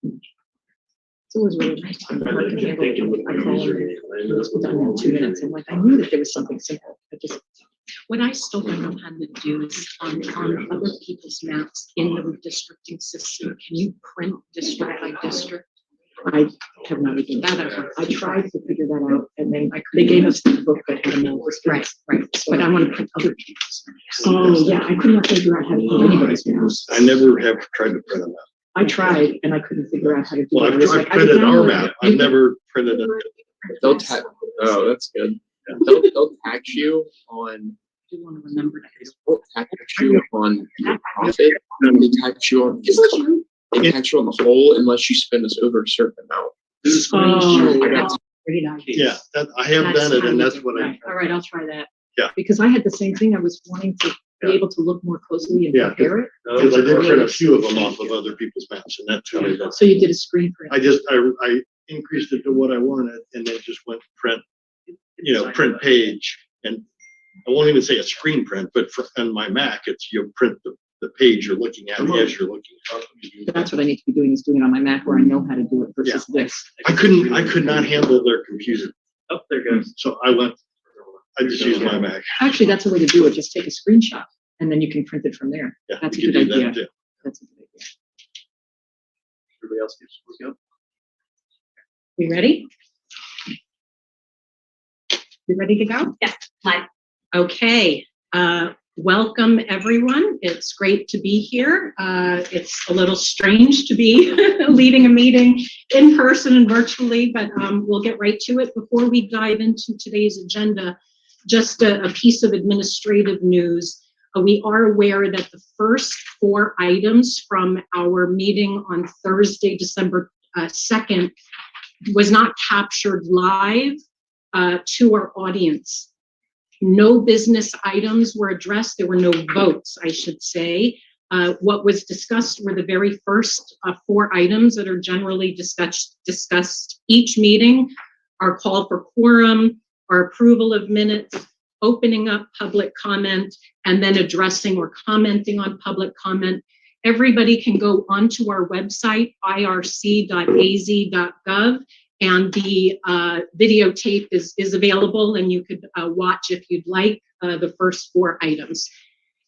It's always really nice to work and handle it. I call her, it was done in 2 minutes. I'm like, I knew that there was something simple. What I still don't know how to do is on other people's maps in the redistricting system, can you print district by district? I have not even done that. I tried to figure that out, and then they gave us the book that had no right. So, but I want to print other people's maps. Oh yeah, I could not figure out how to print anybody's maps. I never have tried to print a map. I tried, and I couldn't figure out how to do it. I've printed our map. I've never printed it. They'll tax. Oh, that's good. Yeah. They'll tax you on. I do want to remember that. They'll tax you on your profit. They tax you on. They tax you on the whole unless you spend this over a certain amount. This is great idea. Yeah, I have done it, and that's what I. All right, I'll try that. Yeah. Because I had the same thing. I was wanting to be able to look more closely and compare it. Because I did print a few of them off of other people's maps, and that's how I did it. So you did a screen print. I increased it to what I wanted, and then just went print, print page, and I won't even say a screen print, but on my Mac, it's you print the page you're looking at as you're looking up. That's what I need to be doing, is doing it on my Mac where I know how to do it versus this. I could not handle their computer. Oh, there goes. So I just used my Mac. Actually, that's a way to do it. Just take a screenshot and then you can print it from there. Yeah, that's a good idea. That's a good idea. Everybody else gets to go. We ready? You ready to go? Yeah. Hi. Okay. Welcome, everyone. It's great to be here. It's a little strange to be leading a meeting in person and virtually, but we'll get right to it. Before we dive into today's agenda, just a piece of administrative news. We are aware that the first 4 items from our meeting on Thursday, December 2nd, was not captured live to our audience. No business items were addressed. There were no votes, I should say. What was discussed were the very first 4 items that are generally discussed each meeting: our call for quorum, our approval of minutes, opening up public comment, and then addressing or commenting on public comment. Everybody can go onto our website, irc.az.gov, and the videotape is available, and you could watch if you'd like the first 4 items.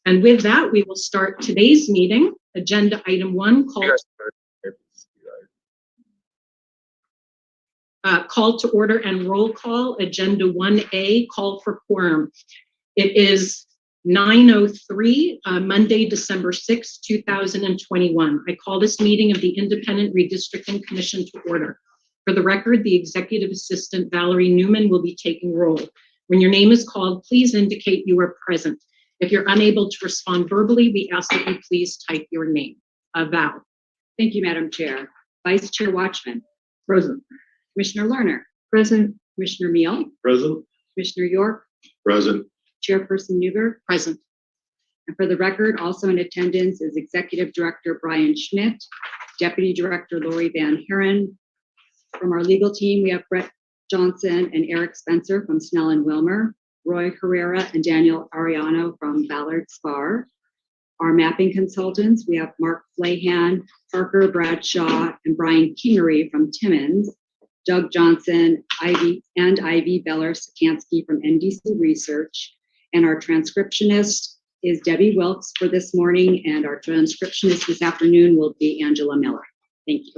And with that, we will start today's meeting. Agenda item 1, call to order and roll call. Agenda 1A, call for quorum. It is 9:03, Monday, December 6, 2021. I call this meeting of the Independent Redistricting Commission to order. For the record, the Executive Assistant Valerie Newman will be taking roll. When your name is called, please indicate you are present. If you're unable to respond verbally, we ask that you please type your name. Val. Thank you, Madam Chair. Vice Chair Watchman. Present. Commissioner Lerner. Present. Commissioner Meal. Present. Commissioner York. Present. Chairperson Newberg. Present. And for the record, also in attendance is Executive Director Brian Schmidt, Deputy Director Lori Van Heeren. From our legal team, we have Brett Johnson and Eric Spencer from Snell and Wilmer, Roy Herrera and Daniel Ariano from Ballard Spar. Our mapping consultants, we have Mark Flahan, Parker Bradshaw, and Brian Kingery from Timmins, Doug Johnson, Ivy Beller-Sikansky from NDC Research, and our transcriptionist is Debbie Wilkes for this morning, and our transcriptionist this afternoon will be Angela Miller. Thank you.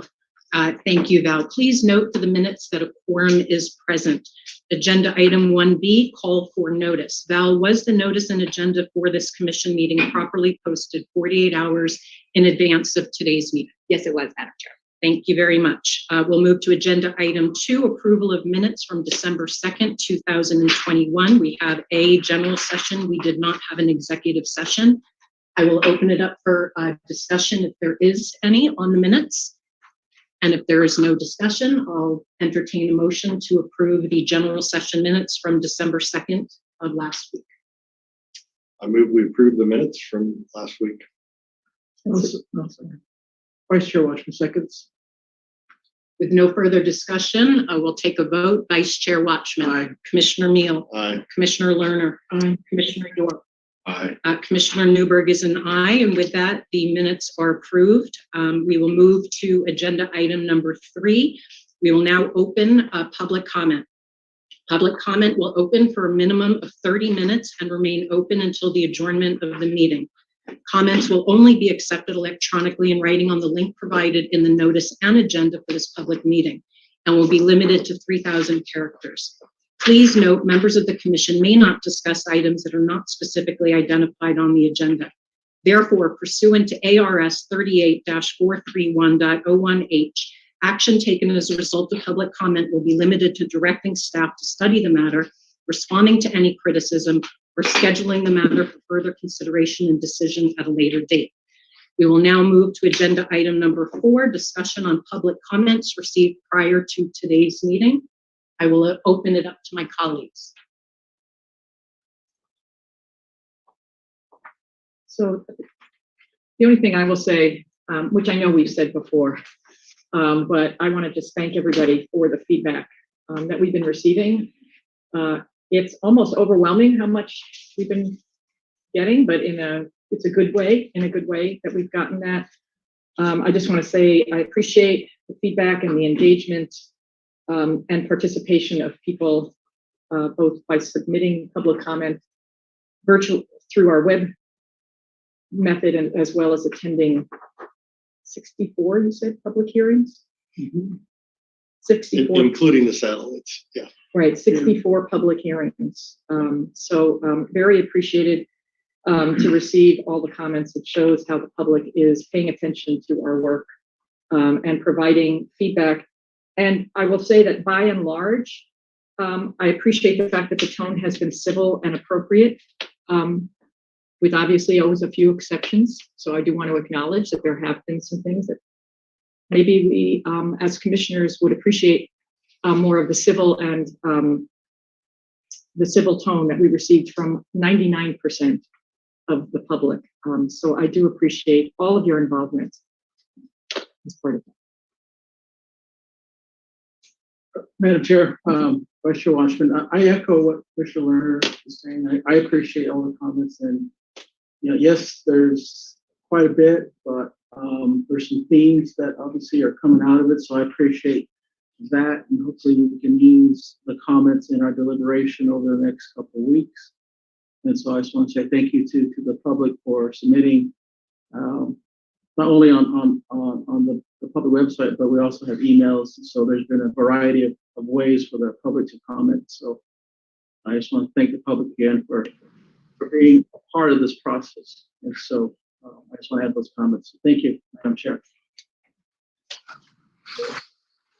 Thank you, Val. Please note for the minutes that a quorum is present. Agenda item 1B, call for notice. Val, was the notice and agenda for this commission meeting properly posted 48 hours in advance of today's meeting? Yes, it was, Madam Chair. Thank you very much. We'll move to agenda item 2, approval of minutes from December 2nd, 2021. We have a general session. We did not have an executive session. I will open it up for discussion if there is any on the minutes. And if there is no discussion, I'll entertain a motion to approve the general session minutes from December 2nd of last week. I move we approve the minutes from last week. Vice Chair Watchman seconds. With no further discussion, I will take a vote. Vice Chair Watchman. Aye. Commissioner Meal. Aye. Commissioner Lerner. Aye. Commissioner York. Aye. Commissioner Newberg is an aye, and with that, the minutes are approved. We will move to agenda item number 3. We will now open public comment. Public comment will open for a minimum of 30 minutes and remain open until the adjournment of the meeting. Comments will only be accepted electronically in writing on the link provided in the notice and agenda for this public meeting, and will be limited to 3,000 characters. Please note, members of the commission may not discuss items that are not specifically identified on the agenda. Therefore, pursuant to ARS 38-431.01H, action taken as a result of public comment will be limited to directing staff to study the matter, responding to any criticism, or scheduling the matter for further consideration and decision at a later date. We will now move to agenda item number 4, discussion on public comments received prior to today's meeting. I will open it up to my colleagues. So the only thing I will say, which I know we've said before, but I want to just thank everybody for the feedback that we've been receiving. It's almost overwhelming how much we've been getting, but it's a good way, that we've gotten that. I just want to say I appreciate the feedback and the engagement and participation of people, both by submitting public comment virtual through our web method and as well as attending 64, you said, public hearings? 64. Including the satellites, yeah. Right, 64 public hearings. So very appreciated to receive all the comments. It shows how the public is paying attention to our work and providing feedback. And I will say that by and large, I appreciate the fact that the tone has been civil and appropriate, with obviously always a few exceptions. So I do want to acknowledge that there have been some things that maybe we, as commissioners, would appreciate more of the civil and the civil tone that we received from 99% of the public. So I do appreciate all of your involvement as part of that. Madam Chair, Vice Chair Washman, I echo what Commissioner Lerner is saying. I appreciate all the comments, and yes, there's quite a bit, but there's some themes that obviously are coming out of it. So I appreciate that, and hopefully we can use the comments in our deliberation over the next couple of weeks. And so I just want to say thank you to the public for submitting, not only on the public website, but we also have emails. So there's been a variety of ways for the public to comment. So I just want to thank the public again for being a part of this process. And so I just want to add those comments. Thank you, Madam Chair.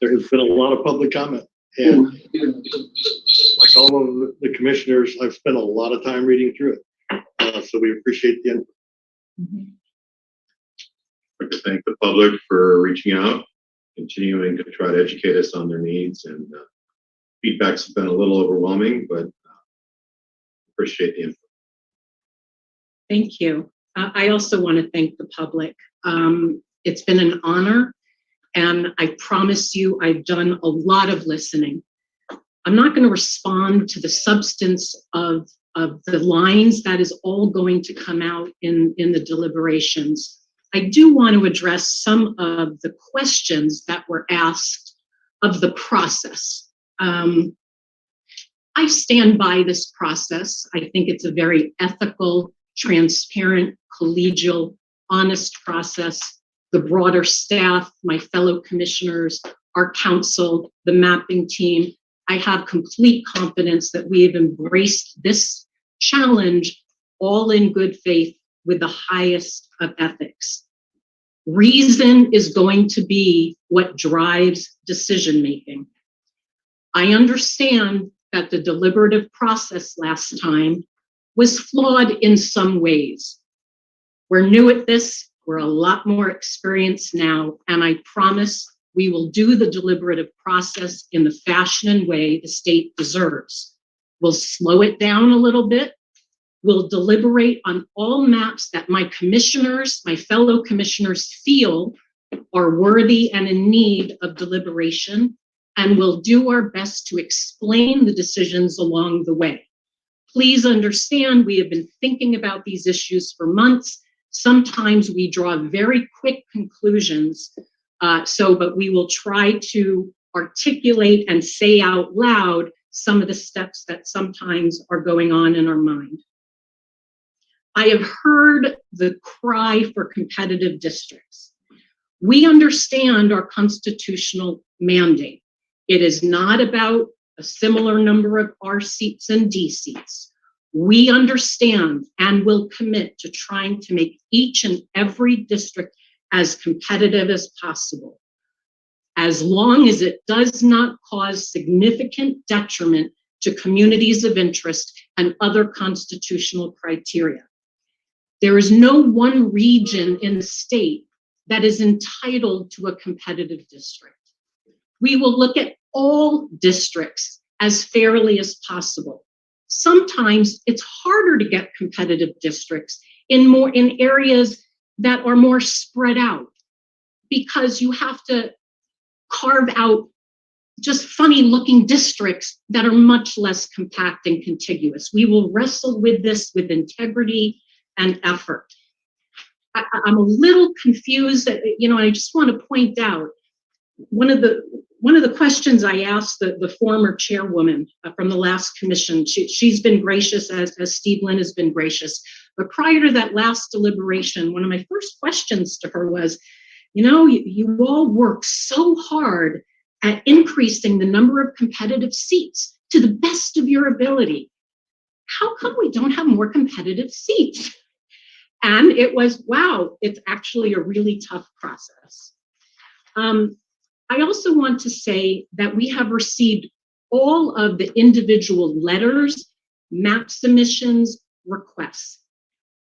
There has been a lot of public comment, and like all of the commissioners, I've spent a lot of time reading through it. So we appreciate the input. I'd like to thank the public for reaching out, continuing to try to educate us on their needs, and feedback's been a little overwhelming, but appreciate the input. Thank you. I also want to thank the public. It's been an honor, and I promise you I've done a lot of listening. I'm not going to respond to the substance of the lines that is all going to come out in the deliberations. I do want to address some of the questions that were asked of the process. I stand by this process. I think it's a very ethical, transparent, collegial, honest process. The broader staff, my fellow commissioners, our council, the mapping team, I have complete confidence that we have embraced this challenge all in good faith with the highest of ethics. Reason is going to be what drives decision-making. I understand that the deliberative process last time was flawed in some ways. We're new at this, we're a lot more experienced now, and I promise we will do the deliberative process in the fashion and way the state deserves. We'll slow it down a little bit. We'll deliberate on all maps that my commissioners, my fellow commissioners feel are worthy and in need of deliberation, and we'll do our best to explain the decisions along the way. Please understand, we have been thinking about these issues for months. Sometimes we draw very quick conclusions, but we will try to articulate and say out loud some of the steps that sometimes are going on in our mind. I have heard the cry for competitive districts. We understand our constitutional mandate. It is not about a similar number of R seats and D seats. We understand and will commit to trying to make each and every district as competitive as possible, as long as it does not cause significant detriment to communities of interest and other constitutional criteria. There is no one region in the state that is entitled to a competitive district. We will look at all districts as fairly as possible. Sometimes it's harder to get competitive districts in areas that are more spread out, because you have to carve out just funny looking districts that are much less compact and contiguous. We will wrestle with this with integrity and effort. I'm a little confused, I just want to point out one of the questions I asked the former chairwoman from the last commission. She's been gracious, as Steve Lynn has been gracious. But prior to that last deliberation, one of my first questions to her was, you all work so hard at increasing the number of competitive seats to the best of your ability. How come we don't have more competitive seats? And it was, wow, it's actually a really tough process. I also want to say that we have received all of the individual letters, map submissions, requests.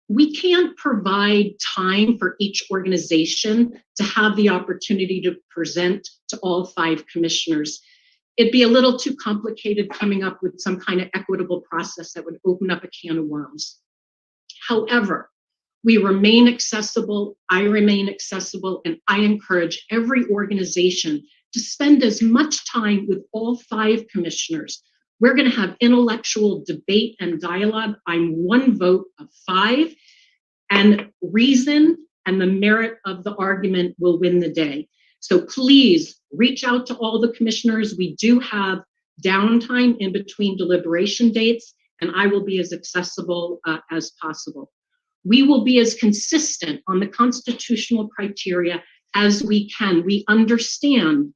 We can't provide time for each organization to have the opportunity to present to all 5 commissioners. It'd be a little too complicated coming up with some kind of equitable process that would open up a can of worms. However, we remain accessible, I remain accessible, and I encourage every organization to spend as much time with all 5 commissioners. We're going to have intellectual debate and dialogue. I'm one vote of 5, and reason and the merit of the argument will win the day. So please reach out to all the commissioners. We do have downtime in between deliberation dates, and I will be as accessible as possible. We will be as consistent on the constitutional criteria as we can. We understand,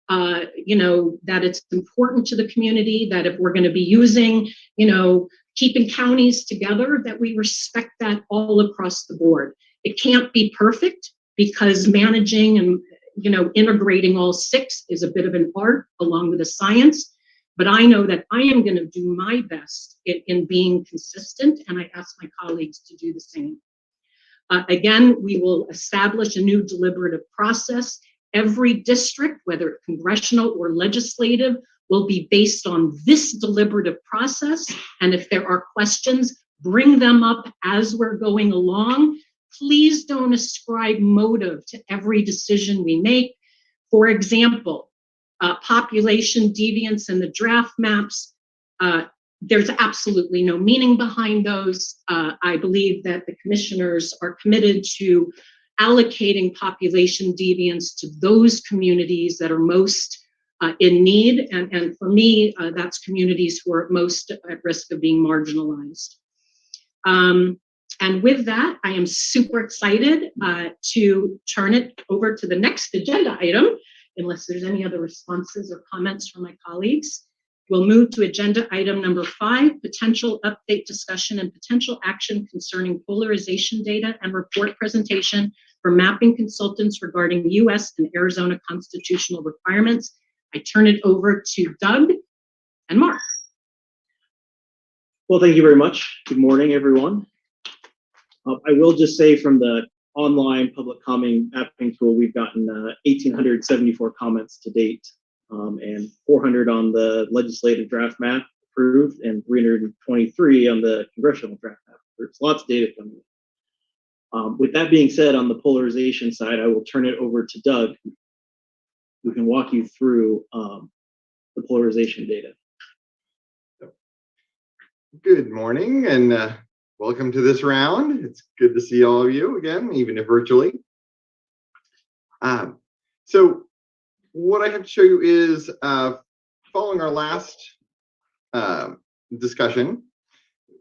that it's important to the community, that if we're going to be using, keeping counties together, that we respect that all across the board. It can't be perfect, because managing and, integrating all 6 is a bit of an art along with a science. But I know that I am going to do my best in being consistent, and I ask my colleagues to do the same. Again, we will establish a new deliberative process. Every district, whether congressional or legislative, will be based on this deliberative process. And if there are questions, bring them up as we're going along. Please don't ascribe motive to every decision we make. For example, population deviance in the draft maps, there's absolutely no meaning behind those. I believe that the commissioners are committed to allocating population deviance to those communities that are most in need. And for me, that's communities who are most at risk of being marginalized. And with that, I am super excited to turn it over to the next agenda item, unless there's any other responses or comments from my colleagues. We'll move to agenda item number 5, potential update discussion and potential action concerning polarization data and report presentation for mapping consultants regarding US and Arizona constitutional requirements. I turn it over to Doug and Mark. Well, thank you very much. Good morning, everyone. I will just say, from the online public comment mapping tool, we've gotten 1,874 comments to date, and 400 on the legislative draft map approved and 323 on the congressional draft map. There's lots of data coming in. With that being said, on the polarization side, I will turn it over to Doug, who can walk you through the polarization data. Good morning and welcome to this round. It's good to see all of you again, even if virtually. So what I have to show you is following our last discussion,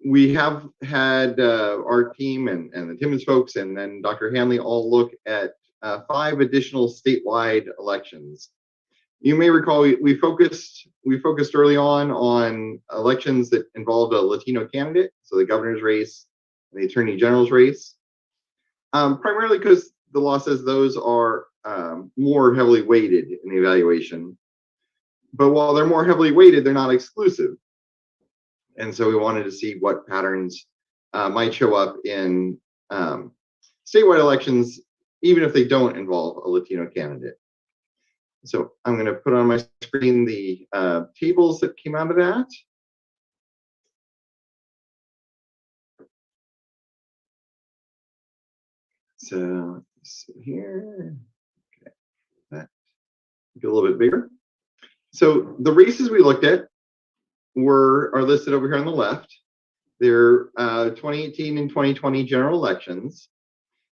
we have had our team and the Timmins folks and then Dr. Hanley all look at 5 additional statewide elections. You may recall we focused early on elections that involved a Latino candidate, so the governor's race and the attorney general's race, primarily because the law says those are more heavily weighted in the evaluation. But while they're more heavily weighted, they're not exclusive. And so we wanted to see what patterns might show up in statewide elections, even if they don't involve a Latino candidate. So I'm going to put on my screen the tables that came out of that. So let's see here. Okay, that get a little bit bigger. So the races we looked at are listed over here on the left. They're 2018 and 2020 general elections.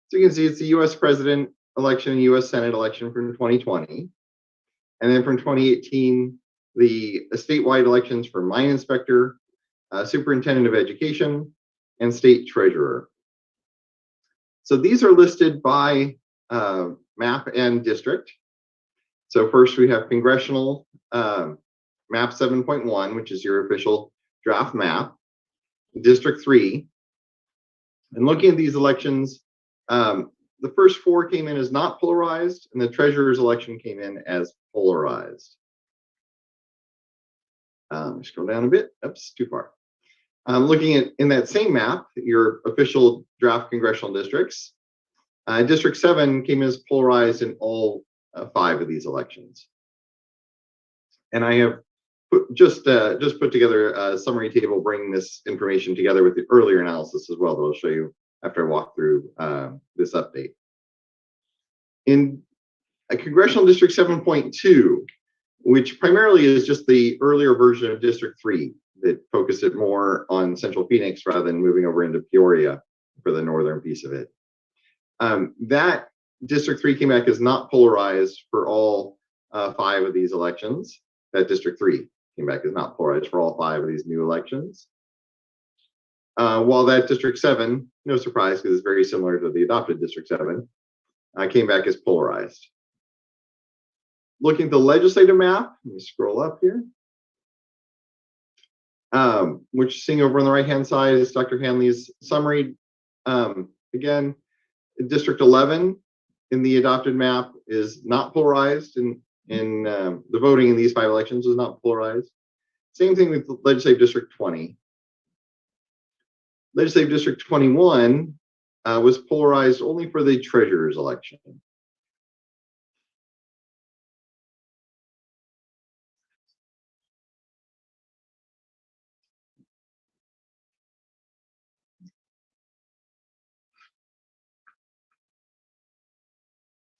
So you can see it's the U.S. President election and U.S. Senate election from 2020. And then from 2018, the statewide elections for mine inspector, superintendent of education, and state treasurer. So these are listed by map and district. So first we have congressional map 7.1, which is your official draft map, District 3. And looking at these elections, the first 4 came in as not polarized, and the treasurer's election came in as polarized. Scroll down a bit. Oops, too far. Looking at in that same map, your official draft congressional districts, District 7 came in as polarized in all 5 of these elections. And I have just put together a summary table bringing this information together with the earlier analysis as well that I'll show you after I walk through this update. In a congressional district 7.2, which primarily is just the earlier version of District 3 that focused it more on Central Phoenix rather than moving over into Peoria for the northern piece of it. That District 3 came back as not polarized for all 5 of these elections. That District 3 came back as not polarized for all 5 of these new elections. While that District 7, no surprise because it's very similar to the adopted District 7, came back as polarized. Looking at the legislative map, let me scroll up here, which seeing over on the right-hand side is Dr. Hanley's summary. Again, District 11 in the adopted map is not polarized, and the voting in these 5 elections was not polarized. Same thing with legislative District 20. Legislative District 21 was polarized only for the treasurer's election.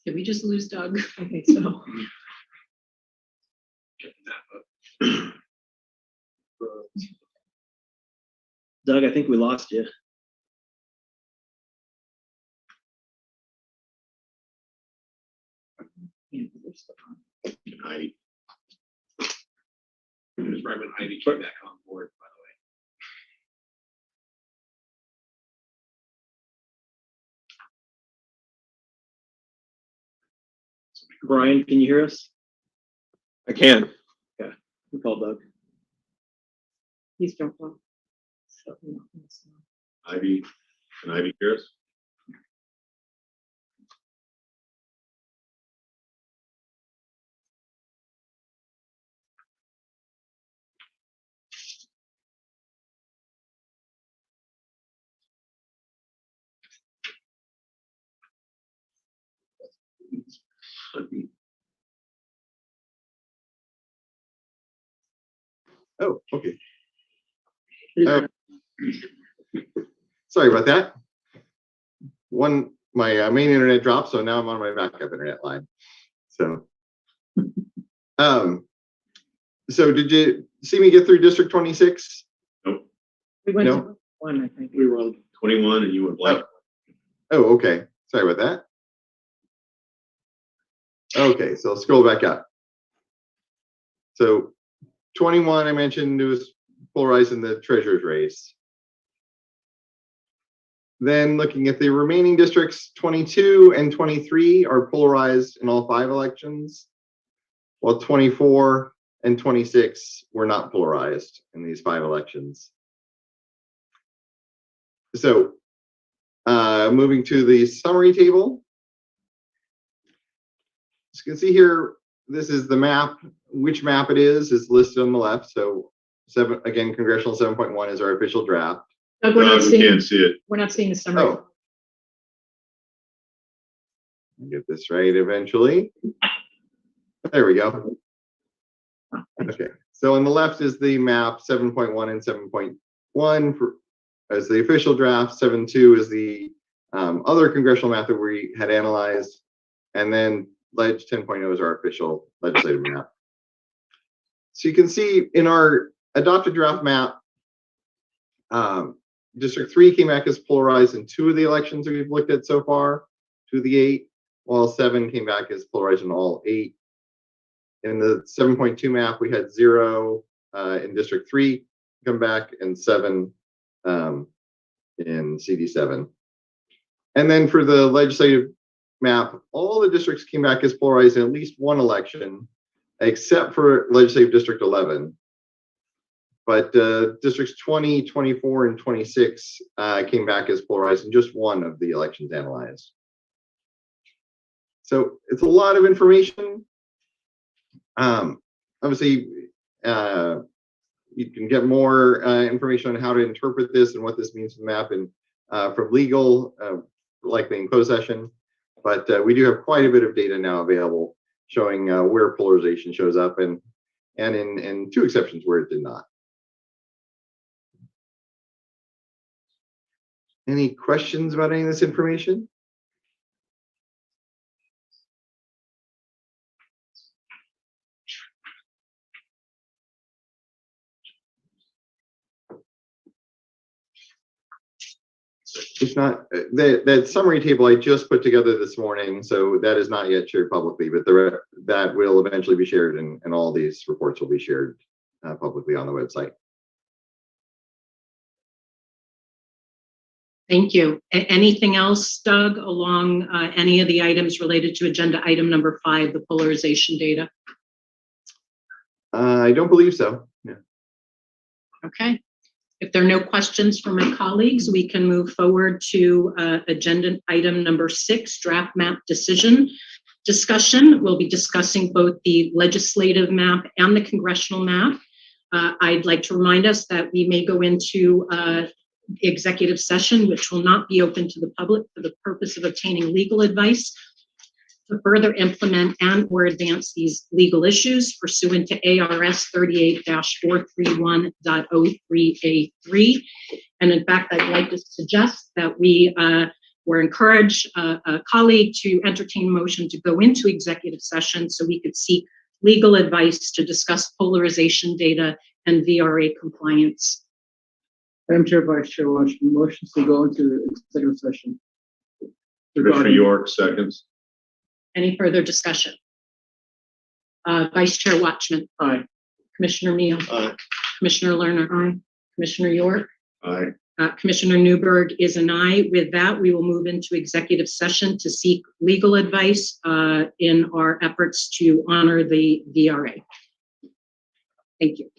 Did we just lose Doug? I think so. Doug, I think we lost you. Heidi. It was right when Heidi came back on board, by Brian, can you hear us? I can. Yeah, we call Doug. He's jumped off. So, the way. Ivy, can Ivy hear us? Oh, okay. Sorry about that. My main internet dropped, so now I'm on my backup internet line. So, so did you see me get through District 26? Nope. We went No. to one, I think. We were on 21 and you went blank. Oh, okay. Sorry about that. Okay, so I'll scroll back up. So 21, I mentioned, it was polarized in the treasurer's race. Then looking at the remaining districts, 22 and 23 are polarized in all 5 elections, while 24 and 26 were not polarized in these 5 elections. So moving to the summary table. As you can see here, this is the map. Which map it is listed on the left. So again, Congressional 7.1 is our official draft. Doug, we're not We seeing, can't see it. we're not seeing the summary. Oh. I'll get this right eventually. There we go. Okay, so on the left is the map 7.1 and 7.1 as the official draft. 7.2 is the other congressional map that we had analyzed, and then Leg 10.0 is our official legislative map. So you can see in our adopted draft map, District 3 came back as polarized in 2 of the elections that we've looked at so far, 2 of the 8, while 7 came back as polarized in all 8. In the 7.2 map, we had 0 in District 3 come back and 7 in CD7. And then for the legislative map, all the districts came back as polarized in at least 1 election, except for legislative District 11. But districts 20, 24, and 26 came back as polarized in just 1 of the elections analyzed. So it's a lot of information. Obviously, you can get more information on how to interpret this and what this means for the map and from legal, likely in closed session. But we do have quite a bit of data now available showing where polarization shows up and in 2 exceptions where it did not. Any questions about any of this information? If not, that summary table I just put together this morning, so that is not yet shared publicly, but that will eventually be shared, and all these reports will be shared publicly on the website. Thank you. Anything else, Doug, along any of the items related to agenda item number 5, the polarization data? I don't believe so. Yeah. Okay. If there are no questions from my colleagues, we can move forward to agenda item number 6, draft map decision discussion. We'll be discussing both the legislative map and the congressional map. I'd like to remind us that we may go into executive session, which will not be open to the public for the purpose of obtaining legal advice to further implement and or advance these legal issues pursuant to ARS 38-431.03A3. And in fact, I'd like to suggest that we encourage a colleague to entertain a motion to go into executive session so we could seek legal advice to discuss polarization data and VRA compliance. Madam Chair, Vice Chair Washington, motions to go into executive session. Commissioner York, seconds. Any further discussion? Vice Chair Watchman. Aye. Commissioner Neal. Aye. Commissioner Lerner. Aye. Commissioner York. Aye. Commissioner Newberg is an aye. With that, we will move into executive session to seek legal advice in our efforts to honor the VRA. Thank you.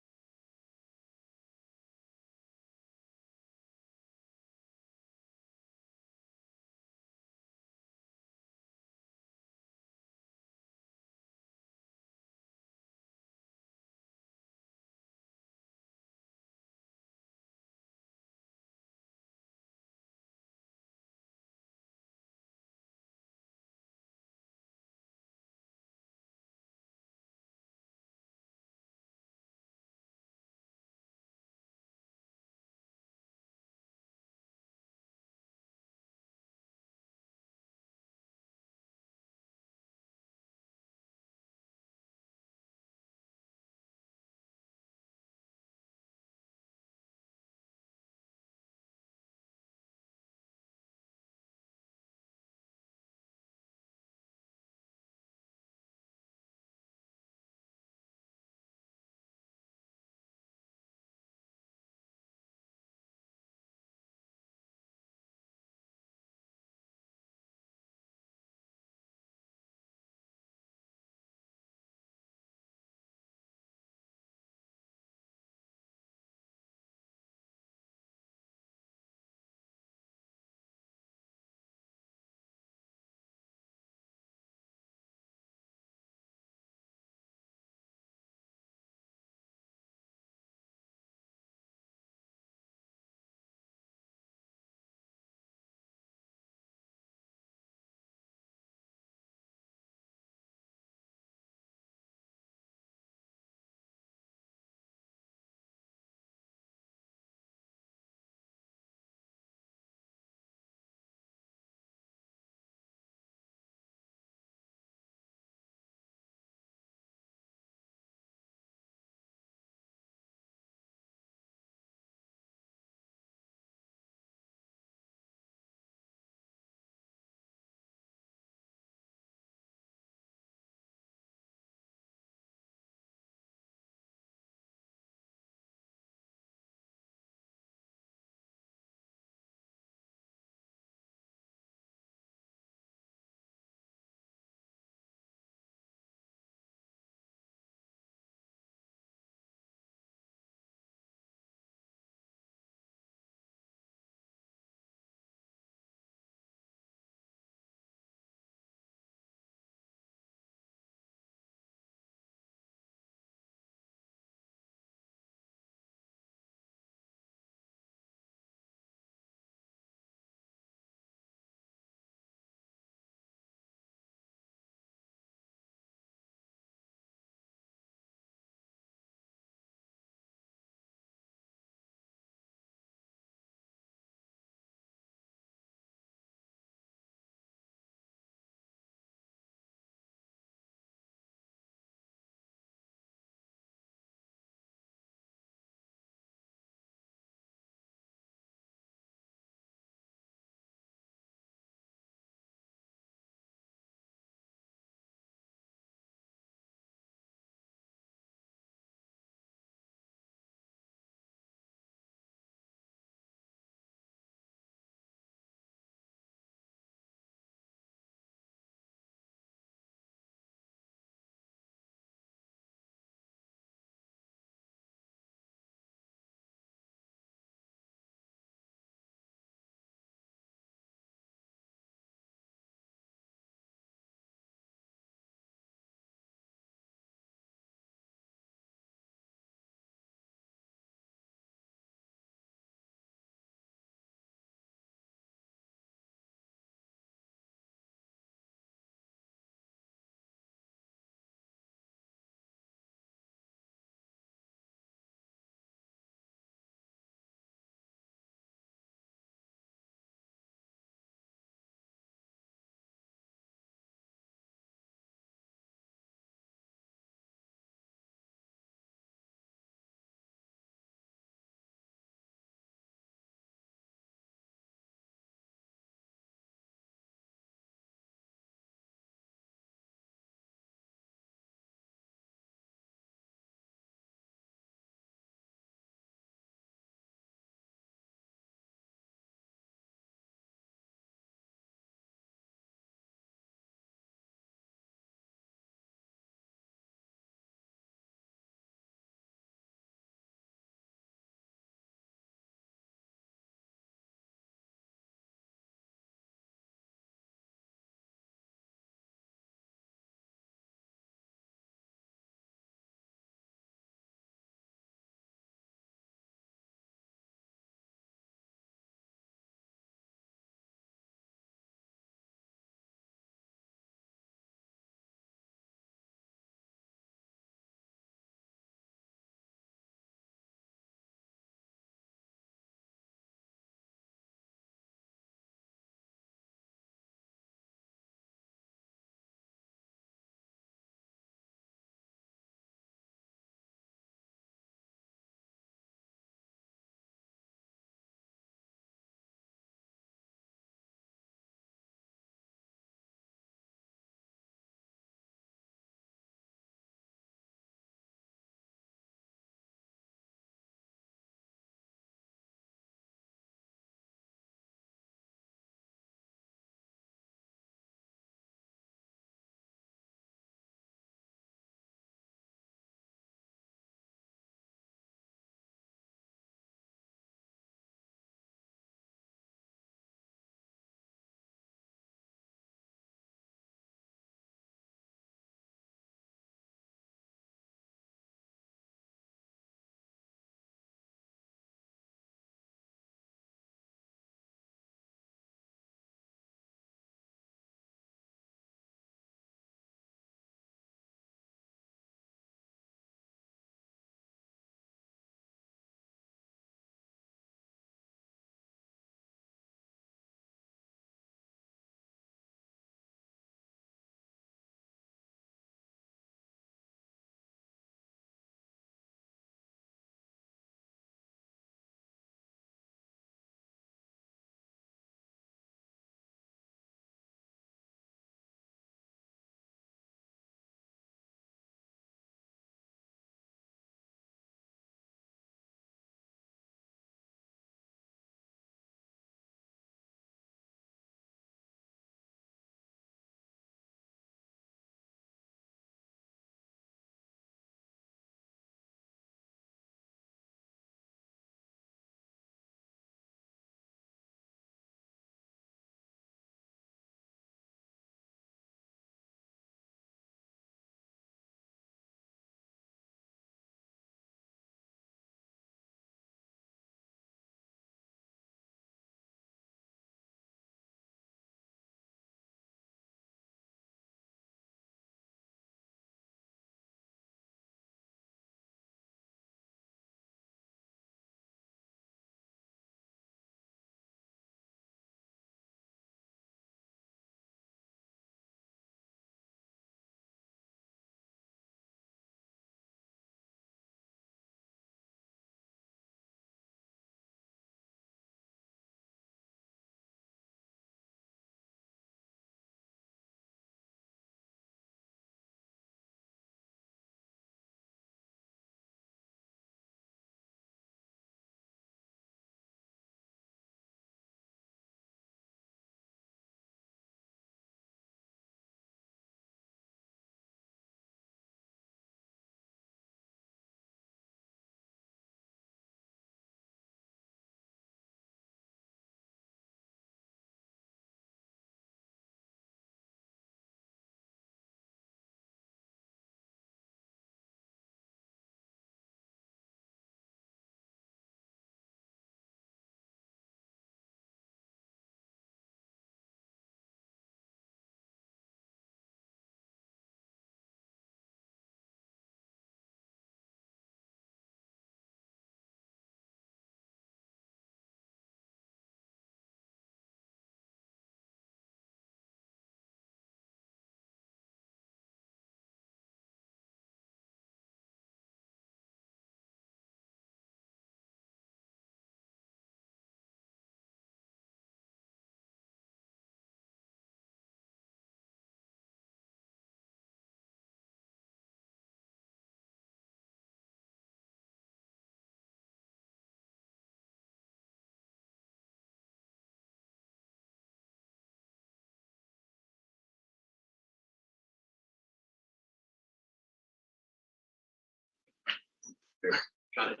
Got it.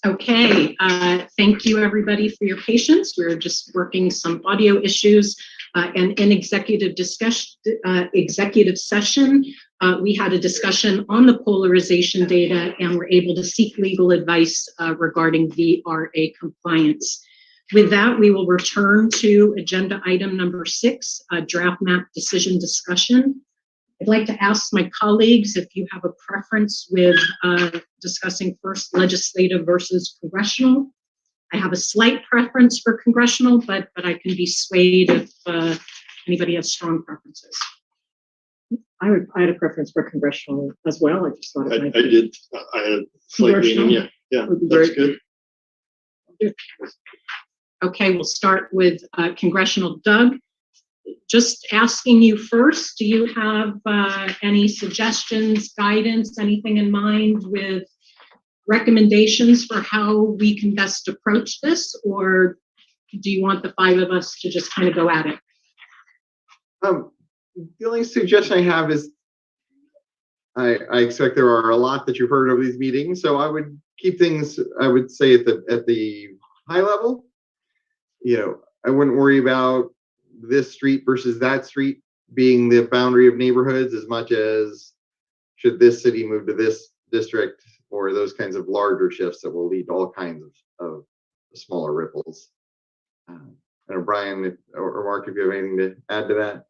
Okay, thank you everybody for your patience. We're just working some audio issues and in executive session. We had a discussion on the polarization data and were able to seek legal advice regarding VRA compliance. With that, we will return to agenda item number 6, draft map decision discussion. I'd like to ask my colleagues if you have a preference with discussing first legislative versus congressional. I have a slight preference for congressional, but I can be swayed if anybody has strong preferences. I had a preference for congressional as well. I just thought it I might be did, I had a slight Congressional? meaning, yeah, Would be that's great. good. Okay, we'll start with congressional. Doug, just asking you first, do you have any suggestions, guidance, anything in mind with recommendations for how we can best approach this, or do you want the 5 of us to just kind of go at it? The only suggestion I have is I expect there are a lot that you've heard over these meetings, so I would keep things, I would say, at the high level. You know, I wouldn't worry about this street versus that street being the boundary of neighborhoods as much as should this city move to this district, or those kinds of larger shifts that will lead to all kinds of smaller ripples. I don't know, Brian or Mark, if you have anything to add to that.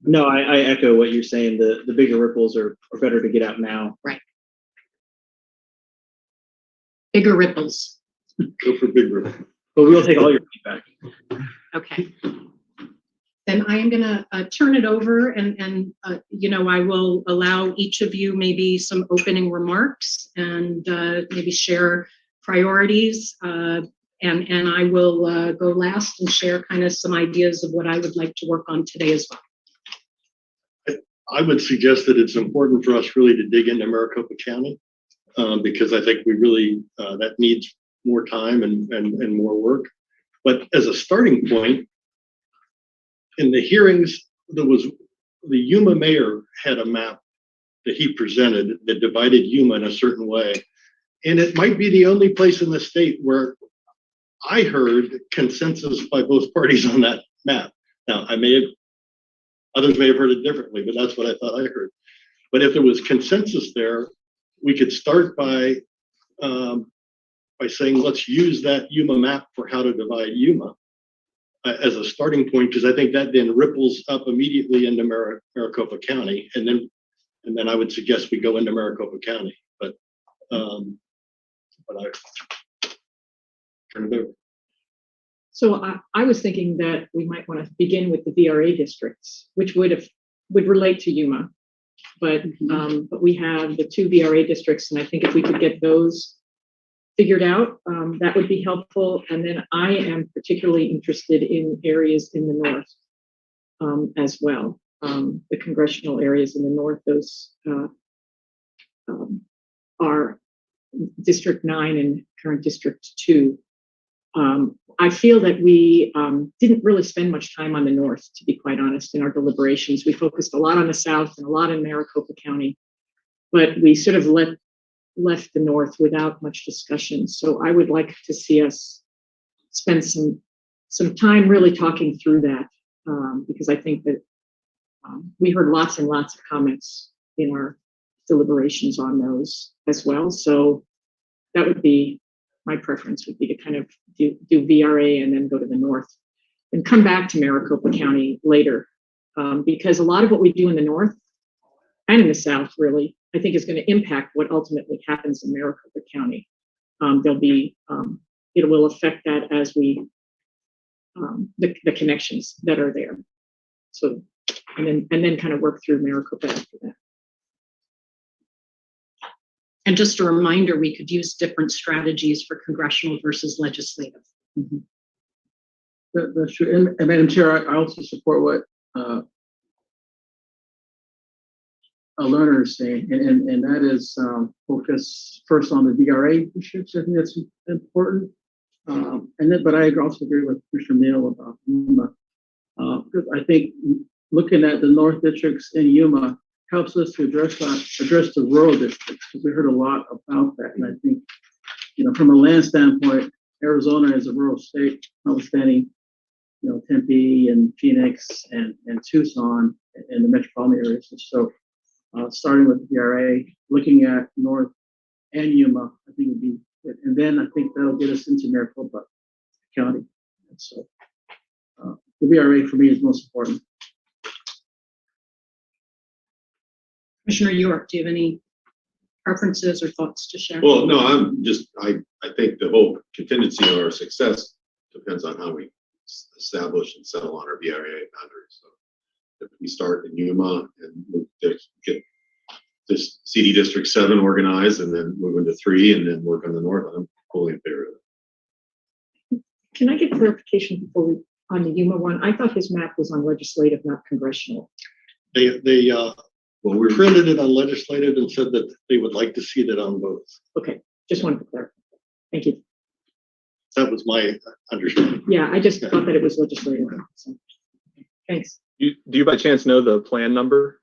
No, I echo what you're saying. The bigger ripples are better to get out now. Bigger ripples. Go for big ripple. But we'll take all your feedback. Okay. Then I am going to turn it over and you know, I will allow each of you maybe some opening remarks and maybe share priorities. And I will go last and share kind of some ideas of what I would like to work on today as well. I would suggest that it's important for us really to dig into Maricopa County because I think we really, that needs more time and more work. But as a starting point, in the hearings, there was the Yuma mayor had a map that he presented that divided Yuma in a certain way. And it might be the only place in the state where I heard consensus by both parties on that map. Now, others may have heard it differently, but that's what I thought I heard. But if there was consensus there, we could start by saying, let's use that Yuma map for how to divide Yuma as a starting point, because I think that then ripples up immediately into Maricopa County, and then I would suggest we go into Maricopa County. But I turn it over. So I was thinking that we might want to begin with the VRA districts, which would relate to Yuma, but we have the 2 VRA districts, and I think if we could get those figured out, that would be helpful. And then I am particularly interested in areas in the north as well, the congressional areas in the north. Those are District 9 and current District 2. I feel that we didn't really spend much time on the north, to be quite honest, in our deliberations. We focused a lot on the south and a lot in Maricopa County, but we sort of left the north without much discussion. So I would like to see us spend some time really talking through that, because I think that we heard lots and lots of comments in our deliberations on those as well. So that would be my preference, would be to kind of do VRA and then go to the north and come back to Maricopa County later, because a lot of what we do in the north and in the south really, I think, is going to impact what ultimately happens in Maricopa County. There'll be, it will affect that as we, the connections that are there. So, and then kind of work through Maricopa after that. And just a reminder, we could use different strategies for congressional versus legislative. Mm-hmm. That's true. And Madam Chair, I also support what a learner is saying, and that is focus first on the VRA issues. I think that's important. But I also agree with Mr. Neal about Yuma, because I think looking at the North districts in Yuma helps us to address the rural districts, because we heard a lot about that. And I think, from a land standpoint, Arizona is a rural state, notwithstanding, Tempe and Phoenix and Tucson and the metropolitan areas. And so, starting with the VRA, looking at North and Yuma, I think would be good. And then I think that'll get us into Maricopa County. And so, the VRA for me is most important. Commissioner York, do you have any preferences or thoughts to share? Well, no, I think the whole contingency of our success depends on how we establish and settle on our VRA boundaries. So if we start in Yuma and move to get this CD District 7 organized and then move into 3 and then work on the north, I'm fully in favor of it. Can I get clarification before we, on the Yuma one? I thought his map was on legislative, not congressional. They printed it on legislative and said that they would like to see that on both. Okay, just wanted to clarify. Thank you. That was my understanding. Yeah, I just thought that it was legislative. So, thanks. Do you by chance know the plan number?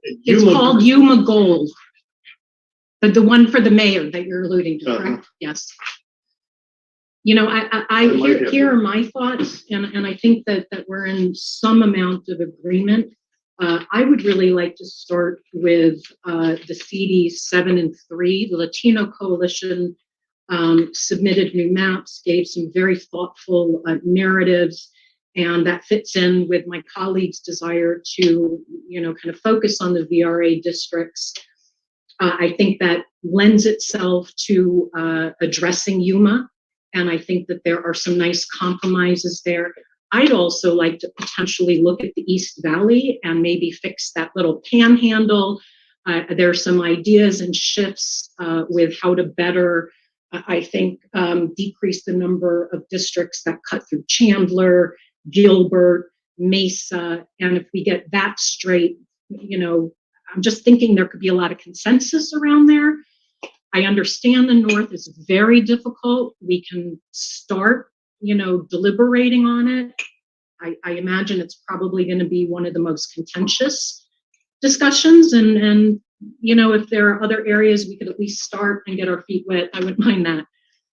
It's called Yuma Gold. The one for the mayor that you're alluding to, correct? Yes. Here are my thoughts, and I think that we're in some amount of agreement. I would really like to start with the CD 7 and 3. The Latino Coalition submitted new maps, gave some very thoughtful narratives, and that fits in with my colleagues' desire to, kind of focus on the VRA districts. I think that lends itself to addressing Yuma, and I think that there are some nice compromises there. I'd also like to potentially look at the East Valley and maybe fix that little panhandle. There are some ideas and shifts with how to better, I think, decrease the number of districts that cut through Chandler, Gilbert, Mesa. And if we get that straight, I'm just thinking there could be a lot of consensus around there. I understand the North is very difficult. We can start deliberating on it. I imagine it's probably going to be one of the most contentious discussions. And if there are other areas we could at least start and get our feet wet, I wouldn't mind that.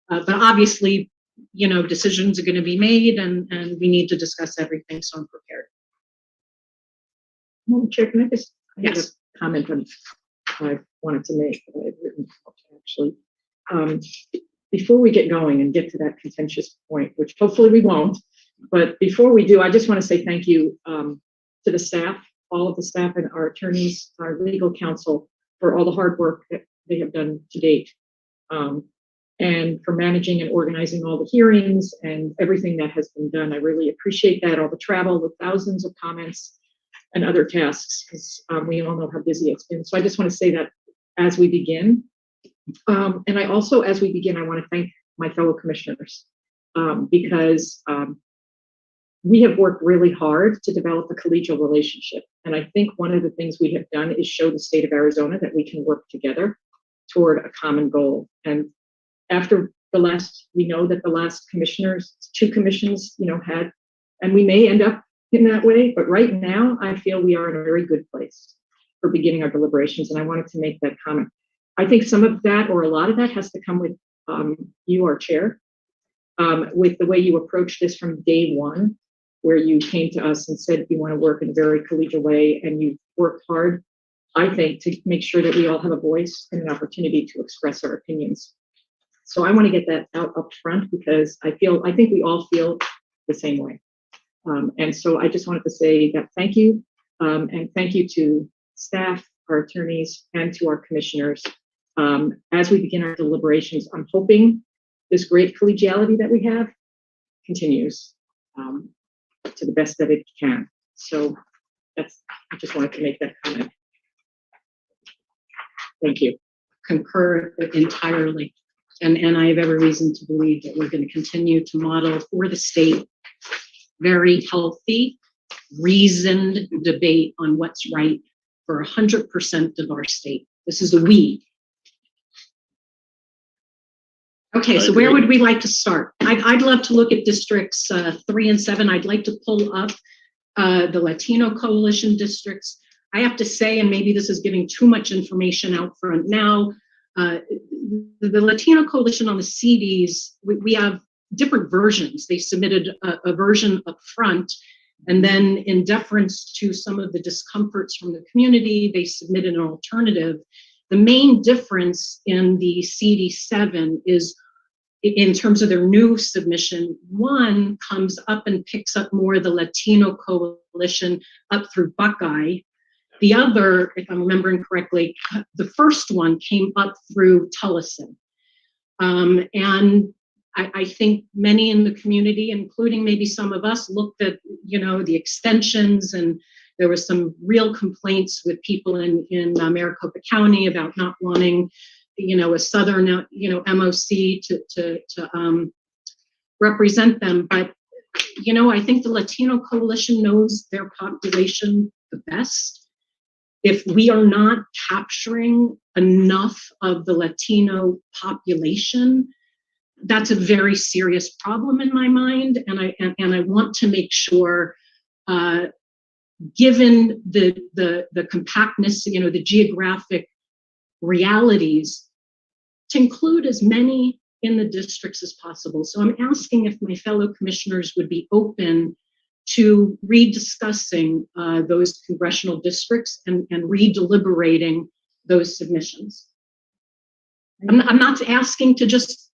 But obviously, decisions are going to be made and we need to discuss everything. So I'm prepared. Madam Chair, can I just Yes. have a comment on I wanted to make that I've written actually. Before we get going and get to that contentious point, which hopefully we won't, but before we do, I just want to say thank you to the staff, all of the staff and our attorneys, our legal counsel, for all the hard work that they have done to date, and for managing and organizing all the hearings and everything that has been done. I really appreciate that, all the travel with thousands of comments and other tasks, because we all know how busy it's been. So I just want to say that as we begin, and I also, as we begin, I want to thank my fellow commissioners because we have worked really hard to develop a collegial relationship. And I think one of the things we have done is show the state of Arizona that we can work together toward a common goal. And after we know that the last commissioners, 2 commissions, had, and we may end up in that way, but right now I feel we are in a very good place for beginning our deliberations. And I wanted to make that comment. I think some of that, or a lot of that, has to come with you, our chair, with the way you approached this from day one, where you came to us and said you want to work in a very collegial way, and you worked hard, I think, to make sure that we all have a voice and an opportunity to express our opinions. So I want to get that out up front because I think we all feel the same way. And so I just wanted to say that thank you, and thank you to staff, our attorneys, and to our commissioners. As we begin our deliberations, I'm hoping this great collegiality that we have continues to the best that it can. So I just wanted to make that comment. Thank you. Concur entirely. And I have every reason to believe that we're going to continue to model for the state very healthy, reasoned debate on what's right for 100% of our state. This is a we. Okay, so where would we like to start? I'd love to look at districts 3 and 7. I'd like to pull up the Latino Coalition districts. I have to say, and maybe this is giving too much information out front now, the Latino Coalition on the CDs, we have different versions. They submitted a version up front, and then in deference to some of the discomforts from the community, they submitted an alternative. The main difference in the CD7 is in terms of their new submission, one comes up and picks up more the Latino Coalition up through Buckeye. The other, if I'm remembering correctly, the first one came up through Tullison. And I think many in the community, including maybe some of us, looked at, the extensions, and there was some real complaints with people in Maricopa County about not wanting, a Southern, MOC to represent them. But, I think the Latino Coalition knows their population the best. If we are not capturing enough of the Latino population, that's a very serious problem in my mind. And I want to make sure, given the compactness, the geographic realities, to include as many in the districts as possible. So I'm asking if my fellow commissioners would be open to rediscussing those congressional districts and redeliberating those submissions. I'm not asking to just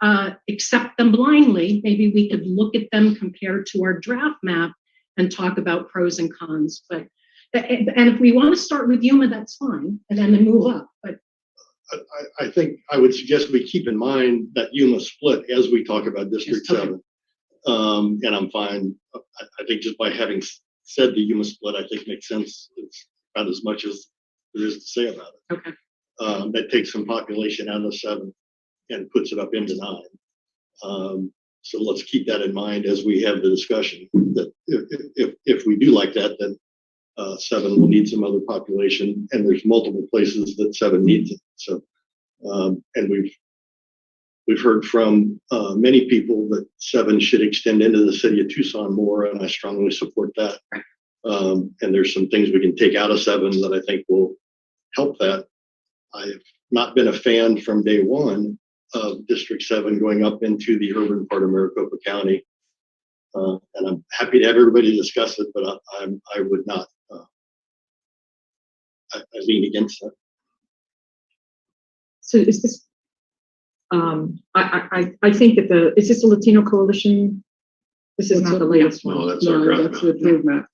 accept them blindly. Maybe we could look at them compared to our draft map and talk about pros and cons. And if we want to start with Yuma, that's fine, and then move up. But I think I would suggest we keep in mind that Yuma split as we talk about District 7. And I'm fine. I think just by having said the Yuma split, I think makes sense. It's about as much as there is to say about it. okay. That takes some population out of 7 and puts it up into 9. So let's keep that in mind as we have the discussion. That if we do like that, then 7 will need some other population, and there's multiple places that 7 needs it. So, and we've heard from many people that 7 should extend into the city of Tucson more, and I strongly support that. And there's some things we can take out of 7 that I think will help that. I've not been a fan from day one of District 7 going up into the urban part of Maricopa County. And I'm happy to have everybody discuss it, but I would not. I lean against that. So is this, I think that is this a Latino Coalition? This is not the latest one. No, that's our draft That's the map. approved map.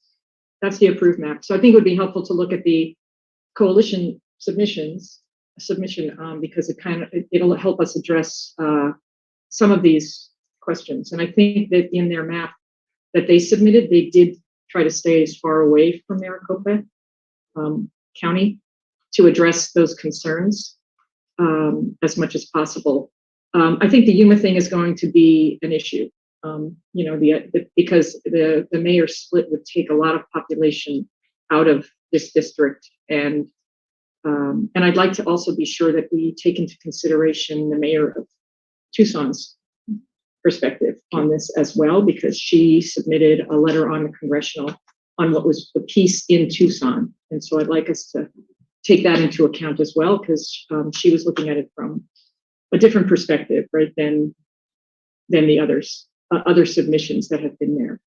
That's the approved map. So I think it would be helpful to look at the coalition submission, because it'll help us address some of these questions. And I think that in their map that they submitted, they did try to stay as far away from Maricopa County to address those concerns as much as possible. I think the Yuma thing is going to be an issue. Because the mayor split would take a lot of population out of this district, and I'd like to also be sure that we take into consideration the mayor of Tucson's perspective on this as well, because she submitted a letter on the congressional on what was the piece in Tucson, and so I'd like us to take that into account as well, because she was looking at it from a different perspective, right, than the others. Other submissions that have been there.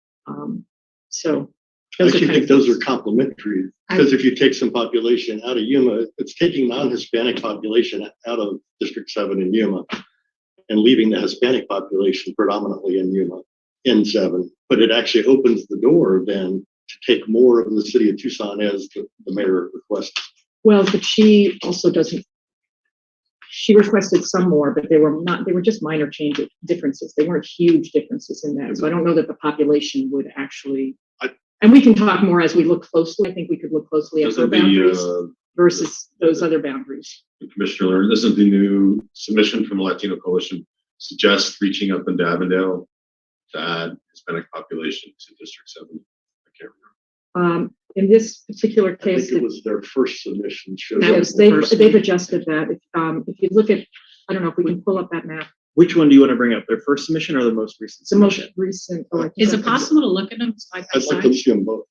So I actually think those are complementary, because if you take some population out of Yuma, it's taking non-Hispanic population out of District 7 in Yuma and leaving the Hispanic population predominantly in Yuma in 7. But it actually opens the door then to take more of the city of Tucson as the mayor requested. Well, but she also doesn't. She requested some more, but they were just minor differences. They weren't huge differences in that. So I don't know that the population would actually, and we can talk more as we look closely. I think we could look closely at the boundaries versus those other boundaries. Commissioner, isn't the new submission from the Latino Coalition suggests reaching up into Avondale to add Hispanic population to District 7? I can't remember. In this particular I case, think it was their first submission. yes, they've adjusted that. If you look at, I don't know if we can pull up that map. Which one do you want to bring up? Their first submission or the most recent The most submission? recent. Is it possible to look at them side by I'd like side? to see them both.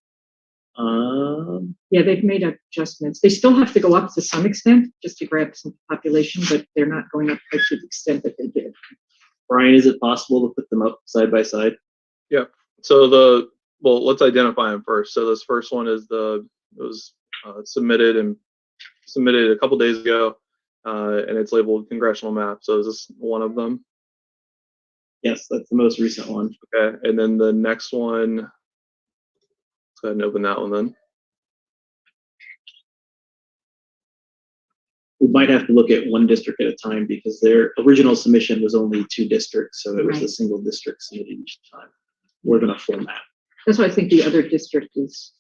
Yeah, they've made adjustments. They still have to go up to some extent just to grab some population, but they're not going up quite to the extent that they did. Brian, is it possible to put them up side by side? So well, let's identify them first. So this first one is it was submitted a couple days ago, and it's labeled congressional map. So is this one of them? Yes, that's the most recent one. Okay, and then the next one, let's go ahead and open that one then. We might have to look at one district at a time because their original submission was only 2 districts, so it was a Right. single district submitted each time, more than a full map. That's why I think the other district is,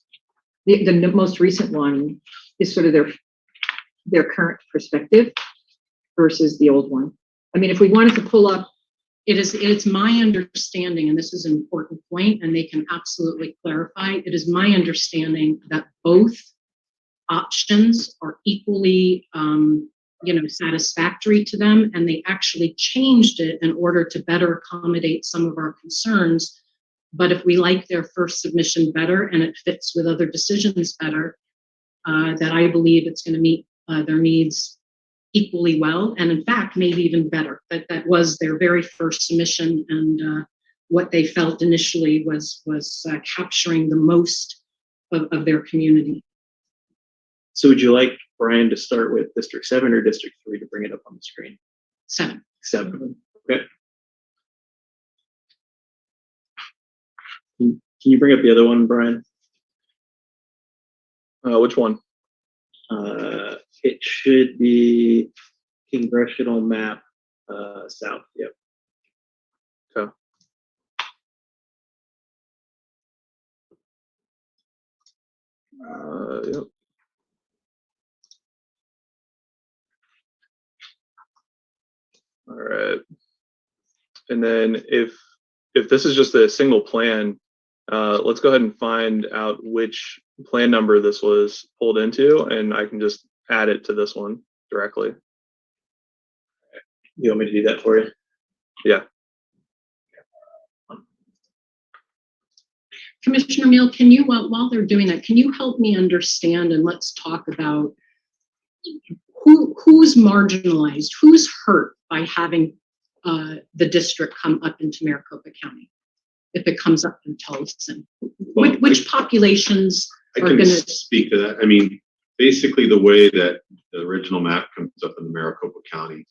the most recent one is sort of their current perspective versus the old one. I mean, if we wanted to pull up, It's my understanding, and this is an important point, and they can absolutely clarify, it is my understanding that both options are equally, satisfactory to them, and they actually changed it in order to better accommodate some of our concerns. But if we like their first submission better and it fits with other decisions better, that I believe it's going to meet their needs equally well, and in fact, maybe even better. That was their very first submission, and what they felt initially was capturing the most of their community. So would you like Brian to start with District 7 or District 3 to bring it up on the screen? 7. 7. Okay. Can you bring up the other one, Brian? Which one? It should be congressional map south. Yep. Okay. Yep. All right. And then if this is just a single plan, let's go ahead and find out which plan number this was pulled into, and I can just add it to this one directly. You want me to do that for you? Yeah. Commissioner Meal, can you, while they're doing that, can you help me understand, and let's talk about who's marginalized, who's hurt by having the district come up into Maricopa County, if it comes up in Tolleson? Well, Which populations I are can going to? speak to that. I mean, basically the way that the original map comes up in Maricopa County,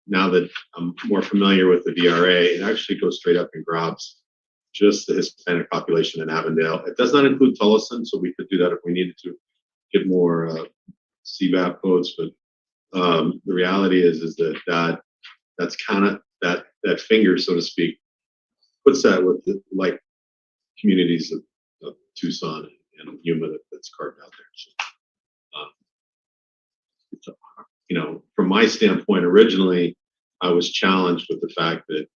now that I'm more familiar with the VRA, it actually goes straight up and grabs just the Hispanic population in Avondale. It does not include Tolleson, so we could do that if we needed to get more CVAP codes. But the reality is that's kind of that finger, so to speak, puts that with the like communities of Tucson and Yuma that's carved out there. So, from my standpoint, originally I was challenged with the fact that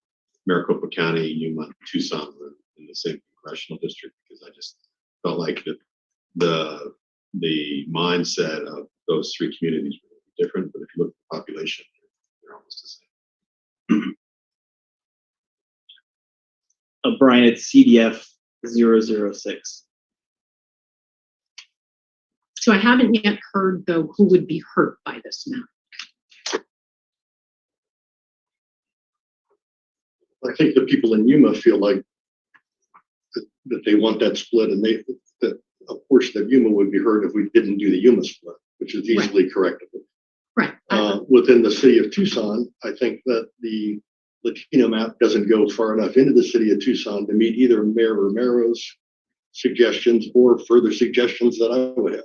Maricopa County, Yuma, and Tucson were in the same congressional district, because I just felt like the mindset of those 3 communities were different. But if you look at the population, they're almost the same. Brian, it's CDF 006. So I haven't yet heard, though, who would be hurt by this map. I think the people in Yuma feel like that they want that split, and that a portion of Yuma would be hurt if we didn't do the Yuma split, which is easily correctable. Right. Within the city of Tucson, I think that the Latino map doesn't go far enough into the city of Tucson to meet either Mayor Romero's suggestions or further suggestions that I would have.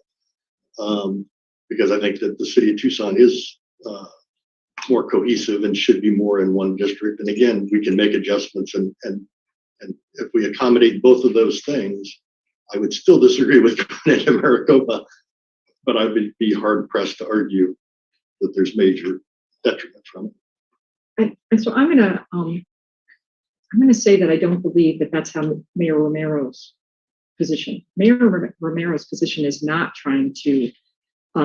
Because I think that the city of Tucson is more cohesive and should be more in one district. And again, we can make adjustments, and if we accommodate both of those things, I would still disagree with going into Maricopa, but I would be hard pressed to argue that there's major detriment from it. and so I'm gonna say that I don't believe that that's how Mayor Romero's position. Mayor Romero's position is not trying to.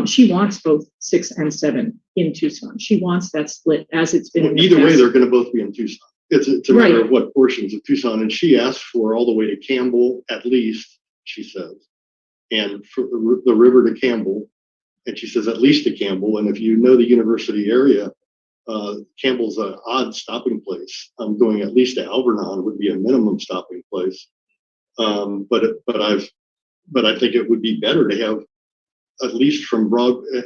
She wants both 6 and 7 in Tucson. She wants that split as it's been. Well, either way, they're going to both be in Tucson. It's a matter Right. of what portions of Tucson, and she asked for all the way to Campbell, at least, she says. and for the river to Campbell. And she says at least to Campbell. And if you know the university area, Campbell's an odd stopping place. Going at least to Alvernon would be a minimum stopping place. But I think it would be better to have at least from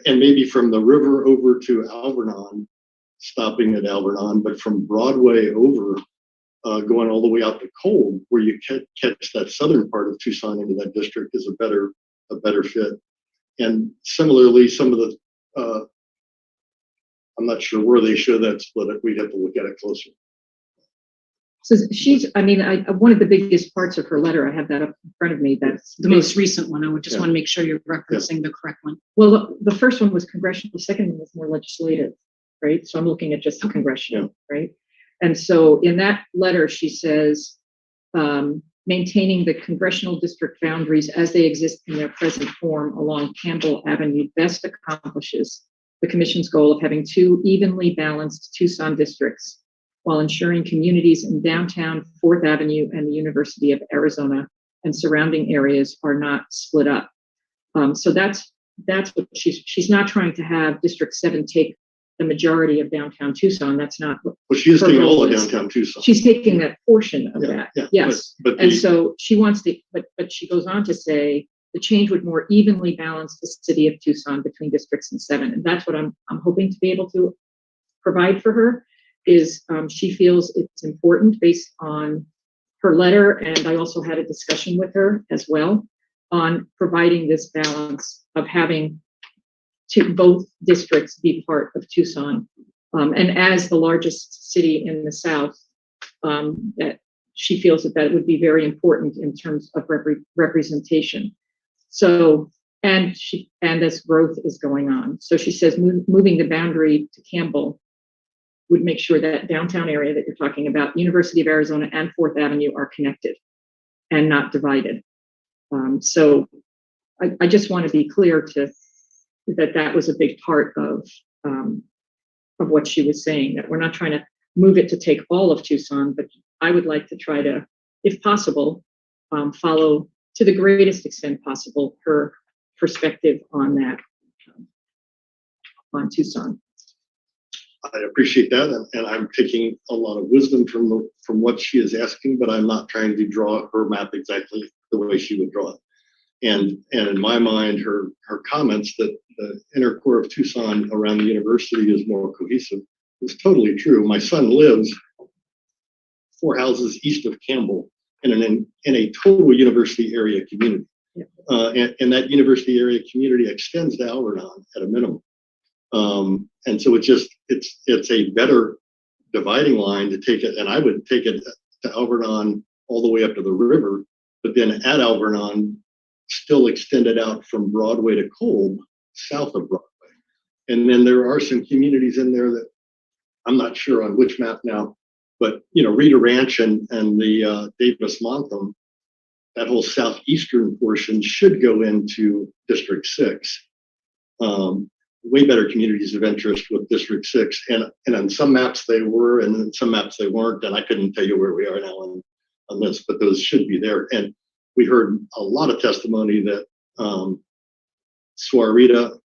and maybe from the river over to Alvernon, stopping at Alvernon, but from Broadway over, going all the way out to Cold, where you catch that southern part of Tucson into that district is a better fit. And similarly, some of the, I'm not sure where they show that split. We'd have to look at it closer. So one of the biggest parts of her letter, I have that up in front of me. That's The most recent one, I would just want to make sure you're referencing the correct one. well, the first one was congressional. The second one was more legislative, right? So I'm looking at just the congressional, right? And so in that letter, she says, maintaining the congressional district boundaries as they exist in their present form along Campbell Avenue best accomplishes the commission's goal of having two evenly balanced Tucson districts while ensuring communities in downtown 4th Avenue and the University of Arizona and surrounding areas are not split up. So that's what she's not trying to have District 7 take the majority of downtown Tucson. That's not what. Well, she is taking all of downtown Tucson. She's taking that portion of that. Yeah, yes. But and so she wants to, but she goes on to say the change would more evenly balance the city of Tucson between districts and 7. And that's what I'm hoping to be able to provide for her. Is she feels it's important based on her letter, and I also had a discussion with her as well on providing this balance of having both districts be part of Tucson. And as the largest city in the South, that she feels that would be very important in terms of representation. So, and as growth is going on. So she says moving the boundary to Campbell would make sure that downtown area that you're talking about, University of Arizona and 4th Avenue are connected and not divided. So I just want to be clear that was a big part of what she was saying, that we're not trying to move it to take all of Tucson, but I would like to try to, if possible, follow to the greatest extent possible her perspective on that, on Tucson. I appreciate that, and I'm taking a lot of wisdom from what she is asking, but I'm not trying to draw her map exactly the way she would draw it. And in my mind, her comments that the inner core of Tucson around the university is more cohesive is totally true. My son lives 4 houses east of Campbell in a total university area community, and that university area community extends to Alvernon at a minimum. And so it's a better dividing line to take it, and I would take it to Alvernon all the way up to the river, but then at Alvernon, still extend it out from Broadway to Kolb, south of Broadway. And then there are some communities in there that I'm not sure on which map now, but Rita Ranch and the Davis Montham, that whole southeastern portion should go into District 6. Way better communities of interest with District 6, and on some maps they were, and on some maps they weren't, and I couldn't tell you where we are now on this, but those should be there. And we heard a lot of testimony that Suarita,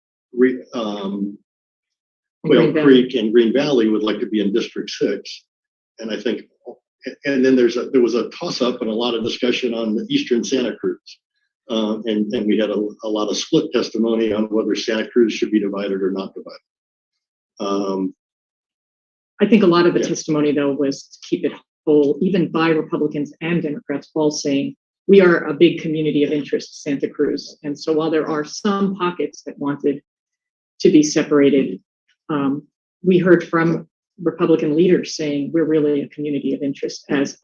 Quail Creek, and Green Valley would like to be in District 6, and I think, and then there was a toss-up and a lot of discussion on the eastern Santa Cruz. And we had a lot of split testimony on whether Santa Cruz should be divided or not divided. I think a lot of the testimony, though, was to keep it whole, even by Republicans and Democrats, all saying we are a big community of interest, Santa Cruz. And so while there are some pockets that wanted to be separated, we heard from Republican leaders saying we're really a community of interest as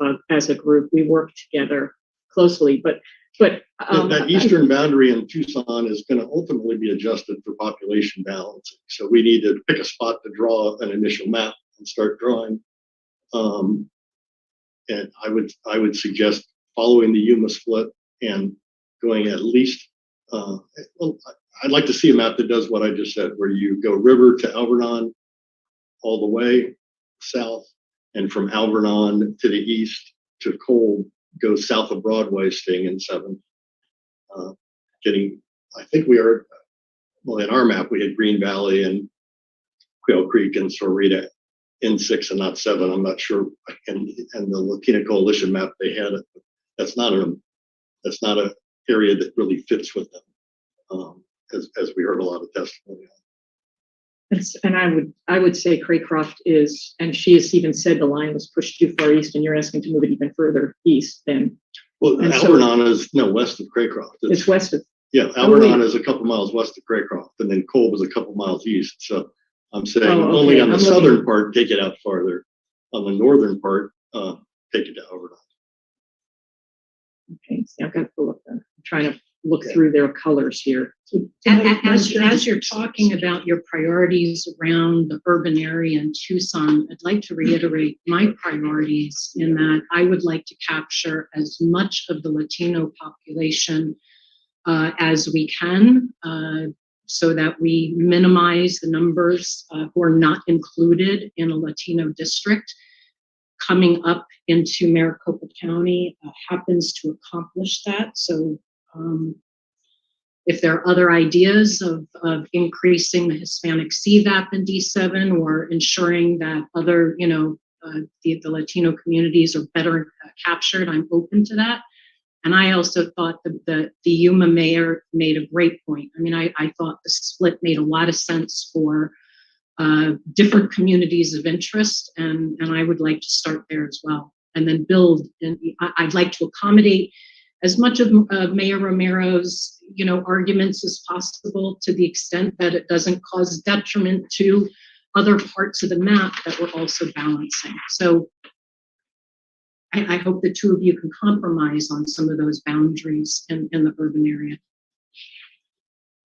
a group. We work together closely, but that eastern boundary in Tucson is going to ultimately be adjusted for population balancing. So we need to pick a spot to draw an initial map and start drawing. And I would suggest following the Yuma split and going at least. I'd like to see a map that does what I just said, where you go river to Alvernon, all the way south, and from Alvernon to the east to Kolb, go south of Broadway, staying in 7. getting, I think we are, well, in our map, we had Green Valley and Quail Creek and Sorita in 6 and not 7. I'm not sure. And the Latina Coalition map they had, that's not a area that really fits with them, as we heard a lot of testimony on. And I would say Craycroft is, and she has even said the line was pushed too far east, and you're asking to move it even further east than. Well, and Alvernon is west of Craycroft. It's west of. Yeah, Alvernon is a couple miles west of Craycroft, and then Kolb is a couple miles east. So I'm saying only on the southern part, take it out farther. On the northern part, take it to Alvernon. Okay, so I've got to pull up I'm trying to look through their colors here. As you're talking about your priorities around the urban area in Tucson, I'd like to reiterate my priorities in that I would like to capture as much of the Latino population as we can, so that we minimize the numbers who are not included in a Latino district. Coming up into Maricopa County happens to accomplish that. So if there are other ideas of increasing the Hispanic CVAP in D7 or ensuring that other, the Latino communities are better captured, I'm open to that. And I also thought the Yuma mayor made a great point. I mean, I thought the split made a lot of sense for different communities of interest, and I would like to start there as well, and then build. And I'd like to accommodate as much of Mayor Romero's, arguments as possible, to the extent that it doesn't cause detriment to other parts of the map that we're also balancing. So I hope the two of you can compromise on some of those boundaries in the urban area.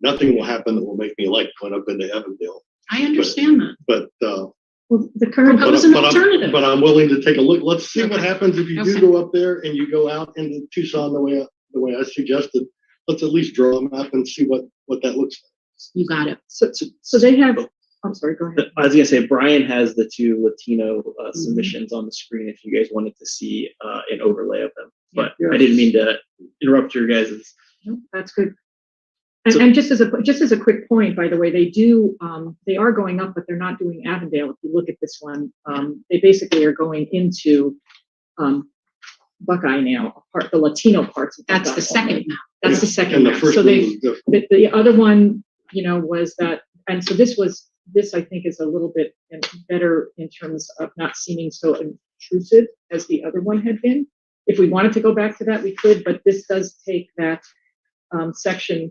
Nothing will happen that will make me like going up into Evandale. I understand that. But Well, the current Propose an alternative. but I'm willing to take a look. Let's see what happens if you do Okay. go up there and you go out into Tucson the way I suggested. Let's at least draw a map and see what that looks like. You got it. So they have. I'm sorry. Go ahead. I was gonna say Brian has the two Latino submissions on the screen if you guys wanted to see an overlay of them. But Yeah. I didn't mean to interrupt your guys'. No, that's good. And just as a quick point, by the way, they are going up, but they're not doing Avondale. If you look at this one, they basically are going into Buckeye now, the Latino parts of Buckeye. That's the second map. That's the second And the map. first So one was the other one, was that, and so this I think is a little bit better in terms of not seeming so intrusive as the other one had been. If we wanted to go back to that, we could, but this does take that section,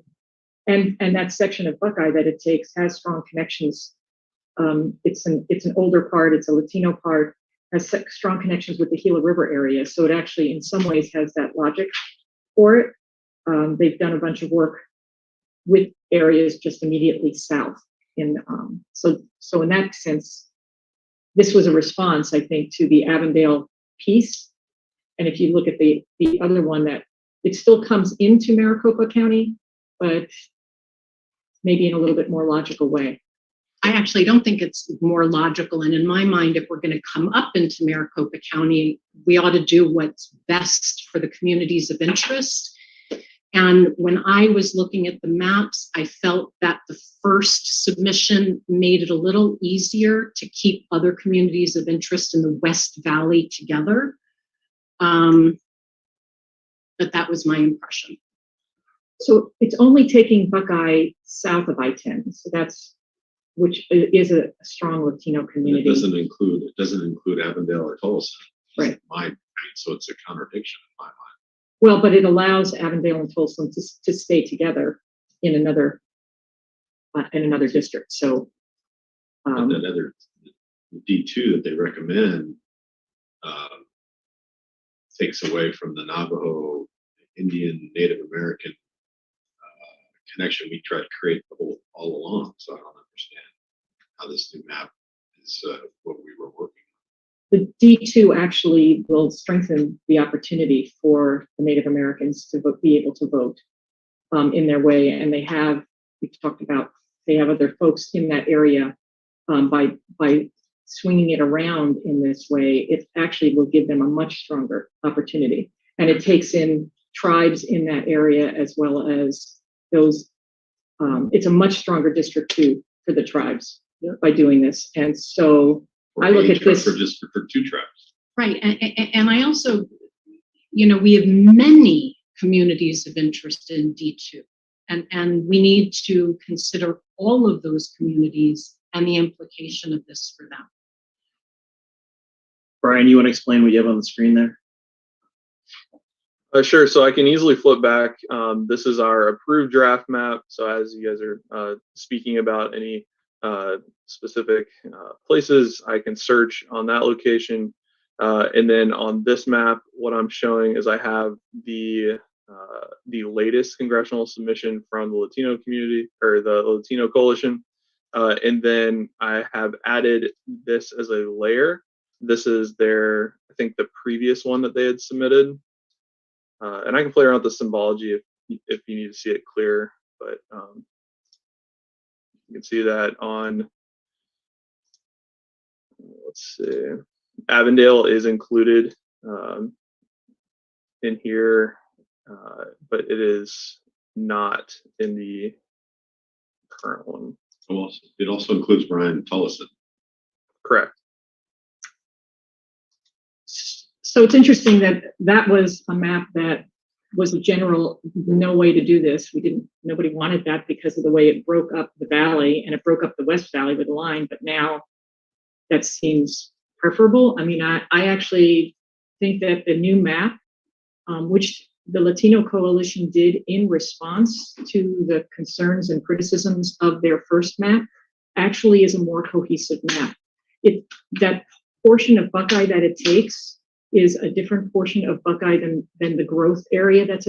and that section of Buckeye that it takes has strong connections. It's an older part, it's a Latino part, has strong connections with the Gila River area. So it actually in some ways has that logic for it. They've done a bunch of work with areas just immediately south. So in that sense, this was a response, I think, to the Avondale piece. And if you look at the other one, that it still comes into Maricopa County, but maybe in a little bit more logical way. I actually don't think it's more logical. And in my mind, if we're going to come up into Maricopa County, we ought to do what's best for the communities of interest. And when I was looking at the maps, I felt that the first submission made it a little easier to keep other communities of interest in the West Valley together. But that was my impression. So it's only taking Buckeye south of I-10. So which is a strong Latino community. It doesn't include Avondale or Tulsa. Right. So it's a contradiction in my mind. Well, but it allows Avondale and Tulsa to stay together in another district. So But that other D2 that they recommend takes away from the Navajo, Indian, Native American connection we tried to create all along. So I don't understand how this new map is what we were working on. the D2 actually will strengthen the opportunity for the Native Americans to be able to vote in their way. And they have other folks in that area by swinging it around in this way. It actually will give them a much stronger opportunity. And it takes in tribes in that area as well as those, it's a much stronger district too for the tribes by doing this. And so I look at this. For two tribes. Right, and I also, we have many communities of interest in D2, and we need to consider all of those communities and the implication of this for them. Brian, you want to explain what you have on the screen there? Sure. So I can easily flip back. This is our approved draft map. So as you guys are speaking about any specific places, I can search on that location. And then on this map, what I'm showing is I have the latest congressional submission from the Latino community or the Latino coalition. And then I have added this as a layer. This is I think the previous one that they had submitted. And I can play around with the symbology if you need to see it clear, but you can see that on, let's see, Avondale is included in here, but it is not in the current one. It also includes Brian Tullison. Correct. So it's interesting that was a map that was a general, no way to do this. Nobody wanted that because of the way it broke up the valley, and it broke up the West Valley with a line, but now that seems preferable. I mean, I actually think that the new map, which the Latino Coalition did in response to the concerns and criticisms of their first map, actually is a more cohesive map. That portion of Buckeye that it takes is a different portion of Buckeye than the growth area that's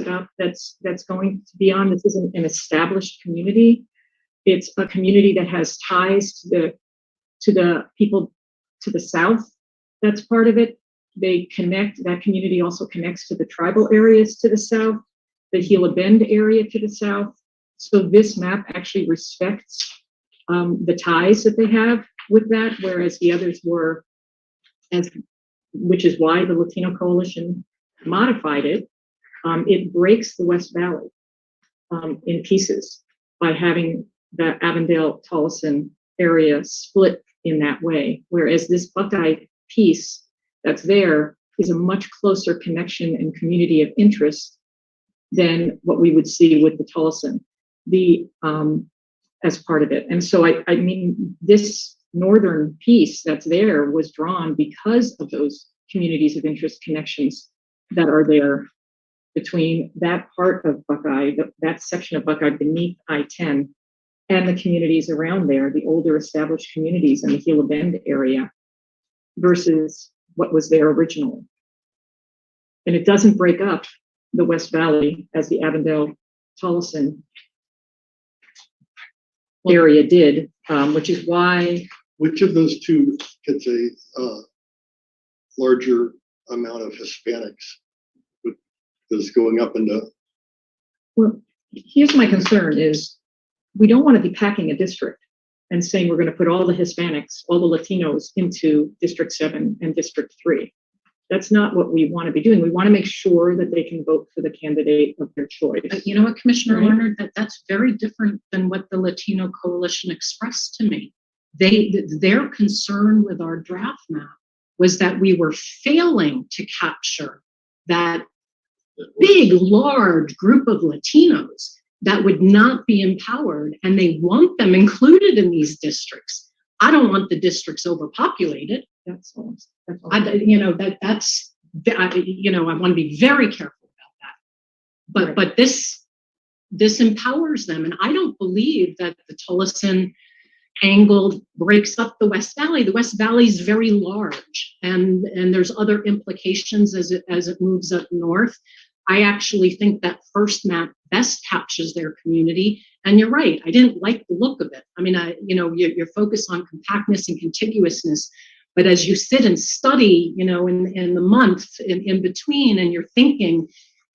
going to be on. This isn't an established community. It's a community that has ties to the people to the south. That's part of it. That community also connects to the tribal areas to the south, the Gila Bend area to the south. So this map actually respects the ties that they have with that, whereas the others were, which is why the Latino Coalition modified it. It breaks the West Valley in pieces by having the Avondale-Tolleson area split in that way, whereas this Buckeye piece that's there is a much closer connection and community of interest than what we would see with the Tolleson as part of it. And so I mean, this northern piece that's there was drawn because of those communities of interest connections that are there between that part of Buckeye, that section of Buckeye beneath I-10, and the communities around there, the older established communities in the Gila Bend area, versus what was there originally. And it doesn't break up the West Valley as the Avondale-Tolleson area did, which is why. Which of those two gets a larger amount of Hispanics that's going up into? Well, here's my concern is we don't want to be packing a district and saying we're going to put all the Hispanics, all the Latinos into District 7 and District 3. That's not what we want to be doing. We want to make sure that they can vote for the candidate of their choice. You know what, Commissioner Right. Lerner, that's very different than what the Latino Coalition expressed to me. Their concern with our draft map was that we were failing to capture that big, large group of Latinos that would not be empowered, and they want them included in these districts. I don't want the districts overpopulated. That's all. I want to be very careful about that. Right. But this empowers them, and I don't believe that the Tolleson angle breaks up the West Valley. The West Valley is very large, and there's other implications as it moves up north. I actually think that first map best captures their community. And you're right, I didn't like the look of it. I mean, you're focused on compactness and contiguousness, but as you sit and study, in the months in between, and you're thinking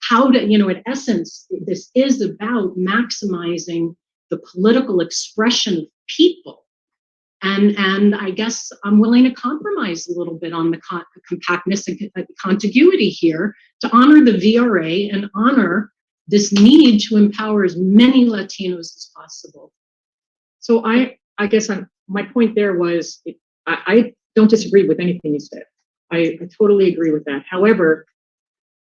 how to, in essence, this is about maximizing the political expression of people. And I guess I'm willing to compromise a little bit on the compactness and contiguity here to honor the VRA and honor this need to empower as many Latinos as possible. So I guess my point there was, I don't disagree with anything you said. I totally agree with that. However,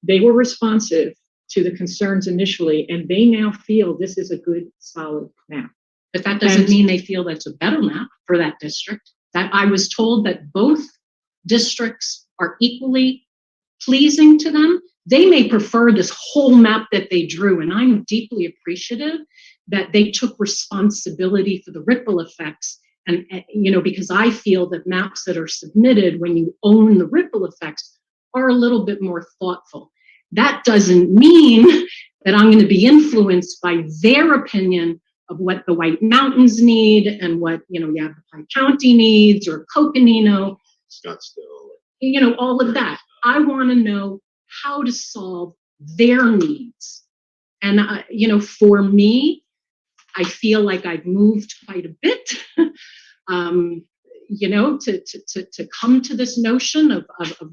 they were responsive to the concerns initially, and they now feel this is a good, solid map. But that doesn't mean they feel that's a better map for that district. That I was told that both districts are equally pleasing to them. They may prefer this whole map that they drew, and I'm deeply appreciative that they took responsibility for the ripple effects. And because I feel that maps that are submitted when you own the ripple effects are a little bit more thoughtful. That doesn't mean that I'm going to be influenced by their opinion of what the White Mountains need and what, Yavapai County needs or Coconino, Scottsdale. all of that. I want to know how to solve their needs. And, for me, I feel like I've moved quite a bit, to come to this notion of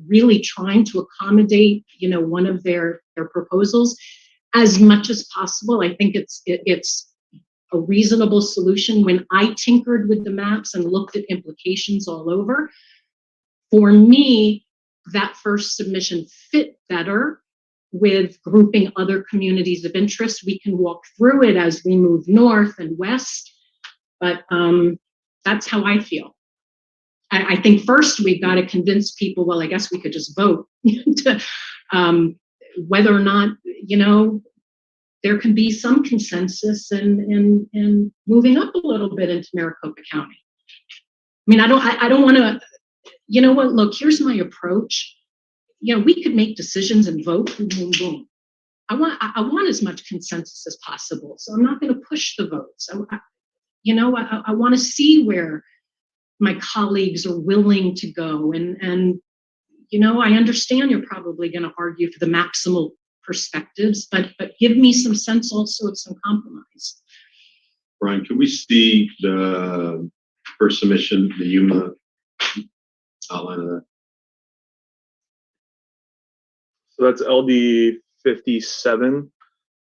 really trying to accommodate, one of their proposals as much as possible. I think it's a reasonable solution. When I tinkered with the maps and looked at implications all over, for me, that first submission fit better with grouping other communities of interest. We can walk through it as we move north and west, but that's how I feel. I think first we've got to convince people, well, I guess we could just vote to, whether or not, there can be some consensus in moving up a little bit into Maricopa County. I mean, I don't want to, look, here's my approach. We could make decisions and vote, boom, boom, boom. I want as much consensus as possible. So I'm not going to push the votes. I want to see where my colleagues are willing to go. And I understand you're probably going to argue for the maximal perspectives, but give me some sense also of some compromise. Brian, can we see the first submission, the Yuma outline of that? So that's LD 57.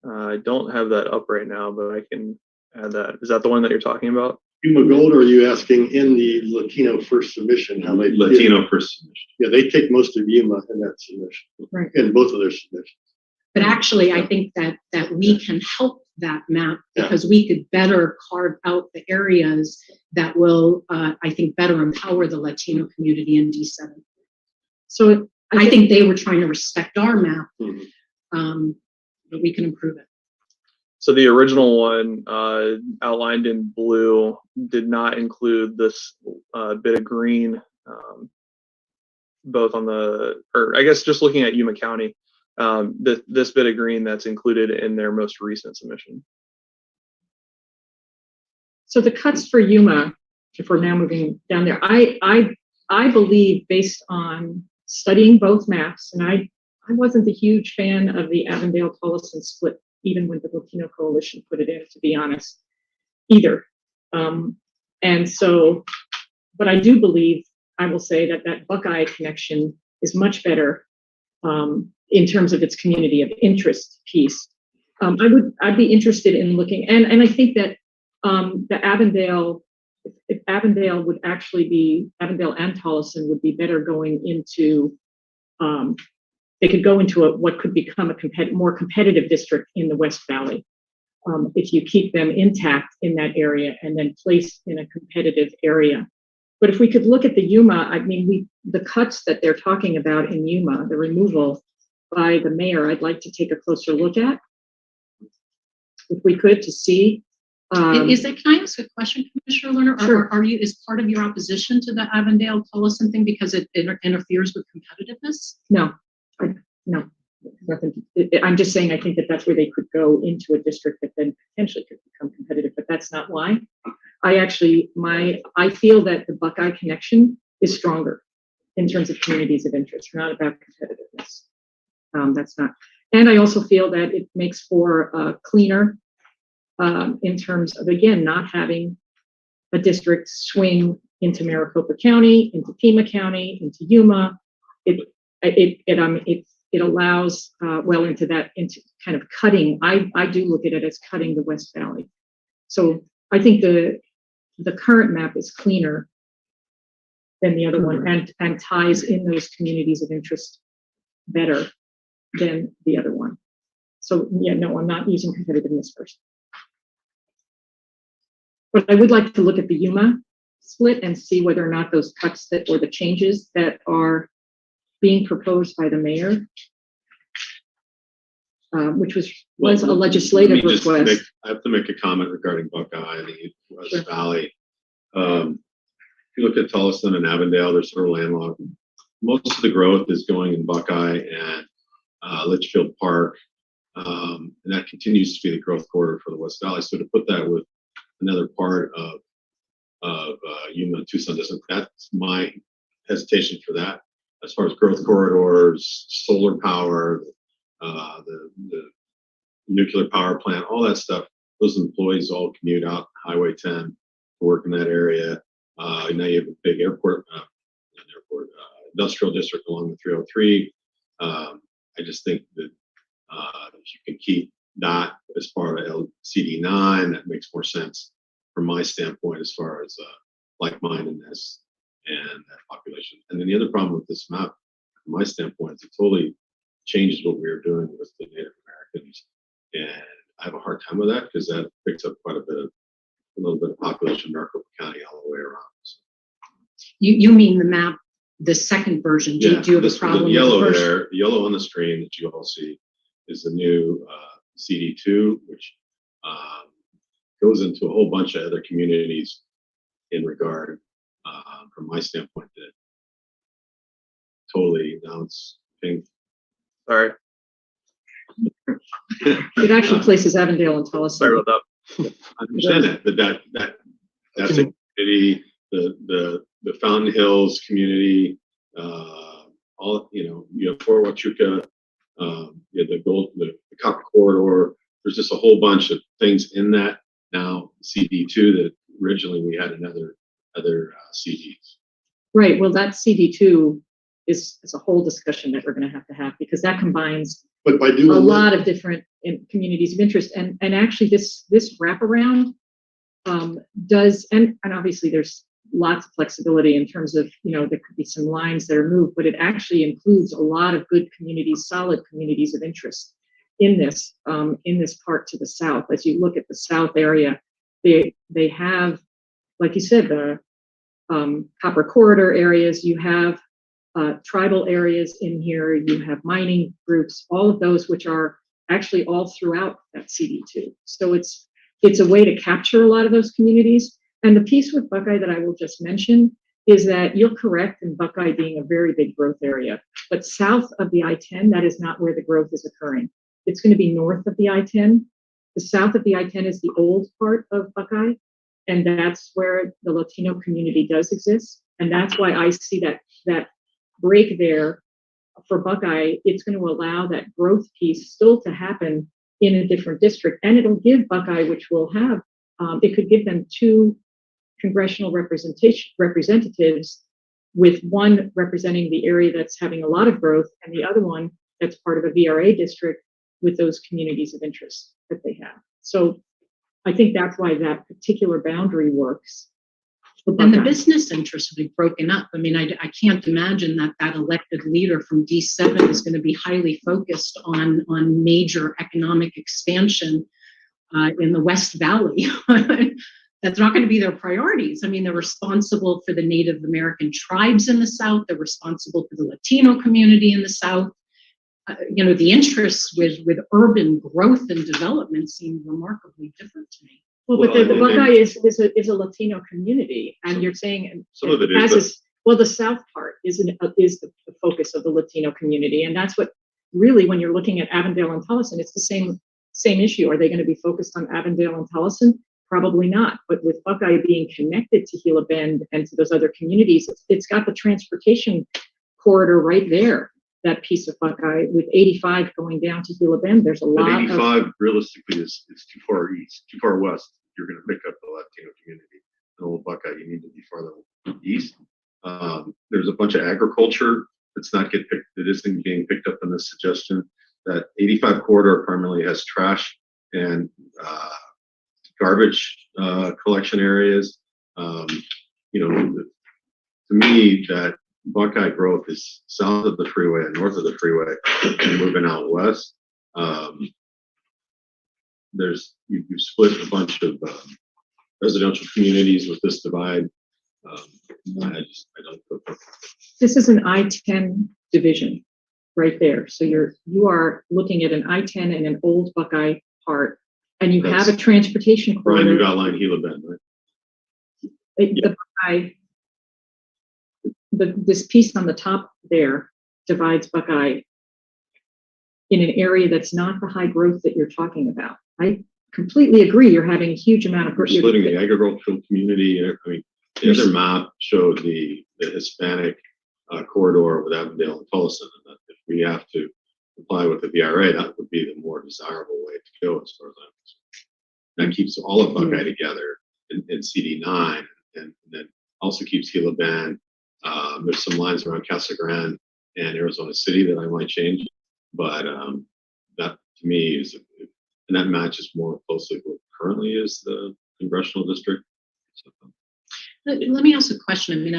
I don't have that up right now, but I can add that. Is that the one that you're talking about? Yuma Gold, or are you asking in the Latino first submission, how they Latino first submission. Yeah, they take most of Yuma in that submission, Right. in both of their submissions. But actually, I think that we can help that map because we could better carve out the areas that will, I think, better empower the Latino community in D7. So I think they were trying to respect our map, but we can improve it. So the original one outlined in blue did not include this bit of green, both on or I guess just looking at Yuma County, this bit of green that's included in their most recent submission. So the cuts for Yuma, if we're now moving down there, I believe, based on studying both maps, and I wasn't a huge fan of the Avondale-Tolleson split, even when the Latino Coalition put it in, to be honest, either. And so, but I do believe, I will say that Buckeye connection is much better in terms of its community of interest piece. I'd be interested in looking, and I think that the Avondale, if Avondale would actually be, Avondale and Tolleson would be better going into, they could go into what could become a more competitive district in the West Valley. If you keep them intact in that area and then place in a competitive area. But if we could look at the Yuma, I mean, the cuts that they're talking about in Yuma, the removal by the mayor, I'd like to take a closer look at, if we could, to see. Can I ask a question, Commissioner Lerner? Sure. Is part of your opposition to the Avondale-Tolleson thing because it interferes with competitiveness? No, nothing. I'm just saying I think that that's where they could go into a district that then potentially could become competitive, but that's not why. I feel that the Buckeye connection is stronger in terms of communities of interest, not about competitiveness. That's not. And I also feel that it makes for cleaner in terms of, again, not having a district swing into Maricopa County, into Pima County, into Yuma. It allows well into kind of cutting, I do look at it as cutting the West Valley. So I think the current map is cleaner than the other one and ties in those communities of interest better than the other one. So yeah, no, I'm not using competitiveness first. But I would like to look at the Yuma split and see whether or not those cuts that or the changes that are being proposed by the mayor, which was a legislative request. I have to make a comment regarding Buckeye and the West Sure. Valley. If you look at Tolleson and Avondale, they're sort of landlocked. Most of the growth is going in Buckeye and Litchfield Park, and that continues to be the growth corridor for the West Valley. So to put that with another part of Yuma and Tucson, that's my hesitation for that. As far as growth corridors, solar power, the nuclear power plant, all that stuff, those employees all commute out Highway 10 to work in that area. Now you have a big industrial district along the 303. I just think that if you can keep that as part of LCD9, that makes more sense from my standpoint as far as like-mindedness and that population. And then the other problem with this map, from my standpoint, is it totally changes what we were doing with the Native Americans. And I have a hard time with that because that picks up quite a little bit of population in Maricopa County all the way around. So, You mean the map, the second version? Do you have a problem the with yellow the first? there, the yellow on the screen that you all see is the new CD2, which goes into a whole bunch of other communities in regard, from my standpoint, that totally now it's pink. Sorry, It actually places Avondale and Tolleson. sorry about that. I understand that, but that's a community, the Fountain Hills community, all, you have Fort Huachuca, you have the Copper Corridor. There's just a whole bunch of things in that now CD2 that originally we had in other CDs. Right. Well, that CD2 is a whole discussion that we're going to have because that combines But by doing a that, lot of different communities of interest, and actually this wraparound does, and obviously there's lots of flexibility in terms of, there could be some lines that are moved, but it actually includes a lot of good communities, solid communities of interest in this part to the south. As you look at the south area, they have, like you said, the Copper Corridor areas. You have tribal areas in here. You have mining groups, all of those which are actually all throughout that CD2. So it's a way to capture a lot of those communities. And the piece with Buckeye that I will just mention is that you're correct in Buckeye being a very big growth area, but south of the I-10, that is not where the growth is occurring. It's going to be north of the I-10. The south of the I-10 is the old part of Buckeye, and that's where the Latino community does exist. And that's why I see that break there for Buckeye. It's going to allow that growth piece still to happen in a different district, and it'll give Buckeye, which will have, it could give them 2 congressional representatives, with one representing the area that's having a lot of growth and the other one that's part of a VRA district with those communities of interest that they have. So I think that's why that particular boundary works. And the business interests will be broken up. I mean, I can't imagine that elected leader from D7 is going to be highly focused on major economic expansion in the West Valley. That's not going to be their priorities. I mean, they're responsible for the Native American tribes in the South. They're responsible for the Latino community in the South. The interests with urban growth and development seem remarkably different to me. Well, but the Buckeye is a Latino community, and you're saying Some of it is, well, the South part is the focus of the Latino community, and that's what really, when you're looking at Avondale and Tolleson, it's the same issue. Are they going to be focused on Avondale and Tolleson? Probably not. But with Buckeye being connected to Gila Bend and to those other communities, it's got the transportation corridor right there. That piece of Buckeye with 85 going down to Gila Bend, there's a lot 85 of. realistically is too far east, too far west. You're going to pick up the Latino community. In old Buckeye, you need to be farther east. There's a bunch of agriculture that isn't being picked up in this suggestion. that 85 corridor primarily has trash and garbage collection areas. To me, that Buckeye growth is south of the freeway and north of the freeway, and moving out west. You split a bunch of residential communities with this divide. I don't. This is an I-10 division right there. So you are looking at an I-10 and an old Buckeye part, and you have a transportation Brian, corridor. you outlined Gila Bend, right? The Buckeye, this piece on the top there divides Buckeye in an area that's not the high growth that you're talking about. I completely agree. You're having a huge amount of We're splitting the agricultural community. I mean, the other map showed the Hispanic corridor with Avondale and Tullison, and that if we have to comply with the VRA, that would be the more desirable way to go as far as I'm concerned. That keeps all of Buckeye together in CD9, and then also keeps Gila Bend. There's some lines around Casa Grande and Arizona City that I might change, but that to me is, and that matches more closely what currently is the congressional district. So, let me ask a question. I mean,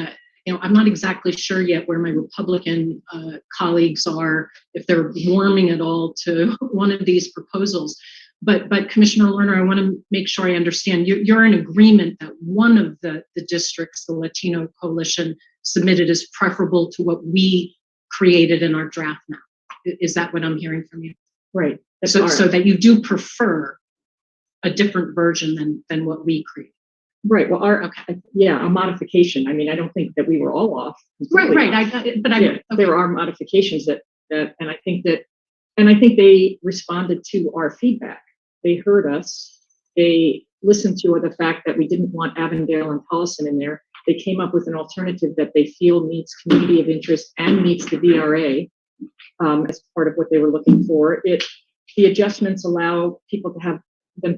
I'm not exactly sure yet where my Republican colleagues are, if they're warming at all to one of these proposals. But Commissioner Lerner, I want to make sure I understand. You're in agreement that one of the districts, the Latino Coalition, submitted as preferable to what we created in our draft map. Is that what I'm hearing from you? Right. So that you do prefer a different version than what we created. Right. Well, a modification. I mean, I don't think that we were all off. Right. There are modifications that, and I think they responded to our feedback. They heard us. They listened to the fact that we didn't want Avondale and Tullison in there. They came up with an alternative that they feel meets community of interest and meets the VRA as part of what they were looking for. The adjustments allow people to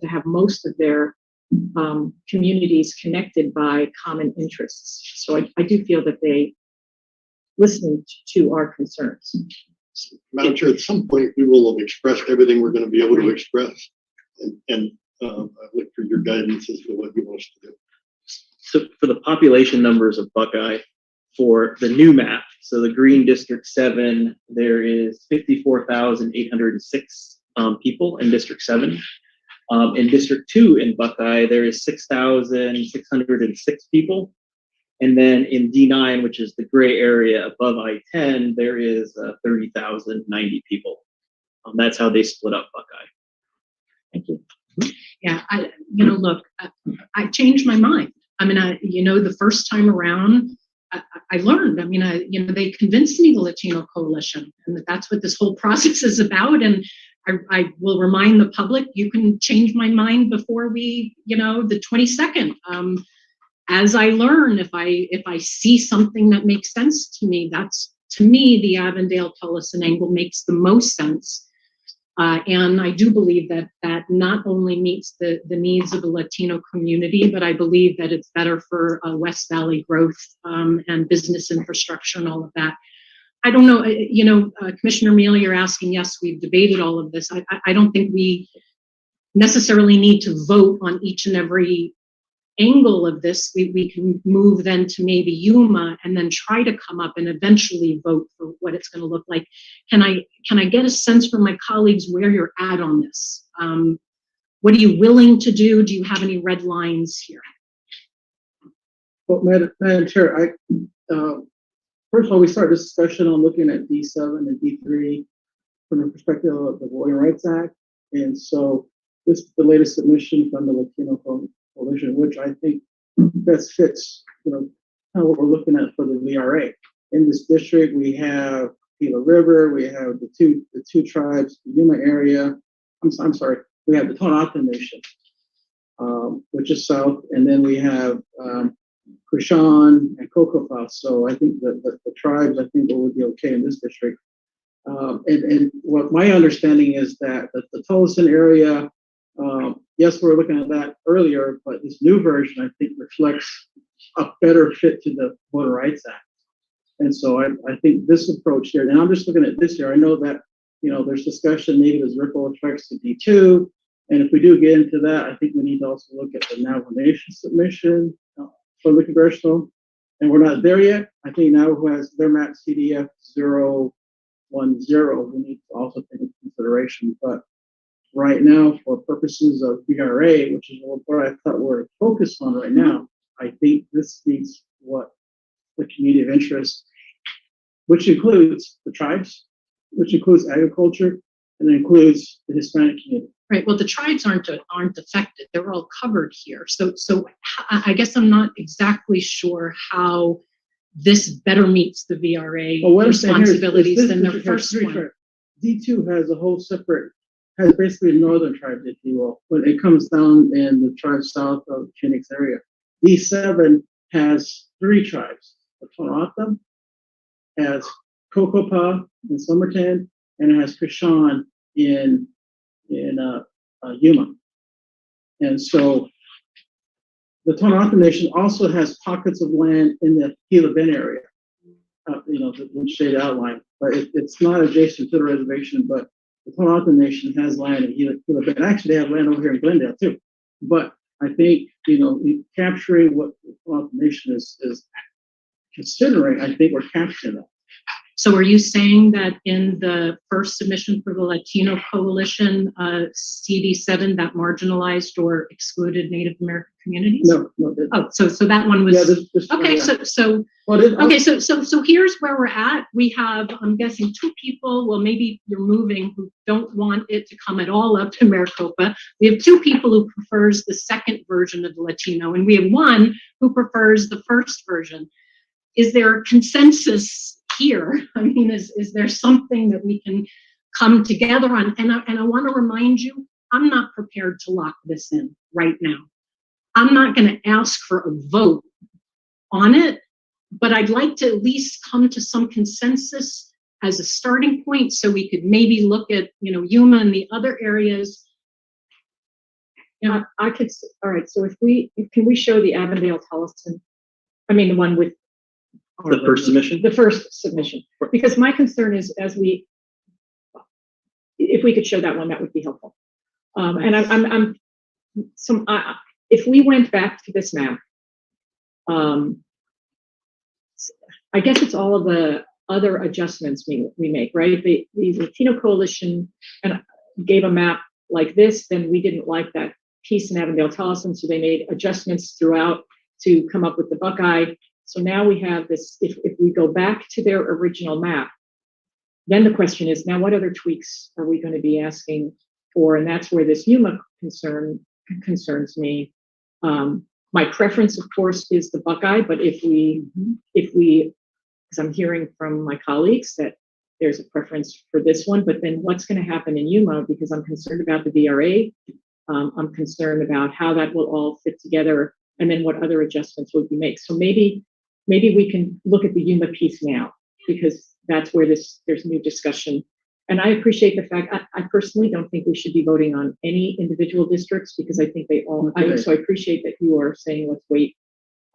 have most of their communities connected by common interests. So I do feel that they listened to our concerns. Madam Chair, at some point we will have expressed everything we're going to be able to express, and I look for your guidance as to what you want us to do. So for the population numbers of Buckeye, for the new map, so the green District 7, there is 54,806 people in District 7. In District 2 in Buckeye, there is 6,606 people. And then in D9, which is the gray area above I-10, there is 30,090 people. That's how they split up Buckeye. Thank you. Yeah, look, I changed my mind. I mean, the first time around, I learned. I mean, they convinced me, the Latino Coalition, and that's what this whole process is about. And I will remind the public, you can change my mind before the 22nd. As I learn, if I see something that makes sense to me, that's, to me, the Avondale Tullison angle makes the most sense. And I do believe that not only meets the needs of the Latino community, but I believe that it's better for West Valley growth and business infrastructure and all of that. I don't know, Commissioner Mealy, you're asking, yes, we've debated all of this. I don't think we necessarily need to vote on each and every angle of this. We can move then to maybe Yuma and then try to come up and eventually vote for what it's going to look like. Can I get a sense from my colleagues where you're at on this? What are you willing to do? Do you have any red lines here? Well, Madam Chair, first of all, we started this discussion on looking at D7 and D3 from the perspective of the Voting Rights Act. And so this is the latest submission from the Latino Coalition, which I think best fits, kind of what we're looking at for the VRA. In this district, we have Gila River, we have the two tribes, the Yuma area. I'm sorry, we have the Tohono Nation, which is south, and then we have Krishan and Kokopah. So I think that the tribes, I think, will be okay in this district. And what my understanding is that the Tullison area, yes, we were looking at that earlier, but this new version, I think, reflects a better fit to the Voter Rights Act. And so I think this approach here, and I'm just looking at this here, I know that there's discussion, maybe there's ripple effects to D2. And if we do get into that, I think we need to also look at the Navajo Nation submission from the congressional. And we're not there yet. I think Navajo has their map CDF 010. We need to also take into consideration. But right now, for purposes of BRA, which is what I thought we're focused on right now, I think this needs what the community of interest, which includes the tribes, which includes agriculture, and includes the Hispanic community. Right. Well, the tribes aren't affected. They're all covered here. So I guess I'm not exactly sure how this better meets the VRA responsibilities than the first one. D2 has a whole separate, has basically northern tribes, if you will, when it comes down in the tribes south of Phoenix area. D7 has 3 tribes. The Tonopah has Kokopah in Somerton, and it has Kashan in Yuma. And so the Tonopah Nation also has pockets of land in the Gila Bend area, the shade outline, but it's not adjacent to the reservation, but the Tonopah Nation has land in Gila Bend. Actually, they have land over here in Glendale too. But I think, capturing what the Tonopah Nation is considering, I think we're capturing that. So are you saying that in the first submission for the Latino Coalition, CD7, that marginalized or excluded Native American communities? No. Oh, so that one was, okay. Yeah. So here's where we're at. We have, I'm guessing, 2 people, well, maybe you're moving, who don't want it to come at all up to Maricopa. We have 2 people who prefers the second version of the Latino, and we have 1 who prefers the first version. Is there consensus here? I mean, is there something that we can come together on? And I want to remind you, I'm not prepared to lock this in right now. I'm not going to ask for a vote on it, but I'd like to at least come to some consensus as a starting point, so we could maybe look at, Yuma and the other areas. Yeah, I could. All right. So can we show the Avondale Tolleson? I mean, the one with The first submission? The first submission. Because my concern is, if we could show that one, that would be helpful. And if we went back to this map, I guess it's all of the other adjustments we make, right? The Latino Coalition gave a map like this, then we didn't like that piece in Avondale Tolleson, so they made adjustments throughout to come up with the Buckeye. So now we have this, if we go back to their original map, then the question is, now what other tweaks are we going to be asking for? And that's where this Yuma concerns me. My preference, of course, is the Buckeye, but if we, because I'm hearing from my colleagues that there's a preference for this one, but then what's going to happen in Yuma? Because I'm concerned about the VRA. I'm concerned about how that will all fit together, and then what other adjustments would we make. So maybe we can look at the Yuma piece now, because that's where there's new discussion. And I appreciate the fact, I personally don't think we should be voting on any individual districts, because I think they all, so I appreciate that you are saying let's wait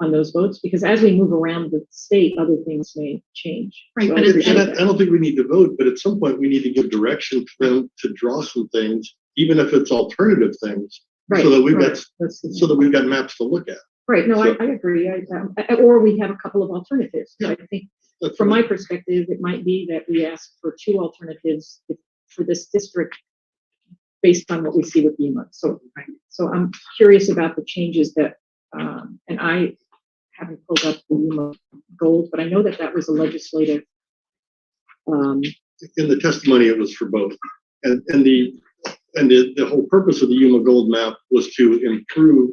on those votes, because as we move around the state, other things may change. Right, So but I don't think we need to vote, but at some point we need to give direction for them to draw some things, even if it's alternative things, so that we've got maps to look at. Right. No, I agree. Or we have a couple of alternatives. So I think from my perspective, it might be that we ask for 2 alternatives for this district based on what we see with Yuma. So I'm curious about the changes that, and I haven't pulled up the Yuma gold, but I know that was a legislative. In the testimony, it was for both. And the whole purpose of the Yuma Gold map was to improve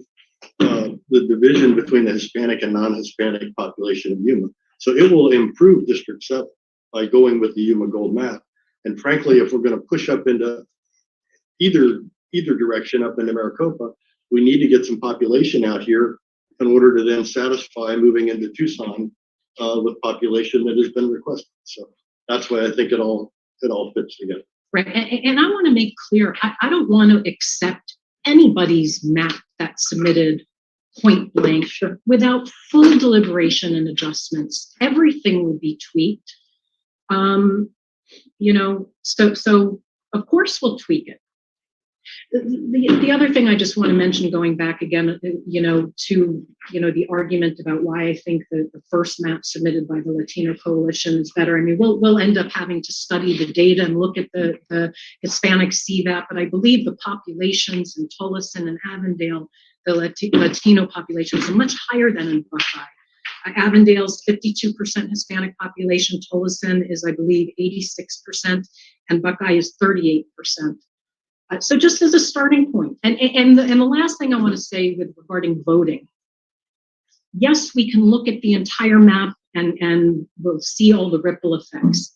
the division between the Hispanic and non-Hispanic population of Yuma. So it will improve District 7 by going with the Yuma Gold map. And frankly, if we're going to push up into either direction up into Maricopa, we need to get some population out here in order to then satisfy moving into Tucson with population that has been requested. So that's why I think it all fits together. Right, and I want to make clear, I don't want to accept anybody's map that's submitted point blank without full deliberation and adjustments. Everything would be tweaked. You know, so of course we'll tweak it. The other thing I just want to mention, going back again, you know, to, you know, the argument about why I think the first map submitted by the Latino Coalition is better. I mean, we'll end up having to study the data and look at the Hispanic CVAP, but I believe the populations in Tolleson and Avondale, the Latino populations are much higher than in Buckeye. Avondale's 52% Hispanic population, Tolleson is, I believe, 86%, and Buckeye is 38%. So just as a starting point, and the last thing I want to say with regarding voting, yes, we can look at the entire map and we'll see all the ripple effects.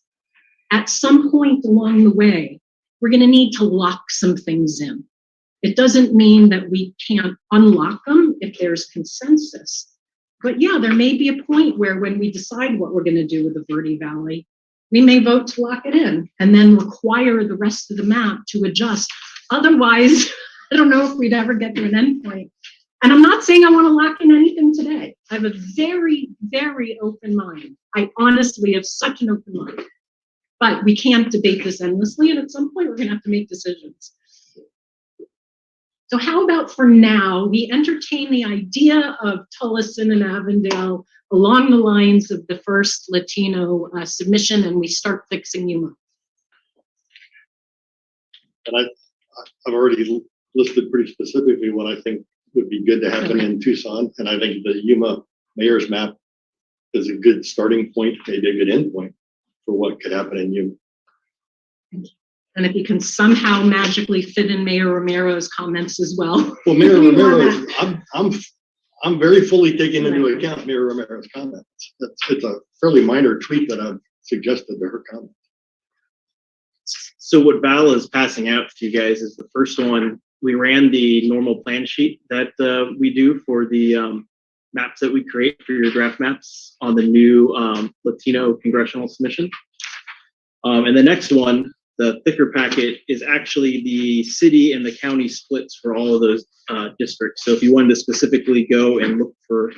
At some point along the way, we're going to need to lock some things in. It doesn't mean that we can't unlock them if there's consensus. But yeah, there may be a point where when we decide what we're going to do with the Verde Valley, we may vote to lock it in and then require the rest of the map to adjust. Otherwise, I don't know if we'd ever get to an endpoint. And I'm not saying I want to lock in anything today. I have a very, very open mind. I honestly have such an open mind. But we can't debate this endlessly, and at some point we're going to have to make decisions. So how about for now, we entertain the idea of Tolleson and Avondale along the lines of the first Latino submission, and we start fixing Yuma. And I've already listed pretty specifically what I think would be good to happen in Tucson, and I think the Yuma mayor's map is a good starting point, maybe a good end point for what could happen in Yuma. And if you can somehow magically fit in Mayor Romero's comments as well. Well, Mayor Romero, I'm very fully taking into account Mayor Romero's comments. It's a fairly minor tweak that I've suggested to her comments. So what Val is passing out to you guys is the first one. We ran the normal plan sheet that we do for the maps that we create for your draft maps on the new Latino congressional submission. And the next one, the thicker packet, is actually the city and the county splits for all of those districts. So if you wanted to specifically go and look for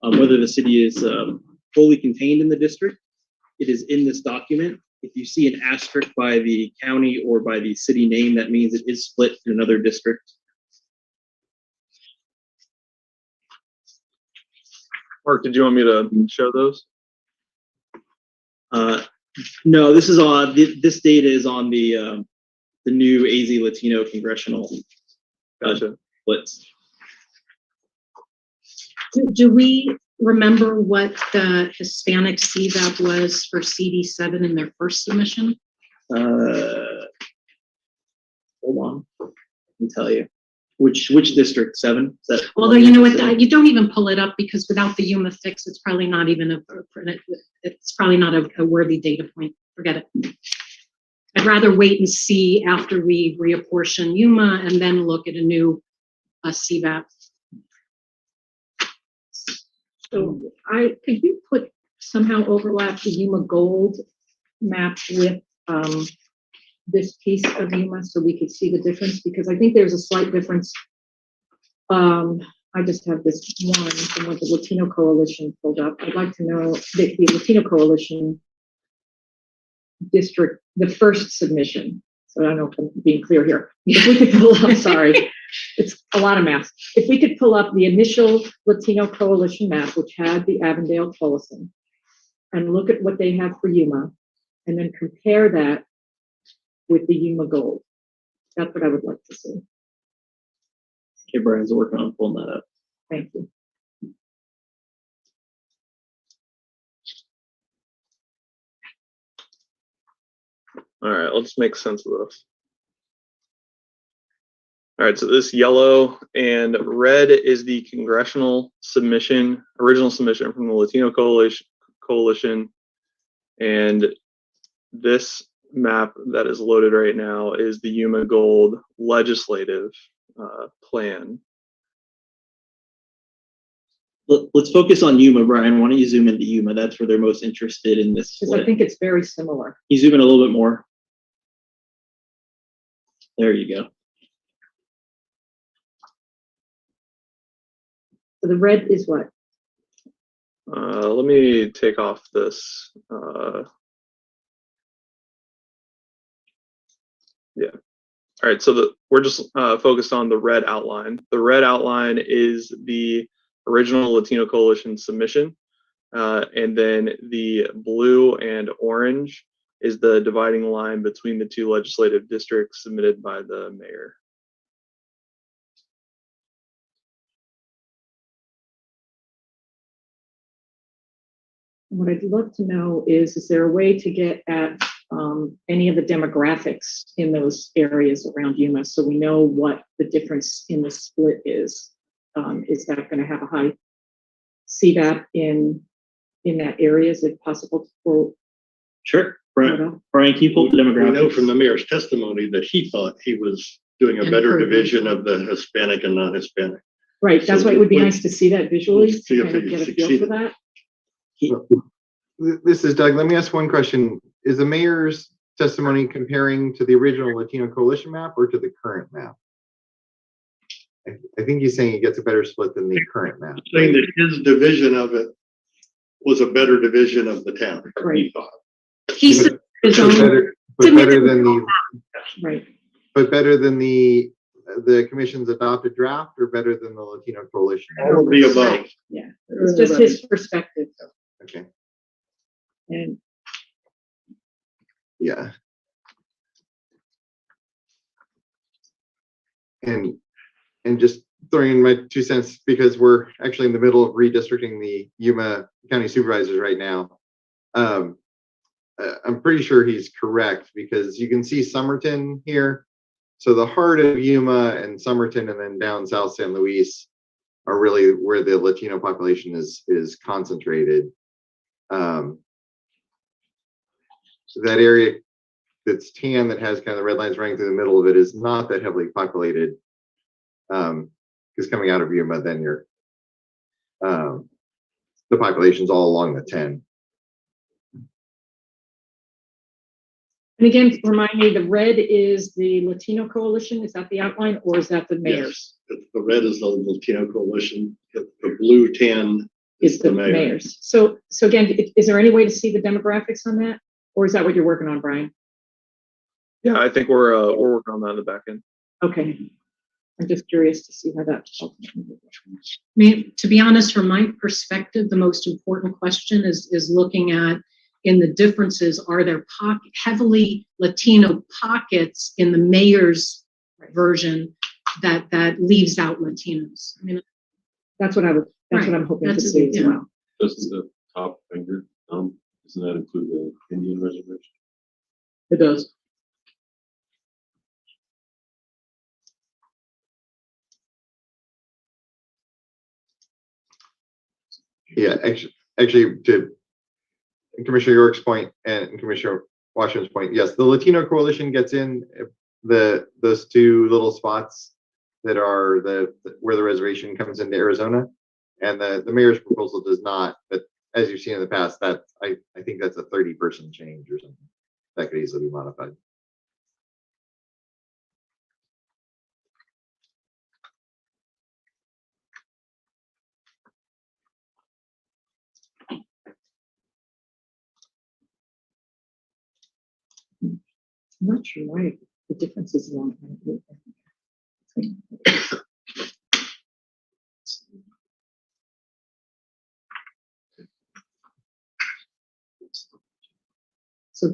whether the city is fully contained in the district, it is in this document. If you see an asterisk by the county or by the city name, that means it is split in another district. Mark, did you want me to show those? No, this is on this data is on the new AZ Latino congressional splits. Do we remember what the Hispanic CVAP was for CD7 in their first submission? Hold on, I can tell you. Which district? 7? Is that Although you know what, you don't even pull it up because without the Yuma fix, it's probably not even it's probably not a worthy data point. Forget it. I'd rather wait and see after we reapportion Yuma and then look at a new CVAP. So could you somehow overlap the Yuma Gold map with this piece of Yuma so we could see the difference? Because I think there's a slight difference. I just have this one from what the Latino Coalition pulled up. I'd like to know the Latino Coalition district, the first submission. So I don't know if I'm being clear here. If we could pull up, sorry, it's a lot of maps. If we could pull up the initial Latino Coalition map, which had the Avondale Tolleson, and look at what they have for Yuma, and then compare that with the Yuma Gold. That's what I would like to see. Okay, Brian's working on pulling that up. Thank you. All right, let's make sense of this. All right, so this yellow and red is the congressional submission, original submission from the Latino Coalition, and this map that is loaded right now is the Yuma Gold legislative plan. Let's focus on Yuma, Brian. Why don't you zoom into Yuma? That's where they're most interested in this. Because I think it's very similar. You zoom in a little bit more. There you go. So the red is what? Let me take off this All right, so we're just focused on the red outline. The red outline is the original Latino Coalition submission, and then the blue and orange is the dividing line between the two legislative districts submitted by the mayor. What I'd love to know is there a way to get at any of the demographics in those areas around Yuma so we know what the difference in the split is? Is that going to have a high CVAP in that area? Is it possible to Sure. Brian, can you pull the We demographics? know from the mayor's testimony that he thought he was doing a better division of the Hispanic and non-Hispanic. Right, that's So why it would be we- nice to see that visually, we'll see if kind of he get a feel succeeded. for that. This is Doug. Let me ask one question. Is the mayor's testimony comparing to the original Latino Coalition map or to the current map? I think he's saying he gets a better split than the current map. Saying that his division of it was a better division of the town. Right. He thought. He said his But own, better, but better than the, Right, but better than the commission's adopted draft, or better than the Latino Coalition? All of the above. yeah, it's just his perspective. Okay, And yeah. And just throwing in my 2 cents, because we're actually in the middle of redistricting the Yuma County Supervisors right now. I'm pretty sure he's correct, because you can see Somerton here. So the heart of Yuma and Somerton, and then down South San Luis, are really where the Latino population is concentrated. So that area that's tan, that has kind of the red lines running through the middle of it, is not that heavily populated. Because coming out of Yuma, then you're the population's all along the 10. And again, remind me, the red is the Latino Coalition, is that the outline, or is that the mayor's? Yes. The red is the Latino Coalition. The blue tan Is the mayor's. So again, is there any way to see the demographics on that? Or is that what you're working on, Brian? Yeah, I think we're working on that in the back end. Okay. I'm just curious to see how that. to be honest, from my perspective, the most important question is looking at in the differences, are there heavily Latino pockets in the mayor's version that leaves out Latinos? I mean, That's what I'm hoping to see as well. Doesn't the top finger, doesn't that include the Indian reservation? It does. Yeah, actually, to Commissioner York's point and Commissioner Washington's point, yes, the Latino Coalition gets in those two little spots that are where the reservation comes into Arizona, and the mayor's proposal does not. But as you've seen in the past, I think that's a 30-person change or something that could easily be modified. I'm not sure why the difference is along. So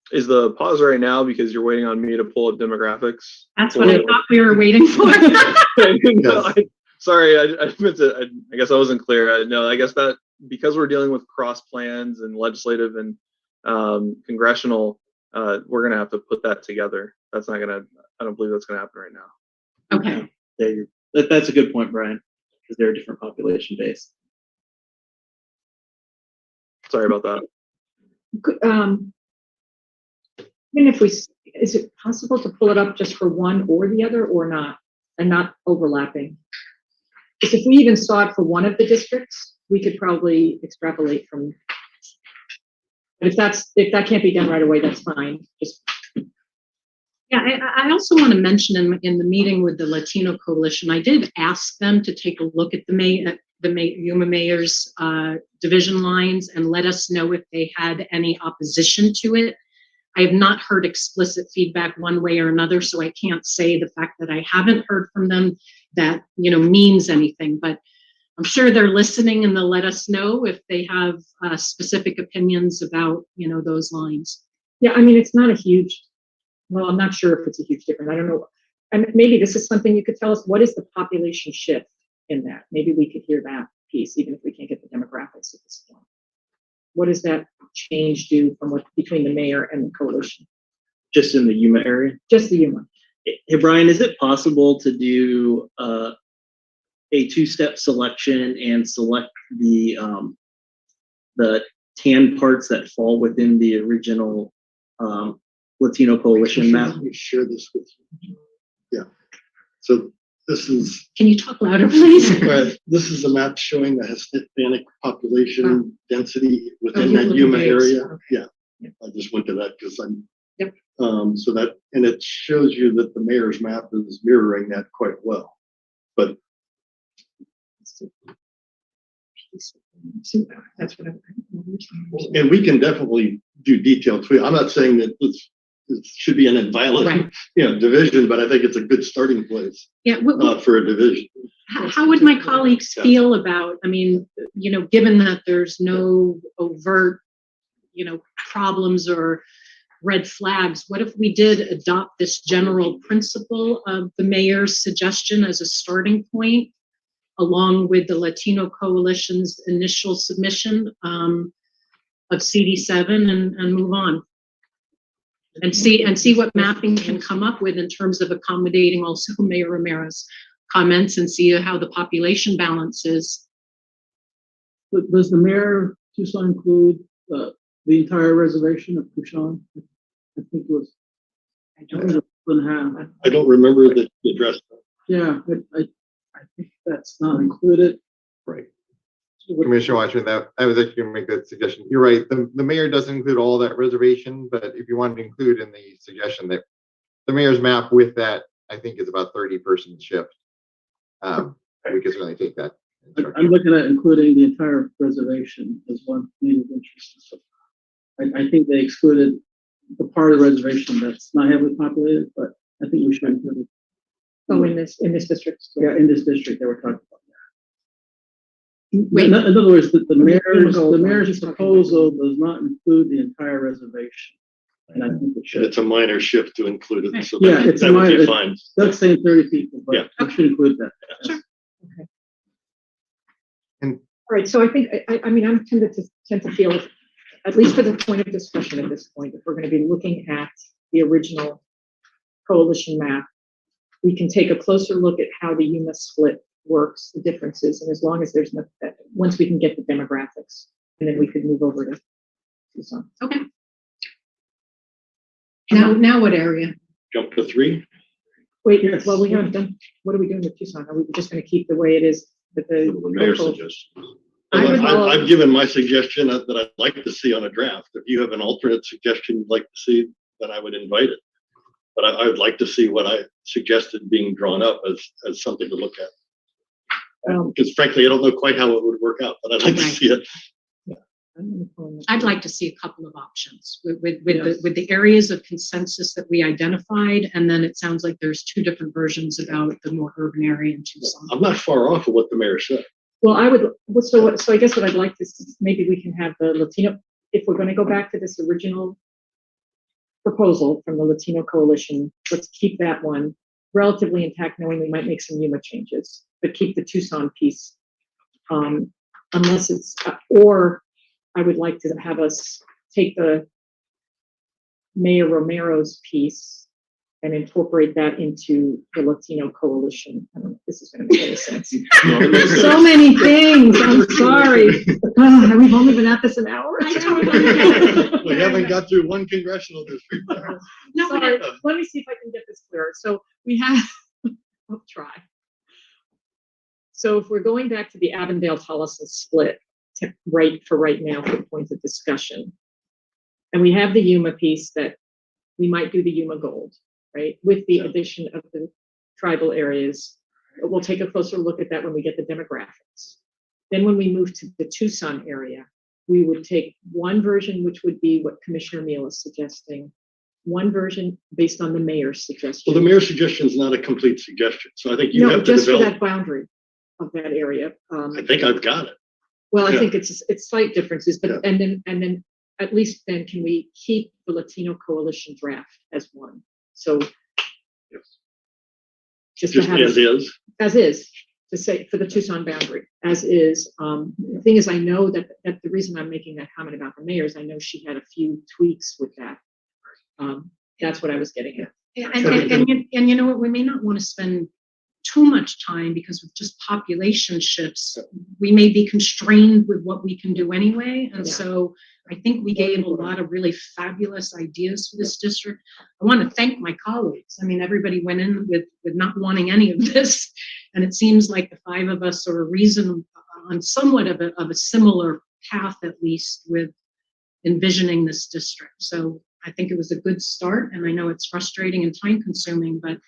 Is the pause right now because you're waiting on me to pull up demographics? that's what I thought we were waiting for. Sorry, I meant to. I guess I wasn't clear. No, I guess that because we're dealing with cross plans and legislative and congressional, we're gonna have to put that together. That's not gonna. I don't believe that's gonna happen right now. Okay. Yeah, that's a good point, Brian. because they're a different population base. Sorry about that. Even if is it possible to pull it up just for one or the other or not, and not overlapping? Because if we even saw it for one of the districts, we could probably extrapolate from. But if that can't be done right away, that's fine. Just Yeah, I also want to mention in the meeting with the Latino Coalition, I did ask them to take a look at the Yuma mayor's division lines and let us know if they had any opposition to it. I have not heard explicit feedback one way or another, so I can't say the fact that I haven't heard from them that, means anything, but I'm sure they're listening and they'll let us know if they have specific opinions about, those lines. yeah, I mean, it's not a huge. Well, I'm not sure if it's a huge difference. I don't know. And maybe this is something you could tell us. What is the population shift in that? Maybe we could hear that piece, even if we can't get the demographics at this point. What does that change do from between the mayor and the coalition? Just in the Yuma area? Just the Yuma. Hey, Brian, is it possible to do a two-step selection and select the tan parts that fall within the original Latino Coalition map? Let me share this with you. Yeah. So this is. Can you talk louder, please? This is a map showing the Hispanic population density within you're that looking Yuma at area. okay. Yeah. I just went to that because I'm. Yep. So that, and it shows you that the mayor's map is mirroring that quite well. But That's what I'm. and we can definitely do detailed tweak. I'm not saying that it should be an inviolate, Right. division, but I think it's a good starting place Yeah. for a division. How would my colleagues feel about, given that there's no overt, problems or red flags, what if we did adopt this general principle of the mayor's suggestion as a starting point, along with the Latino Coalition's initial submission of CD7 and move on? And see what mapping can come up with in terms of accommodating also Mayor Romero's comments and see how the population balance is. But does the mayor Tucson include the entire reservation of Tucson? I think it was. I don't know. I don't remember the address. Yeah, I think that's not included. Right. Commissioner Watchman, that I was actually going to make that suggestion. You're right. The mayor doesn't include all that reservation, but if you wanted to include in the suggestion that the mayor's map with that, I think is about 30-person shift. We can certainly take that. I'm looking at including the entire reservation as one native interest. So I think they excluded the part of the reservation that's not heavily populated, but I think we should include it. Oh, in this district. Yeah, in this district they were talking about. Wait. In other words, the mayor's proposal does not include the entire reservation, and I think it should. It's a minor shift to include it. So Yeah, it's a that would be minor. fine. That's saying 30 people, but Yeah. we should include that. Sure. Okay. And All right, so I think, I mean, I'm tend to feel, at least for the point of discussion at this point, if we're going to be looking at the original coalition map, we can take a closer look at how the Yuma split works, the differences, and as long as there's no, once we can get the demographics, and then we could move over to Tucson. Okay. Now what area? Jump to 3. Wait, Yes. well, we haven't done, what are we doing with Tucson? Are we just going to keep the way it is with the The mayor's local- suggestions. I've given my suggestion that I'd like to see on a draft. If you have an alternate suggestion you'd like to see, then I would invite it. But I would like to see what I suggested being drawn up as something to look at. Because frankly, I don't know quite how it would work out, but I'd like to Right. see it. I'd like to see a couple of options with the areas of consensus that we identified, and then it sounds like there's 2 different versions about the more urban area in Tucson. I'm not far off of what the mayor said. Well, so I guess what I'd like to, maybe we can have the Latino, if we're going to go back to this original proposal from the Latino Coalition, let's keep that one relatively intact, knowing we might make some Yuma changes, but keep the Tucson piece. Unless it's, or I would like to have us take the Mayor Romero's piece and incorporate that into the Latino coalition. I don't know if this is going to make any sense. So many things, I'm sorry. We've only been at this an hour. I totally We haven't got through one congressional district. No, but Sorry, let me see if I can get this clearer. So we have, I'll try. So if we're going back to the Avondale-Tolleson split, right now for points of discussion, and we have the Yuma piece that we might do the Yuma Gold, right, with the addition of the tribal areas. But we'll take a closer look at that when we get the demographics. Then when we move to the Tucson area, we would take one version, which would be what Commissioner Neal is suggesting, one version based on the mayor's suggestion. Well, the mayor's suggestion is not a complete suggestion, so I think you No, have to just for develop. that boundary of that area. I think I've got it. Well, I Yeah. think it's slight differences, but, Yeah. and then at least then can we keep the Latino coalition draft as one? So Yes. just to Just have, as is. to say for the Tucson boundary, as is. The thing is, I know that the reason I'm making that comment about the mayor is I know she had a few tweaks with that. That's what I was getting at. And you know what, we may not want to spend too much time because of just population shifts. We may be constrained with what we can do anyway. And Yeah. so I think we gave a lot of really fabulous ideas for this district. I want to thank my colleagues. I mean, everybody went in with not wanting any of this. And it seems like the five of us are reason on somewhat of a similar path, at least with envisioning this district. So I think it was a good start, and I know it's frustrating and time consuming, but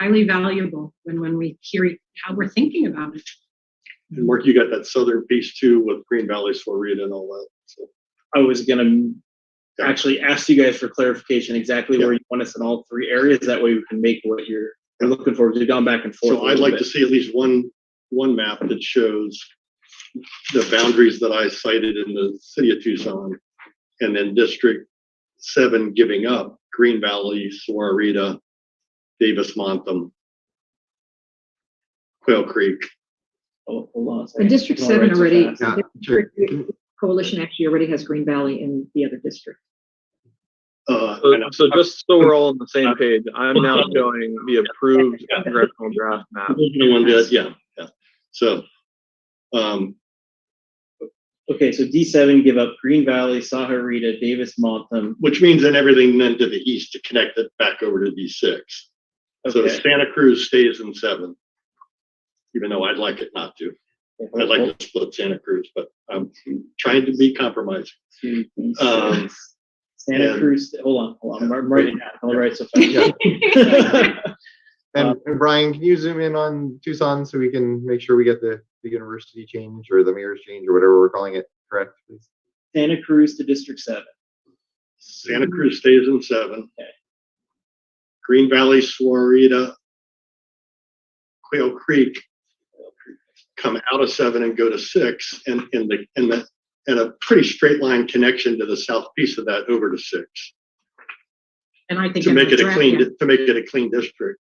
highly valuable when we hear how we're thinking about it. And Mark, you got that southern piece too with Green Valley, Florida and all that. So I was gonna actually ask you guys for clarification exactly where you want us in all three areas. That way we can make what you're looking for. We've gone back and forth. So I'd like to see at least one map that shows the boundaries that I cited in the city of Tucson, and then District 7 giving up Green Valley, Sahuarita, Davis-Montham, Quail Creek. Hold on a second. And District Don't 7 write so already, fast. Yeah, District sure. coalition actually already has Green Valley in the other district. So just so we're all on the same page, I'm now showing the approved congressional draft map. The one that, yeah. So, Okay, so D7 give up Green Valley, Sahuarita, Davis-Montham. which means then everything then to the east to connect it back over to D6. So Okay. Santa Cruz stays in 7, even though I'd like it not to. I'd like to split Santa Cruz, but I'm trying to be compromising. To D6. and- Santa Cruz, hold on, I'm writing that, I'll write so fast. Yeah. And Brian, can you zoom in on Tucson so we can make sure we get the university change or the mayor's change or whatever we're calling it correct, please? Santa Cruz to District 7. Santa Cruz stays in 7. Okay. Green Valley, Sahuarita, Quail Creek come out of 7 and go to 6, and a pretty straight line connection to the south piece of that over to 6 And I think to in make our it a draft, clean district.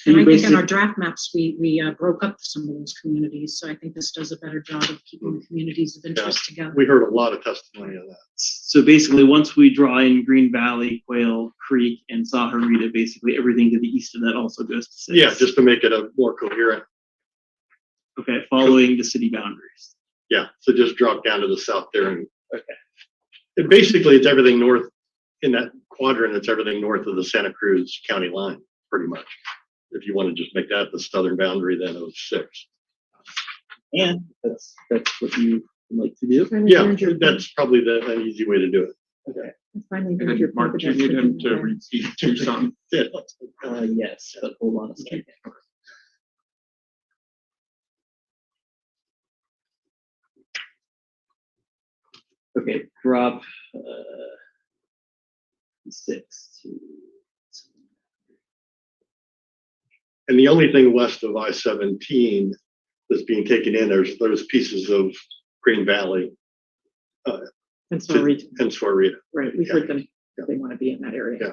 and I think in Basic- our draft maps, we broke up some of those communities. So I think this does a better job of keeping the communities of interest together. We heard a lot of testimony on that. So basically, once we draw in Green Valley, Quail Creek, and Sahuarita, basically everything to the east of that also goes to 6. Yeah, just to make it a more coherent. Okay, following the city boundaries. Yeah, so just drop down to the south there and. Okay. And basically, it's everything north in that quadrant. It's everything north of the Santa Cruz County line, pretty much. If you want to just make that the southern boundary, then of 6. And that's what you would like to do. Yeah, that's probably an easy way to do it. Okay. Finally, And then Mark, do you need him to repeat Tucson? Yes, but hold on a second. Okay, drop 6 to. And the only thing west of I-17 that's being taken in, there's those pieces of Green Valley And Sahuarita, and Sahuarita. right, we heard them, they want to be in that area. Yeah.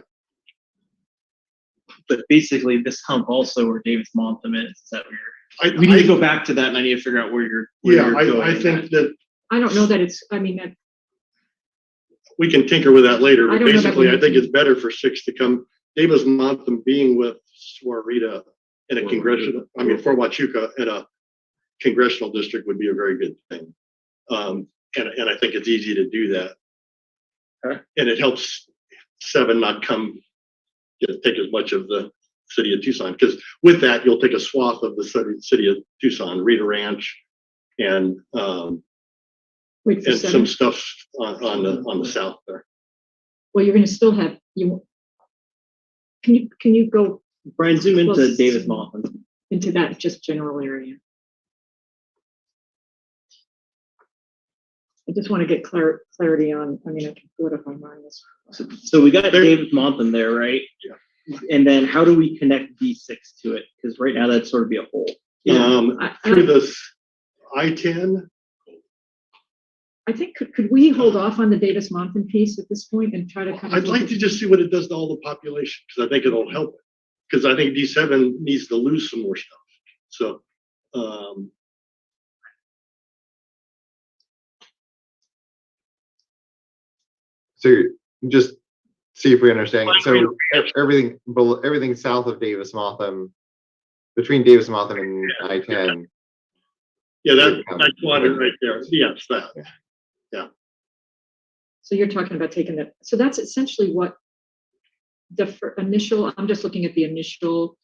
But basically, this hump also where Davis-Montham is that where We we need to go back to that, and I need to figure out where you're. going I with think that I don't know that it's, I mean, that we can tinker with that later, I but don't know that basically, we I think need to- it's better for 6 to come Davis Mountain being with Swarita in a congressional, I mean, Fort Huachuca in a congressional district would be a very good thing. And I think it's easy to do that. Okay. And it helps 7 not take as much of the city of Tucson, because with that, you'll take a swath of the city of Tucson, Rita Ranch, and Wait for and some 7. stuff on the south there. Well, you're going to still have, can you go Brian, zoom into Close. Davis Mountain. into that just general area? I just want to get clarity on, I mean, I can pull it up on mine. So we got Davis Mountain there, right? Yeah. And then how do we connect D6 to it? Because right now that'd sort of be a hole. Through this I-10. I think, could we hold off on the Davis Mountain piece at this point and try to kind of. I'd like to just see what it does to all the population, because I think it'll help it. Because I think D7 needs to lose some more stuff. So, So just see if we understand. So everything south of Davis Mountain, between Davis Mountain and I-10. yeah, that quadrant right there. Yes, that. So you're talking about taking that, so that's essentially what the initial, I'm just looking at the initial.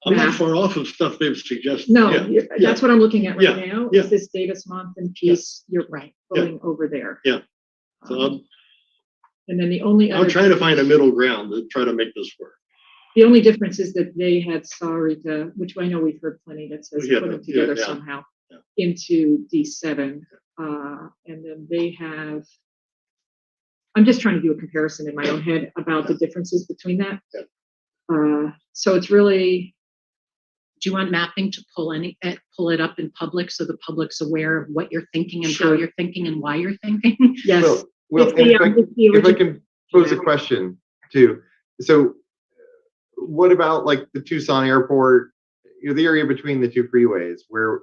I'm not map. far off of stuff they've suggested. No, Yeah. that's what I'm looking at right Yeah, now, yeah. is this Davis Mountain piece, you're right, going over there. Yeah. So And then the only I'm other, trying to find a middle ground to try to make this work. the only difference is that they had Sarita, which I know we've heard plenty that says Yeah, put them together yeah. somehow Yeah. into D7. And then they have, I'm just trying to do a comparison in my own head about the differences between that. Yeah. So it's really, Do you want mapping to pull it up in public so the public's aware of what you're thinking and how Sure. you're thinking and why you're thinking? yes. Well, It's the, it's the if I original- can pose a question too. So what about like the Tucson airport, the area between the two freeways, where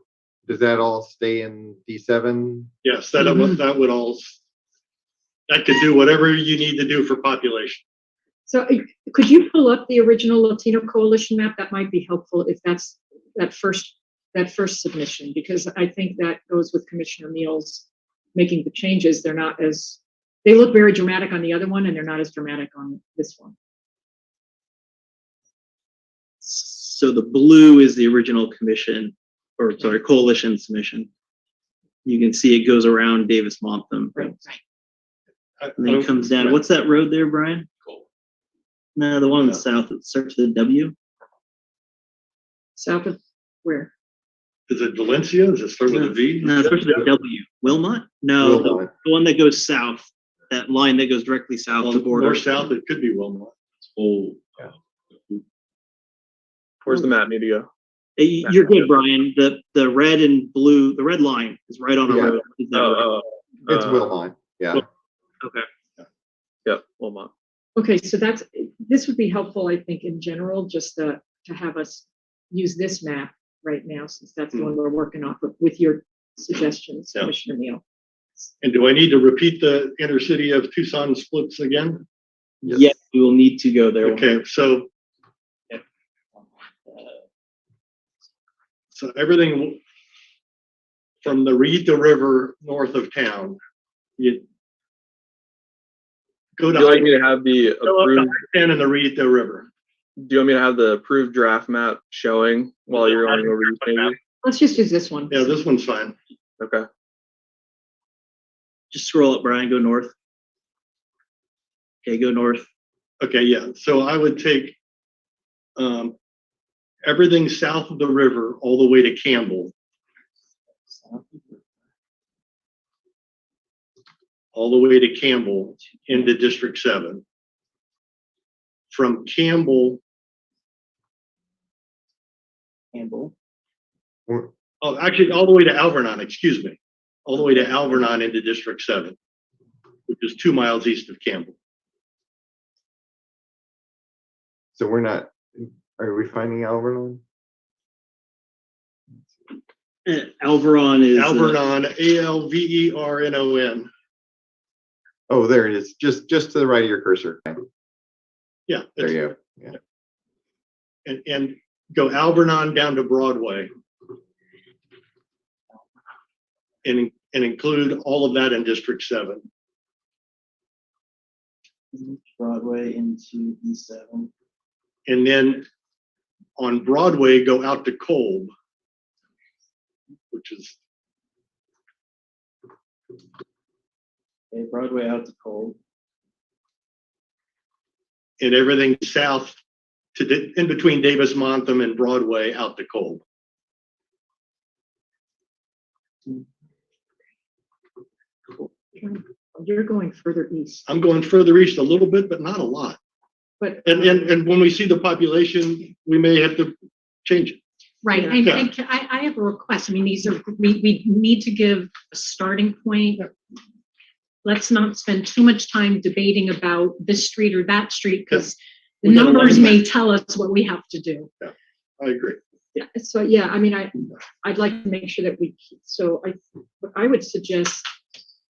does that all stay in D7? Yes, that would all, that could do whatever you need to do for population. So could you pull up the original Latino Coalition map? That might be helpful if that's that first submission, because I think that goes with Commissioner Neal's making the changes. They're not as, they look very dramatic on the other one and they're not as dramatic on this one. So the blue is the original coalition submission. You can see it goes around Davis Mountain. Right. And then it comes down. What's that road there, Brian? No, the one on the south that starts with a W. South of where? Is it Valencia? Does it start with a V? No, it starts with a W. Wilmot? No, Wilmot. the one that goes south. That line that goes directly south Well, of the border. north south, it could be Wilmot. Oh, Where's the map need to go? Hey, you're good, Brian. The red and blue, the red line is right on a Yeah. road. Is that right? It's Wilmot, yeah. Okay. Yep, Wilmot. Okay, so this would be helpful, I think, in general, just to have us use this map right now, since that's the one we're working off of with your suggestions, Yeah. Commissioner Neal. And do I need to repeat the intercity of Tucson splits again? Yes, we will need to go there. Okay, so everything from the Rita River north of town, you go Do to you like me to have the approved? I-10 and the Rita River. Do you want me to have the approved draft map showing while you're going over these pages? Let's just use this one. Yeah, this one's fine. Okay. Just scroll up, Brian. Go north. Okay, go north. Okay, yeah, so I would take everything south of the river all the way to Campbell. All the way to Campbell into District 7. From Campbell, oh, actually, all the way to Alvernon, excuse me. All the way to Alvernon into District 7, which is 2 miles east of Campbell. So we're not, are we finding Alvernon? Alveron is Alvernon, Alvernon. Oh, there it is, just to the right of your cursor. Yeah, There it's you go. And go Alvernon down to Broadway. And include all of that in District 7. Broadway into E7. And then on Broadway, go out to Kolb, which is Okay, Broadway out to Kolb. and everything south to in between Davis Montham and Broadway out to Kolb. You're going further east, I'm going further east a little bit, but not a lot. but. And when we see the population, we may have to change it. Right, Yeah. and I have a request. I mean, these are, we need to give a starting point. Let's not spend too much time debating about this street or that street, because the We got a lot numbers of may tell us what we have to do. I agree. Yeah, so yeah, I mean, I'd like to make sure that what I would suggest,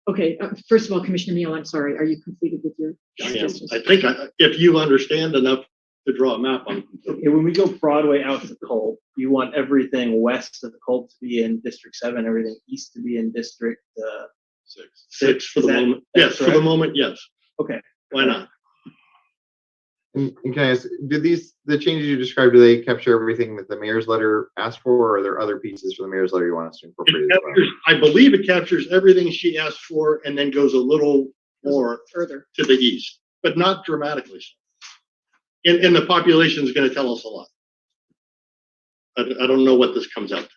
okay, first of all, Commissioner Neal, I'm sorry, are you completed with your I am. suggestions? I think if you understand enough to draw a map on. Okay, when we go Broadway out to Kolb, you want everything west of Kolb to be in District 7, everything east to be in District 6 for the Is that- moment. that's Yes, for the correct? moment, yes. Okay. Why not? And can I ask, the changes you described, do they capture everything that the mayor's letter asked for, or are there other pieces from the mayor's letter you want us to incorporate as well? I believe it captures everything she asked for and then goes a little more Further. to the east, but not dramatically so. And the population is going to tell us a lot. I don't know what this comes out to.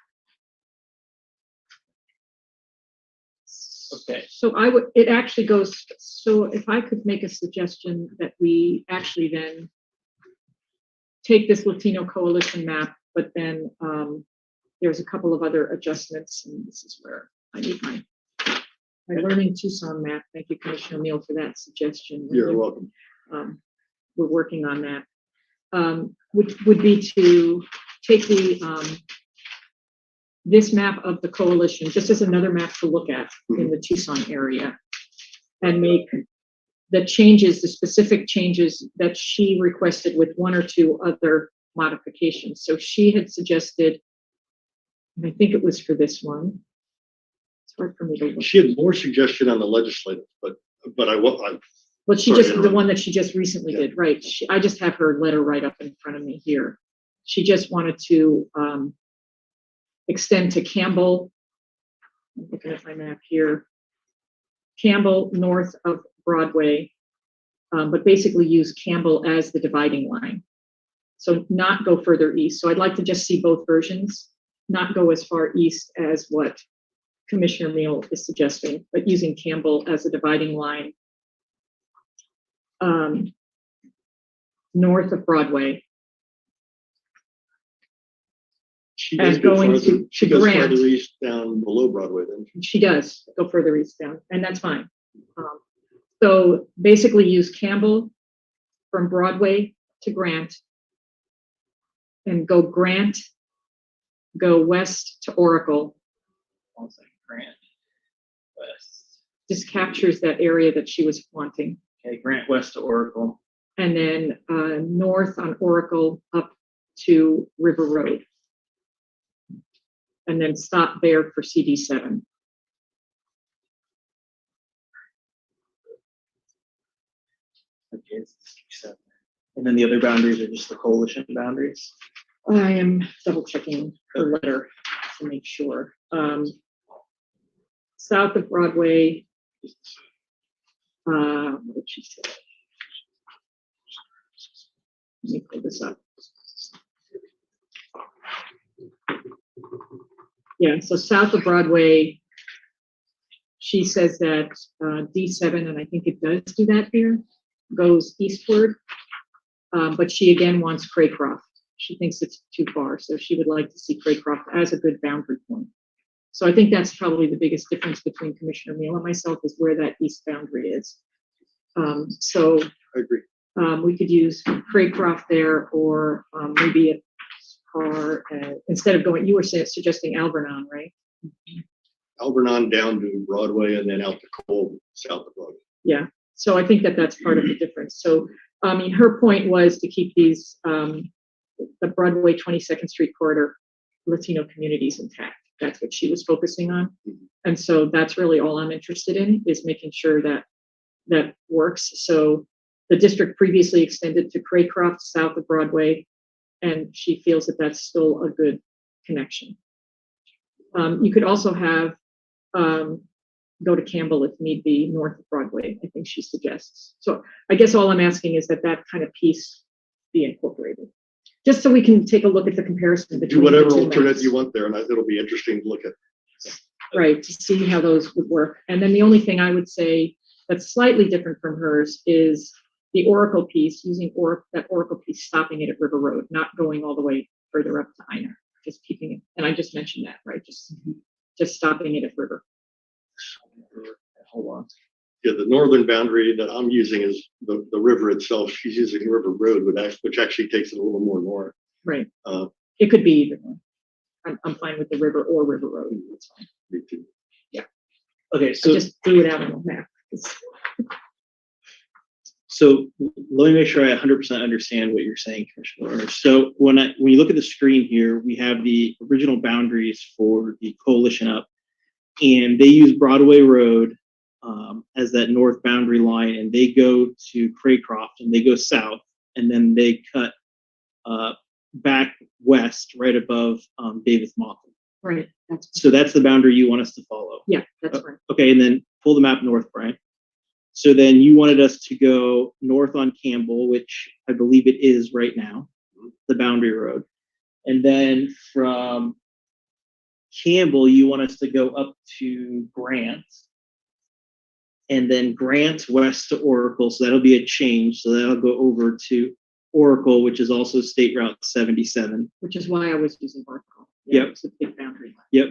Okay. So it actually goes, so if I could make a suggestion that we actually then take this Latino coalition map, but then there's a couple of other adjustments, and this is where I need my Learning Tucson map. Thank you, Commissioner Neal, for that suggestion. You're welcome. We're working on that. Would be to take this map of the coalition, just as another map to look at in the Tucson area, and make the changes, the specific changes that she requested with one or two other modifications. So she had suggested, and I think it was for this one. It's hard for me to look. She had more suggestion on the legislative, but I Well, she Sorry, just, the interrupt. one that she just recently Yeah. did, right? I just have her letter right up in front of me here. She just wanted to extend to Campbell. I'm looking at my map here. Campbell north of Broadway, but basically use Campbell as the dividing line. So not go further east. So I'd like to just see both versions, not go as far east as what Commissioner Neal is suggesting, but using Campbell as a dividing line. North of Broadway. she And does go going farther, to she goes Grant. farther east down below Broadway then. She does go further east down, and that's fine. So basically use Campbell from Broadway to Grant, and go Grant, go west to Oracle. One second, Grant West. Just captures that area that she was wanting. Okay, Grant West to Oracle. And then north on Oracle up to River Road. And then stop there for CD7. Okay, it's District 7. And then the other boundaries are just the coalition boundaries. I am double checking her letter to make sure. South of Broadway. What did she say? Let me pull this up. Yeah, so south of Broadway, she says that D7, and I think it does do that here, goes eastward. But she again wants Craycroft. She thinks it's too far, so she would like to see Craycroft as a good boundary point. So I think that's probably the biggest difference between Commissioner Neal and myself, is where that east boundary is. So I agree. we could use Craycroft there, or maybe as far as, instead of going, you were suggesting Alvernon, right? Alvernon down to Broadway and then out to Kolb, south of Broadway. Yeah, so I think that that's part of the difference. So I mean, her point was to keep these, the Broadway 22nd Street corridor Latino communities intact. That's what she was focusing on. And so that's really all I'm interested in, is making sure that that works. So the district previously extended to Craycroft south of Broadway, and she feels that that's still a good connection. You could also have go to Campbell if need be, north of Broadway, I think she suggests. So I guess all I'm asking is that that kind of piece be incorporated, just so we can take a look at the comparison between Do whatever the two alternate maps. you want there, and it'll be interesting to look at. Right, to see how those would work. And then the only thing I would say that's slightly different from hers is the Oracle piece, using that Oracle piece, stopping it at River Road, not going all the way further up to Einer, just keeping it. And I just mentioned that, right? Just stopping it at River. Hold on. Yeah, the northern boundary that I'm using is the river itself. She's using River Road, which actually takes it a little more north. Right. Uh, It could be either one. I'm fine with the river or River Road. That's fine. me too. Okay, I so just threw it out on the map. So let me make sure I 100% understand what you're saying, Commissioner Lerner. So when you look at the screen here, we have the original boundaries for the coalition up, and they use Broadway Road as that north boundary line, and they go to Craycroft, and they go south, and then they cut back west right above Davis Moffett. Right. So that's the boundary you want us to follow. Yeah, that's right. Okay, and then pull the map north, Brian. So then you wanted us to go north on Campbell, which I believe it is right now, the boundary road. And then from Campbell, you want us to go up to Grant. And then Grant west to Oracle. So that'll be a change. So that'll go over to Oracle, which is also State Route 77. Which is why I was using Oracle. Yep. It's a big boundary. Yep.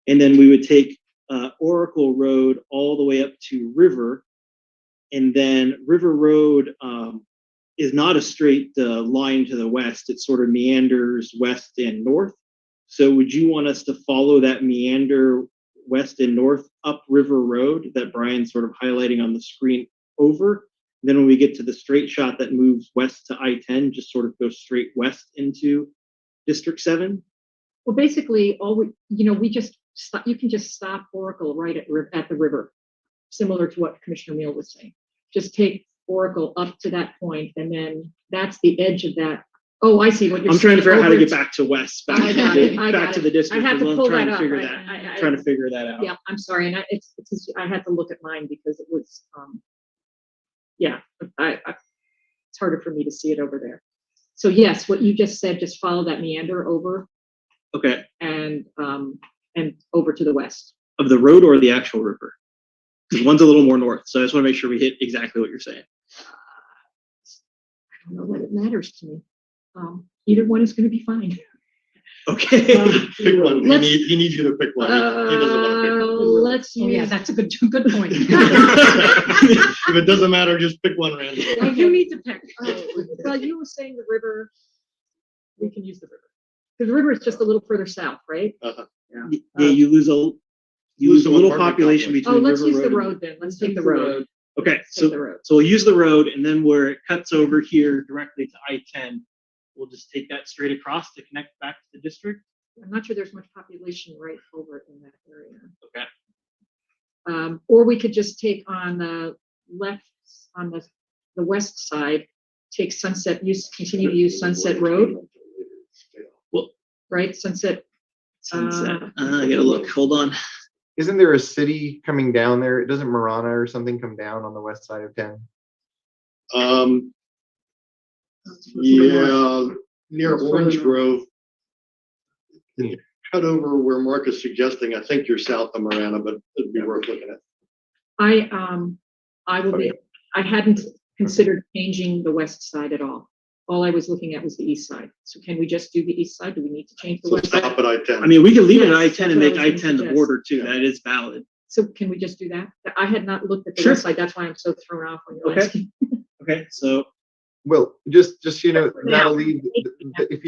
And then we would take Oracle Road all the way up to River. And then River Road is not a straight line to the west. It sort of meanders west and north. So would you want us to follow that meander west and north up River Road that Brian's sort of highlighting on the screen over? And then when we get to the straight shot that moves west to I-10, just sort of go straight west into District 7? Well, basically, we just stop. You can just stop Oracle right at the river, similar to what Commissioner Neal was saying. Just take Oracle up to that point, and then that's the edge of that. Oh, I see what you're saying. I'm trying to figure out how to get back to west, back I to the district. I had to I'm pull trying that to up. figure that. Trying to figure that out. Yeah, I'm sorry, and I had to look at mine because it was it's harder for me to see it over there. So yes, what you just said, just follow that meander over. Okay. And over to the west. Of the road or the actual river? Because one's a little more north, so I just want to make sure we hit exactly what you're saying. I don't know that it matters to me. Either one is going to be fine. Okay. Pick one. He needs you to pick one. He doesn't want to pick one. Let's use. Yeah, that's a good point. If it doesn't matter, just pick one randomly. I do need to pick. Well, you were saying the river. We can use the river because the river is just a little further south, right? Uh-huh. Yeah, you lose a Lose the little apartment population complex. between Let's River use the Road. road then. Let's take the road. Okay, Take so the road. we'll use the road, and then where it cuts over here directly to I-10, we'll just take that straight across to connect back to the district. I'm not sure there's much population right over in that area. Okay. Or we could just take on the left, on the west side, take continue to use Sunset Road. Well, right, Sunset. Sunset. I gotta look. Hold on. Isn't there a city coming down there? Doesn't Marana or something come down on the west side of 10? Yeah, near Orange Grove. You cut over where Mark is suggesting. I think you're south of Marana, but it'd be worth looking at. I will be. I hadn't considered changing the west side at all. All I was looking at was the east side. So can we just do the east side? Do we need to change the So west side? stop at I-10. I mean, we can leave it at Yes, I-10 and that's make what I was I-10 the gonna border too. suggest. That is valid. So can we just do that? I had not looked at the Sure. west side. That's why I'm so thrown off when you're Okay. asking. Okay, so Well, just that'll Now. leave, if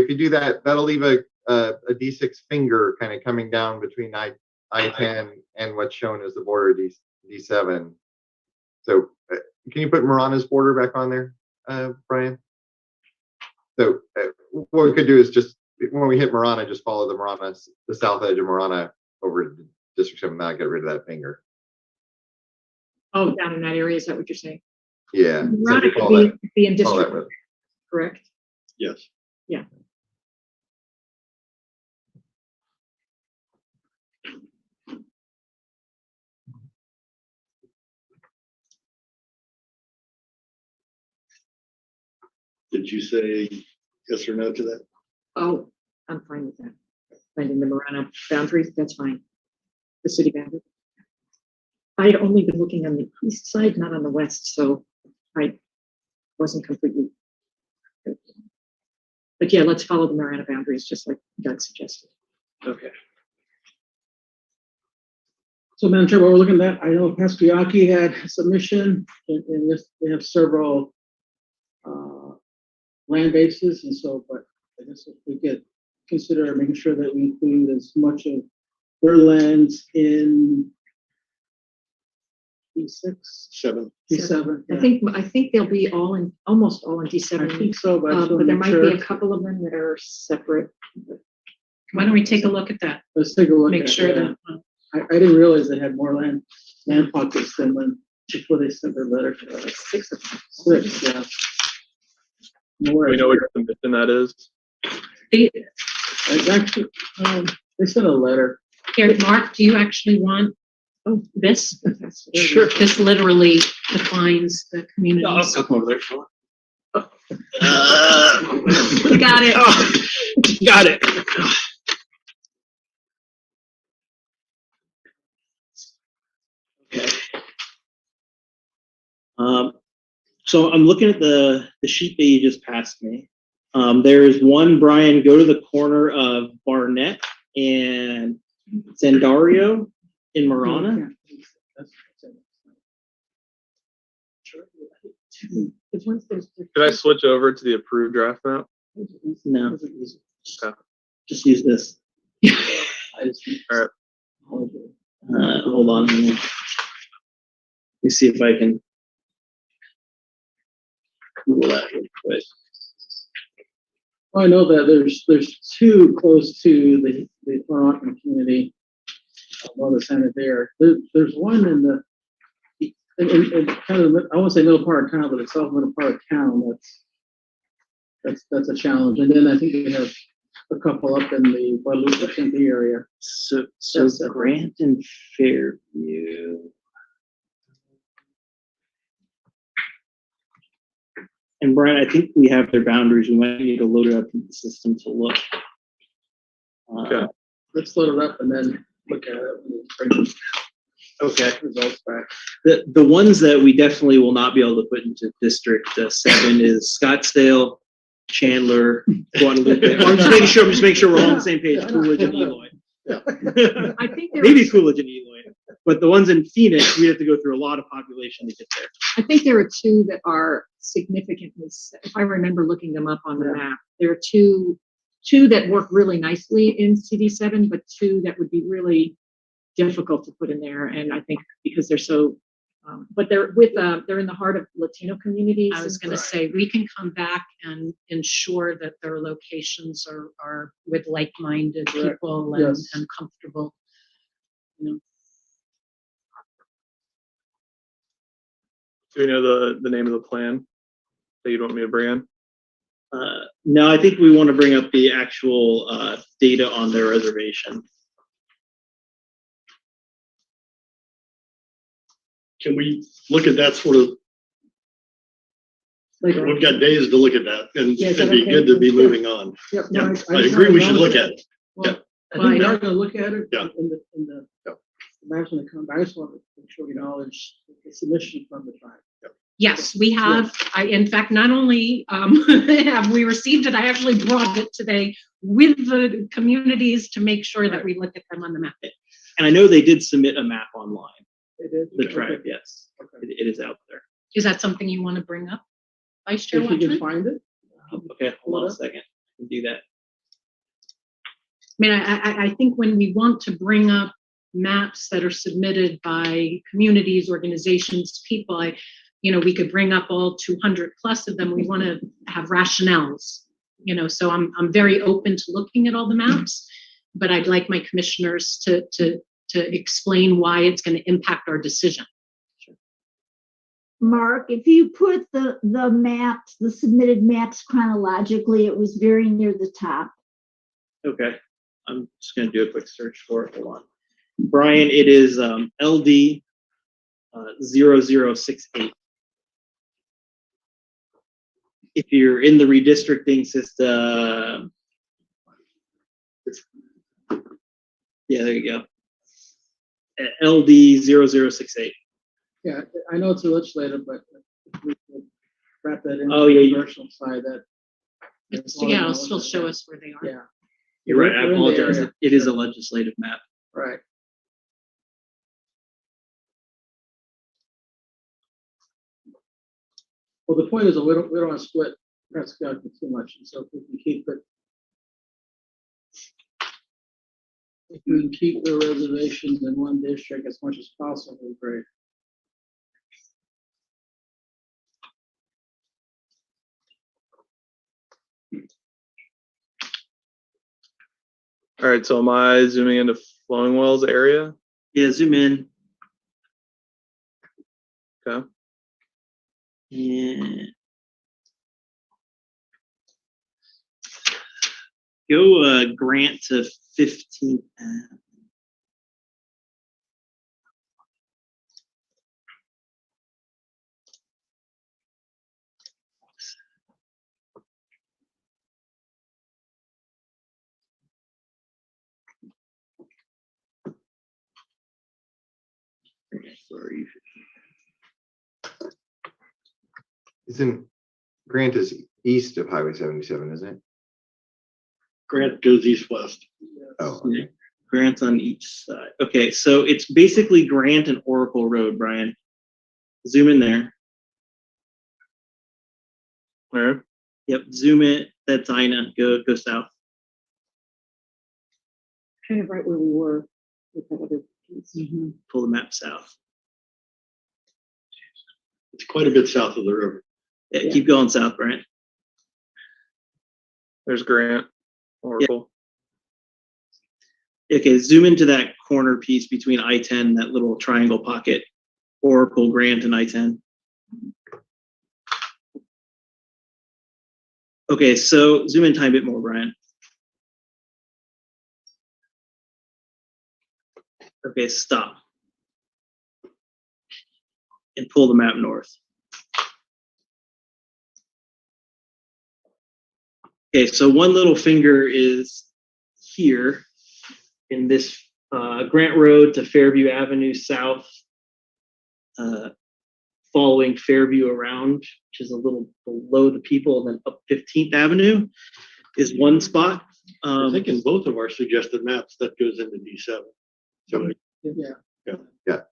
you do that, that'll leave a D6 finger kind of coming down between I-10 and what's shown as the border D7. So can you put Marana's border back on there, Brian? So what we could do is just, when we hit Marana, just follow the south edge of Marana over to District 7, not get rid of that finger. Oh, down in that area, is that what you're saying? Yeah. So Marana we could follow that, be in follow that district, road. correct? Yes. Yeah. Did you say yes or no to that? Oh, I'm fine with that. Finding the Marana boundaries, that's fine. The city boundary. I had only been looking on the east side, not on the west, so I wasn't completely. But yeah, let's follow the Marana boundaries, just like Doug suggested. Okay. So, Madam Chair, what we're looking at, I know Paskiaki had a submission, and this, they have several land bases, and so, but I guess if we could consider making sure that we include as much of their lands in D6, 7. D7. I think they'll be all in, almost all in I D7. think so, but I just But want to there make might sure. be a couple of them that are separate. Why don't we take a look at that? Let's take a look. Make at sure it, yeah. that, I didn't realize they had more land pockets than when, before they sent their letter to us. 6 of them. 6, yeah. More. Do we know what submission that is? It's actually, they sent a letter. here, Mark, do you actually want this? Sure. This literally defines the community. I'll come over there. Sure. You got it. Got it. Okay. So I'm looking at the sheet that you just passed me. There is one, Brian, go to the corner of Barnett and Zandario in Marana. Could I switch over to the approved draft map? No, Okay. just use this. All right. Hold on. Let me see if I can Google that real quick. I know that there's two close to the Moroccan community. Well, the Senate there. There's one in the in kind of, I won't say middle part of town, but it's south middle part of town. That's a challenge. And then I think we have a couple up in the Guadalupe Tempe area. So That's Grant and Fairview. And Brian, I think we have their boundaries. We might need to load it up in the system to look. Okay. Let's load it up and then look at it. And bring Okay. results back. The ones that we definitely will not be able to put into District 7 is Scottsdale, Chandler, Guadalupe. I'm just making sure we're all on the same page. Coolidge and Eloy. I think there Maybe are, Coolidge and Eloy, but the ones in Phoenix, we have to go through a lot of population to get there. I think there are two that are significantly, if I remember looking them up on the map, there are two that work really nicely in CD7, but two that would be really difficult to put in there. And I think because they're so, but they're in the heart of Latino communities. I was going to say, we can come back and ensure that their locations are with like-minded Correct. people Yes. and comfortable. You know. Do we know the name of the plan that you'd want me to bring in? No, I think we want to bring up the actual data on their reservation. Can we look at that sort of, Later on. we've got days to look at that and Yeah, is it'd that be okay? good to be moving on. Yep, Yeah, no, I agree, we should look at it. Well, I Well, think I they're gonna look at it Yeah. in the maps when they come back. I just want to make sure we acknowledge the submission from the tribe. Yes, we have. In fact, not only have we received it, I actually brought it today with the communities to make sure that we look at them on the map. And I know they did submit a map online. They did? The Okay. tribe, yes, Okay. it is out there. Is that something you want to bring up, Vice Chair If you can Watchman? find it. Okay, hold on a second. I can do that. I mean, I think when we want to bring up maps that are submitted by communities, organizations, people, we could bring up all 200 plus of them. We want to have rationales, so I'm very open to looking at all the maps, but I'd like my commissioners to explain why it's going to impact our decision. Mark, if you put the maps, the submitted maps chronologically, it was very near the top. Okay, I'm just gonna do a quick search for it. Hold on. Brian, it is LD 0068. If you're in the redistricting system, yeah, there you go. LD 0068. Yeah, I know it's a legislative, but if we could wrap that in. Oh, yeah, you- Commercial side that. Yeah, it'll still show us where they are. Yeah, You're right, I We're in the apologize. area. It is a legislative map. right. Well, the point is that we don't want to split Prescott too much, and so if we can keep it. If we can keep the reservations in one district as much as possible, great. All right, so am I zooming into Flowing Wells area? Yeah, zoom in. Okay. And go Grant to 15th. Sorry. Isn't Grant is east of Highway 77, isn't it? Grant goes east-west. Oh, Yeah, Grant on each side. Okay, so it's basically Grant and Oracle Road, Brian. Zoom in there. Where? Yep, zoom in. That's Ina. Go south. Kind of right where we were with that other piece. Pull the map south. It's quite a bit south of the river. Yeah, keep going south, Brian. There's Grant, Oracle. Okay, zoom into that corner piece between I-10, that little triangle pocket, Oracle, Grant, and I-10. Okay, so zoom in a tiny bit more, Brian. Okay, stop. And pull the map north. Okay, so one little finger is here in this Grant Road to Fairview Avenue South, following Fairview around, which is a little below the people, and then up 15th Avenue is one spot. I think in both of our suggested maps, that goes into D7. So Yeah.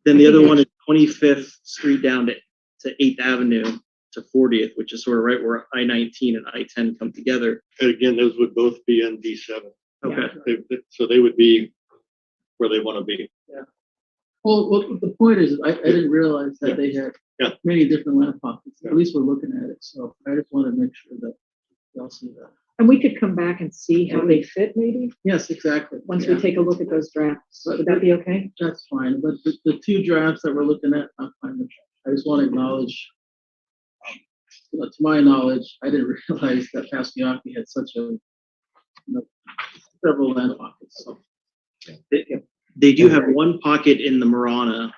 Then the other one is 25th Street down to 8th Avenue to 40th, which is sort of right where I-19 and I-10 come together. and again, those would both be in D7. Okay. So they would be where they want to be. Well, the point is, I didn't realize that they had Yeah. many different land pockets. Yeah. At least we're looking at it, so I just want to make sure that y'all see that. And we could come back and see how they fit maybe, Yes, exactly. once Yeah. we take a look at those drafts. Would that be okay? That's fine, but the two drafts that we're looking at, I'm fine with. I just want to acknowledge, to my knowledge, I didn't realize that Pasquiotti had such a, several land pockets, so. They do have one pocket in the Marana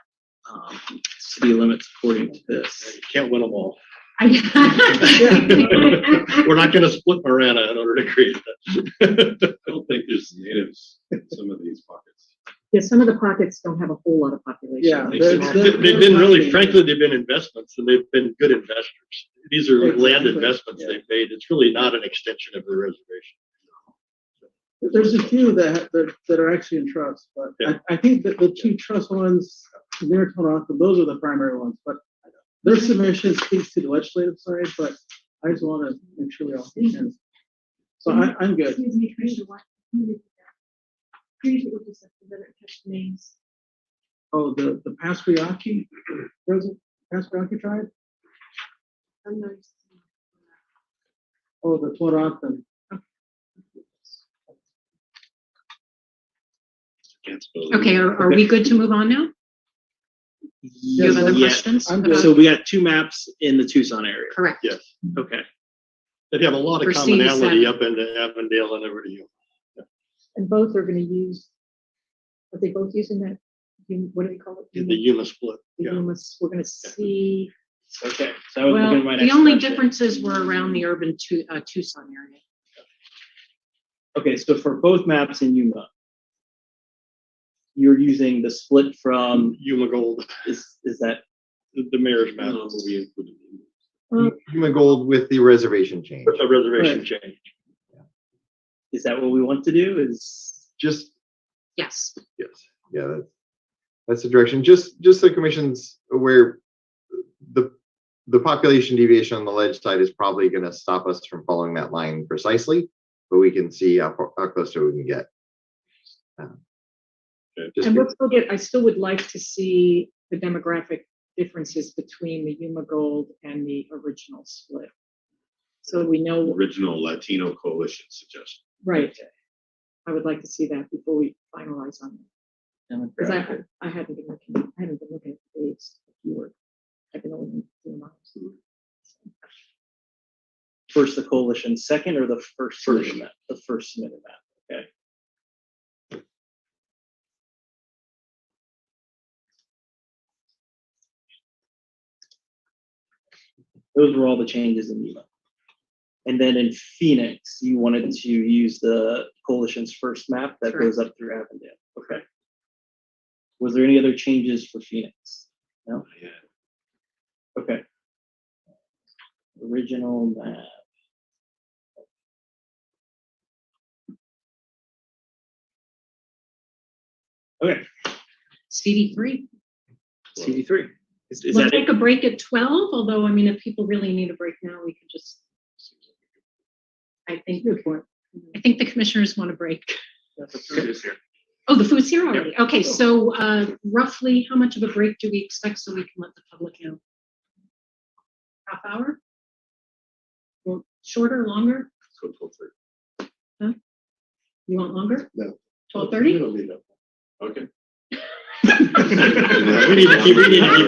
city limits according to this. You can't win them all. I We're not going to split Marana in order to create that. I don't think there's natives in some of these pockets. Yeah, some of the pockets don't have a whole lot of population. Yeah, They've been really, frankly, they've been investments and they've been good investors. These are land Exactly. investments they've made. It's really not an extension of the reservation. There's a few that are actually in trust, but Yeah. I think that the two trust ones near Toronto, those are the primary ones, but their submission speaks to the legislative side, but I just want to make sure we all can. So I'm good. Excuse me, Commissioner White. Here's what just the better catch names. Oh, the Pasquiotti, Pascagoula tribe? Oh, the Floratan. Okay, are we good to move on now? You have other questions? I'm about- good. So we got two maps in the Tucson area. Correct. Yes. Okay. They have a lot of For commonality CD7. up into Avondale and over to you. And both are gonna use, are they both using that, what do they call it? The Yuma split. The Yeah. Yumas. We're gonna see, Okay. So that was gonna Well, be my the next only question. differences were around the urban Tucson area. Okay, so for both maps in Yuma, you're using the split from, Yuma Gold, is that, the mayor's map. We included. Human gold with the reservation change. With a reservation change. is that what we want to do? Is, Just, Yes. yes, yeah, that's the direction. Just the commission's aware the population deviation on the ledge side is probably going to stop us from following that line precisely, but we can see how close to it we can get. Just and we'll still get, I still would like to see the demographic differences between the Yuma Gold and the original split. So we know, Original Latino Coalition suggestion. right. I would like to see that before we finalize on it. Because I hadn't been looking at the dates. I've been only doing miles. first the coalition, second, or the first submitted map? The first submitted map, okay. Those were all the changes in Yuma. And then in Phoenix, you wanted to use the coalition's first map that goes up through Avondale. Okay. Was there any other changes for Phoenix? No? Yeah. Okay. Original map. Okay, CD3. CD3. Is We'll that take it? a break at 12, although, I mean, if people really need a break now, we could just. I think the commissioners want a break. Oh, the food's here already. Okay, so roughly how much of a break do we expect so we can let the public know? Half hour? Well, shorter, longer? So 12:30. Huh? You want longer? No. 12:30? We don't need that. Okay. We need to keep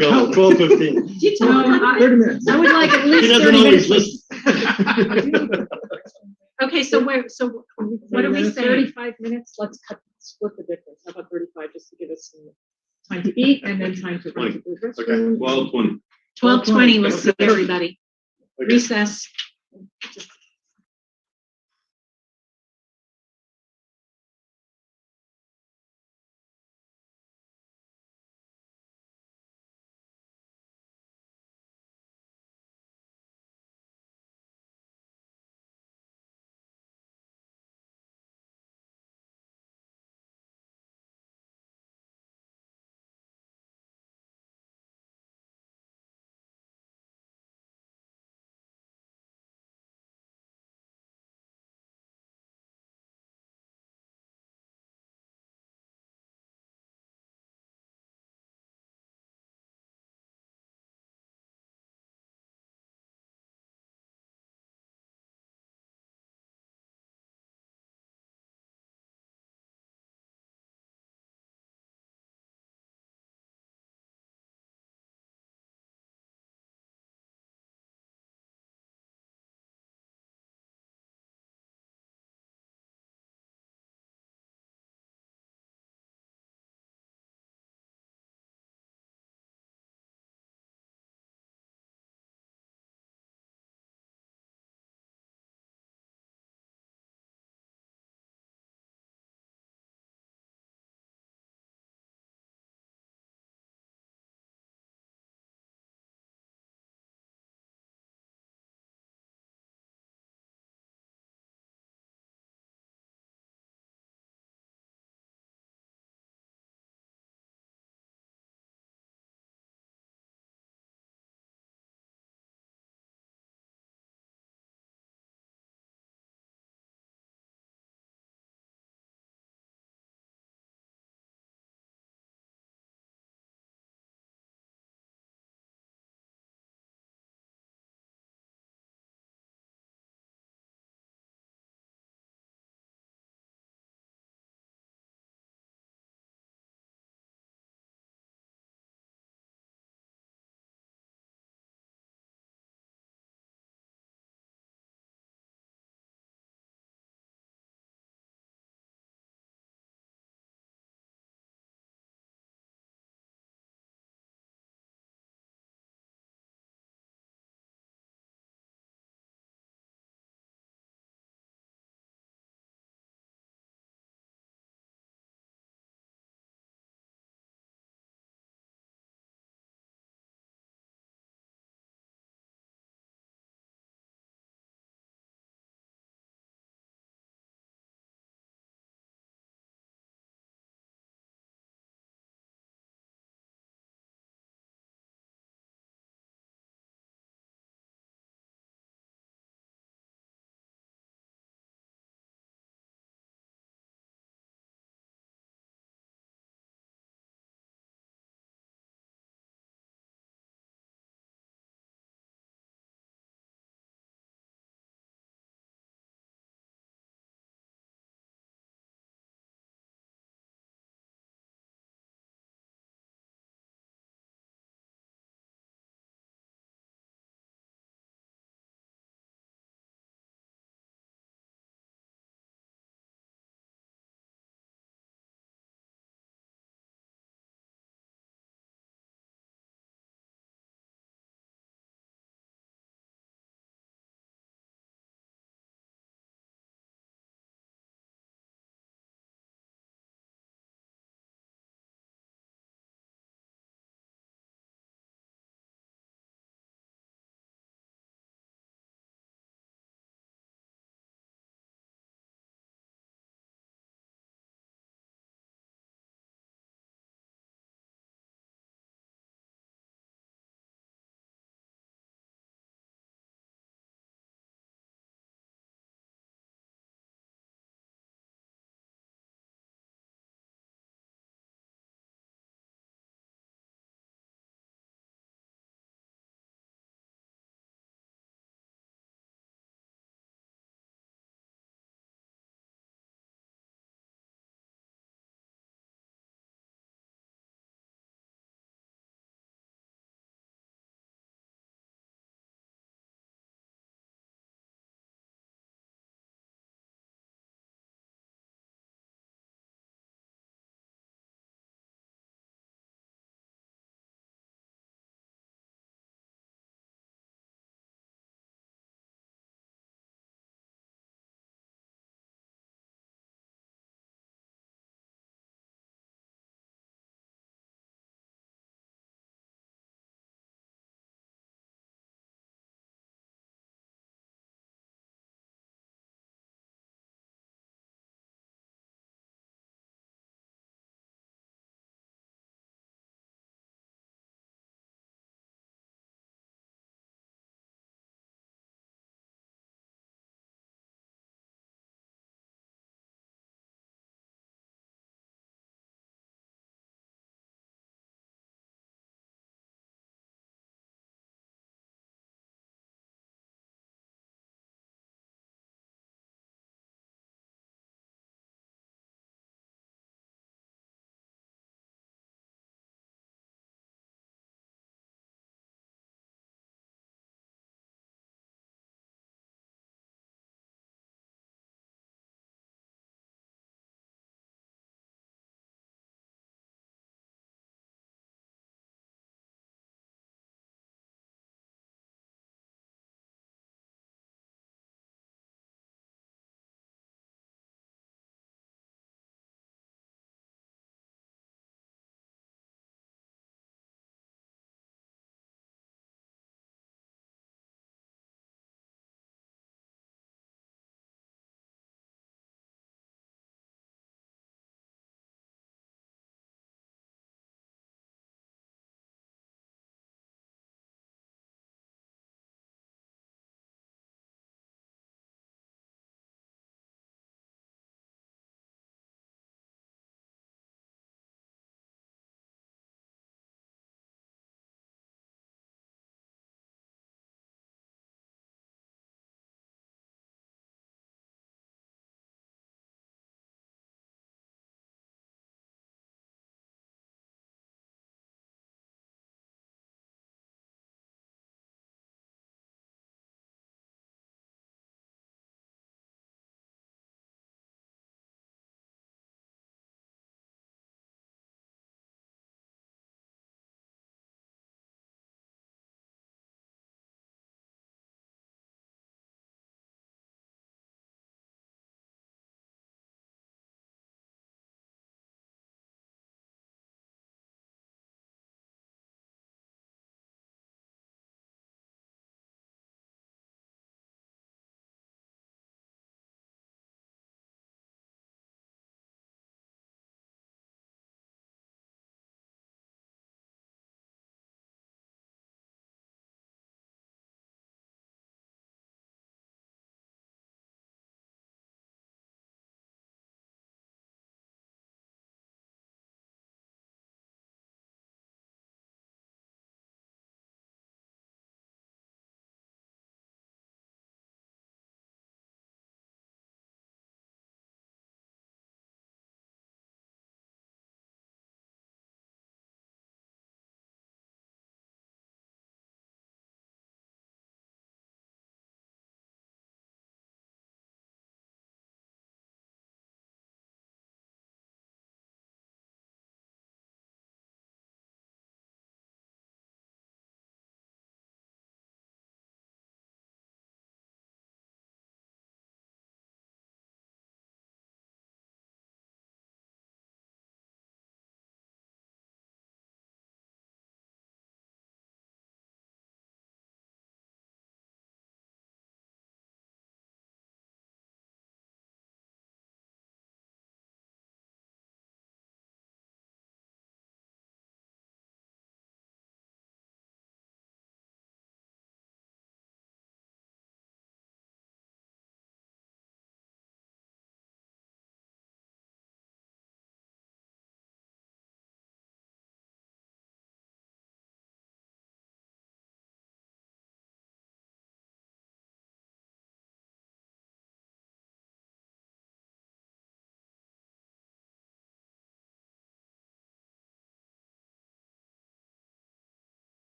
going. 12:15. You tell me. 30 minutes. I would like at He least doesn't 30 always minutes. listen. Okay, so what are we saying? 35 minutes, let's split the difference. How about 35, just to give us some time to eat and then time to run to the Okay, restroom. 12:20. 12:20, we'll see everybody. Okay. Recess.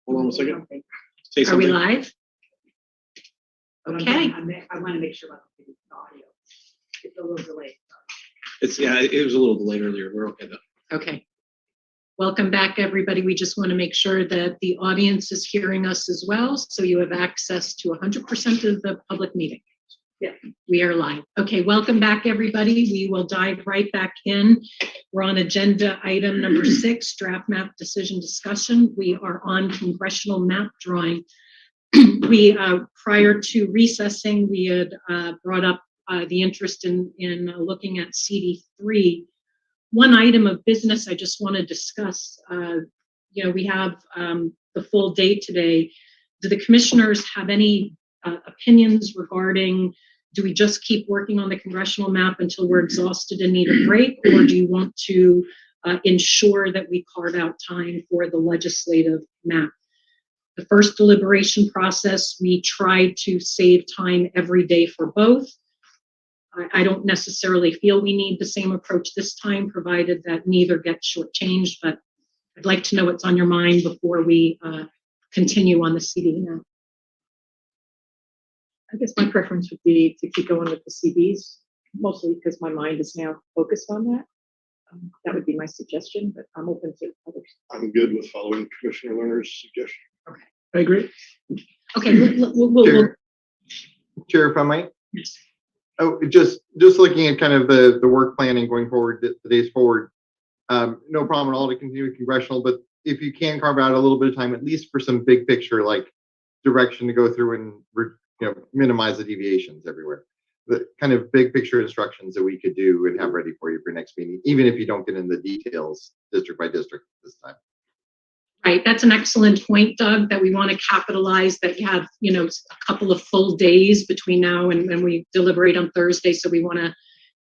Hold on a second. Say Are we something. live? Okay. I want to make sure about the audio. It's a little delayed. It was a little delayed earlier. We're okay though. Okay. Welcome back, everybody. We just want to make sure that the audience is hearing us as well, so you have access to 100% of the public meeting. Yeah, we are live. Okay, welcome back, everybody. We will dive right back in. We're on agenda item number 6, draft map decision discussion. We are on congressional map drawing. We, prior to recessing, we had brought up the interest in looking at CD3. One item of business I just want to discuss, we have the full day today. Do the commissioners have any opinions regarding, do we just keep working on the congressional map until we're exhausted and need a break, or do you want to ensure that we carve out time for the legislative map? The first deliberation process, we tried to save time every day for both. I don't necessarily feel we need the same approach this time, provided that neither gets shortchanged, but I'd like to know what's on your mind before we continue on the CD now. I guess my preference would be to keep going with the CDs, mostly because my mind is now focused on that. That would be my suggestion, but I'm open to others. I'm good with following Commissioner Lerner's suggestion. I agree. Okay, we'll Chair, if I might. yes. Oh, just looking at kind of the work planning going forward, the days forward, no problem at all to continue with congressional, but if you can carve out a little bit of time, at least for some big picture, like direction to go through and minimize the deviations everywhere. The kind of big picture instructions that we could do and have ready for you for next meeting, even if you don't get in the details district by district this time. Right, that's an excellent point, Doug, that we want to capitalize, that you have, a couple of full days between now and when we deliberate on Thursday. So we want to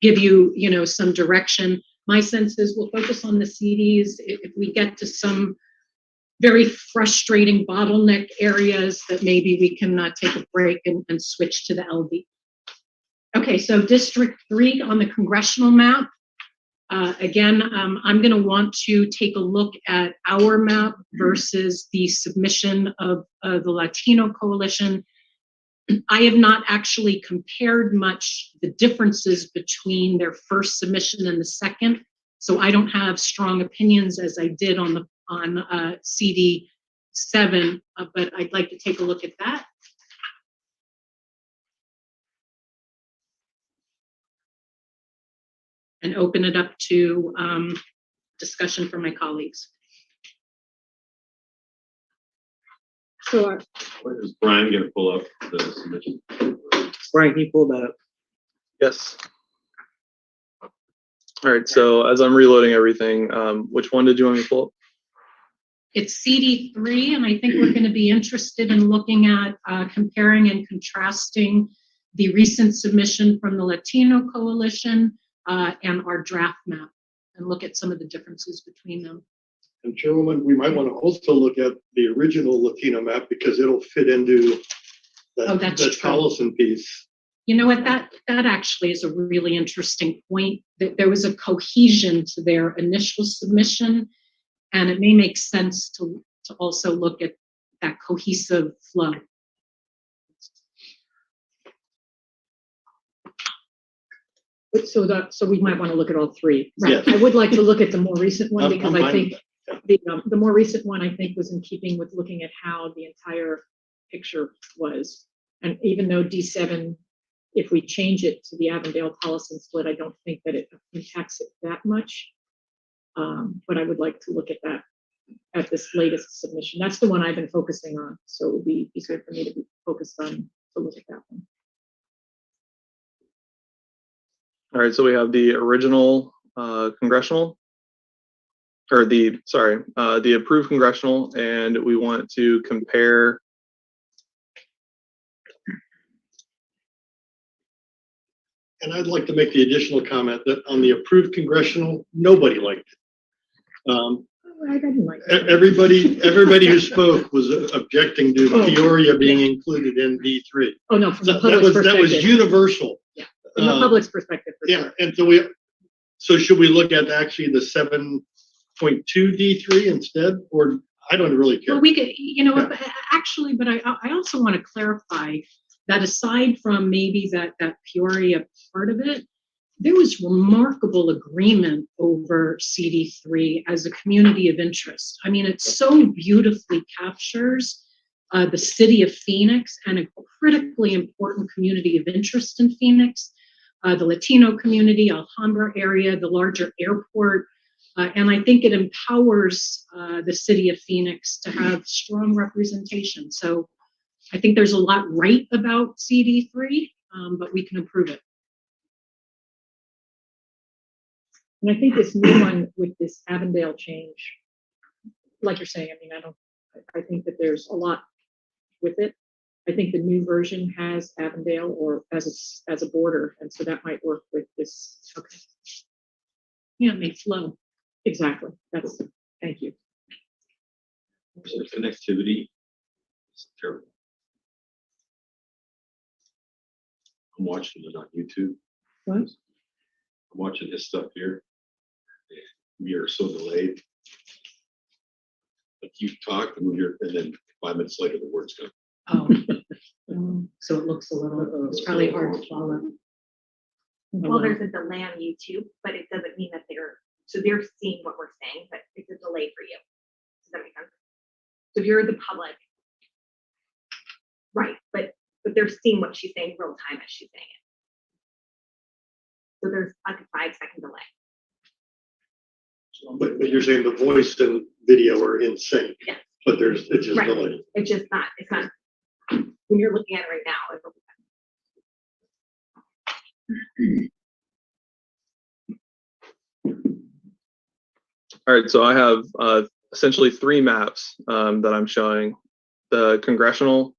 give you, some direction. My sense is we'll focus on the CDs. If we get to some very frustrating bottleneck areas, that maybe we can take a break and switch to the LD. Okay, so District 3 on the congressional map. Again, I'm going to want to take a look at our map versus the submission of the Latino Coalition. I have not actually compared much the differences between their first submission and the second, so I don't have strong opinions as I did on CD7, but I'd like to take a look at that. And open it up to discussion from my colleagues. So Is Brian going to pull up the submission? Brian, can you pull that up? Yes. All right, so as I'm reloading everything, which one did you want me to pull up? It's CD3, and I think we're going to be interested in looking at comparing and contrasting the recent submission from the Latino Coalition and our draft map, and look at some of the differences between them. And Chairwoman, we might want to also look at the original Latino map because it'll fit into that's the true. Collison piece. You know what, that actually is a really interesting point, that there was a cohesion to their initial submission, and it may make sense to also look at that cohesive flow. So we might want to look at all three. Right. I would like to look at the more recent one, I'm because fine I think the more recent one, I think, was in keeping with looking at how the entire picture was. And even though D7, if we change it to the Avondale-Collison split, I don't think that it impacts it that much. But I would like to look at that at this latest submission. That's the one I've been focusing on. So it would be easier for me to be focused on to look at that one. All right, so we have the original congressional, or the approved congressional, and we want to compare. And I'd like to make the additional comment that on the approved congressional, nobody liked it. I didn't like that. Everybody who spoke was objecting to Peoria being included in D3. Oh, no, from the That public's was perspective. universal. Yeah, from the public's perspective. For Yeah, sure. and so should we look at actually the 7.2 D3 instead, or I don't really care. Well, we could, you know, Yeah. actually, but I also want to clarify that aside from maybe that Peoria part of it, there was remarkable agreement over CD3 as a community of interest. I mean, it so beautifully captures the city of Phoenix and a critically important community of interest in Phoenix, the Latino community, Alhambra area, the larger airport. And I think it empowers the city of Phoenix to have strong representation. So I think there's a lot right about CD3, but we can improve it. And I think this new one with this Avondale change, like you're saying, I mean, I think that there's a lot with it. I think the new version has Avondale or as a border, and so that might work with this. Okay. Yeah, it may flow. Exactly. Thank you. So the connectivity is terrible. I'm watching it on YouTube. What? I'm watching his stuff here. We are so delayed. Like you talk and then 5 minutes later the words come. Oh, so it looks a little, it's probably hard to follow. Well, there's a delay on YouTube, but it doesn't mean that they're seeing what we're saying, but it's a delay for you. Does that make sense? So if you're the public, right, but they're seeing what she's saying real time as she's saying it. So there's like a 5-second delay. But you're saying the voice and video are in sync. Yes. But it's just Right. delayed. It's not, when you're looking at it right now, it'll be All right, so I have essentially 3 maps that I'm showing. The congressional,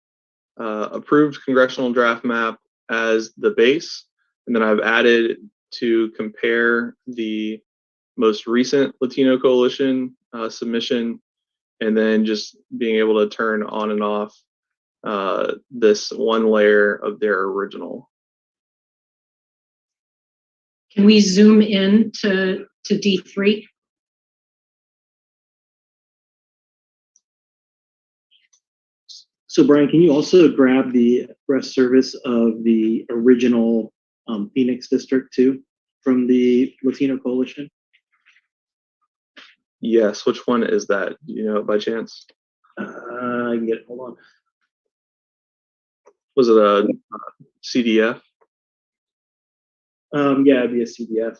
approved congressional draft map as the base, and then I've added to compare the most recent Latino Coalition submission, and then just being able to turn on and off this one layer of their original. Can we zoom in to D3? So Brian, can you also grab the rest service of the original Phoenix District 2 from the Latino Coalition? Yes, which one is that? Do you know by chance? I can get it. Hold on. Was it a CDF? Yeah, it'd be a CDF.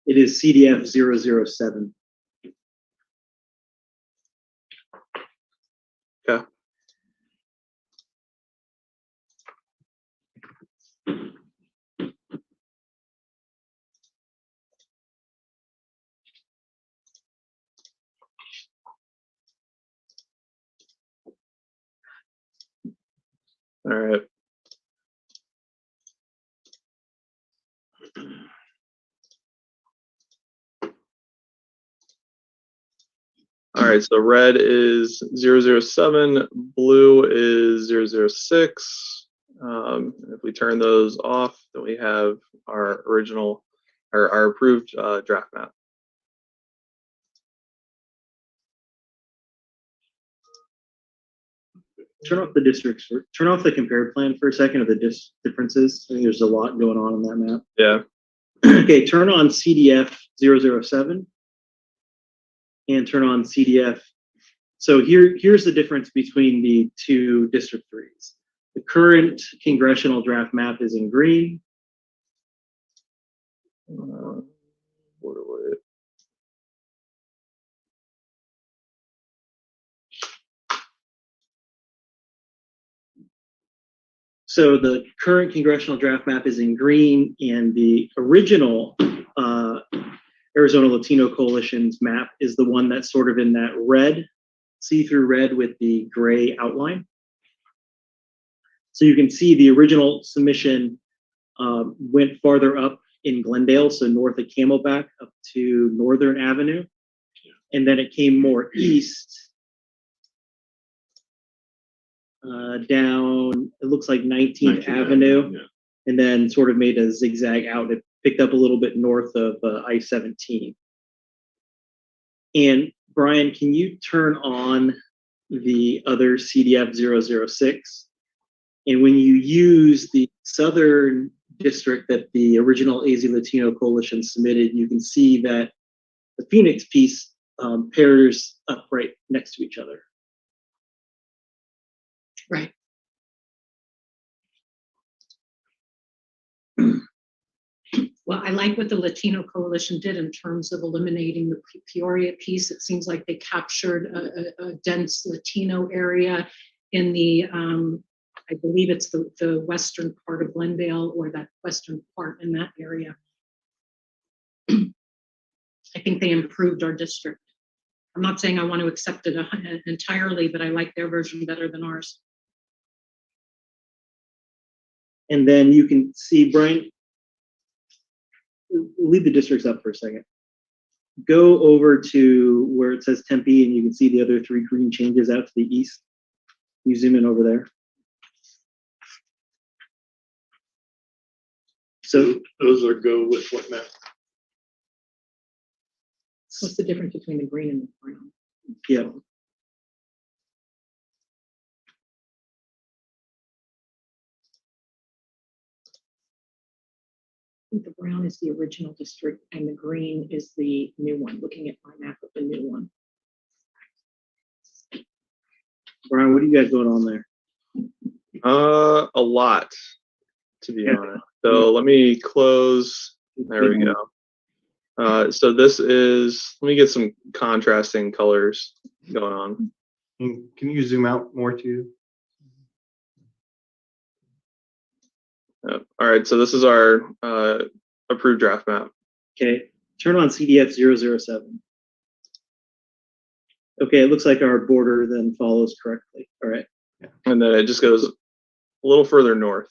It is CDF 007. Okay. All right. All right, so red is 007, blue is 006. If we turn those off, then we have our original, or our approved draft map. Turn off the districts. Turn off the compared plan for a second of the differences. I think there's a lot going on that map. Yeah. Okay, turn on CDF 007 and turn on CDF. So here's the difference between the two District 3s. The current congressional draft map is in green. So the current congressional draft map is in green, and the original Arizona Latino Coalition's map is the one that's sort of in that red, see-through red with the gray outline. So you can see the original submission went farther up in Glendale, so north of Camelback up to Northern Avenue. And then it came more east down, it looks like 19th Avenue, Yeah. and then sort of made a zigzag out. It picked up a little bit north of I-17. And Brian, can you turn on the other CDF 006? And when you use the southern district that the original AZ Latino Coalition submitted, you can see that the Phoenix piece pairs up right next to each other. Right. Well, I like what the Latino Coalition did in terms of eliminating the Peoria piece. It seems like they captured a dense Latino area in the, I believe it's the western part of Glendale, or that western part in that area. I think they improved our district. I'm not saying I want to accept it entirely, but I like their version better than ours. And then you can see, Brian, leave the districts up for a second. Go over to where it says Tempe, and you can see the other three green changes out to the east. You zoom in over there. So Those are go with what map? What's the difference between the green and the brown? yeah, I think the brown is the original district and the green is the new one, looking at my map of the new one. Brian, what do you guys going on there? A lot, to be honest. So let me close. There we go. So this is, let me get some contrasting colors going on. Can you zoom out more too? All right, so this is our approved draft map. Okay, turn on CDF 007. Okay, it looks like our border then follows correctly. All right, And then it just goes a little further north.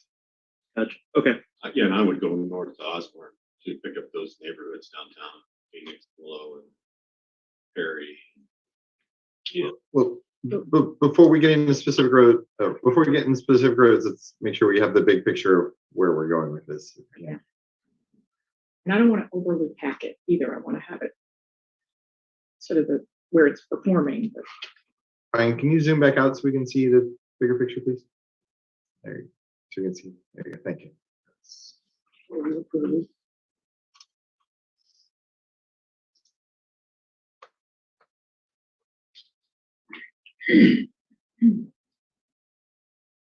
gotcha. Okay, Yeah, and I would go north to Osborne to pick up those neighborhoods downtown, Phoenix, Willow, and Perry. Yeah. Well, before we get into specific roads, let's make sure we have the big picture of where we're going with this. Yeah. And I don't want to overly pack it either. I want to have it sort of where it's performing. But Brian, can you zoom back out so we can see the bigger picture, please? There you go. So you can see. There you go. Thank you.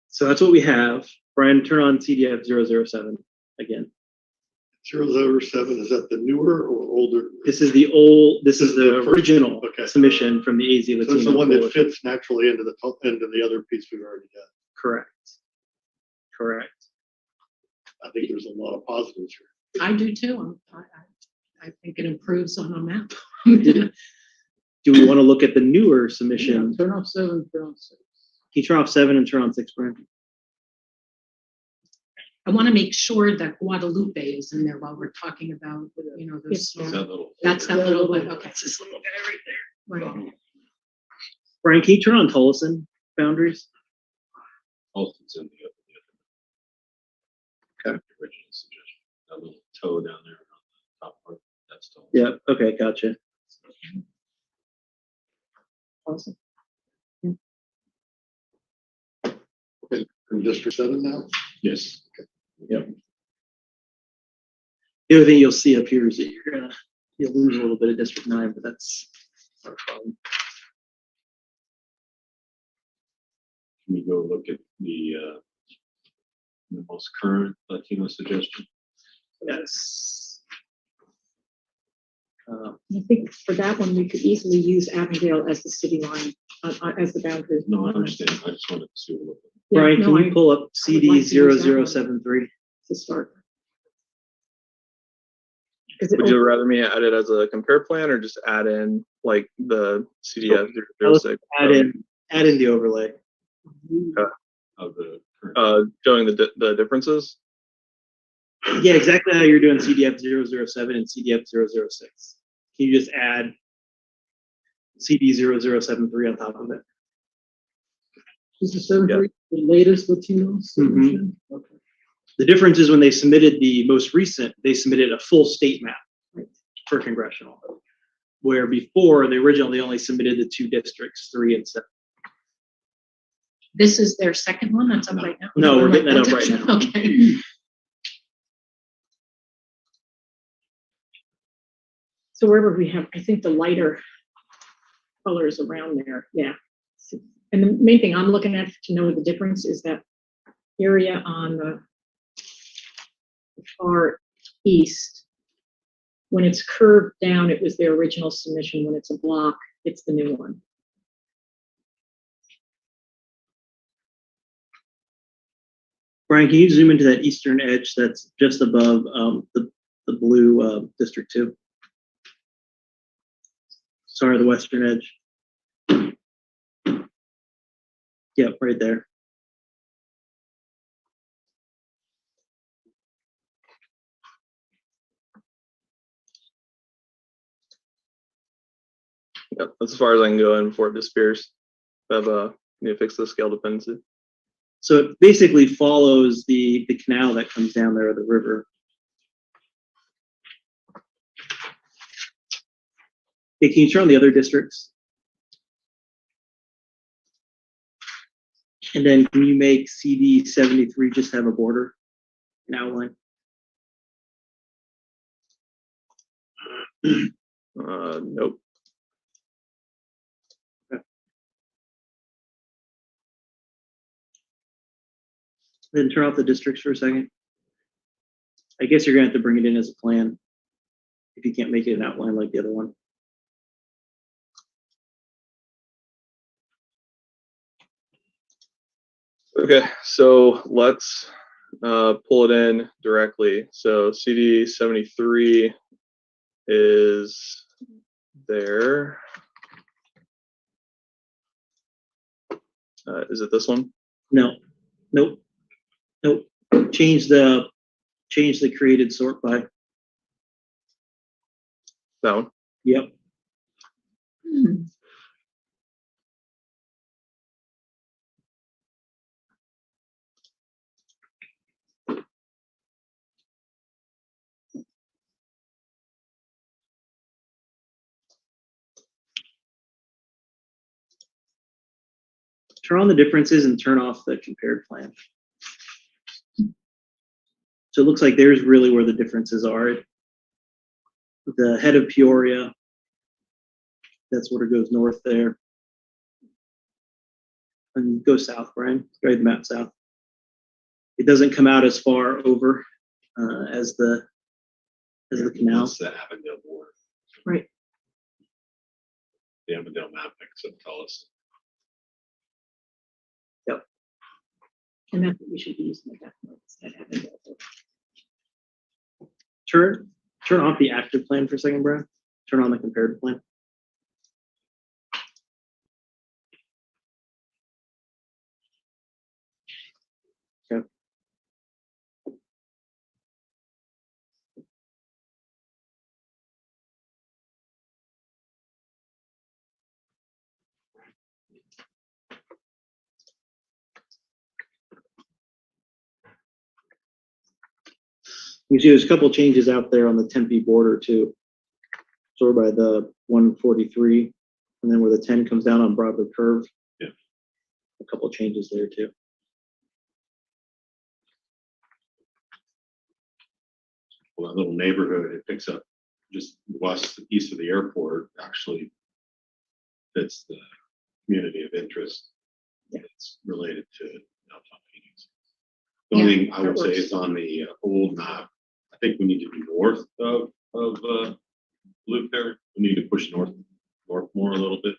so that's what we have. Brian, turn on CDF 007 again. 007, is that the newer or older? This is the old. This is the original Okay. submission from the AZ So Latino it's the one that Coalition. fits naturally into the other piece we've already done. Correct. Correct. I think there's a lot of positives here. I do too. I think it improves on a map. Do we want to look at the newer submission? Turn off 7, turn on 6. Can you turn off 7 and turn on 6, Brian? I want to make sure that Guadalupe is in there while we're talking about, those. It's that little. That's that little one. Okay, it's this little guy right there. Right. Brian, can you turn on Tolleson boundaries? Alton's in the other. Okay. Original suggestion. That little toe down there on the top part. That's Tolleson. Yep. Okay, gotcha. awesome. From District 7 now? Yes. Yep. The other thing you'll see up here is that you'll lose a little bit of District 9, but that's not a problem. Can we go look at the most current Latino suggestion? Yes. I think for that one, we could easily use Avondale as the city line, as the boundary. No, I understand. I just wanted to see what. Yeah, Brian, no, can you pull up CD like to use that one. 0073? To start. Would you rather me add it as a compare plan or just add in like the CDF I was 06? add in the overlay. Of the current. Showing the differences? Yeah, exactly how you're doing CDF 007 and CDF 006. Can you just add CD 0073 on top of it? Is the 7.3 the latest Latino submission? Okay. The difference is when they submitted the most recent, they submitted a full state map for congressional, where before the original they only submitted the 2 districts, 3 and 7. This is their second one that's up right now? No, we're getting that up right now. Okay. So wherever we have, I think the lighter colors around there, yeah. And the main thing I'm looking at to know the difference is that area on the far east. When it's curved down, it was their original submission. When it's a block, it's the new one. Brian, can you zoom into that eastern edge that's just above the blue District 2? Sorry, the western edge. Yep, right there. Yep, that's as far as I can go in before it disappears. Need to fix the scale dependency. So it basically follows the canal that comes down there, the river. Okay, can you turn on the other districts? And then can you make CD 73 just have a border, an outline? Nope. Okay. Then turn off the districts for a second. I guess you're gonna have to bring it in as a plan if you can't make it an outline like the other one. Okay, so let's pull it in directly. So CD 73 is there. Is it this one? No, nope, nope. Change the created sort by. That one? Yep. Turn on the differences and turn off the compared plan. So it looks like there's really where the differences are. The head of Peoria, that's where it goes north there. And go south, Brian. Drive the map south. It doesn't come out as far over as the canal. That's the Avondale border. Right. The Avondale map makes it tell us. Yep. And that's what we should be using the notes that Avondale. Turn off the active plan for a second, Brian. Turn on the compared plan. Okay. You see there's a couple changes out there on the Tempe border too. So we're by the 143, and then where the 10 comes down on Broadway Curve. Yeah. A couple changes there too. Well, that little neighborhood it picks up just west east of the airport actually fits the community of interest. It's related to downtown Phoenix. The only thing I would say is on the old map, I think we need to be north of Loop there. We need to push north more a little bit.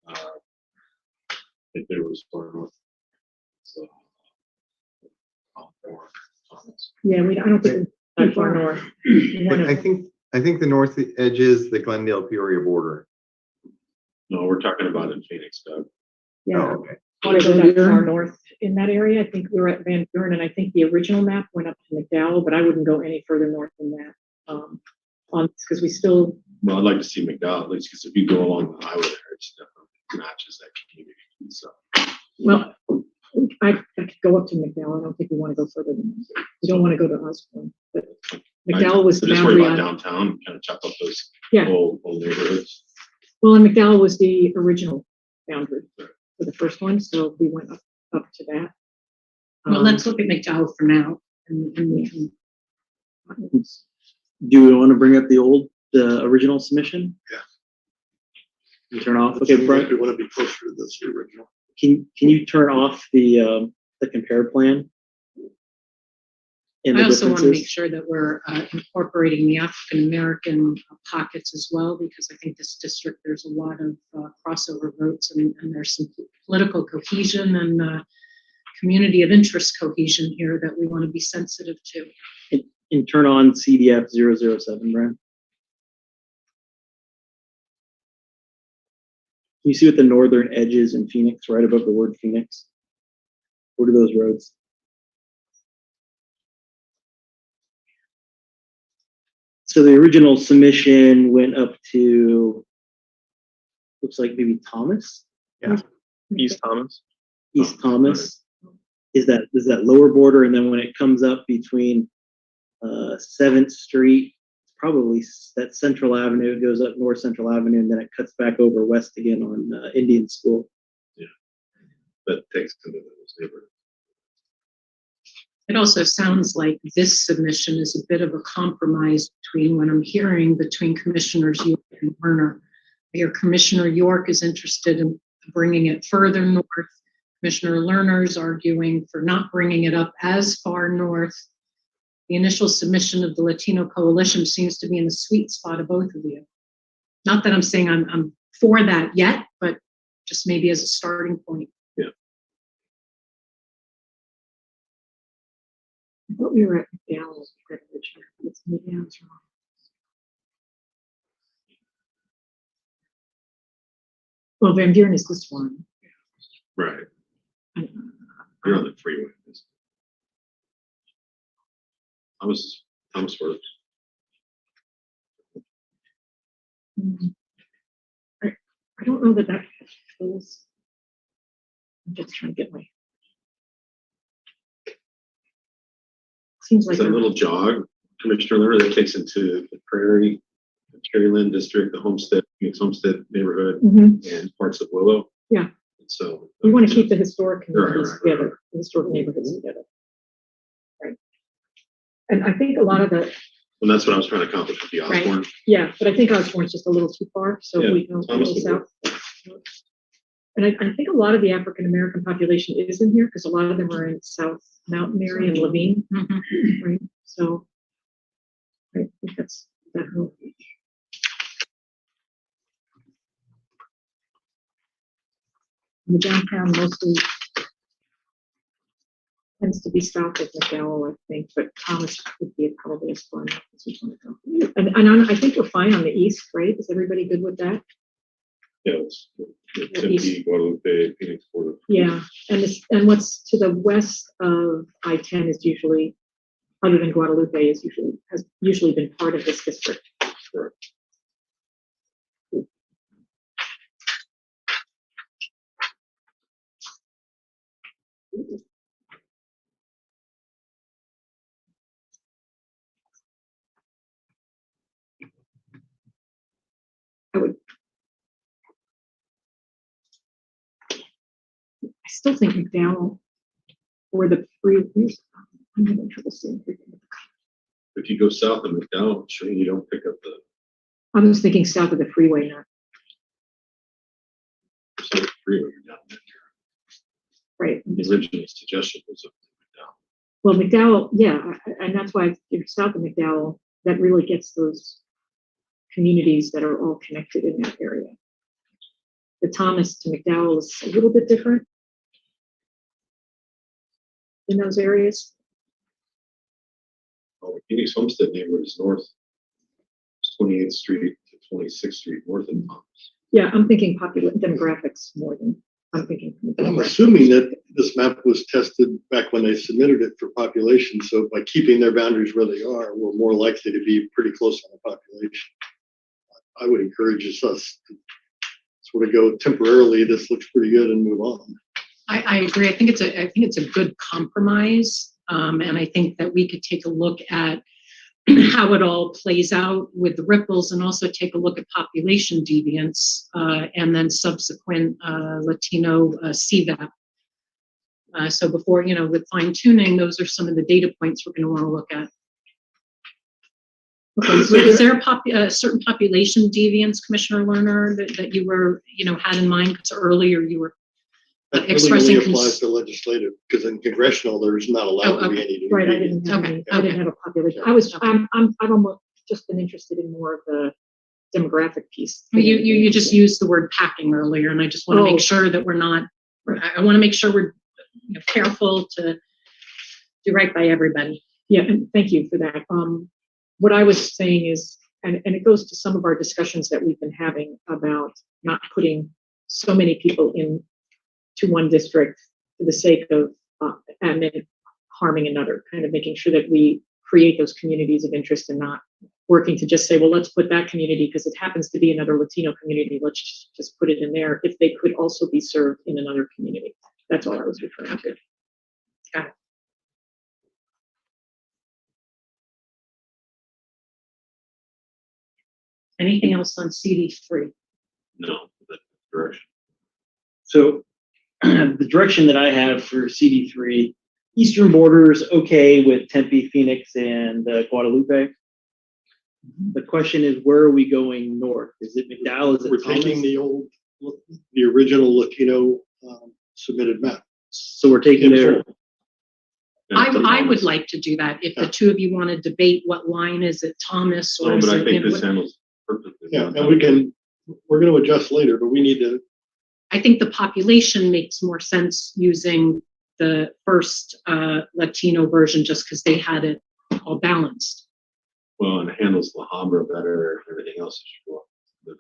I think there was far north. So, Yeah, I don't think that far north. You wanna- I think the north edge is the Glendale Peoria border. No, we're talking about in Phoenix, Doug. Yeah, Oh, okay. want to go that far north in that area. I think we were at Van Buren, and I think the original map went up to McDowell, but I wouldn't go any further north than that. Because we still, Well, I'd like to see McDowell, at least, because if you go along the highway there, it definitely matches that community. So, well, I could go up to McDowell. I don't think we want to go further than that. We don't want to go to Osborne, but McDowell was the I just worry boundary about on, downtown, kind of chop up those yeah. old neighborhoods. Well, and McDowell was the original boundary for the first one, so we went up to that. Well, let's look at McDowell for now. And we can, Do we want to bring up the original submission? Yeah. You turn off. Okay, Brian, We want to be closer to this original. can you turn off the compare plan? And I the also want to make differences? sure that we're incorporating the African American pockets as well, because I think this district, there's a lot of crossover votes and there's some political cohesion and community of interest cohesion here that we want to be sensitive to. And turn on CDF 007, Brian. You see what the northern edge is in Phoenix, right above the word Phoenix? What are those roads? So the original submission went up to, looks like maybe Thomas? Yeah. East Thomas. East Thomas is that lower border, and then when it comes up between 7th Street, probably that Central Avenue, it goes up North Central Avenue, and then it cuts back over west again on Indian School. Yeah, that takes into those neighborhoods. It also sounds like this submission is a bit of a compromise between what I'm hearing between Commissioners York and Werner. I hear Commissioner York is interested in bringing it further north. Commissioner Lerner's arguing for not bringing it up as far north. The initial submission of the Latino Coalition seems to be in the sweet spot of both of you. Not that I'm saying I'm for that yet, but just maybe as a starting point. Yeah. I thought we were at McDowell. Maybe I was wrong. Well, Van Buren is this one. Right. You're on the freeway. Thomas works. I don't know that goes. I'm just trying to get my. Seems like It's a little jog, Commissioner Lerner, that takes into the Prairie, the Cherryland District, the Homestead, Phoenix Homestead neighborhood, and parts of Willow. Yeah. And so We want to keep the historic communities right. together, the historic neighborhoods together. Right. And I think a lot of the, and that's what I was trying to accomplish with the Osborne. yeah, but I think Osborne's just a little too far, so Yeah, we can go a Thomas little would south. And I think a lot of the African American population is in here because a lot of them are in South Mountain area and Levine, right? So I think that's that whole. The downtown mostly tends to be south of McDowell, I think, but Thomas would be probably a fun as we want to go. And I think we're fine on the east, right? Is everybody good with that? Yeah, it's Tempe, Guadalupe, Phoenix border. Yeah, and what's to the west of I-10 is usually, other than Guadalupe, has usually been part of this district. Sure. I still think McDowell or the free. I'm having trouble seeing. If you go south of McDowell, sure, you don't pick up the I was thinking south of the freeway, not south of the freeway down there. right. The original suggestion was up to McDowell. Well, McDowell, yeah, and that's why if you're south of McDowell, that really gets those communities that are all connected in that area. The Thomas to McDowell is a little bit different in those areas. Oh, Phoenix Homestead neighborhood is north. It's 28th Street to 26th Street, north of Thomas. Yeah, I'm thinking demographics more than, I'm thinking. I'm assuming that this map was tested back when they submitted it for population, so by keeping their boundaries where they are, we're more likely to be pretty close on the population. I would encourage us to sort of go temporarily, this looks pretty good, and move on. I agree. I think it's a good compromise. And I think that we could take a look at how it all plays out with the ripples and also take a look at population deviance and then subsequent Latino CVAP. So before, with fine tuning, those are some of the data points we're going to want to look at. Okay, so is there a certain population deviance, Commissioner Lerner, that you were, had in mind? Because earlier you were That expressing really only applies to legislative, because in congressional, there's not allowed to be any. Right, I didn't have any, I didn't have a population. I've almost just been interested in more of the demographic piece. You just used the word packing earlier, and I just want to make sure that we're not, I want to make sure we're careful to do right by everybody. Yeah, and thank you for that. What I was saying is, and it goes to some of our discussions that we've been having about not putting so many people in to one district for the sake of and then harming another, kind of making sure that we create those communities of interest and not working to just say, well, let's put that community because it happens to be another Latino community. Let's just put it in there if they could also be served in another community. That's all I was referring to. Got it. Anything else on CD3? No, that direction. So the direction that I have for CD3, eastern borders okay with Tempe, Phoenix, and Guadalupe. The question is, where are we going north? Is it McDowell? Is it We're Thomas? taking the original Latino submitted map. So we're taking their. I would like to do that. If the two of you want to debate what line is it, Thomas, or Oh, is but I it, think this handles perfectly. Yeah, and we're going to adjust later, but we need to. I think the population makes more sense using the first Latino version just because they had it all balanced. Well, and it handles La Habra better, everything else is well. The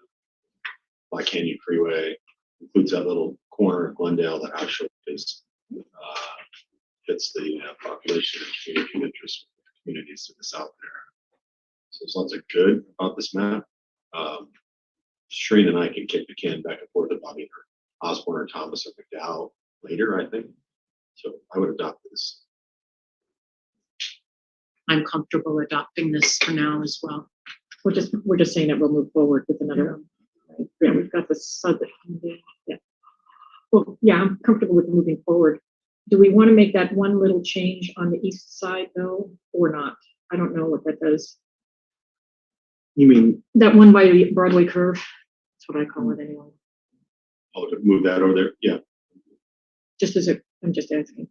Black Canyon Freeway includes that little corner of Glendale that actually is fits the population and community interest of the communities to the south there. So there's lots of good about this map. Shreen and I can kick the can back and forth about either Osborne or Thomas or McDowell later, I think. So I would adopt this. I'm comfortable adopting this for now as well. We're just saying that we'll move forward with another one. Right? Yeah, we've got the southern. Yeah. Well, yeah, I'm comfortable with moving forward. Do we want to make that one little change on the east side though, or not? I don't know what that does. You mean that one by the Broadway curve? That's what I call it anyway. Oh, to move that over there, yeah. Just as I'm just asking.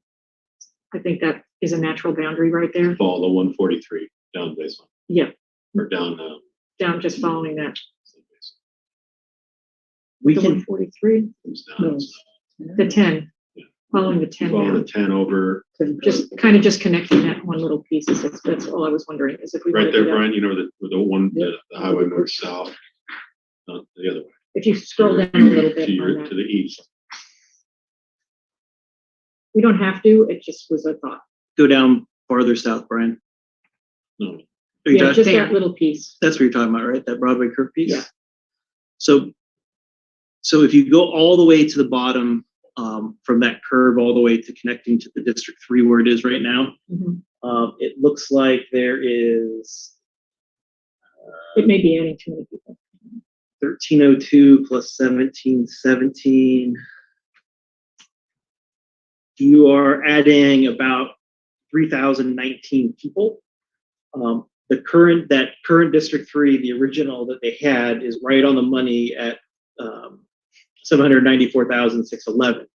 I think that is a natural boundary right there. Follow the 143 down baseline. Yeah. Or down. Down, just following that. We the can 143. No. The 10. Yeah. Following the 10. Follow the 10 over. Just kind of just connecting that one little piece. That's all I was wondering. Is if we right there, Brian. You know the one the highway north south. The other way. If you scroll down a little bit to the east. We don't have to. It just was a thought. go down farther south, Brian. No. Yeah, just that little piece. That's what you're talking about, right? That Broadway curve piece? Yeah. So if you go all the way to the bottom, from that curve all the way to connecting to the District 3 where it is right now, it looks like there is... it may be adding too many people. 1302 plus 1717. You are adding about 3,019 people. The current District 3, the original that they had, is right on the money at 794,611.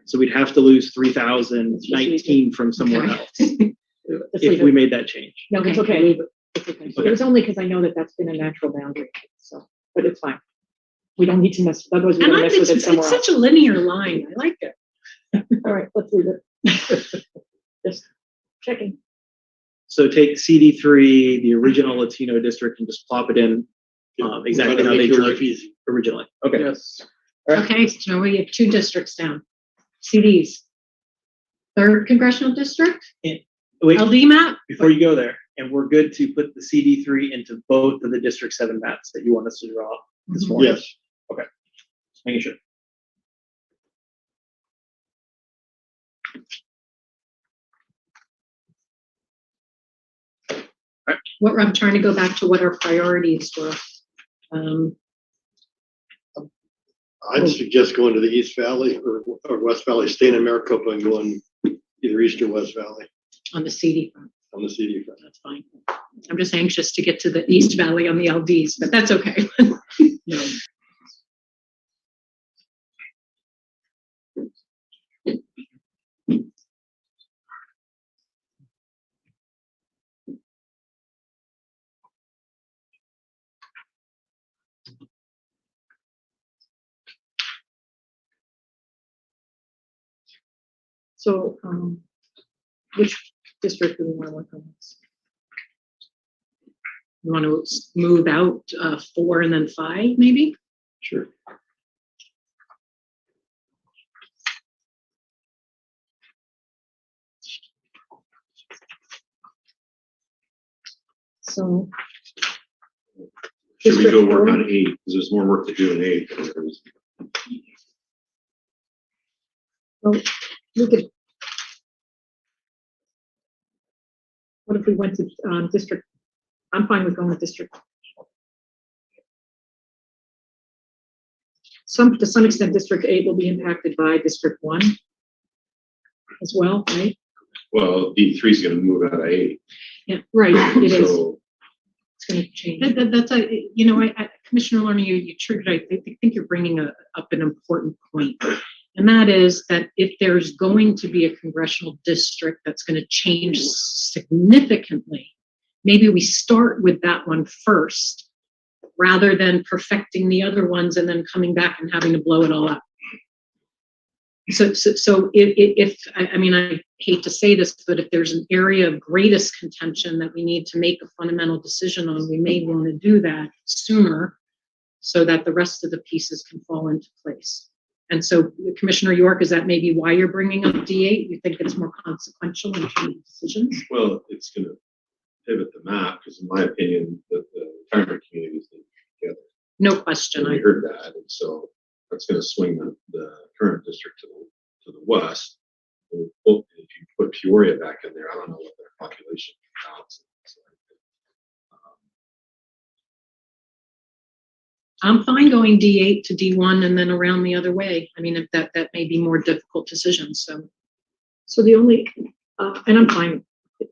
So we'd have to lose 3,019 from somewhere else if we made that change. No, it's okay. It's okay. It was only because I know that that's been a natural boundary. So, but it's fine. We don't need to mess. Otherwise, we're going to mess with it somewhere else. It's such a linear line. I like it. All right, let's leave it. Just checking. So take CD3, the original Latino district, and just plop it in exactly how they drew it originally. Okay. Yes. Okay, so now we have 2 districts down. CDs. 3rd congressional district, Wait, LD map. before you go there, and we're good to put the CD3 into both of the District 7 maps that you want us to draw this morning. Yes. Okay. Just making sure. What I'm trying to go back to what our priorities were. I'd suggest going to the East Valley or West Valley, staying in Maricopa and going either East or West Valley On the CD front, on the CD front. that's fine. I'm just anxious to get to the East Valley on the LDs, but that's okay. No. So, which district do we want to work on this? You want to move out 4 and then 5, maybe? Sure. So, Should we go District work four? on 8? Because there's more work to do in 8 than there is. well, we could. What if we went to district? I'm fine with going with district. To some extent, District 8 will be impacted by District 1 as well, right? Well, D3 is going to move out of 8. Yeah, right, it is. So It's going to change. That's Commissioner Lerner, you triggered, I think you're bringing up an important point. And that is that if there's going to be a congressional district that's going to change significantly, maybe we start with that one first rather than perfecting the other ones and then coming back and having to blow it all up. So if I hate to say this, but if there's an area of greatest contention that we need to make a fundamental decision on, we may want to do that sooner so that the rest of the pieces can fall into place. And so, Commissioner York, is that maybe why you're bringing up D8? You think it's more consequential in terms of decisions? well, it's going to pivot the map because, in my opinion, the retirement communities need to be together. No question. And we heard that, and so that's going to swing the current district to the west. And if you put Peoria back in there, I don't know what their population counts. I'm fine going D8 to D1 and then around the other way. I mean, if that may be more difficult decisions. So the only, and I'm fine. It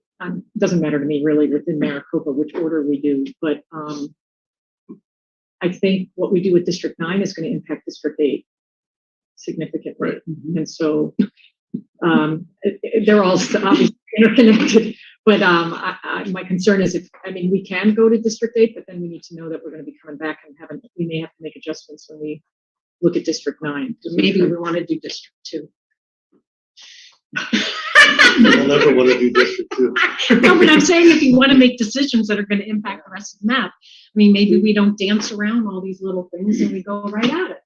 doesn't matter to me really within Maricopa which order we do, but I think what we do with District 9 is going to impact District 8 significantly. Right. And so they're all obviously interconnected. But my concern is we can go to District 8, but then we need to know that we're going to be coming back and we may have to make adjustments when we look at District 9. Maybe we want to do District 2. I'll never want to do District 2. No, but I'm saying if you want to make decisions that are going to impact the rest of the map, maybe we don't dance around all these little things and we go right at it.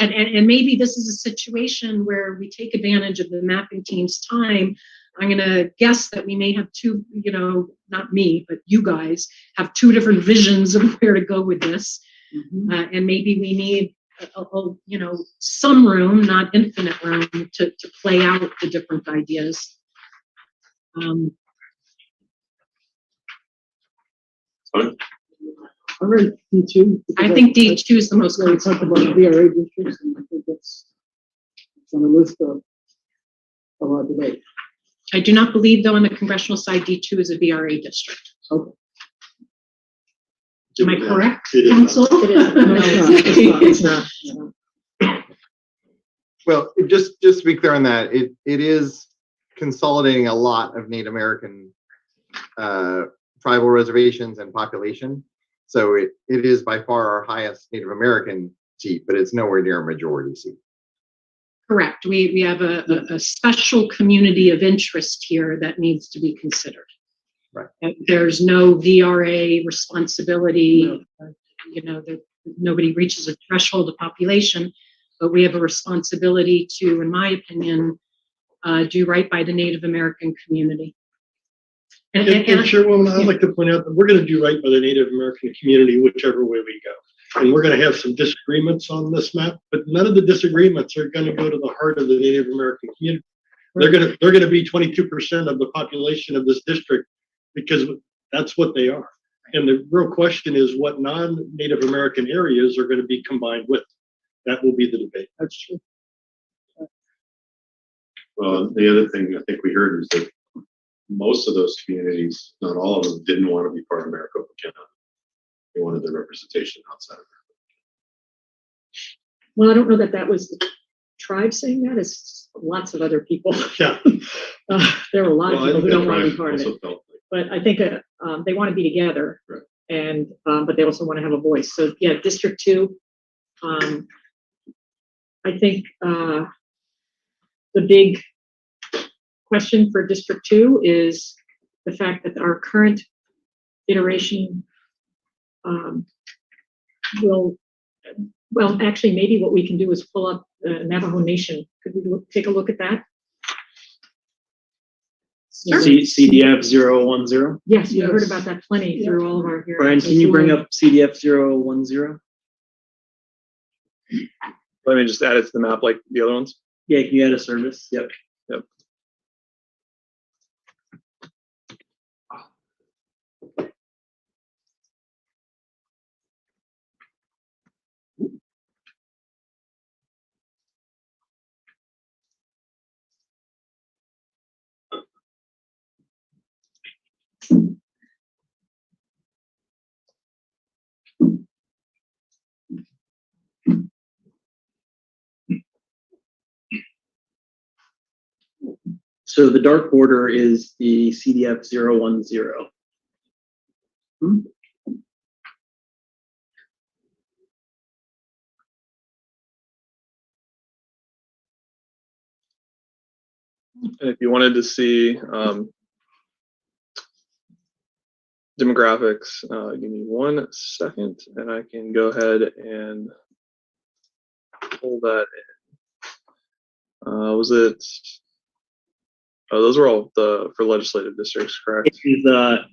And maybe this is a situation where we take advantage of the mapping team's time. I'm going to guess that we may have 2, not me, but you guys have 2 different visions of where to go with this. Mm-hmm. And maybe we need, some room, not infinite room, to play out the different ideas. Fine. I read D2. I think D2 is the most We talked about the VRA districts, and I think it's on the list of our debate. I do not believe, though, on the congressional side, D2 is a VRA district. Okay. Am I correct, It is Council? It is. It's not. Well, just to be clear on that, it is consolidating a lot of Native American tribal reservations and population. So it is by far our highest Native American seat, but it's nowhere near a majority seat. Correct. We have a special community of interest here that needs to be considered. Right. There's no VRA responsibility, that nobody reaches a threshold of population, but we have a responsibility to, in my opinion, do right by the Native American community. And Chairwoman, I'd like to point out that we're going to do right by the Native American community, whichever way we go. And we're going to have some disagreements on this map, but none of the disagreements are going to go to the heart of the Native American community. They're going to be 22% of the population of this district because that's what they are. And the real question is what non-Native American areas are going to be combined with. That will be the debate. That's true. Well, the other thing I think we heard is that most of those communities, not all of them, didn't want to be part of Maricopa County. They wanted their representation outside of Well, I don't know that that was the tribe saying that. It's lots of other people. Yeah. There are a lot Maricopa. of people who don't want to be Well, part of it. also felt like But I think they want to be together, Right. and but they also want to have a voice. So yeah, District 2. I think the big question for District 2 is the fact that our current iteration will. Well, actually, maybe what we can do is pull up Navajo Nation. Could we take a look at that? Sure. CDF 010. Yes, we heard Yes. about that plenty through all of our hearings. Brian, can you bring up CDF 010? Let me just add it to the map like the other ones. Yeah, can you add a service? Yep. So the dark border is the CDF 010. And if you wanted to see demographics, give me 1 second and I can go ahead and pull that in. Was it? Oh, those were all for legislative districts, correct? It is the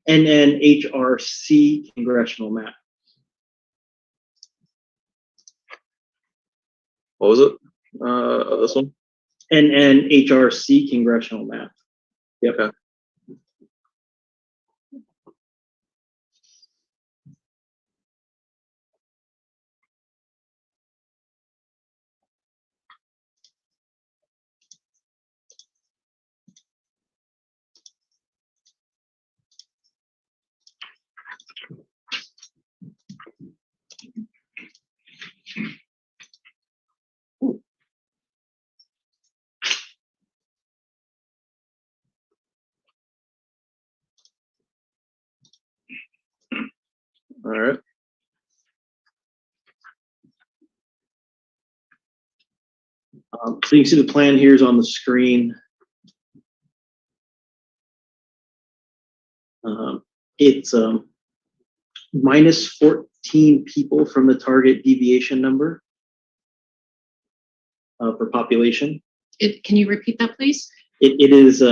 NNHRC congressional map. What was it? This one? NNHRC congressional map. Yep. Okay. All right. So you can see the plan here is on the screen. It's minus 14 people from the target deviation number for population. Can you repeat that, please? It is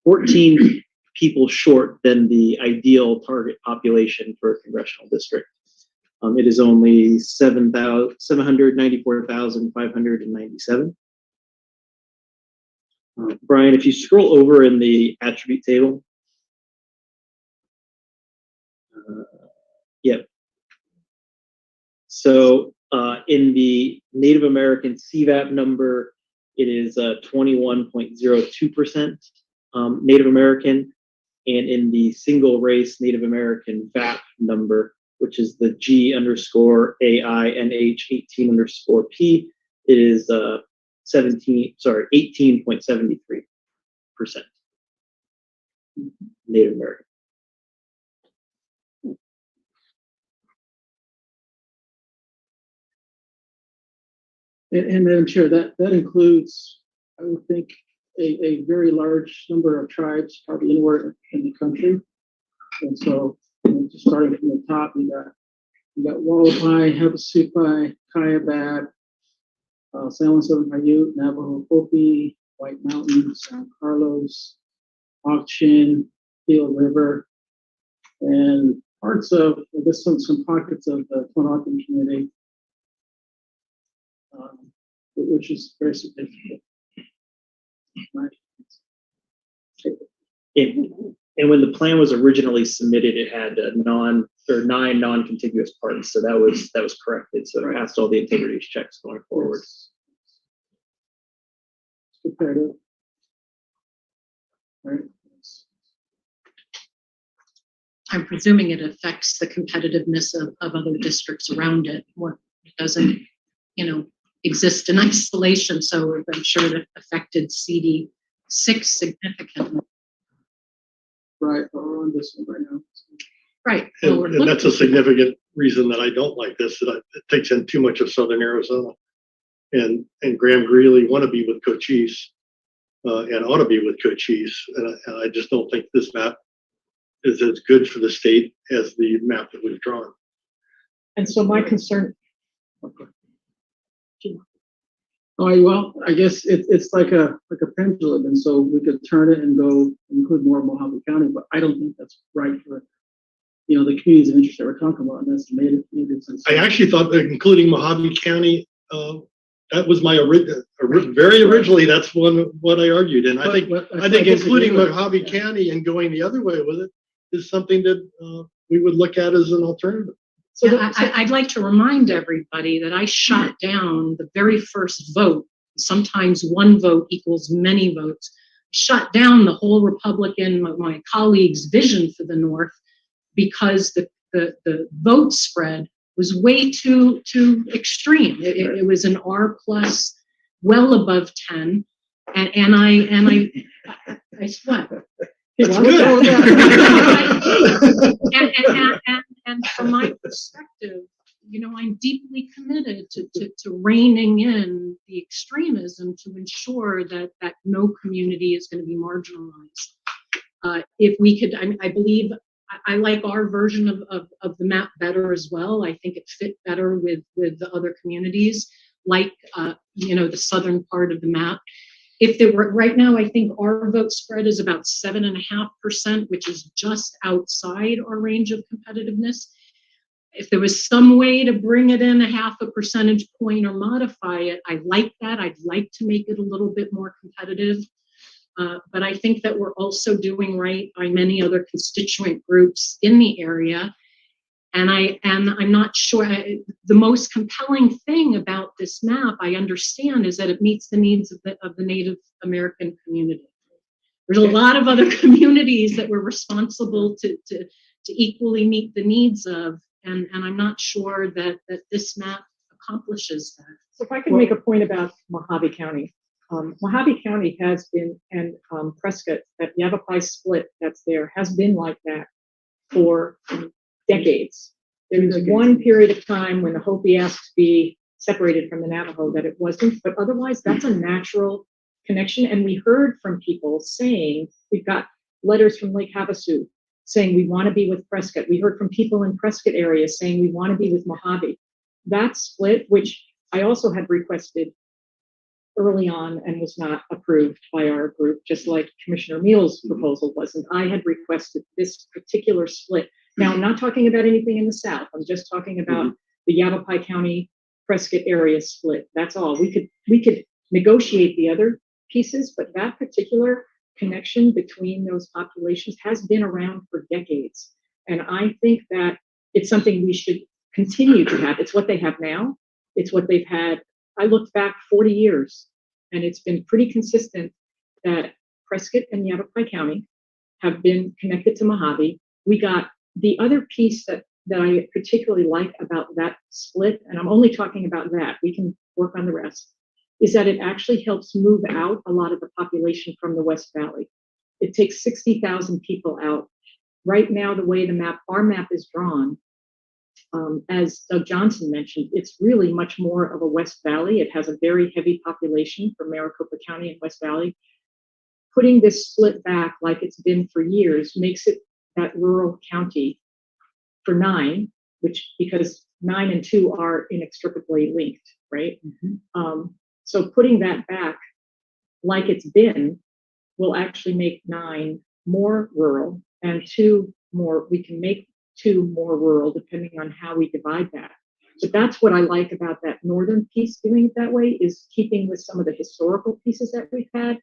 14 people short than the ideal target population for a congressional district. It is only 794,597. Brian, if you scroll over in the attribute table. Yep. So in the Native American CVAP number, it is 21.02% Native American. And in the single race Native American VAP number, which is the G_AINH18_P, it is 18.73% Native American. And Madam Chair, that includes, I would think, a very large number of tribes, probably anywhere in the country. And so, just starting from the top, you got Wallapai, Havasupai, Kayabat, San Juan Southern Paiute, Navajo, Hopi, White Mountains, San Carlos, Auction, Field River, and parts of, I guess, some pockets of the Kanakan community, which is very significant. Right. And when the plan was originally submitted, it had 9 non-contiguous parts, so that was corrected. So it passed all the integrity checks going forward. Comparative. Right. I'm presuming it affects the competitiveness of other districts around it. What doesn't, exist in isolation. So I'm sure it affected CD6 significantly. Right, we're on this one right now. Right. And that's a significant reason that I don't like this, that it takes in too much of Southern Arizona. And Graham Greeley want to be with Cochise and ought to be with Cochise. And I just don't think this map is as good for the state as the map that we've drawn. And so my concern. Oh, well, I guess it's like a pendulum, and so we could turn it and go include more of Mojave County, but I don't think that's right for the communities of interest that we're talking about. And that's made sense. I actually thought that including Mojave County, that was my very originally. That's what I argued, and I think including Mojave County and going the other way with it is something that we would look at as an alternative. So I'd like to remind everybody that I shot down the very first vote. Sometimes one vote equals many votes. Shut down the whole Republican, my colleagues' vision for the North, because the vote spread was way too extreme. It was an R plus, well above 10, and I sweat. It's good. And from my perspective, I'm deeply committed to reining in the extremism to ensure that no community is going to be marginalized. If we could, I believe, I like our version of the map better as well. I think it fit better with the other communities, like the southern part of the map. If there were right now, I think our vote spread is about 7.5%, which is just outside our range of competitiveness. If there was some way to bring it in 0.5 percentage point or modify it, I like that. I'd like to make it a little bit more competitive. But I think that we're also doing right by many other constituent groups in the area. And I'm not sure, the most compelling thing about this map, I understand, is that it meets the needs of the Native American community. There's a lot of other communities that we're responsible to equally meet the needs of, and I'm not sure that this map accomplishes that. So if I could make a point about Mojave County. Mojave County has been, and Prescott, that Yavapai split that's there, has been like that for decades. There was one period of time when the Hopi asked to be separated from the Navajo that it wasn't, but otherwise that's a natural connection. And we heard from people saying, we've got letters from Lake Havasu saying we want to be with Prescott. We heard from people in Prescott area saying we want to be with Mojave. That split, which I also had requested early on and was not approved by our group, just like Commissioner Meal's proposal wasn't. I had requested this particular split. Now, I'm not talking about anything in the South. I'm just talking about the Yavapai County Prescott area split. That's all. We could negotiate the other pieces, but that particular connection between those populations has been around for decades. And I think that it's something we should continue to have. It's what they have now. It's what they've had. I looked back 40 years, and it's been pretty consistent that Prescott and Yavapai County have been connected to Mojave. We got the other piece that I particularly like about that split, and I'm only talking about that, we can work on the rest, is that it actually helps move out a lot of the population from the West Valley. It takes 60,000 people out. Right now, the way our map is drawn, As Doug Johnson mentioned, it's really much more of a West Valley. It has a very heavy population for Maricopa County and West Valley. Putting this split back like it's been for years makes it that rural county for 9, because 9 and 2 are inextricably linked, right? So putting that back like it's been will actually make 9 more rural and 2 more, we can make 2 more rural depending on how we divide that. But that's what I like about that northern piece doing it that way, is keeping with some of the historical pieces that we've had,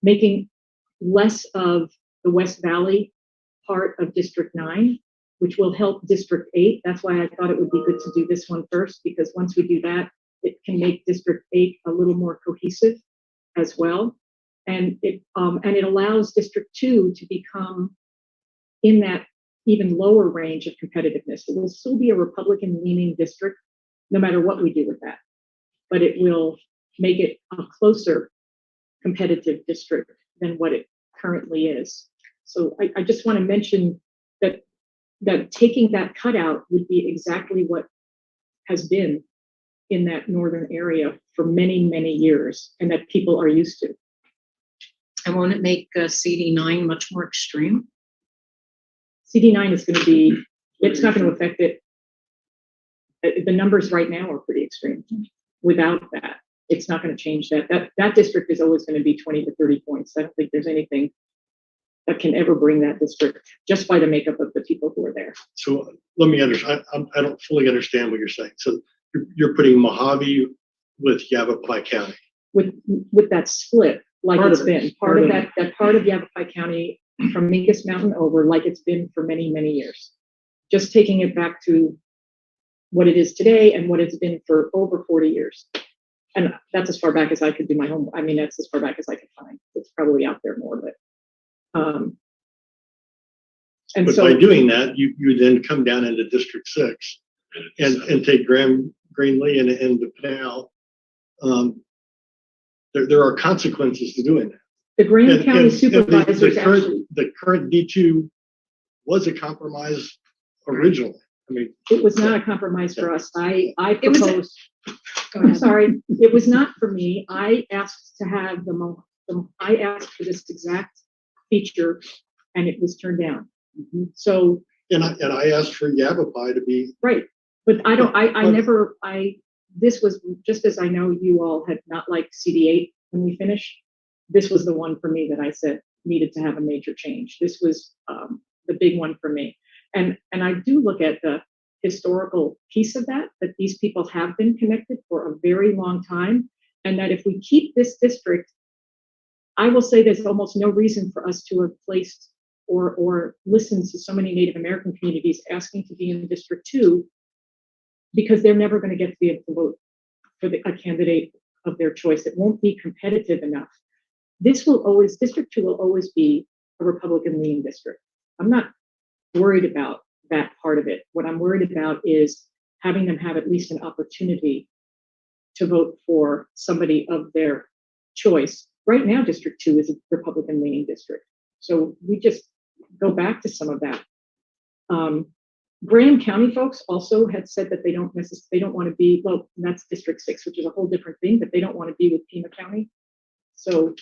making less of the West Valley part of District 9, which will help District 8. That's why I thought it would be good to do this one first, because once we do that, it can make District 8 a little more cohesive as well. And it allows District 2 to become in that even lower range of competitiveness. It will still be a Republican-leaning district, no matter what we do with that. But it will make it a closer competitive district than what it currently is. So I just want to mention that taking that cutout would be exactly what has been in that northern area for many, many years, and that people are used to. And won't it make CD9 much more extreme? CD9 is going to be, it's not going to affect it. The numbers right now are pretty extreme. Without that, it's not going to change that. That district is always going to be 20 to 30 points. I don't think there's anything that can ever bring that district just by the makeup of the people who are there. So let me understand. I don't fully understand what you're saying. So you're putting Mojave with Yavapai County. With that split, like Part it's of it. been part of that part of Yavapai County from Mingus Mountain over, like it's been for many, many years. Just taking it back to what it is today and what it's been for over 40 years. And that's as far back as I could do my homework. I mean, that's as far back as I could find. It's probably out there more, but and But so by doing that, you then come down into District 6 and take Greenlee and DePal. There are consequences to doing that. the Graham And- County and supervisors the current D2 was a compromise originally. I mean, it was not a compromise for us. I It was a- proposed. Go I'm ahead. sorry, it was not for me. I asked to have I asked for this exact feature, and it was turned down. So and I asked for Yavapai to be, right, but this was just as I know you all had not liked CD8 when we finished. This was the one for me that I said needed to have a major change. This was the big one for me. And I do look at the historical piece of that these people have been connected for a very long time. And that if we keep this district, I will say there's almost no reason for us to have placed or listened to so many Native American communities asking to be in District 2, because they're never going to get to be able to vote for a candidate of their choice. It won't be competitive enough. District 2 will always be a Republican-leaning district. I'm not worried about that part of it. What I'm worried about is having them have at least an opportunity to vote for somebody of their choice. Right now, District 2 is a Republican-leaning district. So we just go back to some of that. Graham County folks also had said that they don't want to be, well, that's District 6, which is a whole different thing, but they don't want to be with Pima County. So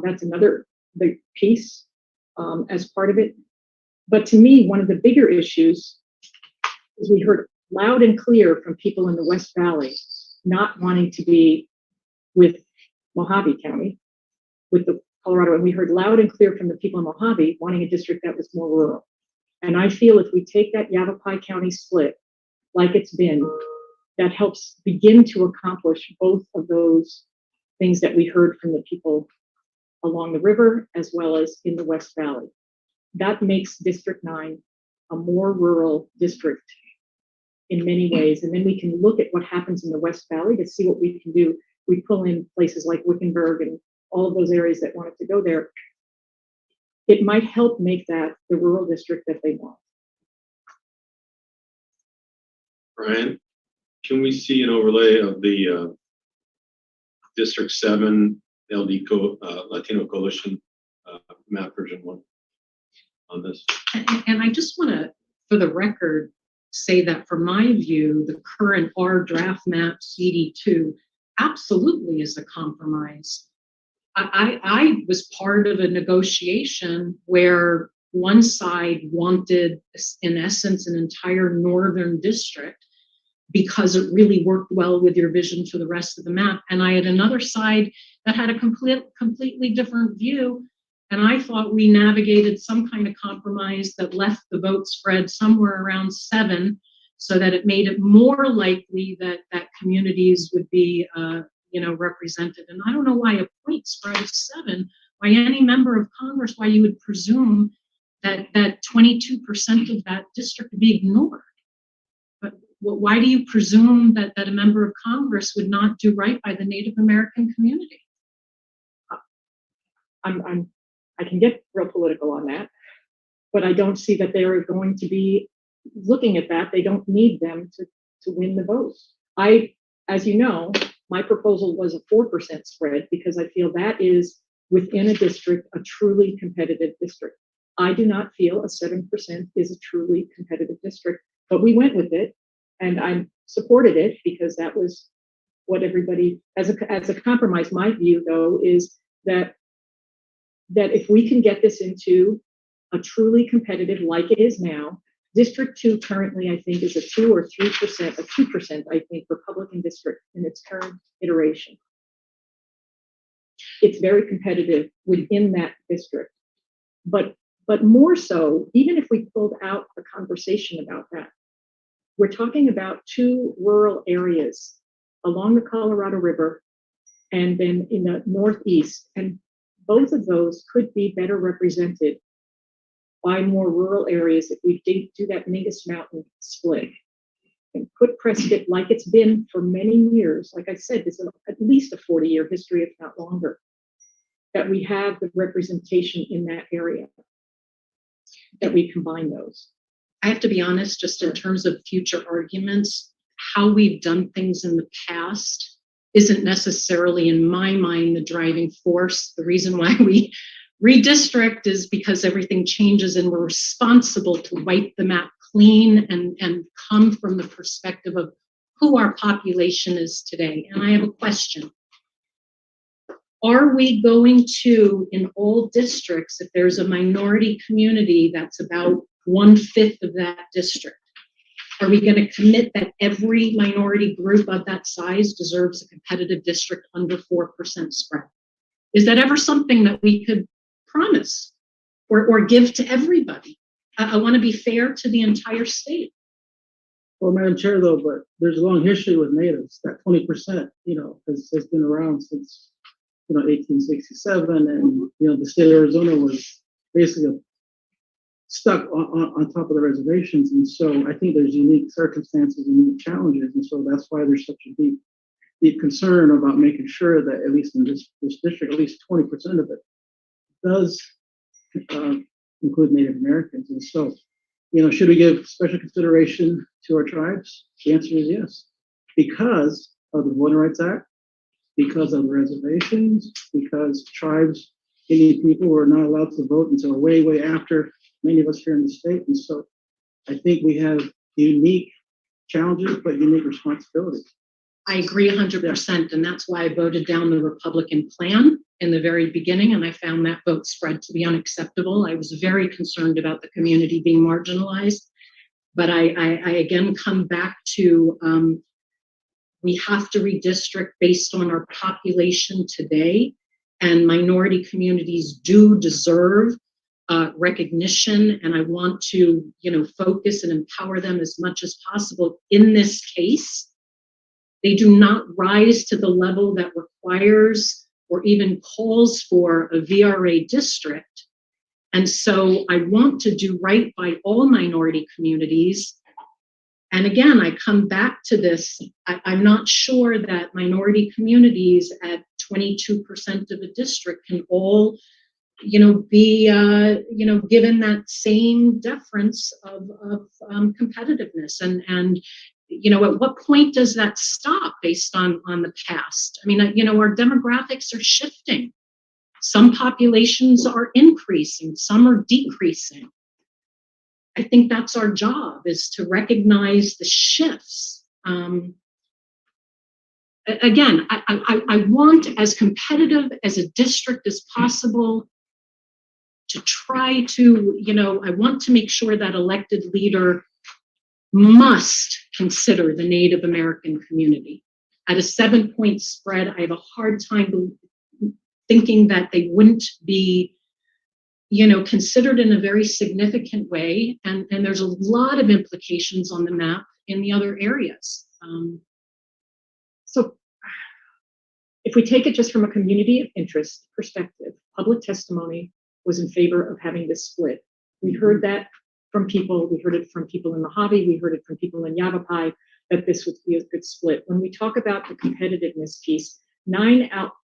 that's another big piece as part of it. But to me, one of the bigger issues is we heard loud and clear from people in the West Valley not wanting to be with Mojave County, with the Colorado, and we heard loud and clear from the people in Mojave wanting a district that was more rural. And I feel if we take that Yavapai County split like it's been, that helps begin to accomplish both of those things that we heard from the people along the river as well as in the West Valley. That makes District 9 a more rural district in many ways. And then we can look at what happens in the West Valley to see what we can do. We pull in places like Wickenburg and all of those areas that wanted to go there. It might help make that the rural district that they want. Brian, can we see an overlay of the District 7 Latino Coalition map version 1 on this? And I just want to, for the record, say that for my view, the current R draft map CD2 absolutely is a compromise. I was part of a negotiation where one side wanted, in essence, an entire northern district because it really worked well with your vision for the rest of the map. And I had another side that had a completely different view. And I thought we navigated some kind of compromise that left the vote spread somewhere around 7, so that it made it more likely that communities would be represented. And I don't know why a point spread of 7, why any member of Congress, why you would presume that 22% of that district would be ignored. But why do you presume that a member of Congress would not do right by the Native American community? I can get real political on that, but I don't see that they are going to be looking at that. They don't need them to win the vote. As you know, my proposal was a 4% spread because I feel that is within a district, a truly competitive district. I do not feel a 7% is a truly competitive district, but we went with it and I supported it because that was what everybody, as a compromise. My view though is that if we can get this into a truly competitive like it is now, District 2 currently, I think, is a 2 or 3%, a 2%, I think, Republican district in its current iteration. It's very competitive within that district. But more so, even if we pulled out a conversation about that, we're talking about 2 rural areas along the Colorado River and then in the Northeast. And both of those could be better represented by more rural areas if we do that Mingus Mountain split and put Prescott like it's been for many years. Like I said, there's at least a 40-year history, if not longer, that we have the representation in that area, that we combine those. I have to be honest, just in terms of future arguments, how we've done things in the past isn't necessarily, in my mind, the driving force. The reason why we redistrict is because everything changes and we're responsible to wipe the map clean and come from the perspective of who our population is today. And I have a question. Are we going to, in all districts, if there's a minority community that's about 1/5 of that district, are we going to commit that every minority group of that size deserves a competitive district under 4% spread? Is that ever something that we could promise or give to everybody? I want to be fair to the entire state. Well, Madam Chair, though, but there's a long history with natives. That 20%, has been around since, 1867, and the state of Arizona was basically stuck on top of the reservations, and so I think there's unique circumstances and unique challenges, and so that's why there's such a deep concern about making sure that at least in this district, at least 20% of it does include Native Americans. And so, should we give special consideration to our tribes? The answer is yes, because of the Voting Rights Act, because of the reservations, because tribes, Indian people were not allowed to vote until way after many of us here in the state. And so I think we have unique challenges, but unique responsibilities. I agree 100%, and that's why I voted down the Republican plan in the very beginning, and I found that vote spread to be unacceptable. I was very concerned about the community being marginalized, but I again come back to we have to redistrict based on our population today, and minority communities do deserve recognition, and I want to focus and empower them as much as possible. In this case, they do not rise to the level that requires or even calls for a VRA district. And so I want to do right by all minority communities. And again, I come back to this. I'm not sure that minority communities at 22% of a district can all be given that same deference of competitiveness. And at what point does that stop based on the past? I mean, our demographics are shifting. Some populations are increasing, some are decreasing. I think that's our job, is to recognize the shifts. Again, I want as competitive as a district as possible, to try to, I want to make sure that elected leader must consider the Native American community. At a 7-point spread, I have a hard time thinking that they wouldn't be, considered in a very significant way. And there's a lot of implications on the map in the other areas. So if we take it just from a community of interest perspective, public testimony was in favor of having this split. We heard that from people. We heard it from people in Mojave. We heard it from people in Yavapai, that this would be a good split. When we talk about the competitiveness piece,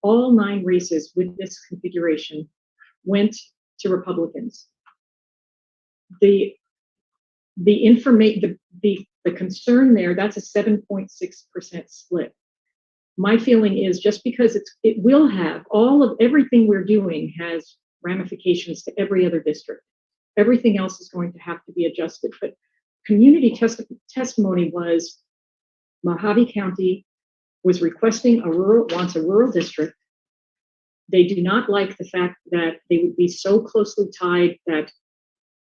all 9 races with this configuration went to Republicans. The concern there, that's a 7.6% split. My feeling is, just because it will have everything we're doing has ramifications to every other district. Everything else is going to have to be adjusted. But community testimony was, Mojave County was requesting wants a rural district. They do not like the fact that they would be so closely tied that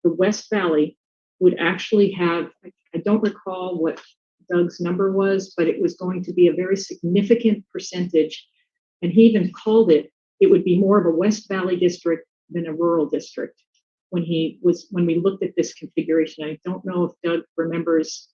the West Valley would actually have, I don't recall what Doug's number was, but it was going to be a very significant percentage. And he even called it would be more of a West Valley district than a rural district when we looked at this configuration. I don't know if Doug remembers.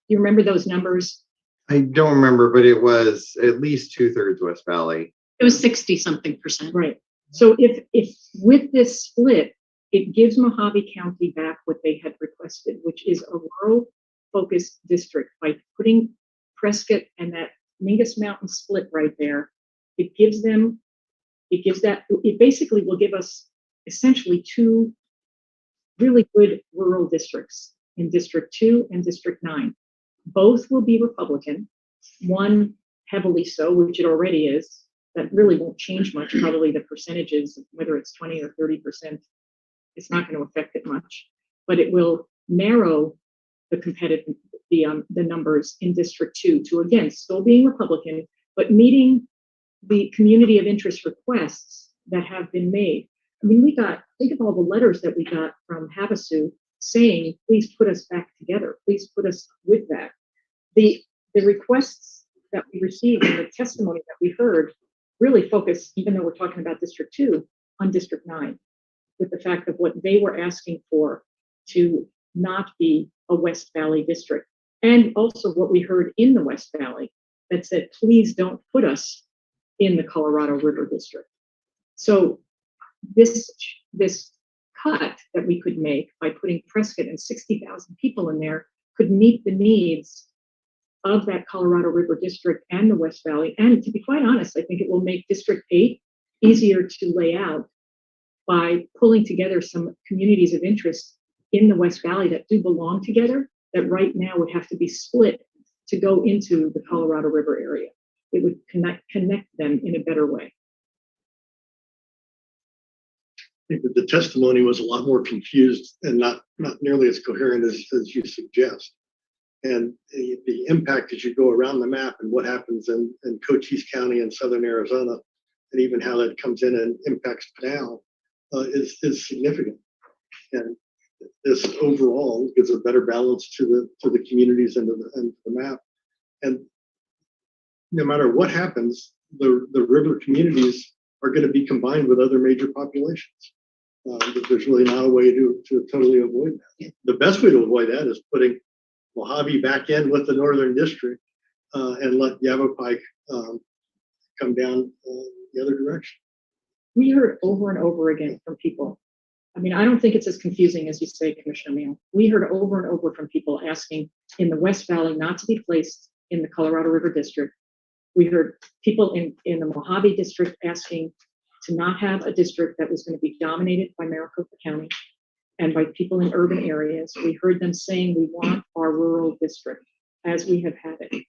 Do you remember those numbers? I don't remember, but it was at least 2/3 West Valley. It was 60-something%. Right. So if with this split, it gives Mojave County back what they had requested, which is a rural focused district. By putting Prescott and that Mingus Mountain split right there, it basically will give us essentially 2 really good rural districts in District 2 and District 9. Both will be Republican, one heavily so, which it already is. That really won't change much. Probably the percentages, whether it's 20 or 30%, it's not going to affect it much. But it will narrow the numbers in District 2 to, again, still being Republican, but meeting the community of interest requests that have been made. I mean, think of all the letters that we got from Havasu saying, please put us back together. Please put us with that. The requests that we received and the testimony that we heard really focus, even though we're talking about District 2, on District 9, with the fact of what they were asking for to not be a West Valley district. And also what we heard in the West Valley that said, please don't put us in the Colorado River District. So this cut that we could make by putting Prescott and 60,000 people in there could meet the needs of that Colorado River District and the West Valley. And to be quite honest, I think it will make District 8 easier to lay out by pulling together some communities of interest in the West Valley that do belong together, that right now would have to be split to go into the Colorado River area. It would connect them in a better way. I think that the testimony was a lot more confused and not nearly as coherent as you suggest. And the impact as you go around the map and what happens in Cochise County and southern Arizona, and even how that comes in and impacts Pinal, is significant. And this overall gives a better balance to the communities and to the map. And no matter what happens, the river communities are going to be combined with other major populations. There's really not a way to totally avoid that. The best way to avoid that is putting Mojave back in with the Northern District and let Yavapai come down the other direction. We heard over and over again from people. I mean, I don't think it's as confusing as you say, Commissioner Meehl. We heard over and over from people asking in the West Valley not to be placed in the Colorado River District. We heard people in the Mojave District asking to not have a district that was going to be dominated by Maricopa County and by people in urban areas. We heard them saying we want our rural district as we have had it,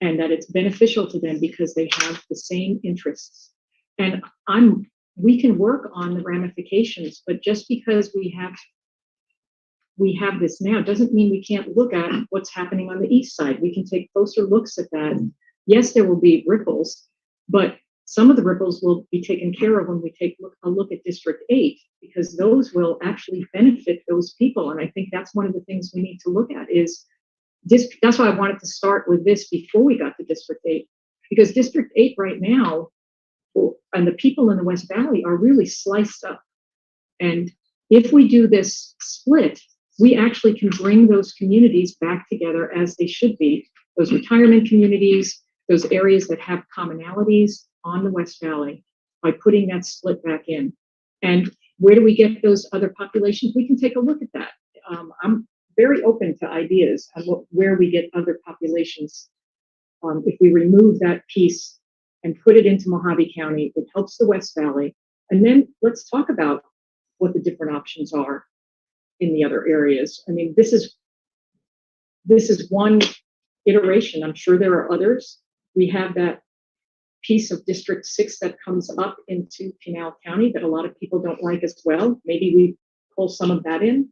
and that it's beneficial to them because they have the same interests. And we can work on the ramifications, but just because we have we have this now doesn't mean we can't look at what's happening on the east side. We can take closer looks at that. Yes, there will be ripples, but some of the ripples will be taken care of when we take a look at District 8, because those will actually benefit those people. And I think that's one of the things we need to look at is that's why I wanted to start with this before we got to District 8, because District 8 right now, and the people in the West Valley are really sliced up. And if we do this split, we actually can bring those communities back together as they should be. Those retirement communities, those areas that have commonalities on the West Valley, by putting that split back in. And where do we get those other populations? We can take a look at that. I'm very open to ideas on where we get other populations. If we remove that piece and put it into Mojave County, it helps the West Valley. And then let's talk about what the different options are in the other areas. I mean, this is one iteration. I'm sure there are others. We have that piece of District 6 that comes up into Pinal County that a lot of people don't like as well. Maybe we pull some of that in.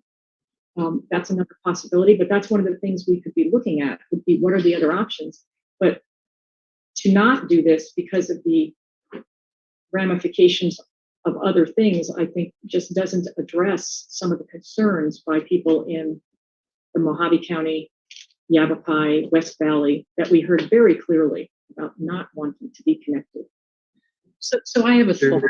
That's another possibility, but that's one of the things we could be looking at, would be what are the other options. But to not do this because of the ramifications of other things, I think just doesn't address some of the concerns by people in the Mojave County, Yavapai, West Valley, that we heard very clearly about not wanting to be connected. So I have a thought.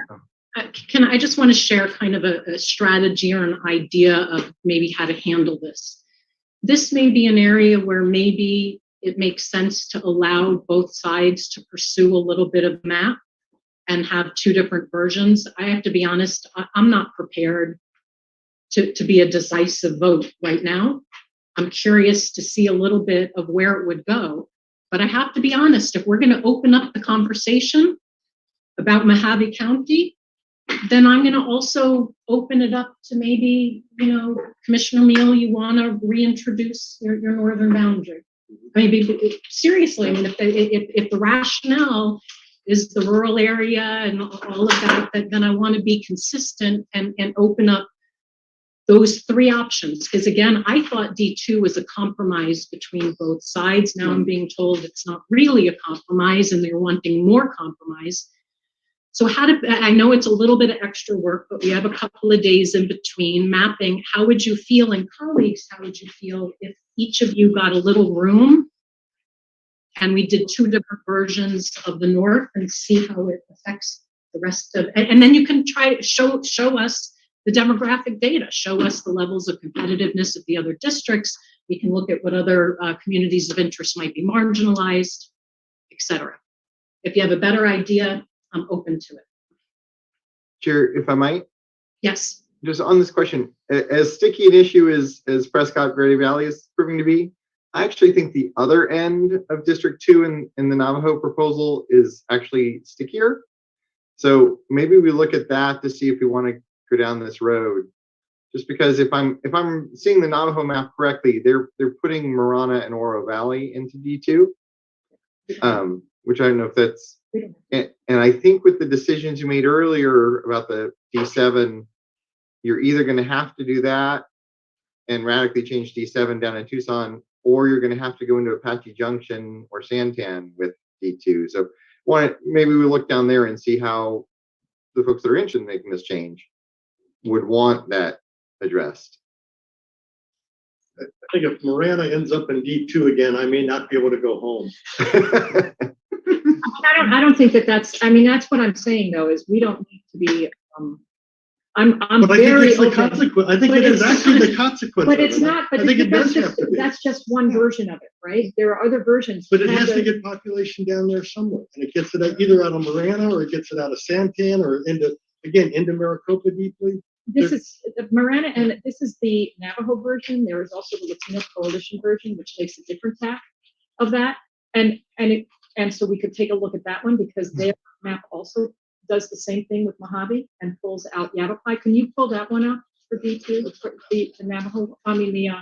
I just want to share kind of a strategy or an idea of maybe how to handle this. This may be an area where maybe it makes sense to allow both sides to pursue a little bit of map and have two different versions. I have to be honest, I'm not prepared to be a decisive vote right now. I'm curious to see a little bit of where it would go. But I have to be honest, if we're going to open up the conversation about Mojave County, then I'm going to also open it up to maybe, Commissioner Meal, you want to reintroduce your northern boundary. Maybe seriously, I mean, if the rationale is the rural area and all of that, then I want to be consistent and open up those three options. Because again, I thought D2 was a compromise between both sides. Now I'm being told it's not really a compromise and they're wanting more compromise. So I know it's a little bit of extra work, but we have a couple of days in between mapping. How would you feel, and colleagues, how would you feel if each of you got a little room and we did two different versions of the North and see how it affects the rest of, and then you can try to show us the demographic data, show us the levels of competitiveness of the other districts. We can look at what other communities of interest might be marginalized, etc. If you have a better idea, I'm open to it. Chair, if I might? Yes. Just on this question, as sticky an issue as Prescott Verde Valley is proving to be, I actually think the other end of District 2 in the Navajo proposal is actually stickier. So maybe we look at that to see if we want to go down this road. Just because if I'm seeing the Navajo map correctly, they're putting Marana and Oro Valley into D2, which I don't know if that's. And I think with the decisions you made earlier about the D7, you're either going to have to do that and radically change D7 down in Tucson, or you're going to have to go into Apache Junction or Santan with D2. So maybe we look down there and see how the folks that are interested in making this change would want that addressed. I think if Marana ends up in D2 again, I may not be able to go home. I don't think that's, I mean, that's what I'm saying though, is we don't need to be, I'm But I very think it's the open. consequence. I think But it is it's- actually the consequence. But of it's it. not, but I think it does that's have to be. that's just one version of it, right? There are other versions. But it We have has to the- get population down there somewhere, and it gets it either out of Marana or it gets it out of Santan or into Maricopa deeply. This is the Marana, and this is the Navajo version. There is also the Latino Coalition version, which takes a different tack of that. And so we could take a look at that one because their map also does the same thing with Mojave and pulls out Yavapai. Can you pull that one up for D2, the Navajo, the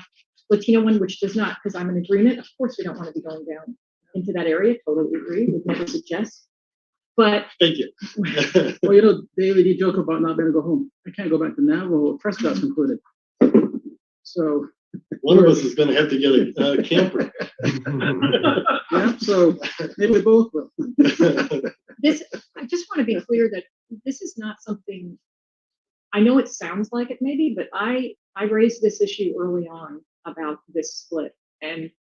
Latino one, which does not, because I'm in agreement. Of course, we don't want to be going down into that area. Totally agree. Would never suggest. But Thank you. Well, David, you joke about not being able to go home. I can't go back to Navajo. Prescott's included. So, One of us is gonna have to get a camper. yeah, so maybe we both will. This, I just want to be clear that this is not something, I know it sounds like it maybe, but I raised this issue early on about this split. And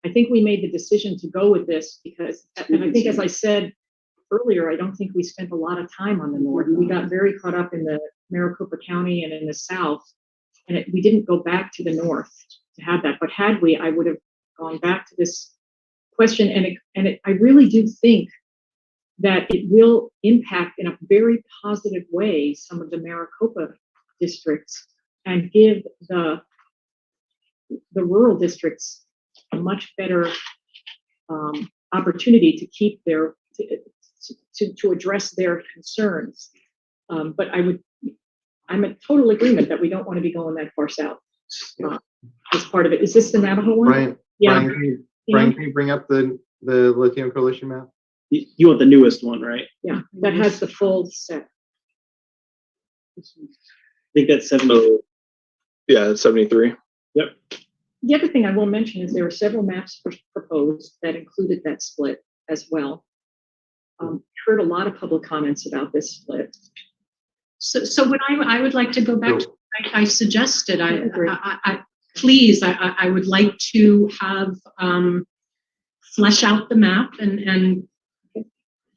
I think we made the decision to go with this because, and I think as I said earlier, I don't think we spent a lot of time on the north. We got very caught up in the Maricopa County and in the south. And we didn't go back to the north to have that. But had we, I would have gone back to this question. And I really do think that it will impact in a very positive way some of the Maricopa districts and give the rural districts a much better opportunity to keep their to address their concerns. But I'm in total agreement that we don't want to be going that far south as part of it. Is this the Navajo one? Brian, Yeah. Brian, can you bring up the Latino Coalition map? You want the newest one, right? Yeah, that has the full set. I think that's 70. Yeah, it's 73. Yep. The other thing I will mention is there were several maps proposed that included that split as well. Heard a lot of public comments about this split. So what I would like to go back to, I suggested, agree. please, I would like to have, flesh out the map and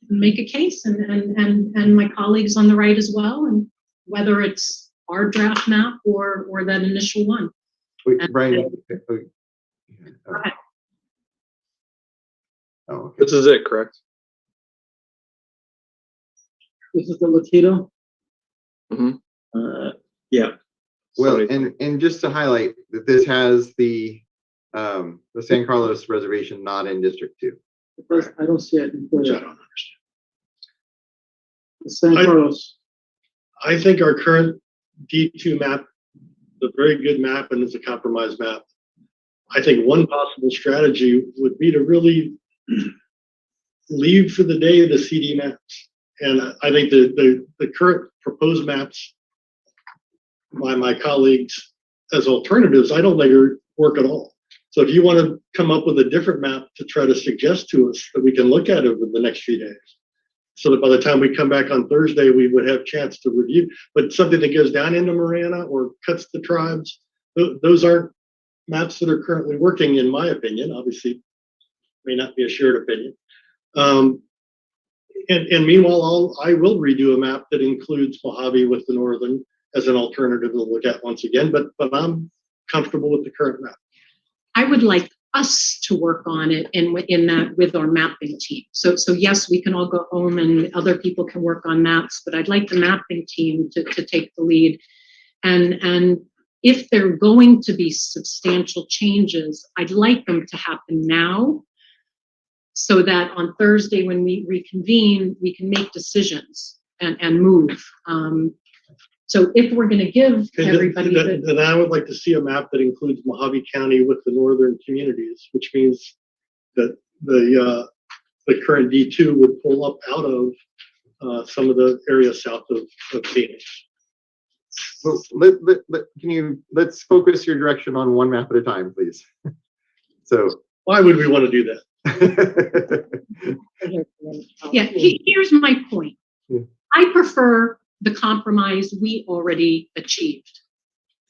make a case and my colleagues on the right as well, and whether it's our draft map or that initial one. Wait, Brian. Go ahead. Oh, okay. This is it, correct? This is the Latino. Yeah. Well, 73. and just to highlight that this has the San Carlos Reservation not in District 2. I don't see it. Which I don't understand. The San Carlos. I think our current D2 map is a very good map and it's a compromise map. I think one possible strategy would be to really leave for the day the CD maps. And I think the current proposed maps by my colleagues as alternatives, I don't think work at all. So if you want to come up with a different map to try to suggest to us that we can look at over the next few days, so that by the time we come back on Thursday, we would have a chance to review, but something that goes down into Marana or cuts the tribes, those aren't maps that are currently working, in my opinion. Obviously, may not be a shared opinion. And meanwhile, I will redo a map that includes Mojave with the northern as an alternative to look at once again, but I'm comfortable with the current map. I would like us to work on it in that with our mapping team. So yes, we can all go home and other people can work on maps, but I'd like the mapping team to take the lead. And if there are going to be substantial changes, I'd like them to happen now so that on Thursday when we reconvene, we can make decisions and move. So if we're going to give everybody then I would like to see a map that includes Mojave County with the northern communities, which means that the current D2 would pull up out of some of the areas south of Phoenix. Well, let's focus your direction on one map at a time, please. So why would we want to do that? Yeah, here's my point. I prefer the compromise we already achieved.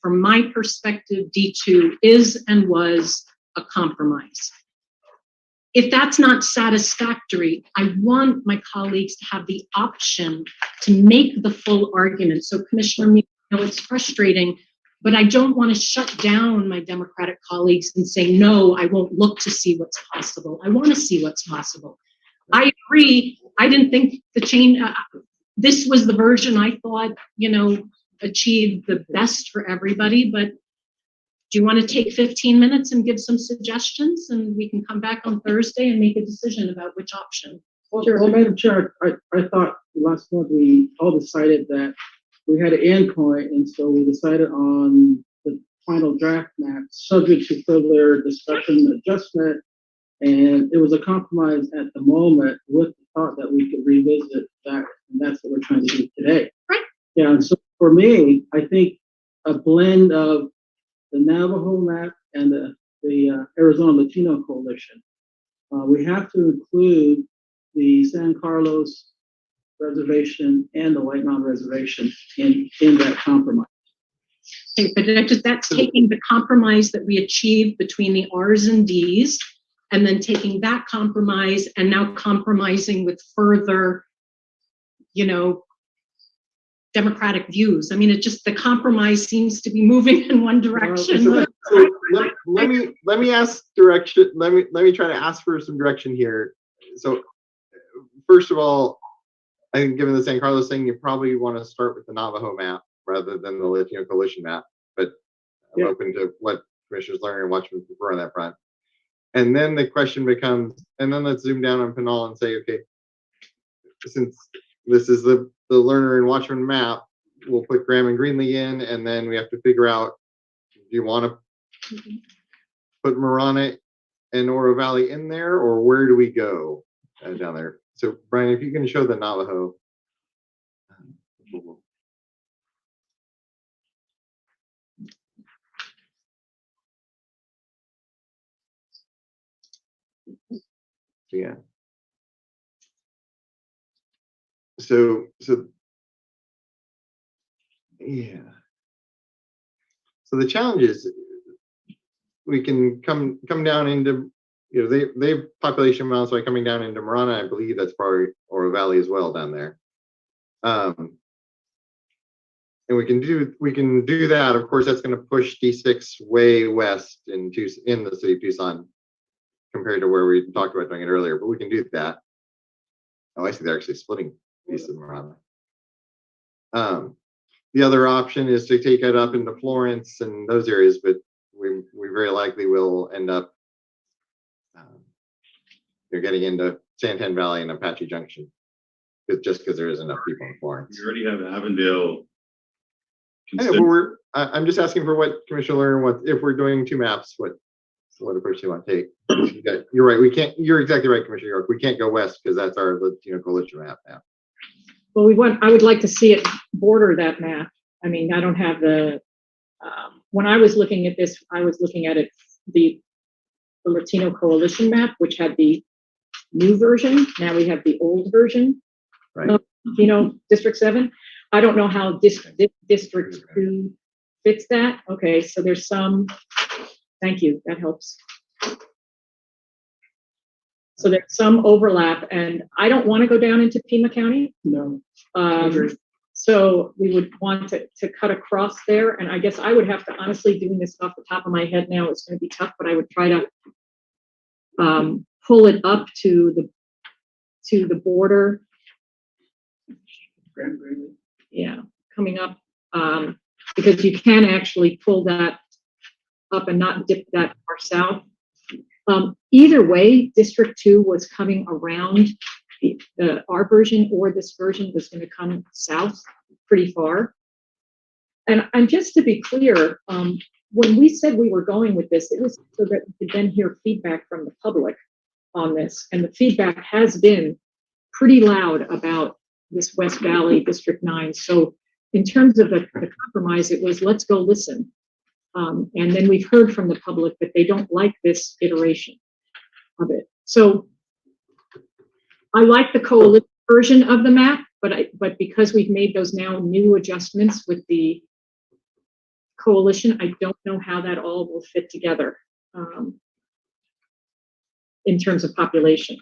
From my perspective, D2 is and was a compromise. If that's not satisfactory, I want my colleagues to have the option to make the full argument. So Commissioner, I know it's frustrating, but I don't want to shut down my Democratic colleagues and say, no, I won't look to see what's possible. I want to see what's possible. I agree. I didn't think the change, this was the version I thought, achieved the best for everybody, but do you want to take 15 minutes and give some suggestions and we can come back on Thursday and make a decision about which option? Well, Madam Chair, I thought last month we all decided that we had an endpoint, and so we decided on the final draft map, subject to further discussion and adjustment, and it was a compromise at the moment with the thought that we could revisit that, and that's what we're trying to do today. Right. Yeah, and so for me, I think a blend of the Navajo map and the Arizona Latino Coalition, we have to include the San Carlos Reservation and the White Mountain Reservation in that compromise. Okay, but that's taking the compromise that we achieved between the Rs and Ds, and then taking that compromise and now compromising with further, democratic views. I mean, the compromise seems to be moving in one direction. So let me ask direction. Let me try to ask for some direction here. So first of all, I think given the San Carlos thing, you probably want to start with the Navajo map rather than the Latino Coalition map. But I'm open to what Commissioners Lerner and Watchman prefer on that front. And then the question becomes, and then let's zoom down on Pinal and say, okay, since this is the Lerner and Watchman map, we'll put Graham and Greenlee in, and then we have to figure out, do you want to put Marana and Oro Valley in there, or where do we go down there? So Brian, if you can show the Navajo. Yeah. So yeah. So the challenge is we can come down into, they population amounts by coming down into Marana. I believe that's probably Oro Valley as well down there. And we can do that. Of course, that's going to push D6 way west in the city of Tucson compared to where we talked about doing it earlier, but we can do that. Oh, I see they're actually splitting pieces of Marana. The other option is to take it up into Florence and those areas, but we very likely will end up getting into Santan Valley and Apache Junction, just because there isn't enough people in Florence. You already have Avondale. I know, but I'm just asking for what Commissioner Lerner, if we're doing two maps, what approach you want to take. You're right. You're exactly right, Commissioner York. We can't go west because that's our Latino Coalition map now. Well, I would like to see it border that map. I mean, I don't have when I was looking at this, I was looking at it, the Latino Coalition map, which had the new version. Now we have the old version. Right. Of, District 7. I don't know how District 2 fits that. Okay, so there's some, thank you, that helps. So there's some overlap, and I don't want to go down into Pima County. No. So we would want to cut across there, and I guess I would have to, honestly, doing this off the top of my head now, it's going to be tough, but I would try to pull it up to the border. Yeah, coming up, because you can actually pull that up and not dip that far south. Either way, District 2 was coming around our version, or this version was going to come south pretty far. And just to be clear, when we said we were going with this, it was so that we could then hear feedback from the public on this. And the feedback has been pretty loud about this West Valley District 9. So in terms of the compromise, it was, let's go listen. And then we've heard from the public that they don't like this iteration of it. So I like the coalition version of the map, but because we've made those now new adjustments with the coalition, I don't know how that all will fit together in terms of population.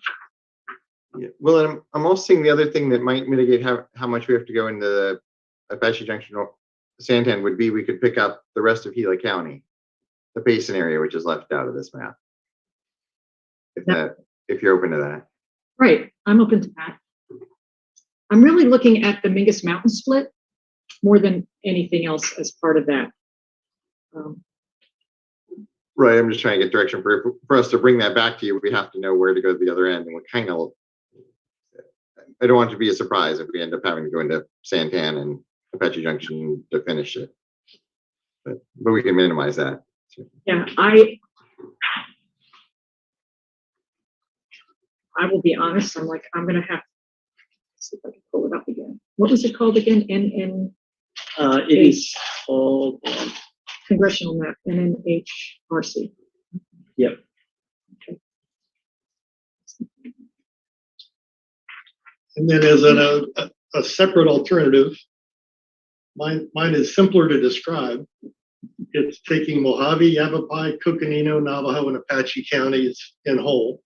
Yeah. Well, and I'm also seeing the other thing that might mitigate how much we have to go into the Apache Junction or Santan would be we could pick up the rest of Gila County, the basin area, which is left out of this map. If you're open to that. Right, I'm open to that. I'm really looking at the Mingus Mountain split more than anything else as part of that. Right, I'm just trying to get direction for us to bring that back to you. We have to know where to go to the other end, and I don't want it to be a surprise if we end up having to go into Santan and Apache Junction to finish it, but we can minimize that. Yeah, I will be honest. I'm gonna have to see if I can pull it up again. What was it called again? It is called congressional map, NNHRC. Yep. And then as a separate alternative, mine is simpler to describe. It's taking Mojave, Yavapai, Coconino, Navajo, and Apache counties in whole.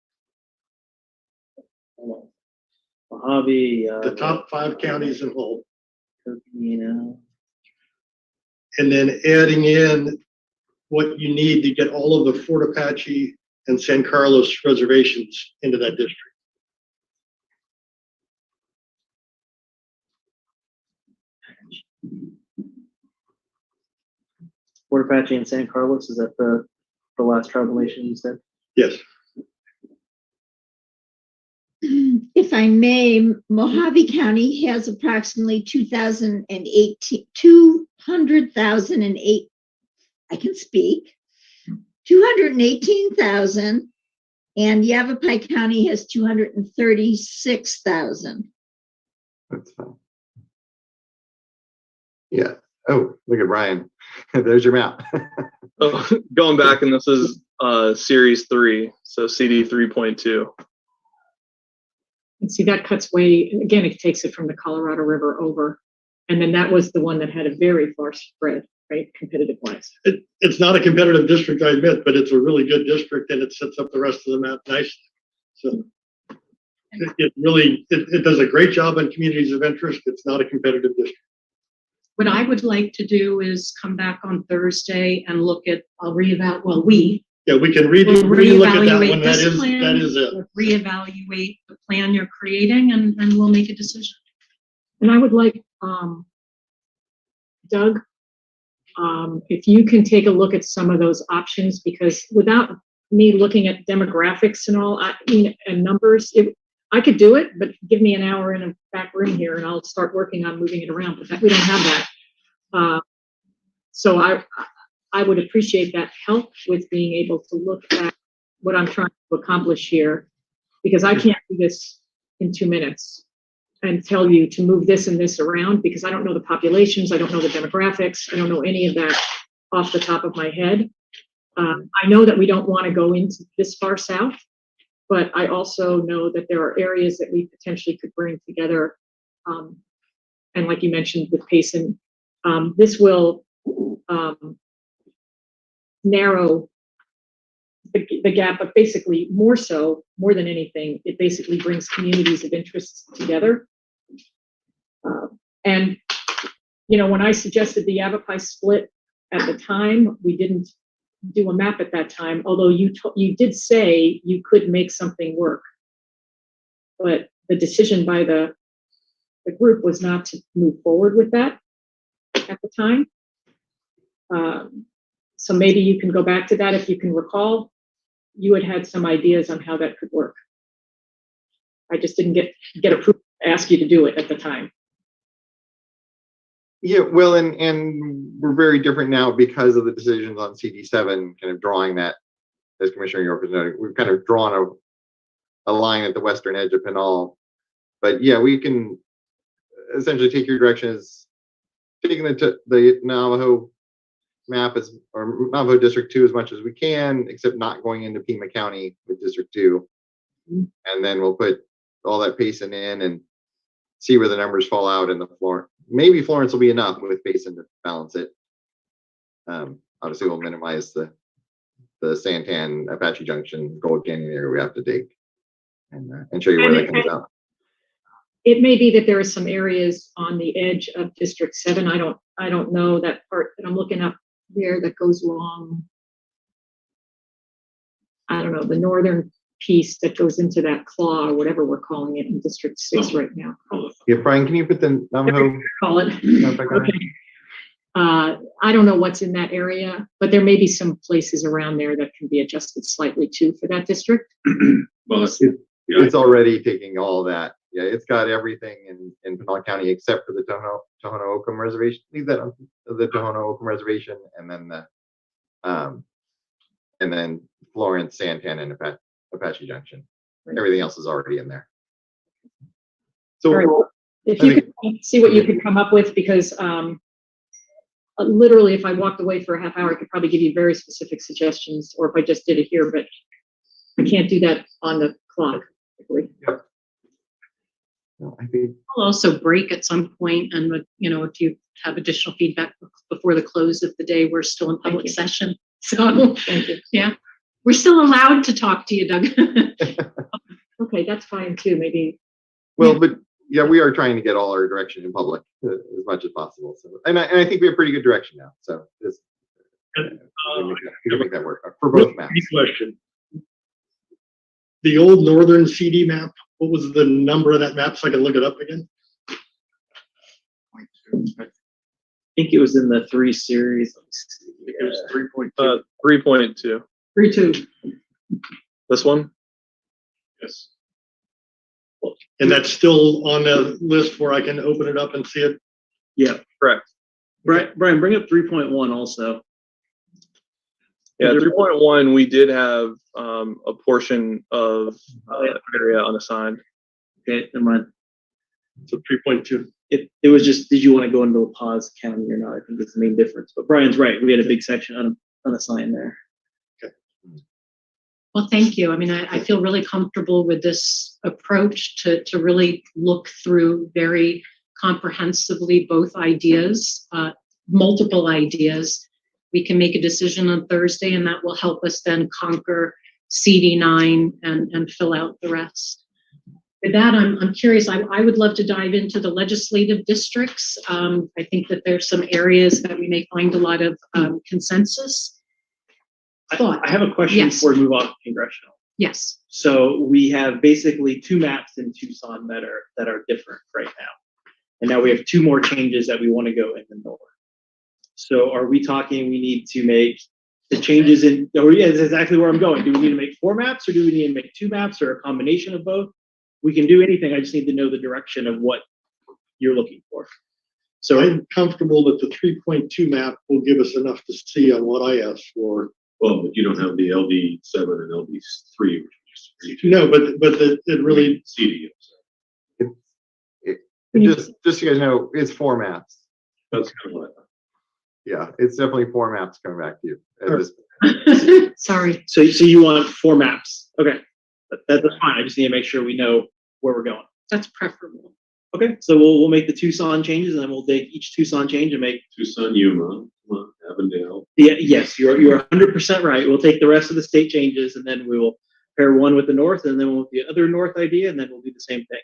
Mojave. The top 5 counties in whole. Coconino. And then adding in what you need to get all of the Fort Apache and San Carlos reservations into that district. Fort Apache and San Carlos, is that the last tribulation you said? Yes. If I may, Mojave County has approximately 200,008, I can speak, 218,000, and Yavapai County has 236,000. That's fine. Yeah. Oh, look at Brian. There's your map. Oh, going back, and this is series 3, so CD 3.2. And see, that cuts way, again, it takes it from the Colorado River over. And then that was the one that had a very far spread, right, competitive wise. It's not a competitive district, I admit, but it's a really good district and it sets up the rest of the map nicely. So it really does a great job on communities of interest. It's not a competitive district. What I would like to do is come back on Thursday and look at, we Yeah, we can will relook at that reevaluate one. That this plan, is it. we'll reevaluate the plan you're creating, and we'll make a decision. And I would like, Doug, if you can take a look at some of those options, because without me looking at demographics and all, and numbers, I could do it, but give me an hour in a back room here and I'll start working on moving it around, but we don't have that. So I would appreciate that help with being able to look at what I'm trying to accomplish here, because I can't do this in 2 minutes and tell you to move this and this around, because I don't know the populations, I don't know the demographics, I don't know any of that off the top of my head. I know that we don't want to go into this far south, but I also know that there are areas that we potentially could bring together. And like you mentioned with Payson, this will narrow the gap, but basically more than anything, it basically brings communities of interest together. And, when I suggested the Yavapai split at the time, we didn't do a map at that time, although you did say you could make something work. But the decision by the group was not to move forward with that at the time. So maybe you can go back to that if you can recall. You had some ideas on how that could work. I just didn't get approved to ask you to do it at the time. Yeah, well, and we're very different now because of the decisions on CD7, kind of drawing that, as Commissioner York was noting, we've kind of drawn a line at the western edge of Pinal. But yeah, we can essentially take your direction as taking the Navajo map or Navajo District 2 as much as we can, except not going into Pima County with District 2. And then we'll put all that Payson in and see where the numbers fall out in the floor. Maybe Florence will be enough with Payson to balance it. Obviously, we'll minimize the Santan, Apache Junction, Gold Canyon area we have to dig, and show you where that comes out. It may be that there are some areas on the edge of District 7. I don't know that part that I'm looking up there that goes along. I don't know, the northern piece that goes into that claw or whatever we're calling it in District 6 right now. Yeah, Brian, can you put the Navajo? Call it. Okay. I don't know what's in that area, but there may be some places around there that can be adjusted slightly too for that district. Well, It's already taking all that. Yeah, it's got everything in Pinal County except for the Tohono O'odham Reservation. Leave that on the Tohono O'odham Reservation, and then Florence, Santan, and Apache Junction. Everything else is already in there. So right. If you could see what you could come up with, because literally, if I walked away for a half hour, I could probably give you very specific suggestions, or if I just did it here, but I can't do that on the clock. No, I think I'll also break at some point, and if you have additional feedback before the close of the day, we're still in public you. session. So, Thank you. yeah, we're still allowed to talk to you, Doug. Okay, that's fine too. Maybe. well, but yeah, we are trying to get all our direction in public as much as possible. So, and I think we have pretty good direction now. So just we can make that work for both maps. Question. The old northern CD map, what was the number of that map so I can look it up again? I think it was in the 3 series. It was 3.2. 3.2. 3-2. This one? Yes. And that's still on the list where I can open it up and see it? Yeah, Correct. Brian, bring up 3.1 also. Yeah, 3.1, we did have a portion of area unassigned. Okay, never mind. So 3.2. It was just, did you want to go into a pause county or not? I think that's the main difference. But Brian's right. We had a big section unassigned there. Well, thank you. I mean, I feel really comfortable with this approach to really look through very comprehensively both ideas, multiple ideas. We can make a decision on Thursday, and that will help us then conquer CD9 and fill out the rest. With that, I'm curious. I would love to dive into the legislative districts. I think that there's some areas that we may find a lot of consensus. I have a question Yes. before we move on to congressional. Yes. So we have basically 2 maps in Tucson that are different right now. And now we have 2 more changes that we want to go in the north. So are we talking we need to make the changes in, that's exactly where I'm going. Do we need to make 4 maps, or do we need to make 2 maps, or a combination of both? We can do anything. I just need to know the direction of what you're looking for. So I'm comfortable that the 3.2 map will give us enough to see on what I asked for. Well, but you don't have the LD7 and LD3, which is No, but it really, CD. Just so you guys know, it's 4 maps. That's kind of what I thought. Yeah, it's definitely 4 maps coming back to you. At this Sorry. So you want 4 maps? Okay, that's fine. I just need to make sure we know where we're going. That's preferable. Okay, so we'll make the Tucson changes, and then we'll take each Tucson change and make. Tucson, Yuma, Avondale. Yeah, yes, you're 100% right. We'll take the rest of the state changes, and then we will pair one with the north, and then with the other north idea, and then we'll do the same thing.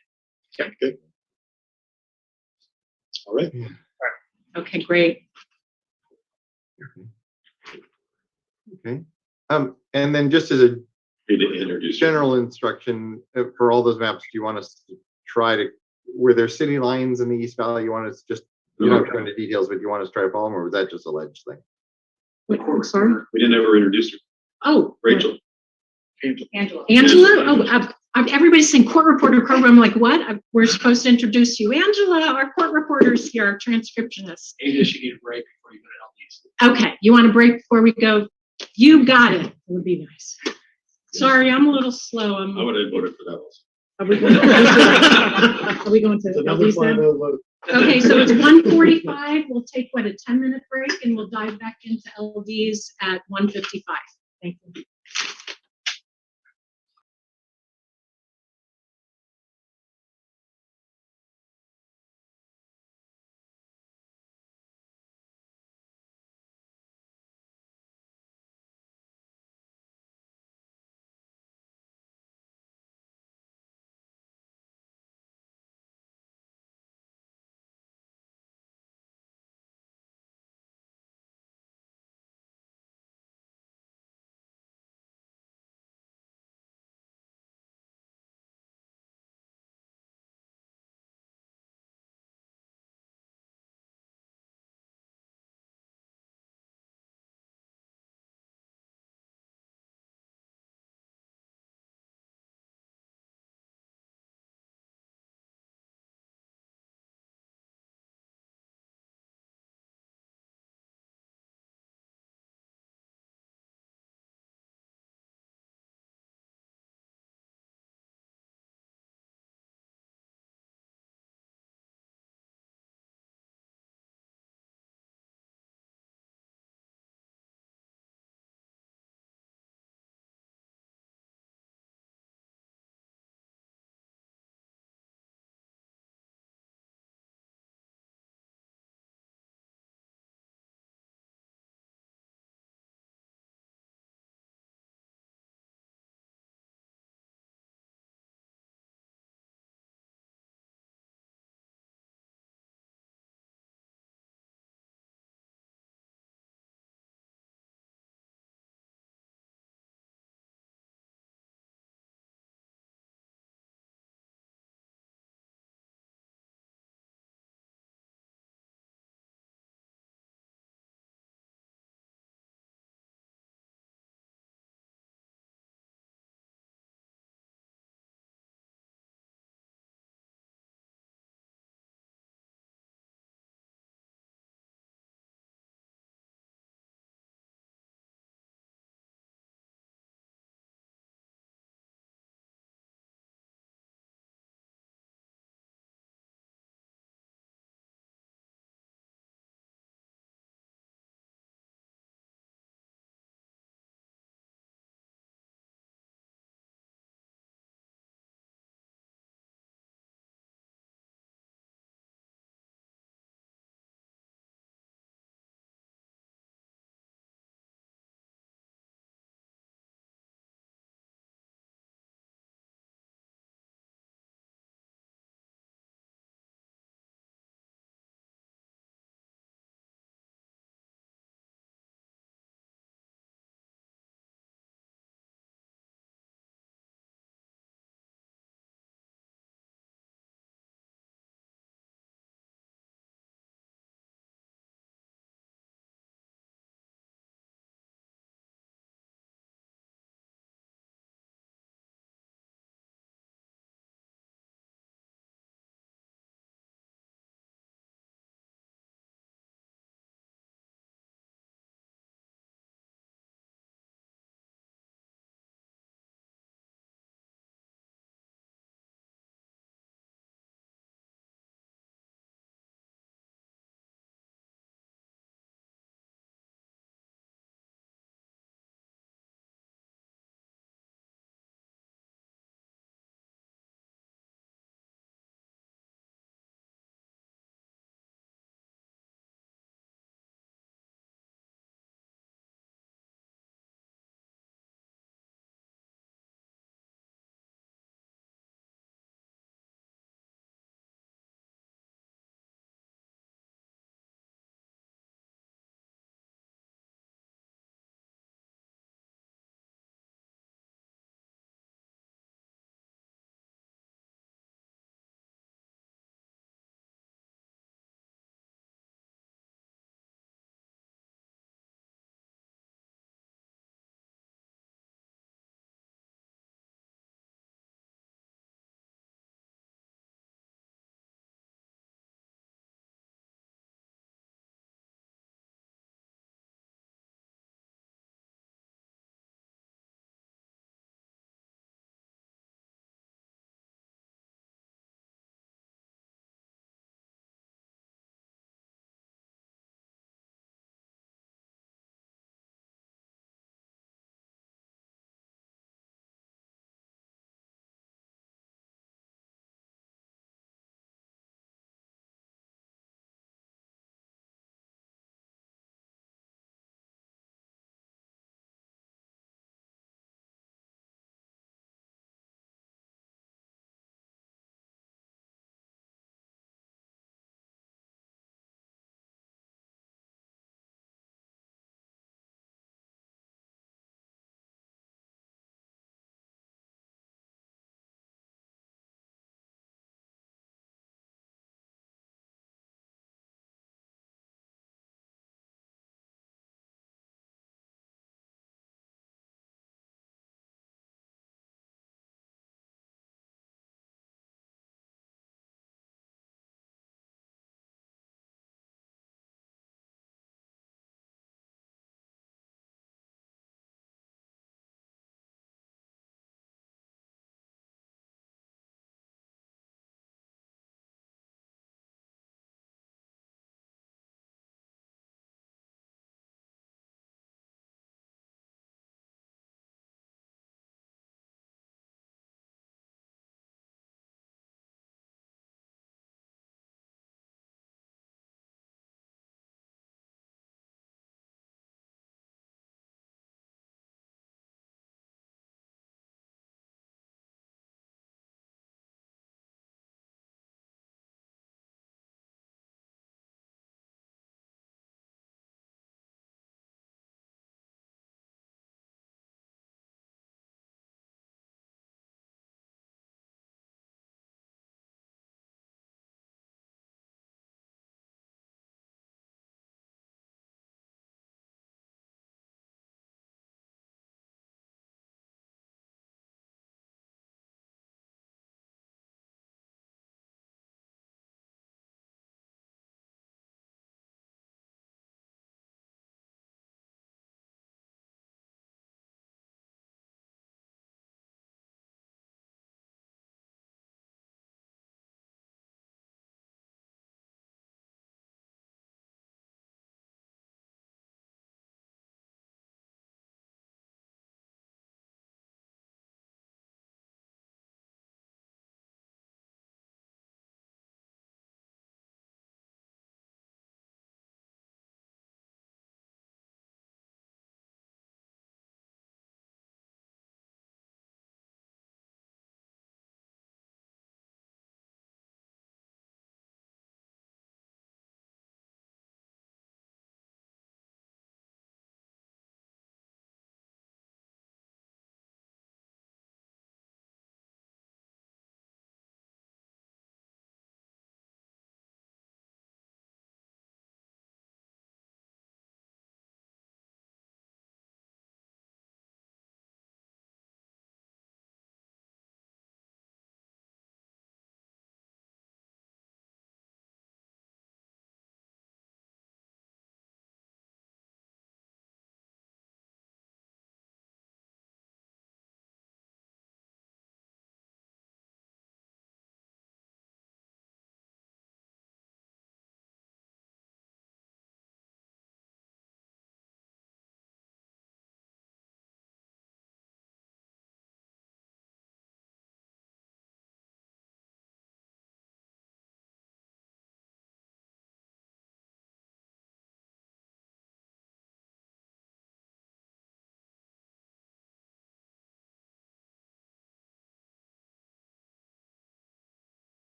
okay. All right. Okay, great. Okay. And then just as a Need to introduce general instruction for all those maps, do you want us to try to, where there's city lines in the East Valley, you want us just, you don't have to go into details, but you want us to try to follow them, or was that just a alleged thing? Wait, sorry. We didn't ever introduce her. Oh, Rachel. Angela. Angela? Oh, everybody's saying court reporter program. I'm like, what? We're supposed to introduce you. Angela, our court reporter's here, our transcriptionist. Maybe she need a break before you go to LDs. Okay, you want a break before we go? You got it. It would be nice. Sorry, I'm a little slow. I would have voted for that also. Are we going to, are we going to It's another LDs then? 5-0 vote. Okay, so it's 1:45. We'll take, what, a 10-minute break, and we'll dive back into LDs at 1:55. Thank you.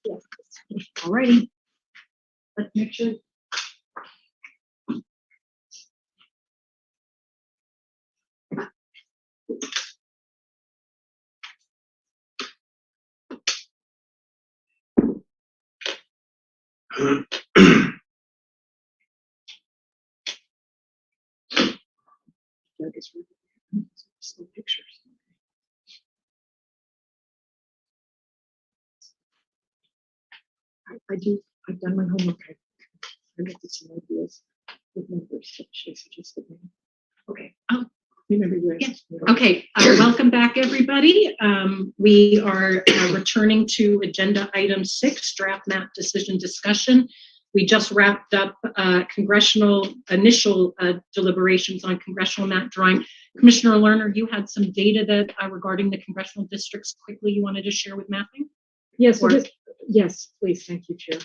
Alrighty. Let's make sure. Pictures. I've done my homework. I looked at some ideas with numbers that she suggested. Okay. Remember you Yeah. asked me. Okay, welcome back, everybody. We are returning to agenda item 6, draft map decision discussion. We just wrapped up initial deliberations on congressional map drawing. Commissioner Lerner, you had some data that regarding the congressional districts quickly you wanted to share with mapping? Yes, Or- yes, please, thank you, Chair.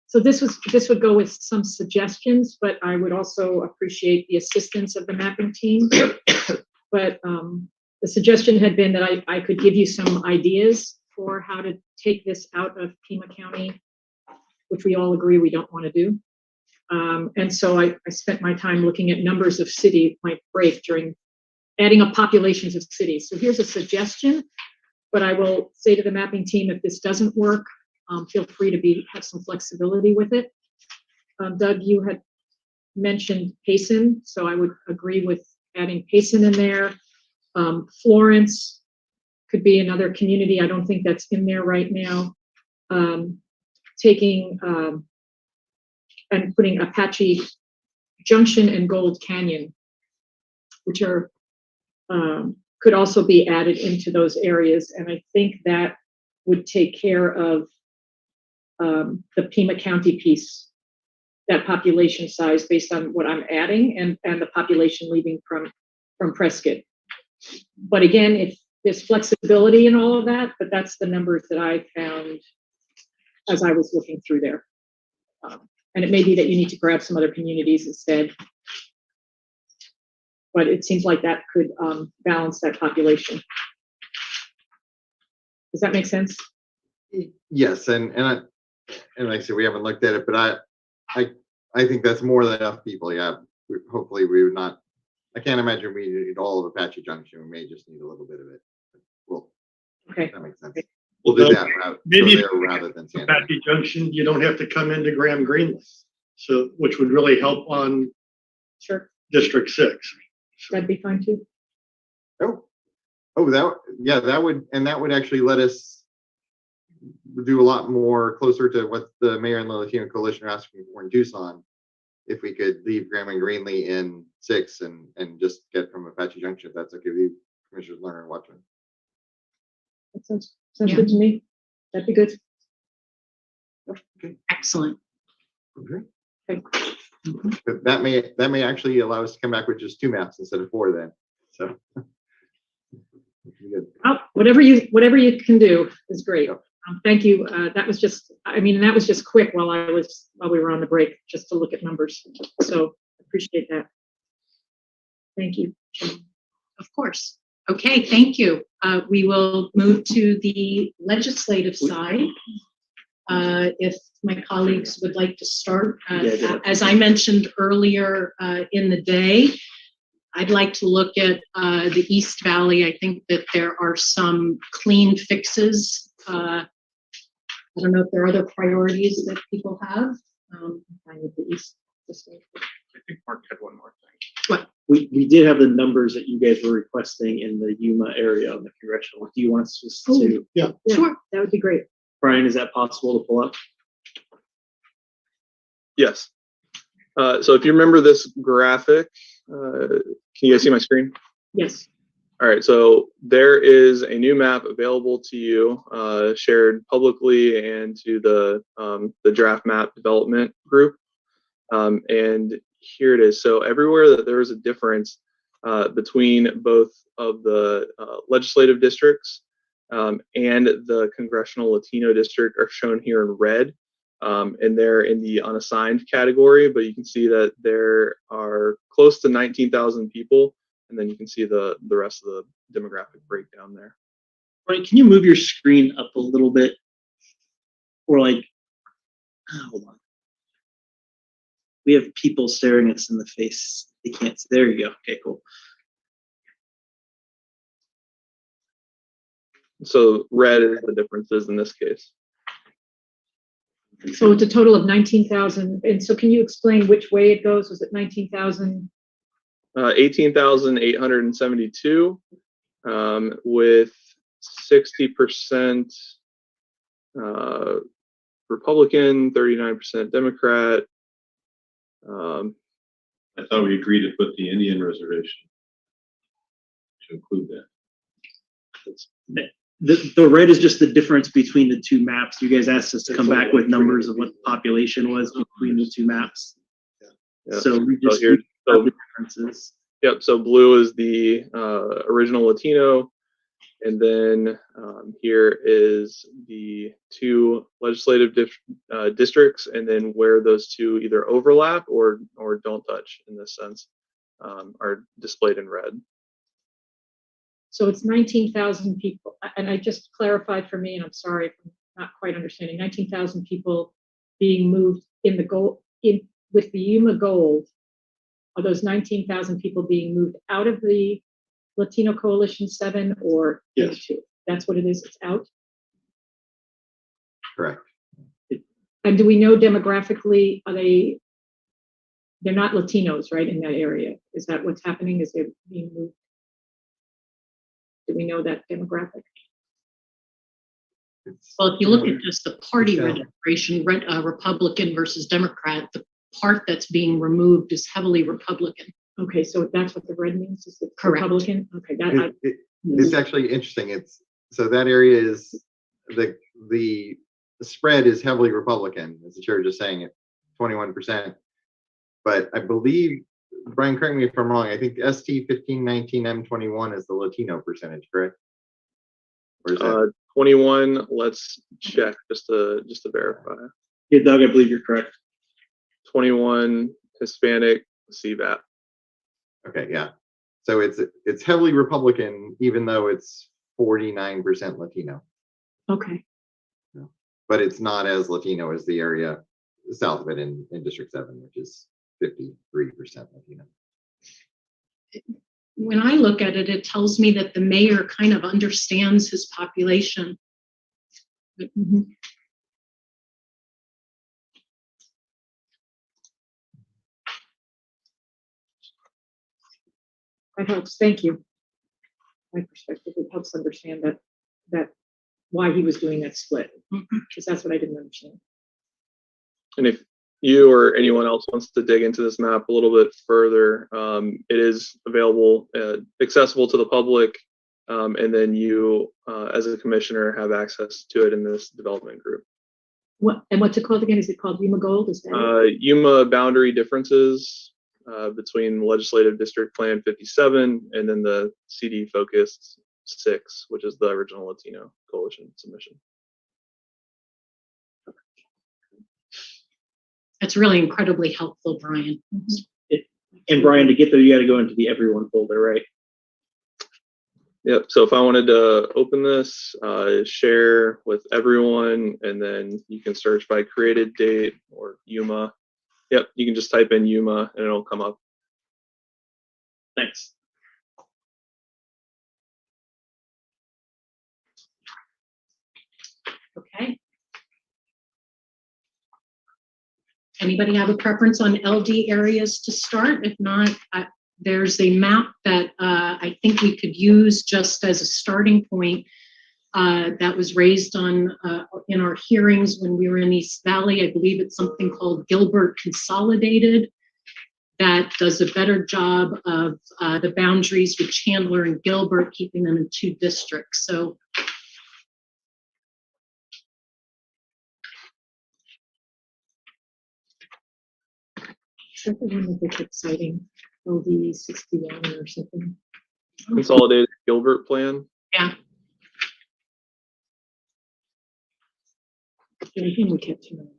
So this would go with some suggestions, but I would also appreciate the assistance of the mapping team. But the suggestion had been that I could give you some ideas for how to take this out of Pima County, which we all agree we don't want to do. And so I spent my time looking at numbers of city might break during adding up populations of cities. So here's a suggestion, but I will say to the mapping team, if this doesn't work, feel free to have some flexibility with it. Doug, you had mentioned Payson, so I would agree with adding Payson in there. Florence could be another community. I don't think that's in there right now. Taking and putting Apache Junction and Gold Canyon, which are could also be added into those areas, and I think that would take care of the Pima County piece, that population size based on what I'm adding and the population leaving from Prescott. But again, if there's flexibility in all of that, but that's the numbers that I found as I was looking through there. And it may be that you need to grab some other communities instead. But it seems like that could balance that population. Does that make sense? Yes, and like I said, we haven't looked at it, but I think that's more than enough people. Yeah, hopefully we would not. I can't imagine we need all of Apache Junction. We may just need a little bit of it. Well, okay, that makes sense. Okay. We'll do that Maybe there rather than San Diego. Apache Junction, you don't have to come into Graham Greenlee, so which would really help on Sure, District 6. that'd be fine too. That would actually let us do a lot more closer to what the mayor and the Latino coalition are asking for in Tucson. If we could leave Graham and Greenlee in 6 and just get from Apache Junction, if that's okay with you, Commissioners Lerner and Watchman. That sounds good to me. That'd be good. Okay. Excellent. Okay. Okay. But that may actually allow us to come back with just 2 maps instead of 4 then. So good. Oh, whatever you can do is great. Thank you. That was just quick while we were on the break, just to look at numbers. So appreciate that. Thank you. Of course. Okay, thank you. We will move to the legislative side. If my colleagues would like to start, as I mentioned earlier in the day, I'd like to look at the East Valley. I think that there are some clean fixes. I don't know if there are other priorities that people have. Fine with the East. I think Mark had one more thing. What? We did have the numbers that you guys were requesting in the Yuma area of the congressional. Do you want us just to? Yeah, Sure. that would be great. Brian, is that possible to pull up? Yes. So if you remember this graphic, can you guys see my screen? Yes. All right, so there is a new map available to you, shared publicly and to the draft map development group. And here it is. So everywhere that there is a difference between both of the legislative districts and the congressional Latino district are shown here in red. And they're in the unassigned category, but you can see that there are close to 19,000 people. And then you can see the rest of the demographic breakdown there. Brian, can you move your screen up a little bit? or like, hold on. We have people staring us in the face. They can't. There you go. Okay, cool. So red is the differences in this case. So it's a total of 19,000. And so can you explain which way it goes? Was it 19,000? 18,872 with 60% Republican, 39% Democrat. I thought we agreed to put the Indian reservation to include that. The red is just the difference between the two maps. You guys asked us to come back with numbers of what the population was between the two maps. Yeah. So we just here, have the differences. Yep. So blue is the original Latino, and then here is the two legislative districts, and then where those two either overlap or don't touch in this sense are displayed in red. So it's 19,000 people. And I just clarified for me, and I'm sorry if I'm not quite understanding, 19,000 people being moved in the gold, with the Yuma Gold. Are those 19,000 people being moved out of the Latino Coalition 7 or Yes. into? That's what it is, it's out? Correct. And do we know demographically, they're not Latinos, right, in that area? Is that what's happening? Is they're being moved? Do we know that demographic? Well, if you look at just the party Yeah. registration, Republican versus Democrat, the part that's being removed is heavily Republican. Okay, so that's what the red means, is it Correct. Republican? Okay, It's actually interesting. So that area is the spread is heavily Republican, as the chair was just saying it, 21%. But I believe, Brian, correct me if I'm wrong, I think ST 1519 M21 is the Latino percentage, correct? Or is that 21. Let's check just to verify. Yeah, Doug, I believe you're correct. 21 Hispanic CVAP. okay? Yeah. So it's heavily Republican, even though it's 49% Latino. okay. But it's not as Latino as the area south of it in District 7, which is 53% Latino. When I look at it, it tells me that the mayor kind of understands his population. Mhm. That helps, thank you. My perspective, it helps understand that why he was doing that split, because that's what I didn't understand. And if you or anyone else wants to dig into this map a little bit further, it is available, accessible to the public, and then you, as a commissioner, have access to it in this development group. What's it called again? Is it called Yuma Gold? Is that it? Yuma boundary differences between Legislative District Plan 57 and then the CD Focused 6, which is the original Latino Coalition submission. That's really incredibly helpful, Brian. And Brian, to get there, you got to go into the everyone folder, right? Yep. So if I wanted to open this, share with everyone, and then you can search by created date or Yuma. Yep. You can just type in Yuma and it'll come up. Thanks. Okay. Anybody have a preference on LD areas to start? If not, there's a map that I think we could use just as a starting point that was raised on in our hearings when we were in East Valley. I believe it's something called Gilbert Consolidated that does a better job of the boundaries with Chandler and Gilbert, keeping them in 2 districts. So Is that the one that they kept citing? LD 61 or something? Consolidated Gilbert plan. yeah, Yeah, I think we kept hearing.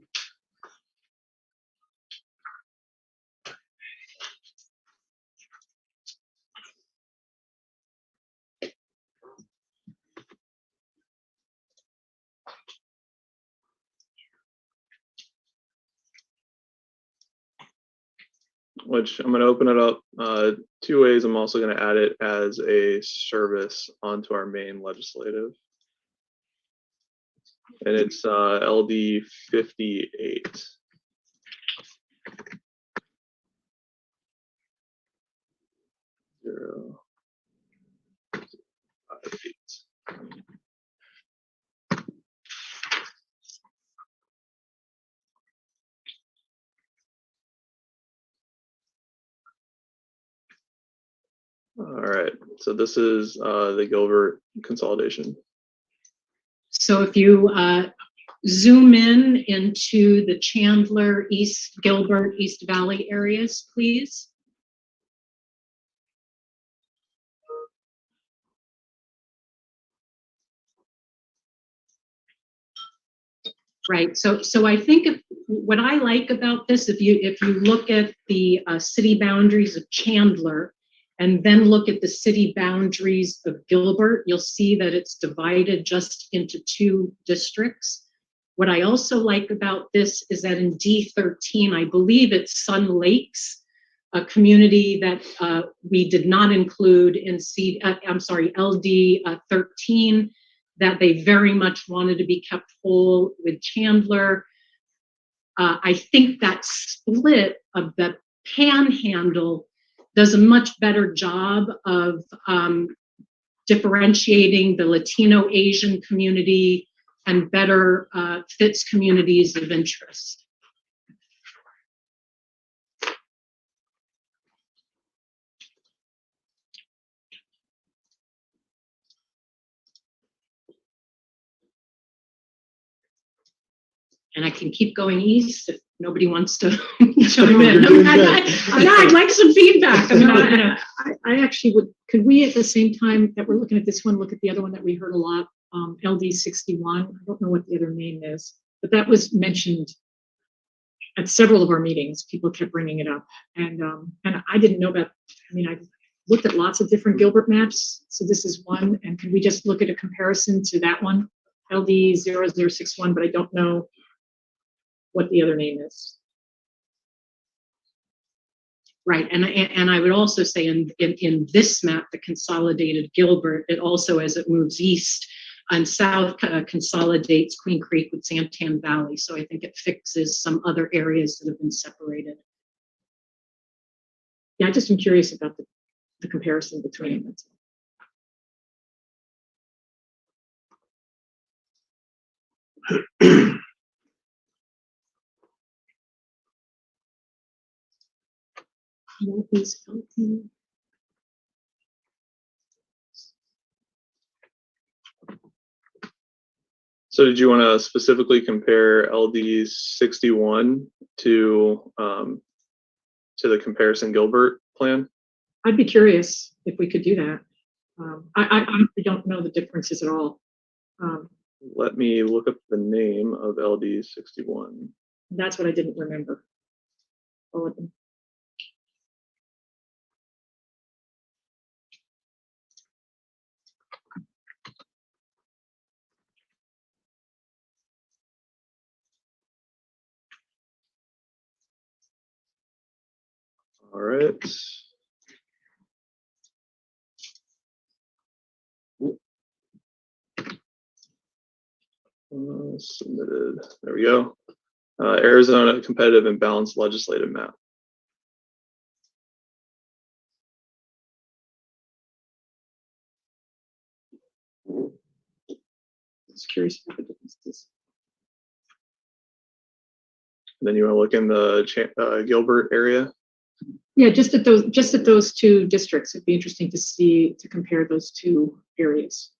which I'm going to open it up two ways. I'm also going to add it as a service onto our main legislative. And it's LD 58. Zero, 5, 8. All right, so this is the Gilbert consolidation. So if you zoom in into the Chandler, East Gilbert, East Valley areas, please. Right. So I think what I like about this, if you look at the city boundaries of Chandler and then look at the city boundaries of Gilbert, you'll see that it's divided just into 2 districts. What I also like about this is that in D13, I believe it's Sun Lakes, a community that we did not include in LD 13, that they very much wanted to be kept whole with Chandler. I think that split of the panhandle does a much better job of differentiating the Latino Asian community and better fits communities of interest. And I can keep going east if nobody wants to chime in. I'd like some feedback. I actually would, could we at the same time that we're looking at this one, look at the other one that we heard a lot, LD 61. I don't know what the other name is, but that was mentioned at several of our meetings. People kept bringing it up. And I didn't know about, I looked at lots of different Gilbert maps. So this is one. And can we just look at a comparison to that one, LD 0061, but I don't know what the other name is. Right, and I would also say in this map, the consolidated Gilbert, it also, as it moves east and south, consolidates Queen Creek with Santan Valley. So I think it fixes some other areas that have been separated. Yeah, I just am curious about the comparison between them. So did you want to specifically compare LD 61 to the comparison Gilbert plan? I'd be curious if we could do that. I honestly don't know the differences at all. Let me look up the name of LD 61. That's what I didn't remember. All of them. All right. Submitted. There we go. Arizona competitive and balanced legislative map. Just curious about the differences. And then you want to look in the Gilbert area. Yeah, just at those 2 districts, it'd be interesting to compare those 2 areas,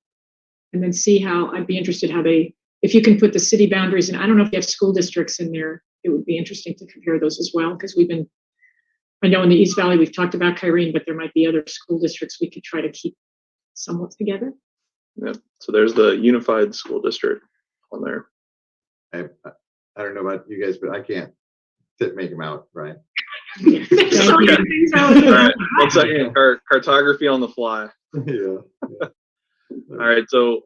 and then see how. I'd be interested how if you can put the city boundaries, and I don't know if you have school districts in there. It would be interesting to compare those as well, because I know in the East Valley we've talked about Kyrene, but there might be other school districts we could try to keep somewhat together. Yep. So there's the unified school district on there. I don't know about you guys, but I can't make them out, right? All right. 1 second. Cartography on the fly. Yeah. All right. So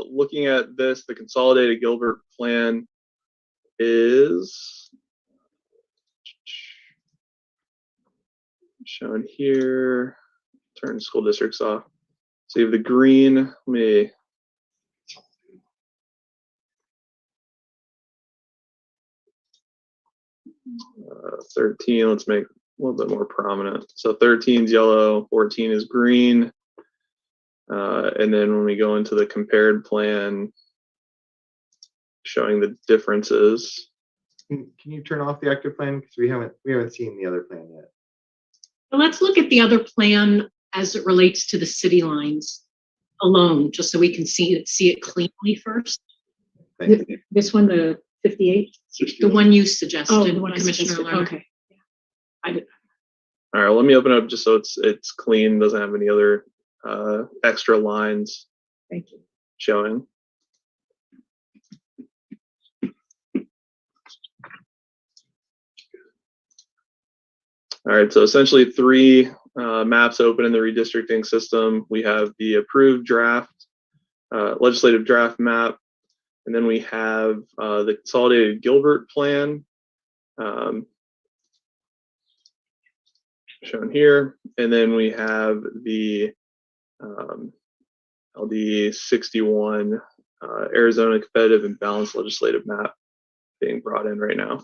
looking at this, the consolidated Gilbert plan is shown here. Turn school districts off. So you have the green. Let me 13, let's make a little bit more prominent. So 13 is yellow, 14 is green. And then when we go into the compared plan, showing the differences. Can you turn off the active plan? Because we haven't seen the other plan yet. Well, let's look at the other plan as it relates to the city lines alone, just so we can see it cleanly first. Thank you. This one, the 58? The one you Oh, suggested, the one I Commissioner suggested. Lerner. Okay. I did. All right, let me open it up just so it's clean, doesn't have any other extra lines Thank you. showing. All right, so essentially 3 maps open in the redistricting system. We have the approved draft, legislative draft map, and then we have the consolidated Gilbert plan shown here, and then we have the LD 61 Arizona competitive and balanced legislative map being brought in right now.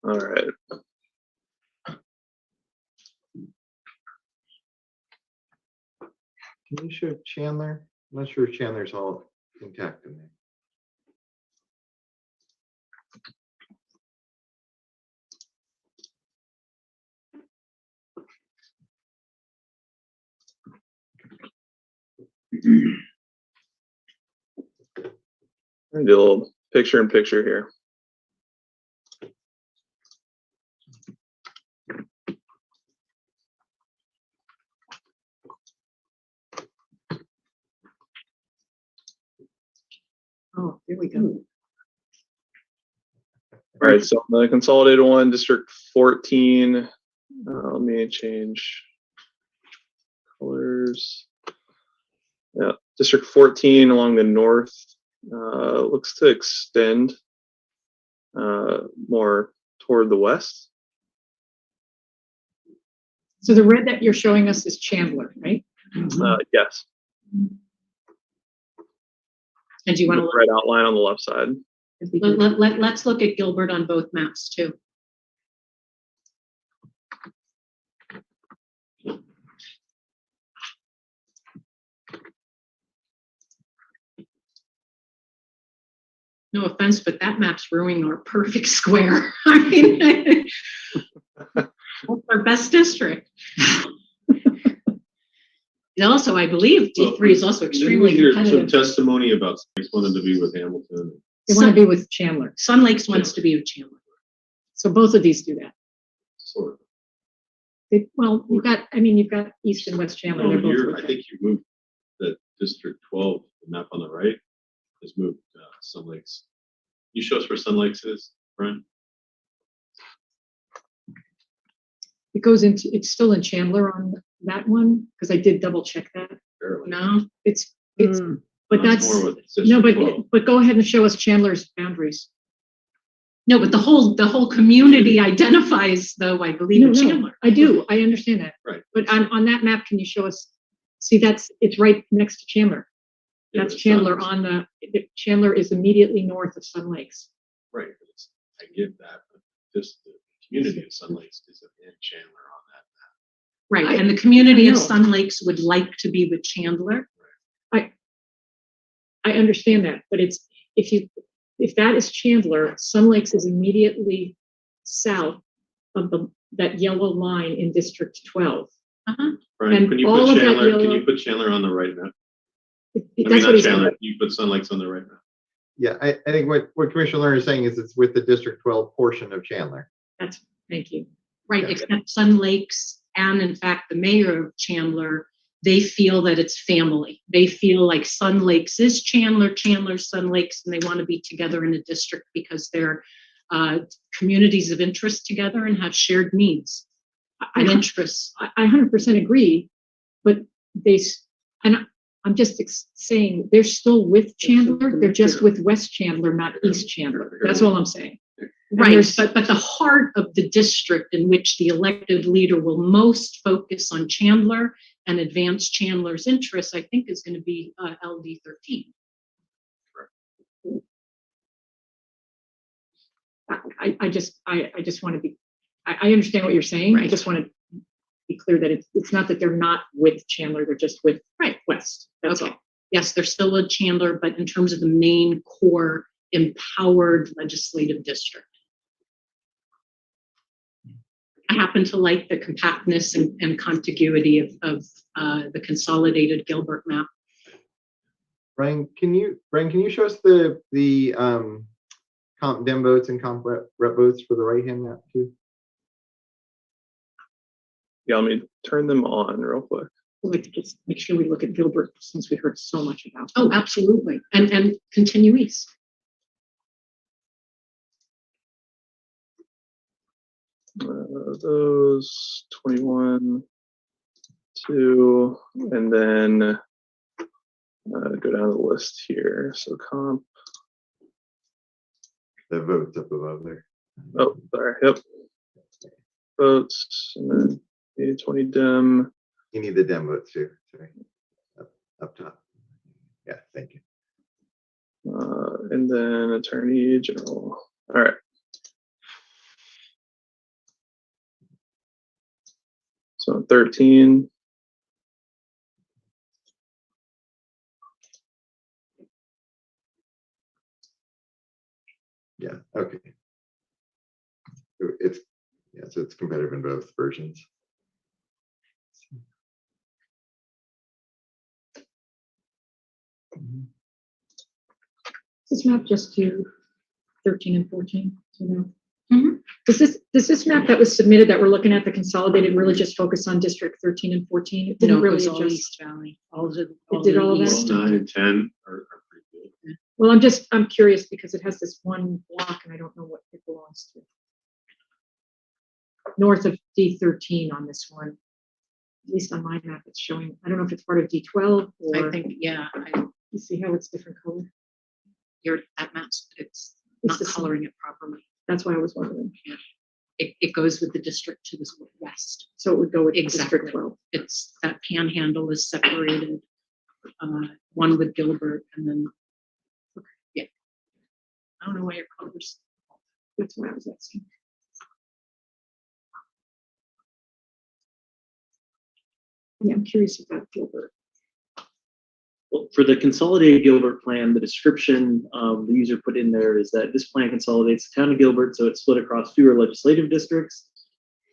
All right. Can you show Chandler? I'm not sure if Chandler's all intact in there. Do a little picture in picture here. Oh, here we go. All right, so the consolidated one, District 14. Let me change colors. Yeah, District 14 along the north looks to extend more toward the west. So the red that you're showing us is Chandler, right? Yes. And do you want The to red outline on the left side. let's look at Gilbert on both maps too. No offense, but that map's ruining our perfect square. I mean, that's our best district. And also, I believe D3 is also extremely Didn't we hear some competitive. testimony about Snakes wanted to be with Hamilton. They want to be with Chandler. Sun Lakes wants to be with Chandler. So both of these do that. Sort of. Well, you've got East and West Chandler. No, They're both I think you moved the District 12, the map on the right, has moved Sun Lakes. You show us where Sun Lakes is, Brian? It goes into, it's still in Chandler on that one, because I did double check that. Barely. No, It's, That's but that's, more with no, District 12. but go ahead and show us Chandler's boundaries. no, but the whole community identifies, though, I believe, No, in no, Chandler. I do, I understand that. Right. But on that map, can you show us, see, it's right next to Chandler. Yeah, That's it's Chandler not- on Chandler is immediately north of Sun Lakes. Right, but I get that, but the community of Sun Lakes is in Chandler on that map. Right, and the community I of know. Sun Lakes would like to be with Chandler. I understand that, but it's, if that is Chandler, Sun Lakes is immediately south of that yellow line in District 12. Brian, And can you all put of that Chandler, can yellow- you put Chandler on the right map? I mean, That's what not he's Chandler, saying. you put Sun Lakes on the right map. Yeah, I think what Commissioner Lerner is saying is it's with the District 12 portion of Chandler. Thank you. Right, except Sun Lakes and in fact, the mayor of Chandler they feel that it's family. They feel like Sun Lakes is Chandler, Chandler's Sun Lakes, and they want to be together in a district because they're communities of interest together and have shared needs and interests. I 100% agree, but and I'm just saying they're still with Chandler. They're just with West Chandler, not East Chandler. That's all I'm saying. Right, but the heart of the district in which the elected leader will most focus on Chandler and advance Chandler's interests, I think, is going to be LD 13. I just want to be. I understand what you're saying. Right. I just want to be clear that it's not that they're not with Chandler. They're just with West. That's Okay. all. Yes, they're still a Chandler, but in terms of the main core empowered legislative district. I happen to like the compactness and contiguity of the consolidated Gilbert map. Brian, can you show us the comp dem votes and comp rep votes for the right-hand map too? Yeah, let me turn them on real quick. We'd like to just make sure we look at Gilbert since we heard so much about. Oh, absolutely. And continue east. Those 21, 2, and then go down the list here. So comp. The votes up above there. Oh, sorry. Yep. Votes and then 20 dem. You need the dem votes too. Sorry. Up top. Yeah, thank you. And then Attorney General. All right. So 13. Yeah, okay. So it's competitive in both versions. Does this map just do 13 and 14? You know? Mm-hmm. Does this map that was submitted that we're looking at, the consolidated, really just focus on District 13 and 14? It didn't No, it really was all adjust. East Valley. All It did all of that? east. 9 and 10 are pretty good. Well, I'm curious because it has this one block and I don't know what it belongs to. North of D13 on this one. At least on my map, it's showing. I don't know if it's part of D12 or. I think, yeah, You see how it's different color? that map's, it's It's not the same. coloring it properly. That's why I was wondering. It goes with the district to the west. So it would go with Exactly. District 12. It's that panhandle is separated, one with Gilbert and then, yeah. I don't know why your colors. That's what I was asking. Yeah, I'm curious about Gilbert. Well, for the consolidated Gilbert plan, the description the user put in there is that this plan consolidates the town of Gilbert, so it's split across fewer legislative districts.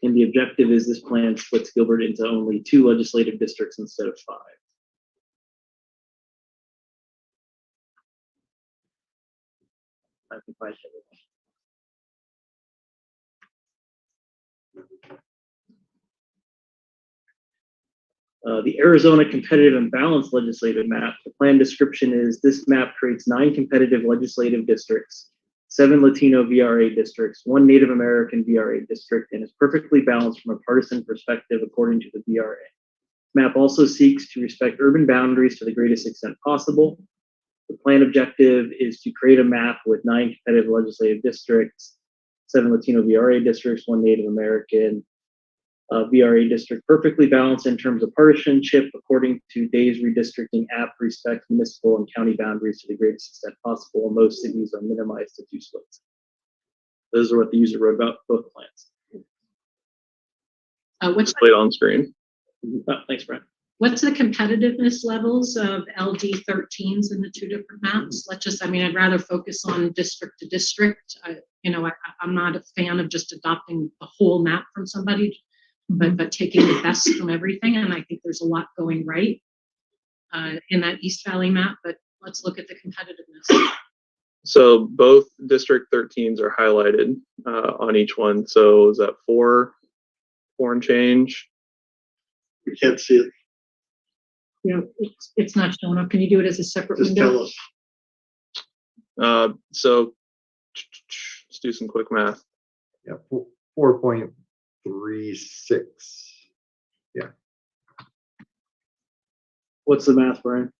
And the objective is this plan splits Gilbert into only 2 legislative districts instead of 5. I can find everything. The Arizona Competitive and Balanced Legislative Map. The plan description is this map creates 9 competitive legislative districts, 7 Latino VRA districts, 1 Native American VRA district, and is perfectly balanced from a partisan perspective according to the VRA. Map also seeks to respect urban boundaries to the greatest extent possible. The plan objective is to create a map with 9 competitive legislative districts, 7 Latino VRA districts, 1 Native American VRA district, perfectly balanced in terms of partisanship according to Day's redistricting app, respects municipal and county boundaries to the greatest extent possible, and most cities are minimized to 2 splits. Those are what the user wrote about both plans. What's Displayed on screen. Thanks, Brent. What's the competitiveness levels of LD 13s in the 2 different maps? I'd rather focus on district to district. I'm not a fan of just adopting the whole map from somebody, but taking the best from everything. And I think there's a lot going right in that East Valley map, but let's look at the competitiveness. So both District 13s are highlighted on each one. So is that 4 and change? We can't see it. you know, it's not showing up. Can you do it as a separate Just window? tell us. So let's do some quick math. Yeah, 4.36. What's the math, Brian?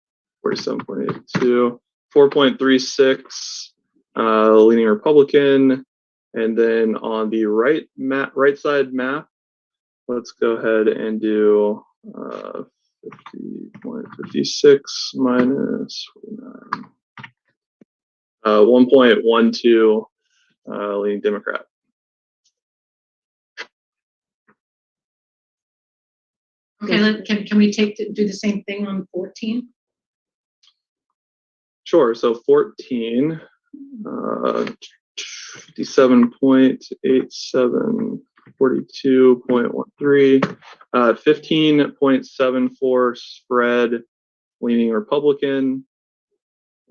47.82, 4.36, leaning Republican. And then on the right side map, let's go ahead and do 50.56 minus 49. 1.12 leaning Democrat. Okay, can we do the same thing on 14? Sure. So 14, 57.87, 42.13, 15.74 spread leaning Republican,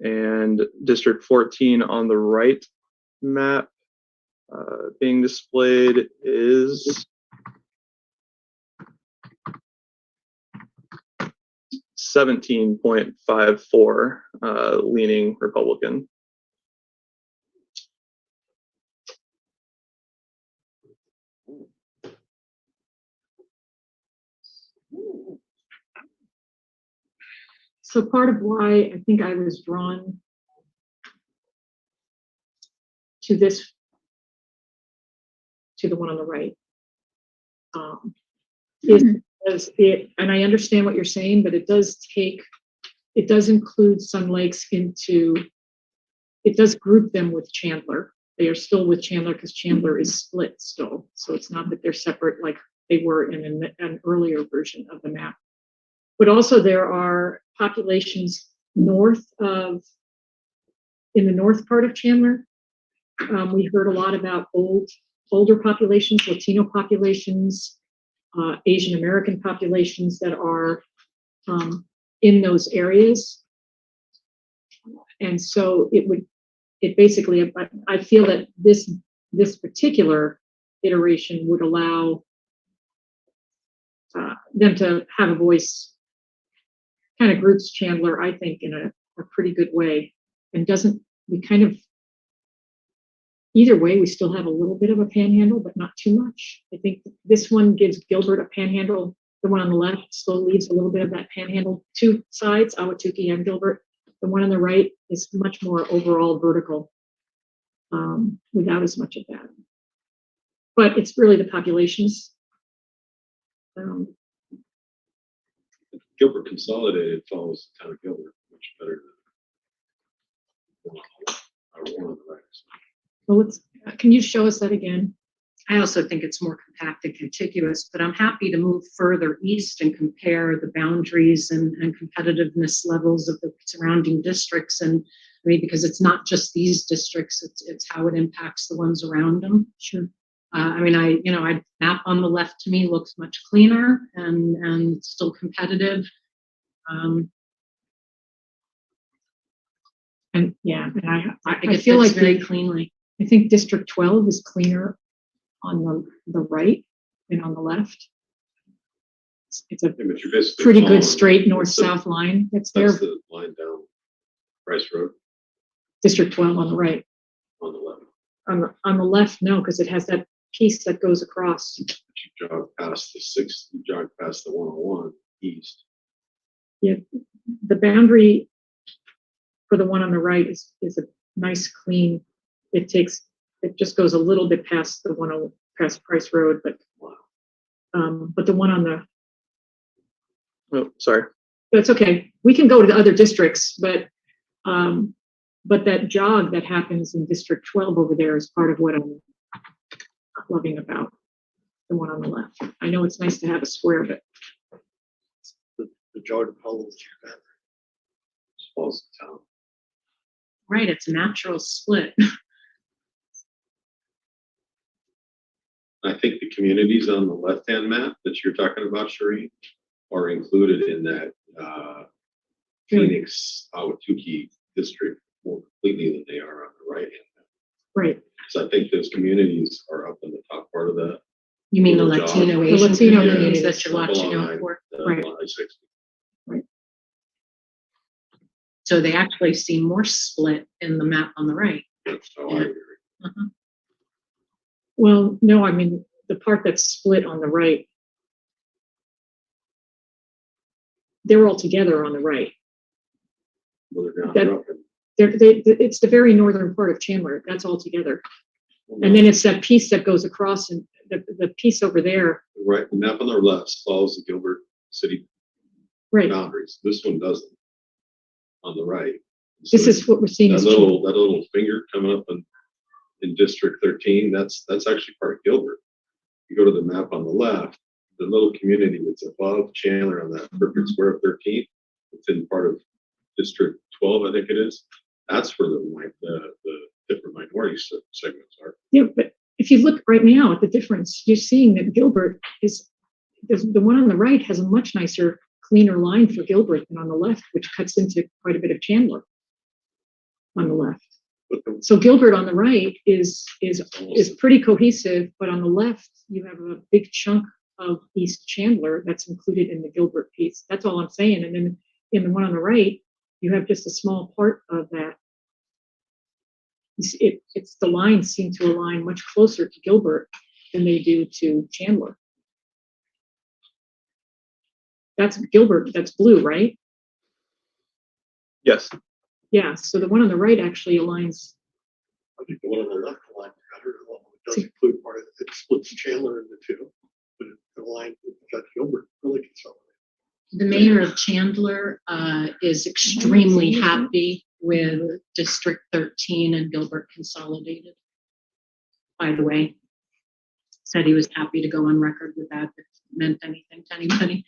and District 14 on the right map being displayed is 17.54 leaning Republican. So part of why I think I was drawn to this, to the one on the right, is because and I understand what you're saying, but it does include Sun Lakes it does group them with Chandler. They are still with Chandler because Chandler is split still. So it's not that they're separate like they were in an earlier version of the map. But also there are populations in the north part of Chandler. We heard a lot about older populations, Latino populations, Asian American populations that are in those areas. And so it basically, I feel that this particular iteration would allow them to have a voice, kind of groups Chandler, I think, in a pretty good way, and either way, we still have a little bit of a panhandle, but not too much. I think this one gives Gilbert a panhandle. The one on the left still leaves a little bit of that panhandle, two sides, Ahwatukee and Gilbert. The one on the right is much more overall vertical, without as much of that. But it's really the populations. Gilbert Consolidated follows the town of Gilbert much better than our one on the right. Well, can you show us that again? I also think it's more compact and contiguous, but I'm happy to move further east and compare the boundaries and competitiveness levels of the surrounding districts. And I mean, because it's not just these districts, it's how it impacts the ones around them. Sure. I mean, map on the left to me looks much cleaner and still competitive. And yeah, and I feel like very cleanly. I think District 12 is cleaner on the right than on the left. It's a pretty good straight north-south line. That's the line down Price Road. District 12 on the right. On the left. On the left, no, because it has that piece that goes across. You jog past the 6, you jog past the 101 east. Yeah, the boundary for the one on the right is a nice clean. It just goes a little bit past the past Price Road, but the one on the. Oh, sorry. That's okay. We can go to the other districts, but that jog that happens in District 12 over there is part of what I'm loving about the one on the left. I know it's nice to have a square, but The jog follows your boundary. Follows the town. Right, it's a natural split. I think the communities on the left-hand map that you're talking about, Shereen, are included in that Phoenix Ahwatukee district more completely than they are on the right-hand map. right. So I think those communities are up in the top part of that. You mean the Little jog. Latino The Asian Latino communities communities. that you're watching out for? Right. I-60. Right. So they actually seem more split in the map on the right. That's how I agree. Uh-huh. Well, no, I mean, the part that's split on the right, they're all together on the right. Well, they're down That- rough and- It's the very northern part of Chandler. That's all together. And then it's that piece that goes across, and the piece over there. Right, the map on the left follows the Gilbert City Right. boundaries. This one doesn't. On the right. This is what we're seeing. That as little finger coming up in District 13, that's actually part of Gilbert. You go to the map on the left, the little community that's above Chandler on that perfect square of 13, it's in part of District 12, I think it is. That's where the different minority segments are. Yeah, but if you look right now at the difference, you're seeing that Gilbert is, the one on the right has a much nicer, cleaner line for Gilbert than on the left, which cuts into quite a bit of Chandler on the left. So Gilbert on the right is pretty cohesive, but on the left, you have a big chunk of East Chandler that's included in the Gilbert piece. That's all I'm saying. And then in the one on the right, you have just a small part of that. It's the lines seem to align much closer to Gilbert than they do to Chandler. That's Gilbert, that's blue, right? Yes. Yeah, so the one on the right actually aligns. I think the one on the left aligns better. It does include part of it. It splits Chandler into two, but it aligns with that Gilbert really consolidated. The mayor of Chandler is extremely happy with District 13 and Gilbert Consolidated. By the way, said he was happy to go on record with that if it meant anything to anybody.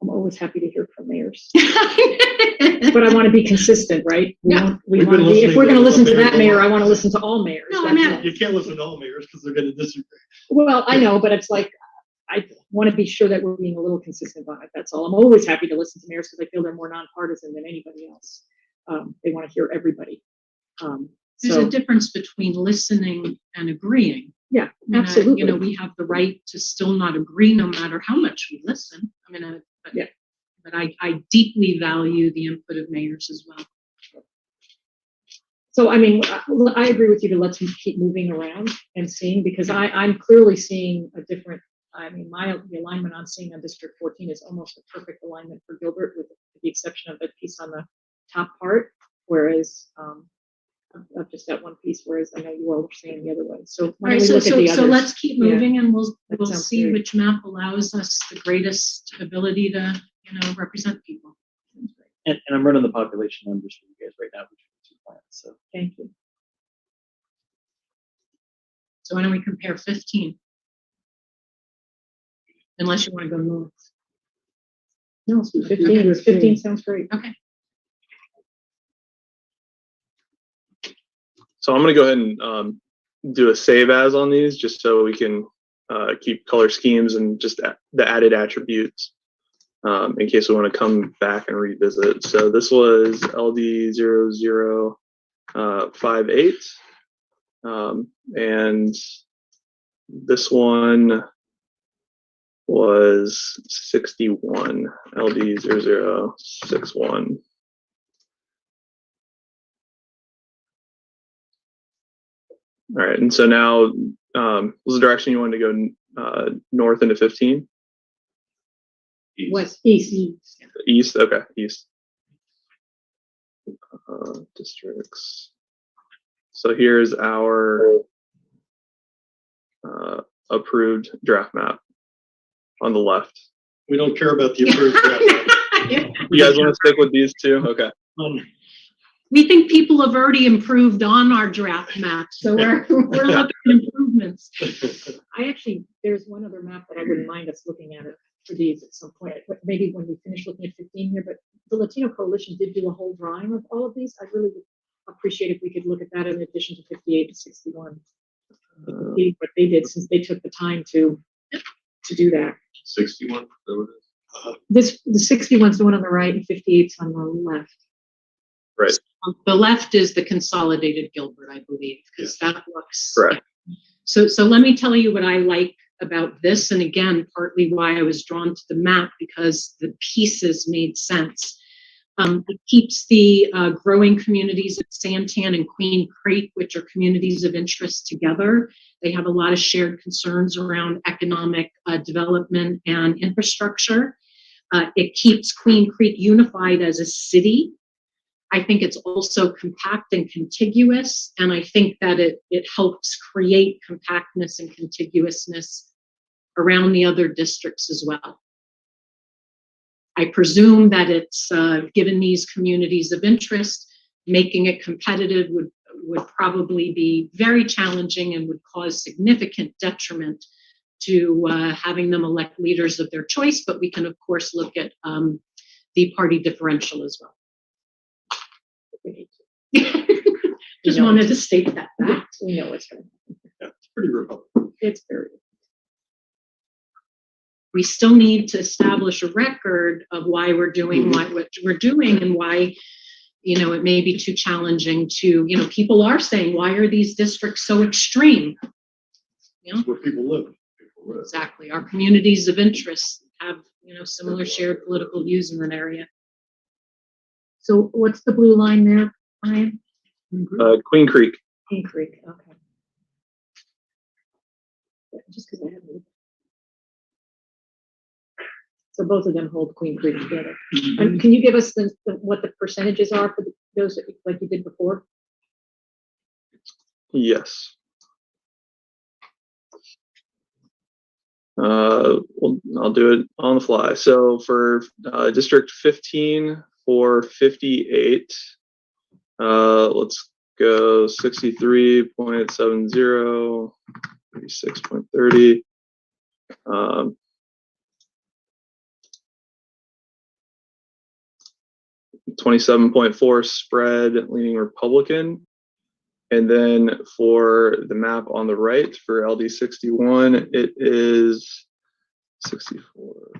I'm always happy to hear from mayors. But I want to be consistent, right? Yeah. We We've want to been be, if we're going to listen listening to to that mayor, everyone. I want to listen to all mayors. No, That's I know. all. You can't listen to all mayors because they're going to disagree. Well, I know, but it's like, I want to be sure that we're being a little consistent on it. That's all. I'm always happy to listen to mayors because I feel they're more nonpartisan than anybody else. They want to hear everybody. There's So, a difference between listening and agreeing. yeah, I mean, absolutely. you know, we have the right to still not agree no matter how much we listen. I mean, but I deeply value the input of mayors as well. So, I mean, I agree with you to let's keep moving around and seeing, because I'm clearly seeing a different, I mean, the alignment I'm seeing on District 14 is almost a perfect alignment for Gilbert with the exception of that piece on the top part, whereas I've just got one piece, whereas I know you all were saying the other way. So All when right, we look at the so others, let's keep Yeah. moving and we'll That sounds see great. which map allows us the greatest ability to, you know, represent people. And I'm running the population numbers for you guys right now, which are 2 plans. So thank you. So why don't we compare 15? Unless you want to go north. No, it's 15. 15 sounds great. Okay. So I'm going to go ahead and do a save as on these just so we can keep color schemes and just the added attributes in case we want to come back and revisit. So this was LD0058 and this one was 61, LD0061. All right, and so now, what's the direction you wanted to go north into 15? East. West, east. East, okay, east. Districts. So here's our approved draft map on the left. We don't care about the approved draft. You guys want to stick with these two? Okay. We think people have already improved on our draft map, so we're looking at improvements. There's one other map that I wouldn't mind us looking at it for these at some point, but maybe when we finish looking at 15 here, but the Latino Coalition did do a whole drawing of all of these. I really would appreciate if we could look at that in addition to 58 to 61. What they did since they took the time to do that. 61, is that what it is? The 61's the one on the right and 58's on the left. Right. The left is the consolidated Gilbert, I believe, because that looks. Correct. So let me tell you what I like about this, and again, partly why I was drawn to the map, because the pieces made sense. It keeps the growing communities of Santan and Queen Creek, which are communities of interest, together. They have a lot of shared concerns around economic development and infrastructure. It keeps Queen Creek unified as a city. I think it's also compact and contiguous, and I think that it helps create compactness and contiguousness around the other districts as well. I presume that it's given these communities of interest, making it competitive would probably be very challenging and would cause significant detriment to having them elect leaders of their choice, but we can of course look at the party differential as well. Just wanted to state that fact. We know what's going to happen. Yeah, it's pretty Republican. It's very. We still need to establish a record of why we're doing what we're doing, and why, you know, it may be too challenging to, you know, people are saying, why are these districts so extreme? You know, Where people live. exactly. Our communities of interest have, you know, similar shared political views in an area. So what's the blue line there, Ryan? Queen Creek. Queen Creek, okay. Just because I have. So both of them hold Queen Creek together. And can you give us what the percentages are for those that, like you did before? Yes. Well, I'll do it on the fly. So for District 15 for 58, let's go 63.70, 36.30. 27.4 spread leaning Republican. And then for the map on the right for LD 61, it is 64.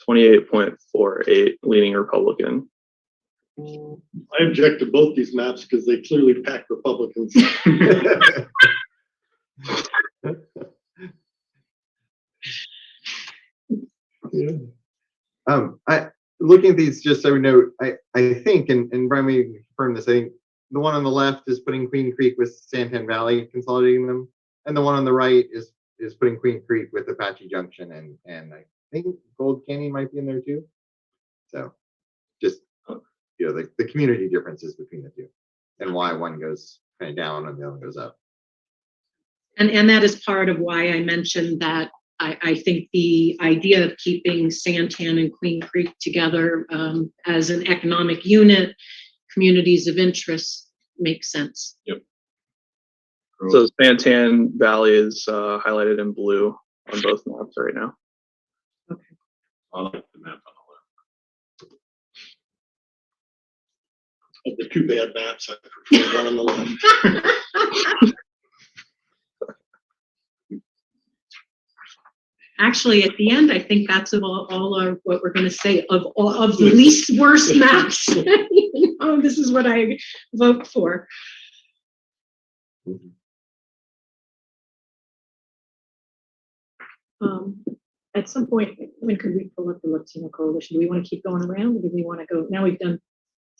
28.48 leaning Republican. I object to both these maps because they clearly pack Republicans. Yeah. I looking at these, just so we know, I think, and Brian may confirm this, I think the one on the left is putting Queen Creek with Santan Valley, consolidating them, and the one on the right is putting Queen Creek with Apache Junction, and I think Gold Canyon might be in there too. So just, you know, the community differences between the two, and why one goes kind of down and the other goes up. And that is part of why I mentioned that I think the idea of keeping Santan and Queen Creek together as an economic unit, communities of interest, makes sense. Yep. So Santan Valley is highlighted in blue on both maps right now. I like the map on the left. Of the two bad maps, I prefer one on the left. Actually, at the end, I think that's all of what we're going to say of the least worst maps. You know, this is what I vote for. At some point, when could we pull up the Latino Coalition? Do we want to keep going around, or do we want to go? Now we've done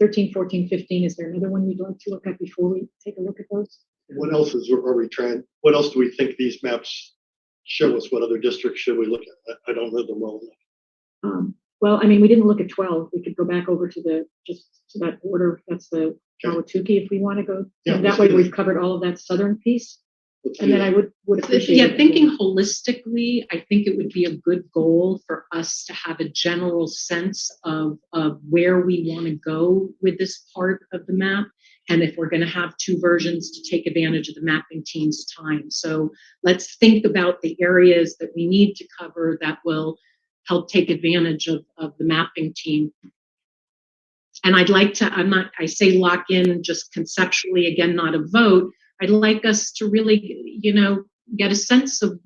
13, 14, 15. Is there another one you'd like to look at before we take a look at those? What else are we trying? What else do we think these maps show us? What other districts should we look at? I don't know them well enough. Well, I mean, we didn't look at 12. We could go back over to that border. That's the Kawatuki if we want to go. Yeah, and that way we've covered all of that southern piece. And then I would appreciate Yeah, it. thinking holistically, I think it would be a good goal for us to have a general sense of where we want to go with this part of the map. And if we're going to have two versions, to take advantage of the mapping team's time. So let's think about the areas that we need to cover that will help take advantage of the mapping team. And I'd like to, I say lock in just conceptually, again, not a vote. I'd like us to really, you know, get a sense of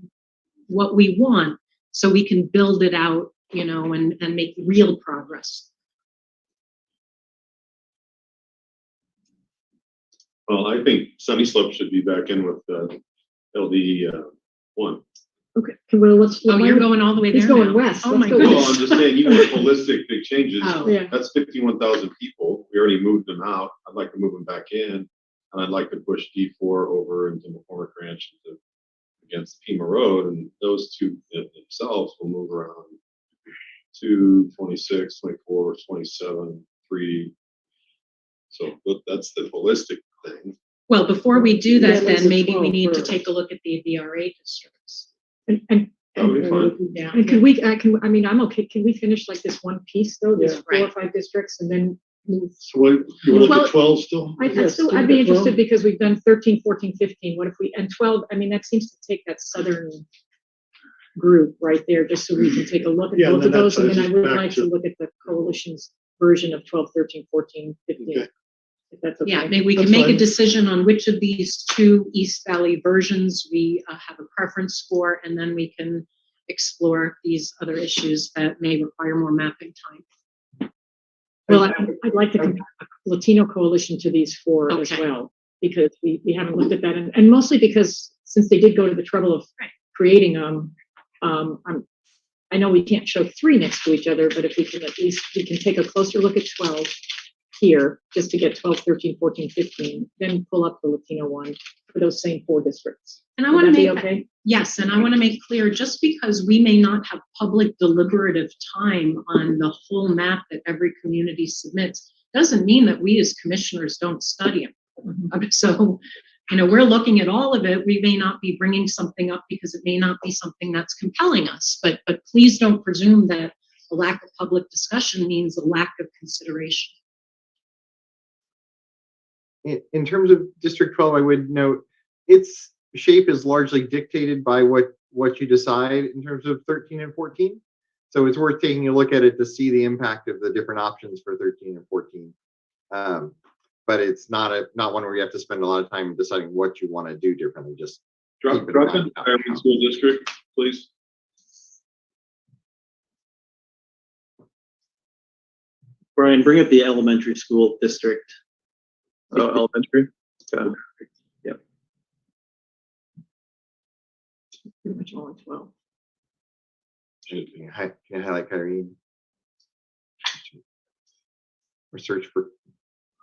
what we want so we can build it out, you know, and make real progress. Well, I think Sunny Slope should be back in with LD one. Okay, well, let's. Oh, you're going all the way there He's going now. west. Oh, Let's my go goodness. Well, I'm just saying, you want holistic big changes. Oh. Yeah. That's 51,000 people. We already moved them out. I'd like to move them back in. And I'd like to push D4 over into McCormick Ranch against Pima Road. And those two themselves will move around 2, 26, 24, 27, 3. So that's the holistic thing. Well, before we do Yeah, that, let's then do maybe we 12 need to first. take a look at the VRA districts. And That would be fine. Yeah. And can we, I mean, I'm okay, can we finish like this one piece though, these Yeah. 4 or Right. 5 districts and then move? So what, you want to look Well- at 12 still? I'd Yes, still, can I'd we be get 12? interested because we've done 13, 14, 15, what if we, and 12, I mean, that seems to take that southern group right there, just so we can take a look at Yeah, and both of then that those, and then I ties us would back like to- to look at the coalition's version of 12, 13, 14, 15. Okay. If that's okay. Yeah, maybe we can That's make a fine. decision on which of these 2 East Valley versions we have a preference for, and then we can explore these other issues that may require more mapping time. Well, I'd like to compare a Latino coalition to these 4 as Okay. well, because we haven't looked at that, and mostly because since they did go to the trouble of creating them, I know we can't show 3 next to each other, but if we can at least, we can take a closer look at 12 here, just to get 12, 13, 14, 15, then pull up the Latino one for those same 4 districts. And I Would want to that be make, okay? yes, and I want to make clear, just because we may not have public deliberative time on the whole map that every community submits, doesn't mean that we as commissioners don't study them. So, you know, we're looking at all of it. We may not be bringing something up because it may not be something that's compelling us, but please don't presume that a lack of public discussion means a lack of consideration. In terms of District 12, I would note its shape is largely dictated by what you decide in terms of 13 and 14. So it's worth taking a look at it to see the impact of the different options for 13 and 14. But it's not one where you have to spend a lot of time deciding what you want to do differently. Just Drop keep it in around. Iron School District, please. Brian, bring up the elementary school district. Oh, elementary. Okay. Pretty much all in 12. Can you highlight Kyrene? Or search for,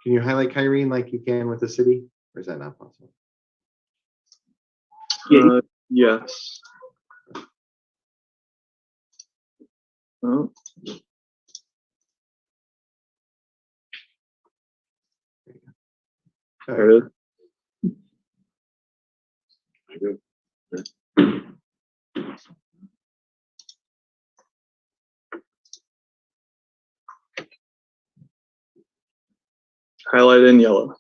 can you highlight Kyrene like you can with the city? Or is that not possible? Yes. Oh, there it is. I go. Highlighted in yellow.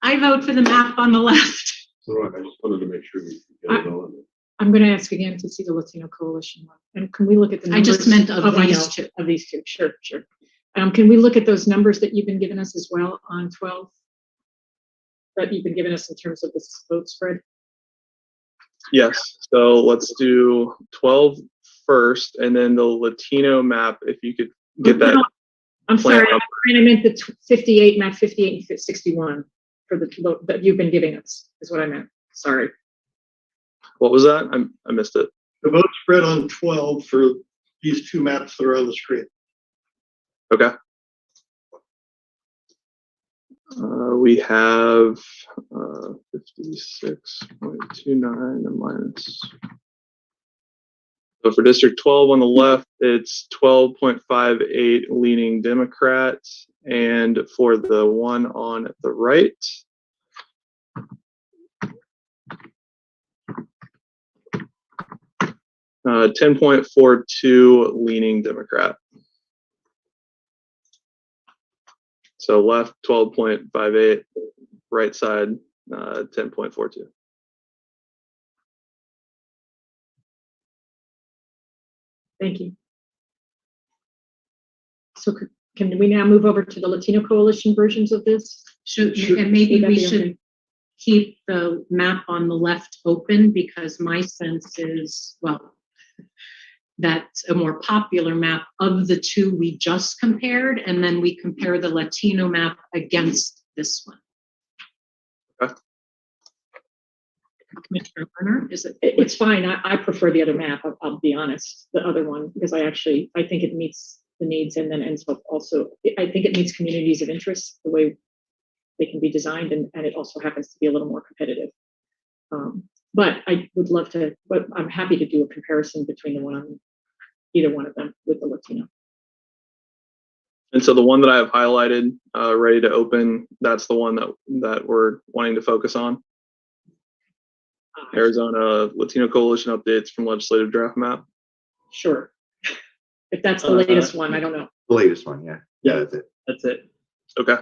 I vote for the map on the left. So I just wanted to make sure we got it all in there. I'm going to ask again to see the Latino coalition one. And can we look at the I numbers? just meant of I these know, 2. Of these 2, sure. Can we look at those numbers that you've been giving us as well on 12? That you've been giving us in terms of the vote spread? Yes. So let's do 12 first, and then the Latino map, if you could get that. No, I'm plan sorry, up. I meant the 58, map 58 and 61 for the vote that you've been giving us, is what I meant. Sorry. What was that? I missed it. The vote spread on 12 for these 2 maps that are on the screen. Okay. We have 56.29 minus. So for District 12 on the left, it's 12.58 leaning Democrat. And for the one on the right, uh, 10.42 leaning Democrat. So left 12.58, right side 10.42. Thank you. So can we now move over to the Latino coalition versions of this? And maybe Would that we be should okay? keep the map on the left open, because my sense is, well, that's a more popular map of the 2 we just compared, and then we compare the Latino map against this one. Okay. Commissioner Lerner, is it? It's fine. I prefer the other map. I'll be honest, the other one, because I think it meets the needs and then ends up also, I think it meets communities of interest, the way they can be designed, and it also happens to be a little more competitive. But I would love to, but I'm happy to do a comparison between the one on either one of them with the Latino. And so the one that I have highlighted, ready to open, that's the one that we're wanting to focus on. Arizona Latino Coalition updates from legislative draft map. Sure. If that's the latest one, I don't know. The latest one, yeah. Yeah, that's it. That's it. Okay.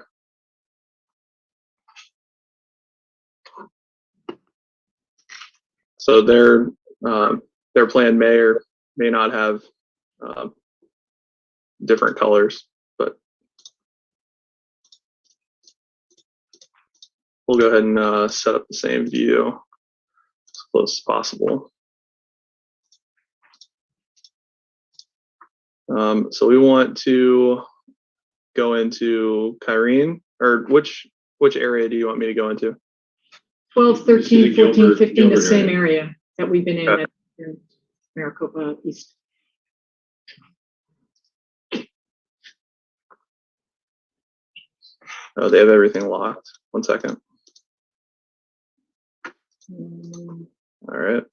So their plan may or may not have different colors, but we'll go ahead and set up the same view as close as possible. So we want to go into Kyrene, or which area do you want me to go into? 12, 13, 14, Gilbert- 15, the Gilbert same area. area that we've been in Okay. at in Maricopa East. Oh, they have everything locked. 1 second. All right.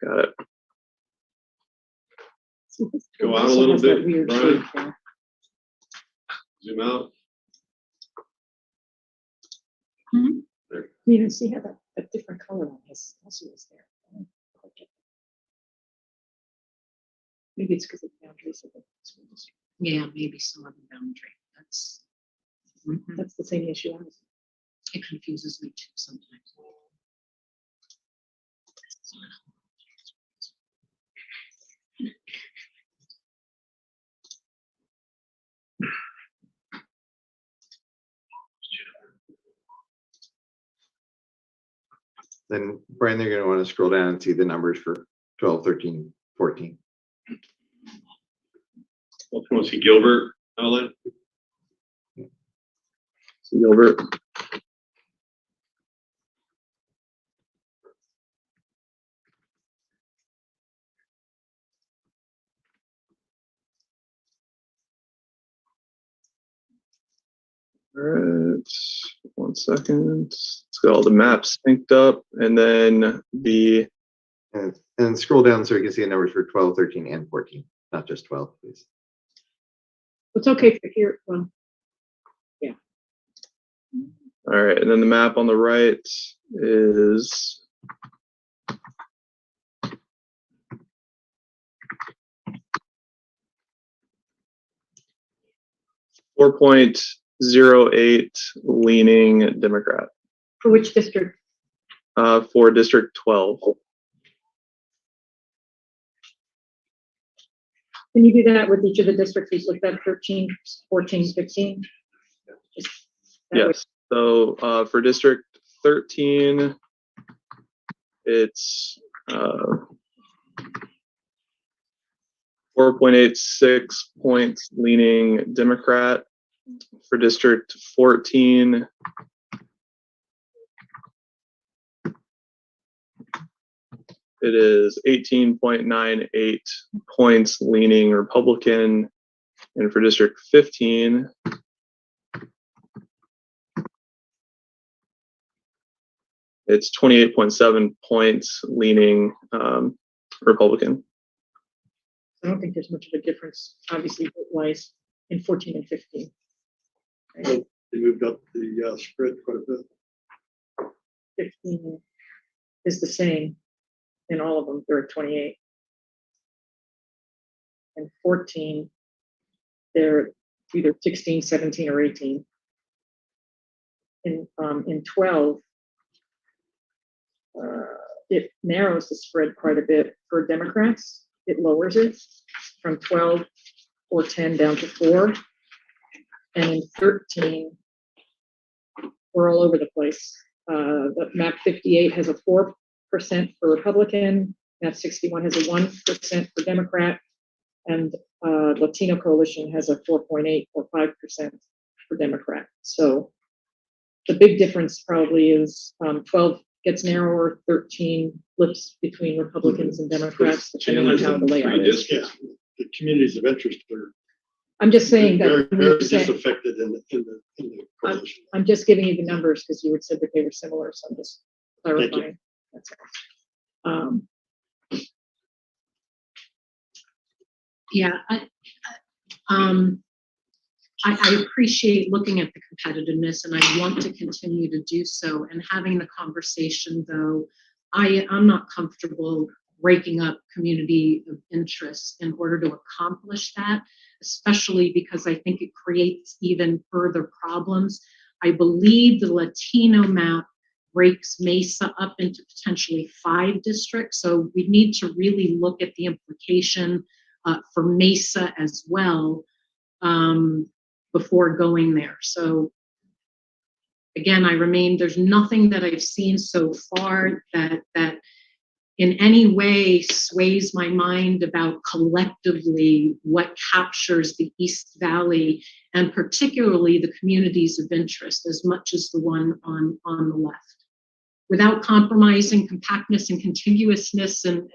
Got it. Go out a Also little has that bit, weird Brian. shape there. Zoom out. You can see how that different color on his also is there. Maybe it's because of the boundaries of the school district. Yeah, maybe some other boundary. That's That's the same issue. I was. it confuses me too sometimes. Then Brian, they're gonna want to scroll down and see the numbers for 12, 13, 14. Want to see Gilbert outline? So Gilbert. All right, 1 second. Let's get all the maps synced up, and then the And scroll down so you can see the numbers for 12, 13, and 14, not just 12, please. It's okay for here. Well, all right, and then the map on the right is .08 leaning Democrat for which district? for District 12. Can you do that with each of the districts you looked at, 13, 14, 15? Just that way. Yes. So for District 13, it's 4.86 points leaning Democrat. For District 14, it is 18.98 points leaning Republican. And for District 15, it's 28.7 points leaning Republican. I don't think there's much of a difference, obviously, vote-wise in 14 and 15. Right? They moved up the spread quite a bit. 15 is the same in all of them. They're at 28. And 14, they're either 16, 17, or 18. In 12, it narrows the spread quite a bit for Democrats. It lowers it from 12 or 10 down to 4. And in 13, we're all over the place. The map 58 has a 4% for Republican, map 61 has a 1% for Democrat, and Latino Coalition has a 4.8 or 5% for Democrat. So the big difference probably is 12 gets narrower, 13 flips between Republicans and Democrats, depending on how the layout is. Yeah, the communities of interest are I'm just saying very, that very disaffected in the coalition. I'm just giving you the numbers because you had said that they were similar, so I'm just clarifying. That's all. Yeah, I appreciate looking at the competitiveness, and I want to continue to do so. And having the conversation, though, I'm not comfortable breaking up community of interest in order to accomplish that, especially because I think it creates even further problems. I believe the Latino map breaks Mesa up into potentially 5 districts, so we need to really look at the implication for Mesa as well before going there. So again, there's nothing that I've seen so far that in any way sways my mind about collectively what captures the East Valley and particularly the communities of interest as much as the one on the left, without compromising compactness and contiguousness and,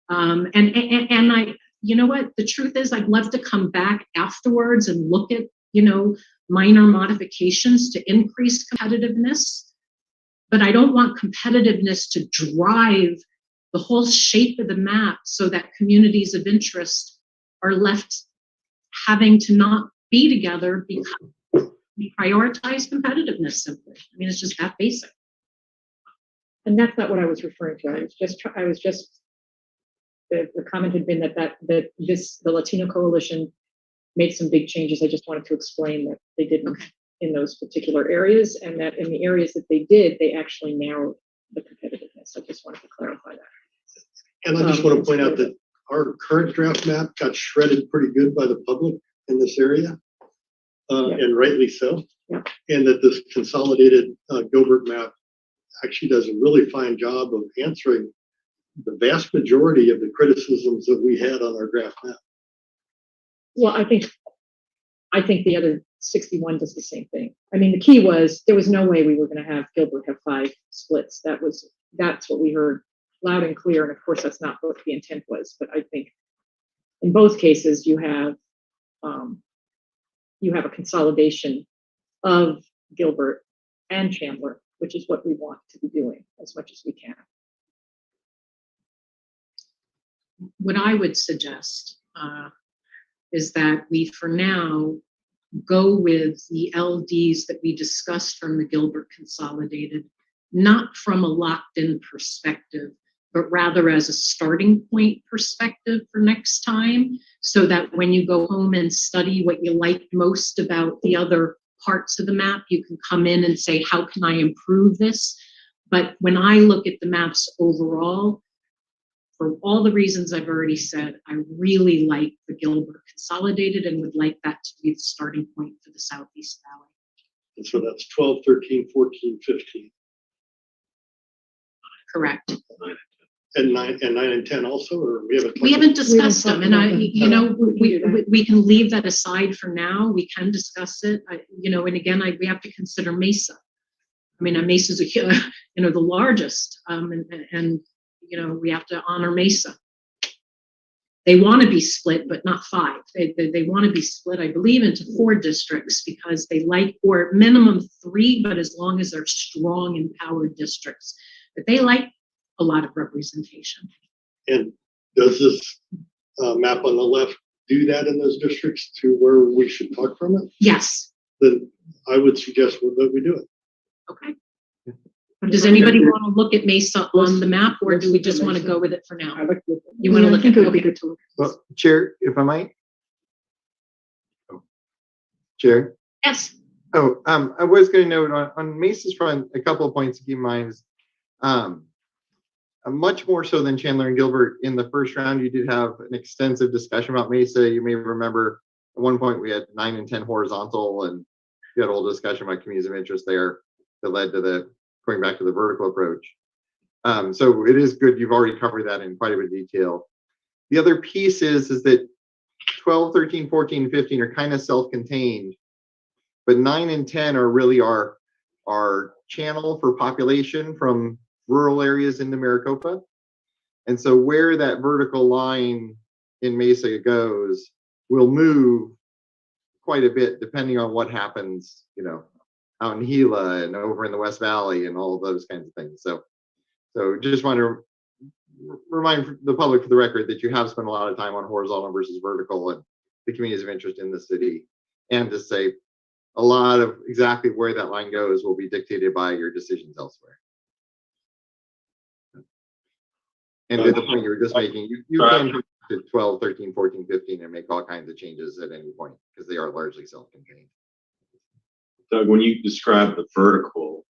and I, you know what, the truth is I'd love to come back afterwards and look at, minor modifications to increase competitiveness, but I don't want competitiveness to drive the whole shape of the map so that communities of interest are left having to not be together because we prioritize competitiveness simply. I mean, it's just that basic. And that's not what I was referring to. The comment had been that the Latino Coalition made some big changes. I just wanted to explain that they didn't in those particular areas, and that in the areas that they did, they actually narrowed the competitiveness. I just wanted to clarify that. And I just want to point out that our current draft map got shredded pretty good by the public in this area, and rightly so. Yeah. And that this consolidated Gilbert map actually does a really fine job of answering the vast majority of the criticisms that we had on our draft map. Well, I think the other 61 does the same thing. I mean, the key was there was no way we were going to have Gilbert have 5 splits. That's what we heard loud and clear. And of course, that's not what the intent was. But I think in both cases, you have a consolidation of Gilbert and Chandler, which is what we want to be doing as much as we can. What I would suggest is that we, for now, go with the LDs that we discussed from the Gilbert Consolidated, not from a locked-in perspective, but rather as a starting point perspective for next time, so that when you go home and study what you liked most about the other parts of the map, you can come in and say, how can I improve this? But when I look at the maps overall, for all the reasons I've already said, I really like the Gilbert Consolidated and would like that to be the starting point for the Southeast Valley. And so that's 12, 13, 14, 15. Correct. And 9 and 10 also, or we haven't discussed them, and we can leave that aside for now. We can discuss it, and again, we have to consider Mesa. I mean, Mesa's the largest, and we have to honor Mesa. They want to be split, but not 5. They want to be split, I believe, into 4 districts because they like, or minimum 3, but as long as they're strong, empowered districts. But they like a lot of representation. And does this map on the left do that in those districts to where we should talk from it? Yes. Then I would suggest that we do it. Okay. Does anybody want to look at Mesa on the map, or do we just want to go with it for now? You want to look at it? Okay. Good to look. Well, Chair, if I might. Chair? Yes. Oh, I was going to note on Mesa's front, a couple of points to keep in mind is much more so than Chandler and Gilbert in the first round, you did have an extensive discussion about Mesa. You may remember at one point we had 9 and 10 horizontal, and you had a whole discussion about communities of interest there that led to the going back to the vertical approach. So it is good. You've already covered that in quite a bit of detail. The other piece is that 12, 13, 14, 15 are kind of self-contained, but 9 and 10 are really our channel for population from rural areas into Maricopa. And so where that vertical line in Mesa goes will move quite a bit depending on what happens, out in Gila and over in the West Valley and all of those kinds of things. So just want to remind the public for the record that you have spent a lot of time on horizontal versus vertical and the communities of interest in the city, and to say a lot of exactly where that line goes will be dictated by your decisions elsewhere. And to the point you were just making, you can come to 12, 13, 14, 15 and make all kinds of changes at any point because they are largely self-contained. Doug, when you describe the vertical,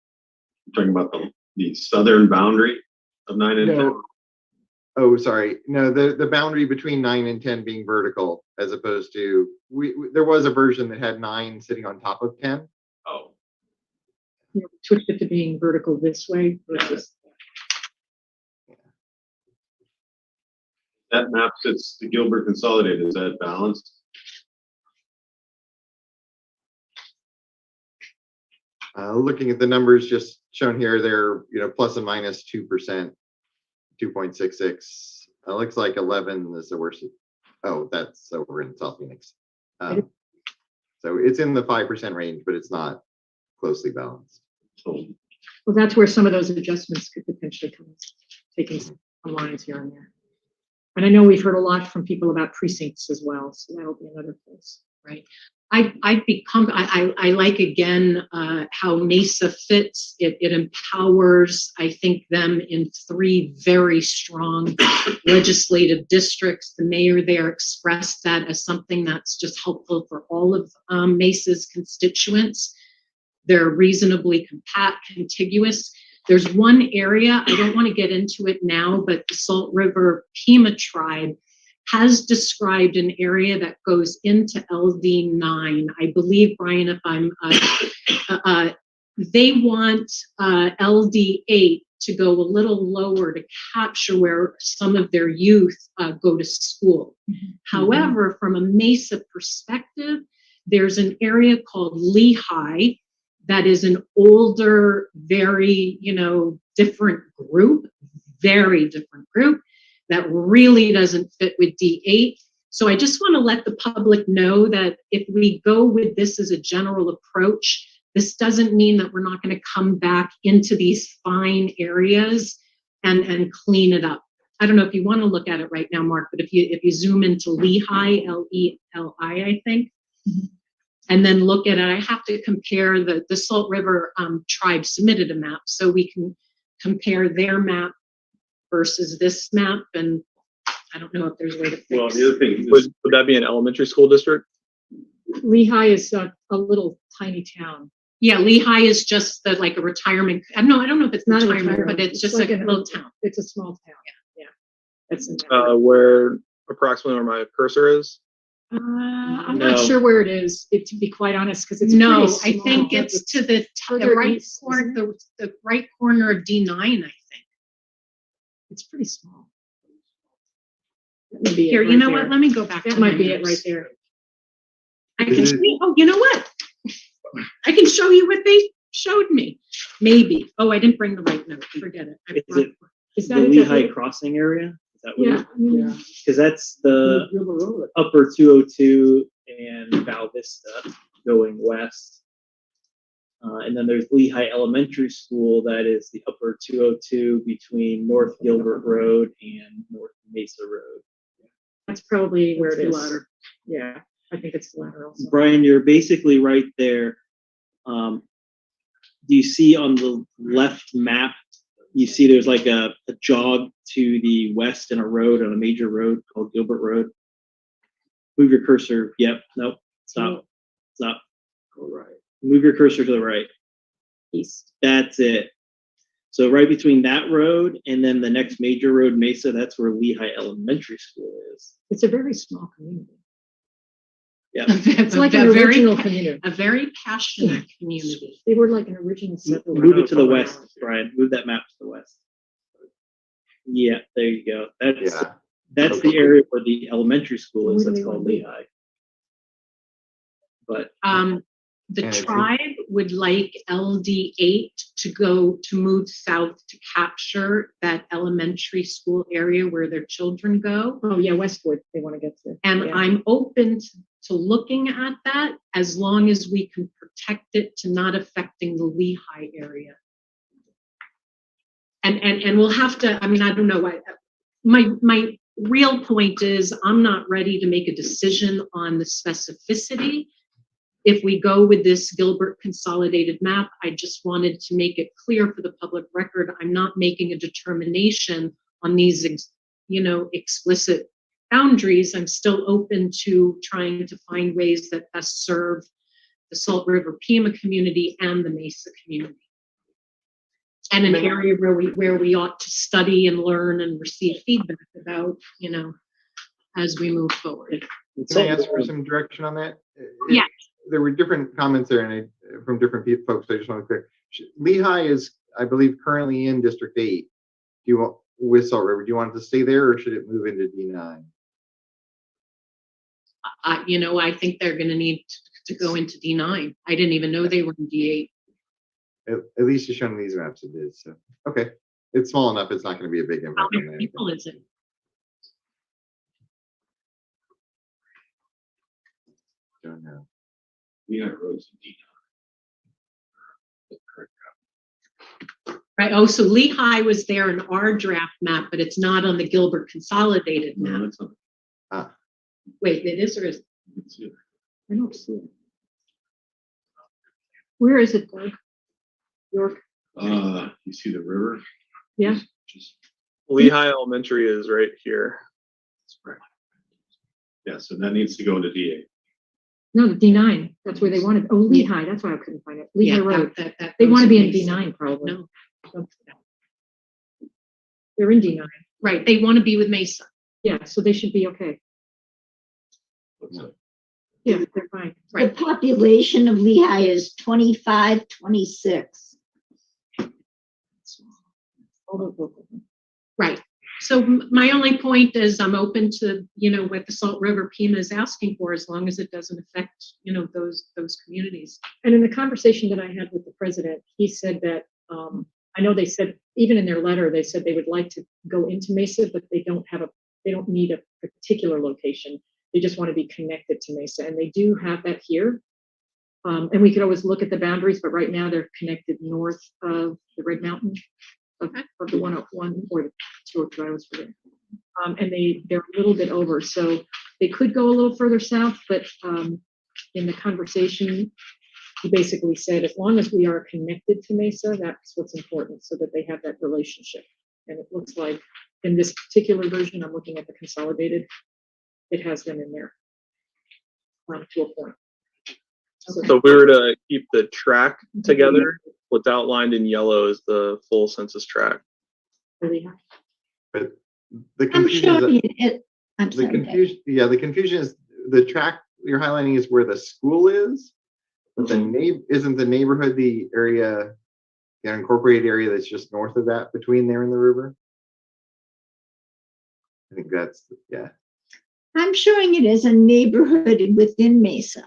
you're talking about the southern boundary of 9 and 10? Oh, sorry. No, the boundary between 9 and 10 being vertical, as opposed to, there was a version that had 9 sitting on top of 10. Oh. Switched it to being vertical this way versus. That map sits the Gilbert Consolidated. Is that balanced? Looking at the numbers just shown here, they're plus and minus 2%, 2.66. It looks like 11 is the worst. Oh, that's over in South Phoenix. So it's in the 5% range, but it's not closely balanced. Well, that's where some of those adjustments could potentially come, taking some lines here and there. And I know we've heard a lot from people about precincts as well, so that'll be another place. Right. I like again how Mesa fits. It empowers, I think, them in 3 very strong legislative districts. The mayor there expressed that as something that's just helpful for all of Mesa's constituents. They're reasonably contiguous. There's one area, I don't want to get into it now, but the Salt River Pima tribe has described an area that goes into LD9. I believe, Brian, if I'm, they want LD8 to go a little lower to capture where some of their youth go to school. However, from a Mesa perspective, there's an area called Lehigh that is an older, very, different group, very different group that really doesn't fit with D8. So I just want to let the public know that if we go with this as a general approach, this doesn't mean that we're not going to come back into these fine areas and clean it up. I don't know if you want to look at it right now, Mark, but if you zoom into Lehigh, L-E-L-I, I think, and then look at it, I have to compare the Salt River tribe submitted a map, so we can compare their map versus this map, and I don't know if there's a way to fix. Well, the other thing Would that be an elementary school district? Lehigh is a little tiny town. Yeah, Lehigh is just like a retirement. No, I don't know if it's Not a retirement, retirement, but it's just like a a little town. It's a small town. Yeah. That's in Where approximately where my cursor is? I'm No. not sure where it is, to be quite honest, because it's No, pretty I think small. it's to the further right east, corner, isn't the right corner of D9, I think. It's pretty small. That may be it Here, you right know there. what? Let me go back. That to might my be it notes. right there. I can show you. Oh, you know what? I can show you what they showed me. Maybe. Oh, I didn't bring the right note. Forget it. I Is brought- it Is the that Lehigh Crossing area? Is that what Yeah. Yeah. Because that's the River Road. upper 202 and Val Vista going west. And then there's Lehigh Elementary School, that is the upper 202 between North Gilbert Road and North Mesa Road. That's probably where it It's the is. latter. Yeah, I think it's the latter also. Brian, you're basically right there. Do you see on the left map, you see there's like a jog to the west and a road on a major road called Gilbert Road? Move your cursor. Yep. Nope. Stop. Stop. All right. Move your cursor to the right. East. That's it. So right between that road and then the next major road, Mesa, that's where Lehigh Elementary School is. It's a very small community. Yeah. It's like an original community. A very passionate community. They were like an original settler. Move it to the west, Brian. Move that map to the west. Yeah, there you go. Yeah. That's the area where the elementary school is. That's called Lehigh. But The And it's in- tribe would like LD8 to move south to capture that elementary school area where their children go. Oh, yeah, Westwood, they want to get to. And Yeah. I'm open to looking at that as long as we can protect it to not affecting the Lehigh area. And we'll have to, I mean, I don't know, my real point is I'm not ready to make a decision on the specificity. If we go with this Gilbert consolidated map, I just wanted to make it clear for the public record, I'm not making a determination on these, explicit boundaries. I'm still open to trying to find ways that best serve the Salt River Pima community and the Mesa community. And an area where we ought to study and learn and receive feedback about, as we move forward. Can I ask for some direction on that? Yeah. There were different comments there and from different folks. I just want to clear. Lehigh is, I believe, currently in District 8. Do you want with Salt River? Do you want it to stay there or should it move into D9? I think they're going to need to go into D9. I didn't even know they were in D8. At least you're showing these maps it is. So okay, it's small enough. It's not going to be a big How impact on many anything. people is it? Don't know. We are roads in Right. Oh, so Lehigh was there in our draft map, but it's not on the Gilbert consolidated No, map. it's not. Ah, Wait, it is or is? It's here. I don't see it. Where is it, Doug? York? You see the river? Yeah. Just, Lehigh Elementary is right here. that's right. Yeah, so that needs to go into DA. No, the D9. That's where they wanted. Oh, Lehigh. That's why I couldn't find it. Lehigh Yeah, Road. that They goes want to be in Mesa. D9 probably. No, They're in D9. right. They want to be with Mesa. Yeah, so they should be okay. What's up? Yeah, they're fine. The Right. population of Lehigh is 2526. Right. So my only point is I'm open to, what the Salt River Pima is asking for, as long as it doesn't affect, those communities. And in the conversation that I had with the president, he said that, I know they said, even in their letter, they said they would like to go into Mesa, but they don't need a particular location. They just want to be connected to Mesa, and they do have that here. And we could always look at the boundaries, but right now they're connected north of the Red Mountain of the 101 or the 202, I always forget. And they're a little bit over, so they could go a little further south, but in the conversation, he basically said, as long as we are connected to Mesa, that's what's important, so that they have that relationship. And it looks like in this particular version, I'm looking at the consolidated, it has them in there to a point. So if we were to keep the track together, what's outlined in yellow is the full census tract. Really high. but the I'm confusion is showing it. I'm the sorry. confusion. Yeah, the confusion is the track you're highlighting is where the school is, but isn't the neighborhood the area, the incorporated area that's just north of that between there and the river? I think that's yeah. I'm showing it as a neighborhood within Mesa.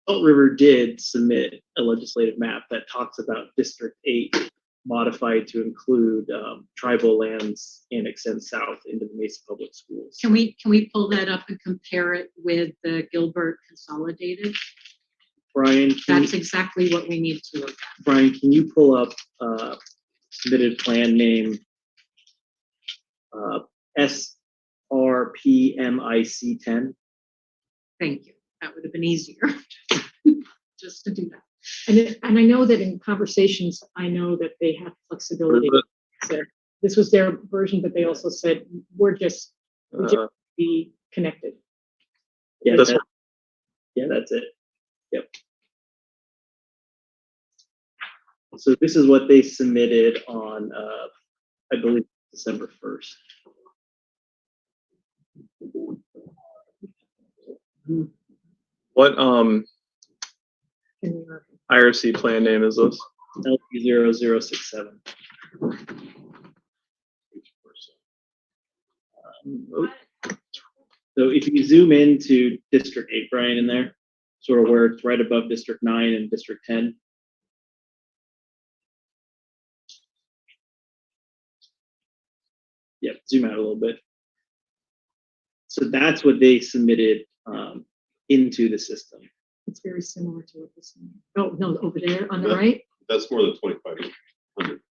Salt River did submit a legislative map that talks about District 8 modified to include tribal lands and extend south into the Mesa Public Schools. Can we pull that up and compare it with the Gilbert consolidated? Brian, That's exactly what we need to look at. Brian, can you pull up submitted plan name SRPMIC 10? Thank you. That would have been easier just to do that. And I know that in conversations, I know that they have flexibility. So this was their version, but they also said, we just be connected. Yeah, This that's it. Yep. So this is what they submitted on, I believe, December 1st. What IRC plan name is this? LP0067. So if you zoom into District 8, Brian, in there, sort of where it's right above District 9 and District 10. Yep, zoom out a little bit. So that's what they submitted into the system. It's very similar to what this. Oh, no, over there on the Yeah. right? That's more than 2,500.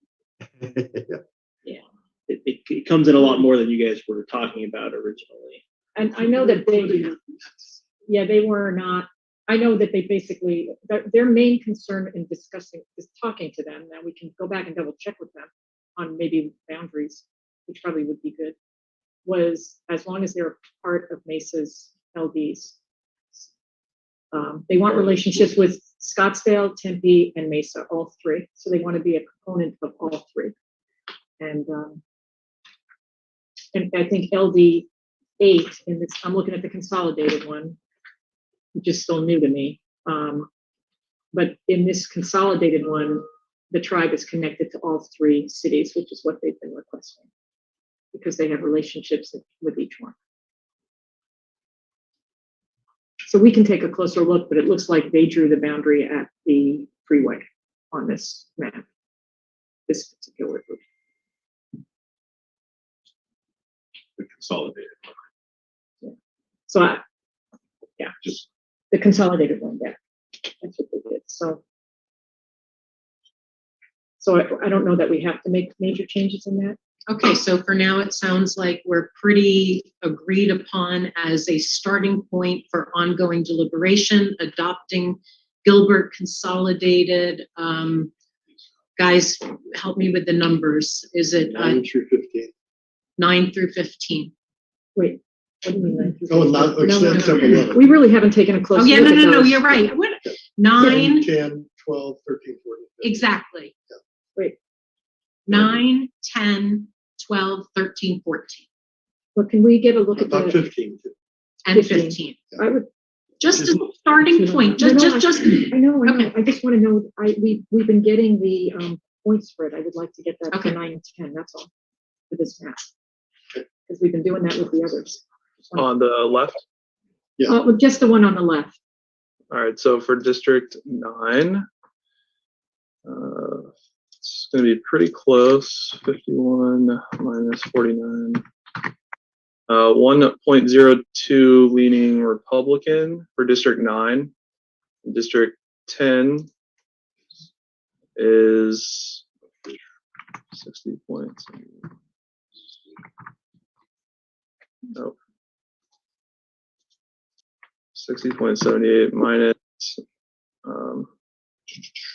It comes in a lot more than you guys were talking about originally. And I know that they were not, I know that they basically, their main concern in discussing, is talking to them. Now we can go back and double check with them on maybe boundaries, which probably would be good, was as long as they're part of Mesa's LDs. They want relationships with Scottsdale, Tempe, and Mesa, all three. So they want to be a component of all three. And I think LD 8 in this, I'm looking at the consolidated one, which is still new to me. But in this consolidated one, the tribe is connected to all three cities, which is what they've been requesting, because they have relationships with each one. So we can take a closer look, but it looks like they drew the boundary at the freeway on this map, this particular group. The consolidated. Yeah. So Just the consolidated one, yeah, that's what they did. So I don't know that we have to make major changes in that. Okay, so for now, it sounds like we're pretty agreed upon as a starting point for ongoing deliberation, adopting Gilbert consolidated. Guys, help me with the numbers. Is it 9 through 15. 9 through 15? Wait, what do you mean? Oh, not, except 11. We really haven't taken a close Oh, look yeah, at no, those. you're right. What? 10, 9, 12, 13, 14. exactly. Wait, 9, 10, 12, 13, 14, but can we get a look at About the, 15. Too. and 15. I would, Just as a starting point, No, just. I know, Okay. I just want to know, we've been getting the points for it. I would like to get that Okay. to 9 and 10, that's all, for this map. Because we've been doing that with the others. On the left. Well, just the one on the left. All right, so for District 9, it's going to be pretty close. 51 minus 49. 1.02 leaning Republican for District 9. District 10 is 60 points. Nope. 60.78 minus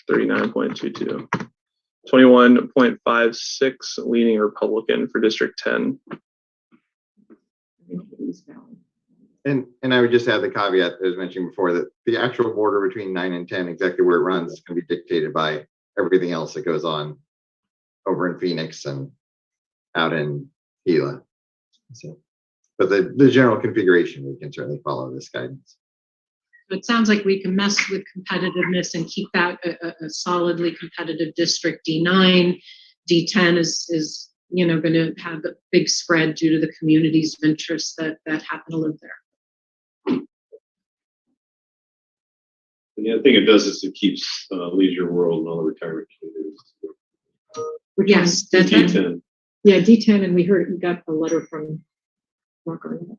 39.22. 21.56 leaning Republican for District 10. And I would just add the caveat that I was mentioning before that the actual border between 9 and 10, exactly where it runs, is going to be dictated by everything else that goes on over in Phoenix and out in Gila. So, but the general configuration, we can certainly follow this guidance. It sounds like we can mess with competitiveness and keep that a solidly competitive district. D9, D10 is going to have a big spread due to the communities of interest that happen to live there. And the other thing it does is it keeps Leisure World and all the retirement communities. Yes, that's D10. Yeah, D10, and we got a letter from Mark Arnett.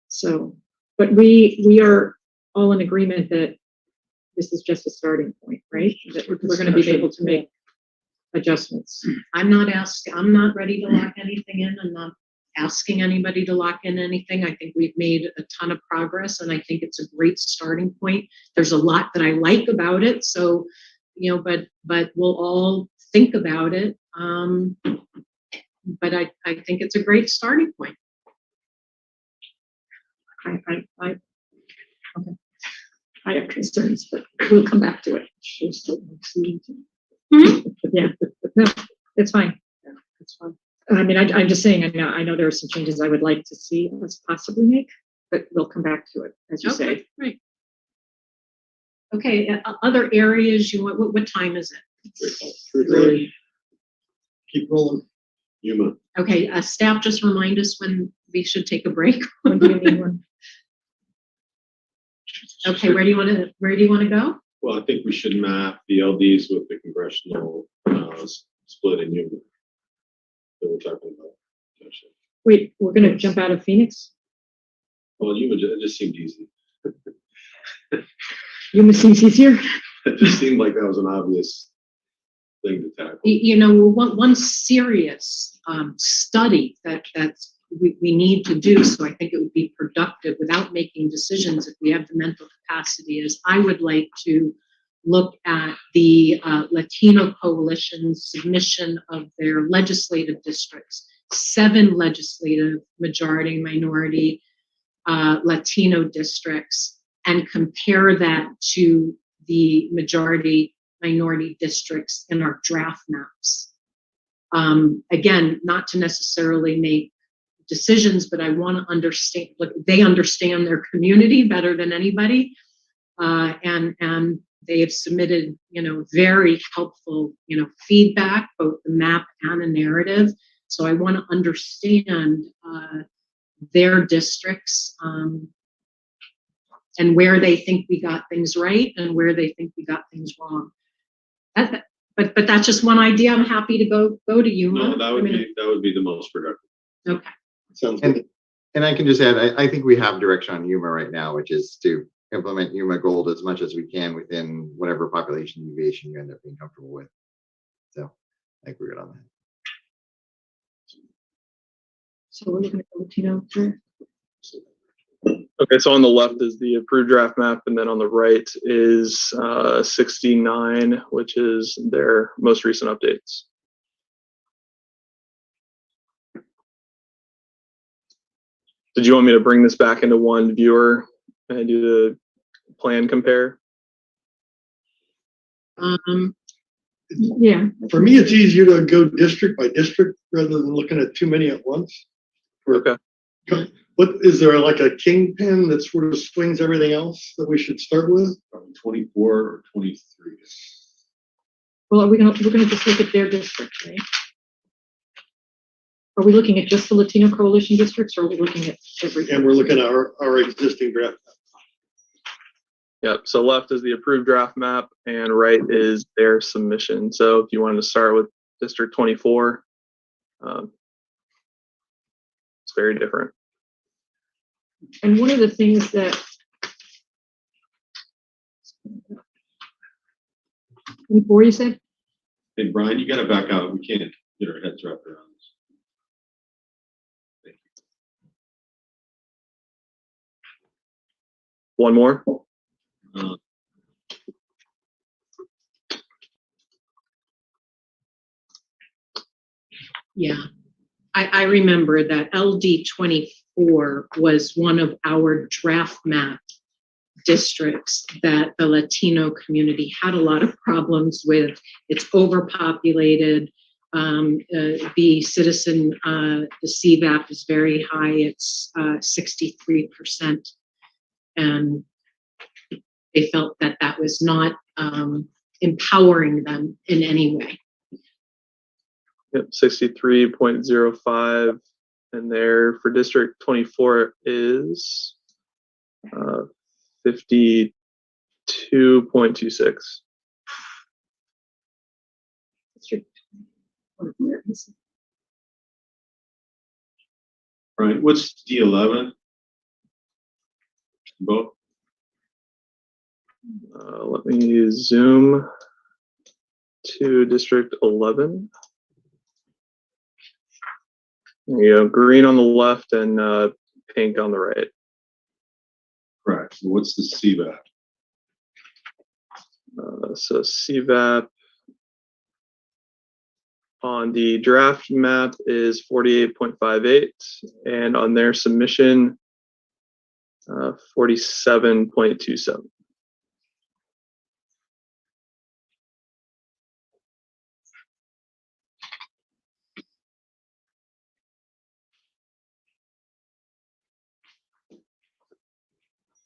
So, but we are all in agreement that this is just a starting point, right? That we're going to be able to make adjustments. I'm not ready to lock anything in. I'm not asking anybody to lock in anything. I think we've made a ton of progress, and I think it's a great starting point. There's a lot that I like about it. So, but we'll all think about it. But I think it's a great starting point. Okay. I have concerns, but we'll come back to it. Yeah, no, it's fine. It's fine. I mean, I'm just saying, I know there are some changes I would like to see us possibly make, but we'll come back to it, as you say. Right. Okay, other areas you want, what time is it? Keep rolling. Yuma. Okay, staff, just remind us when we should take a break. When do you need one? Okay, where do you want to go? Well, I think we should map the LDs with the congressional split in Yuma that we're talking about. Wait, we're gonna jump out of Phoenix? Well, Yuma, it just seemed easy. Yuma seems easier. It just seemed like that was an obvious thing to tackle. You know, one serious study that's we need to do, so I think it would be productive without making decisions if we have the mental capacity, is I would like to look at the Latino Coalition's submission of their legislative districts, 7 legislative majority minority Latino districts, and compare that to the majority minority districts in our draft maps. Again, not to necessarily make decisions, but I want to understand, like, they understand their community better than anybody. And they have submitted, very helpful, feedback, both the map and the narrative. So I want to understand their districts and where they think we got things right and where they think we got things wrong. But that's just one idea. I'm happy to go to Yuma. No, that would be the most productive. Okay. Sounds good. And I can just add, I think we have direction on Yuma right now, which is to implement Yuma Gold as much as we can within whatever population deviation you end up being comfortable with. So I think we're good on that. So we're looking at the Latino too. Okay, so on the left is the approved draft map, and then on the right is 69, which is their most recent updates. Did you want me to bring this back into one viewer and do the plan compare? Yeah. For me, it's easier to go district by district rather than looking at too many at once. Okay. What is there, like a kingpin that sort of swings everything else that we should start with? Probably 24 or 23. Well, we're gonna just look at their districts, right? Are we looking at just the Latino Coalition districts, or are we looking at everything? And we're looking at our existing draft. Yep, so left is the approved draft map and right is their submission. So if you wanted to start with District 24, it's very different. And one of the things that before you said, Hey, Brian, you gotta back out. We can't get our heads wrapped around this. Thank you. One more. Yeah, I remember that LD 24 was one of our draft map districts that the Latino community had a lot of problems with. It's overpopulated. The citizen, the CVAP is very high. It's 63%. And they felt that that was not empowering them in any way. Yep, 63.05, and there for District 24 is 52.26. Right, what's D11? Both? Let me zoom to District 11. There you go, green on the left and pink on the right. Correct. So what's the CVAP? So CVAP on the draft map is 48.58, and on their submission, 47.27.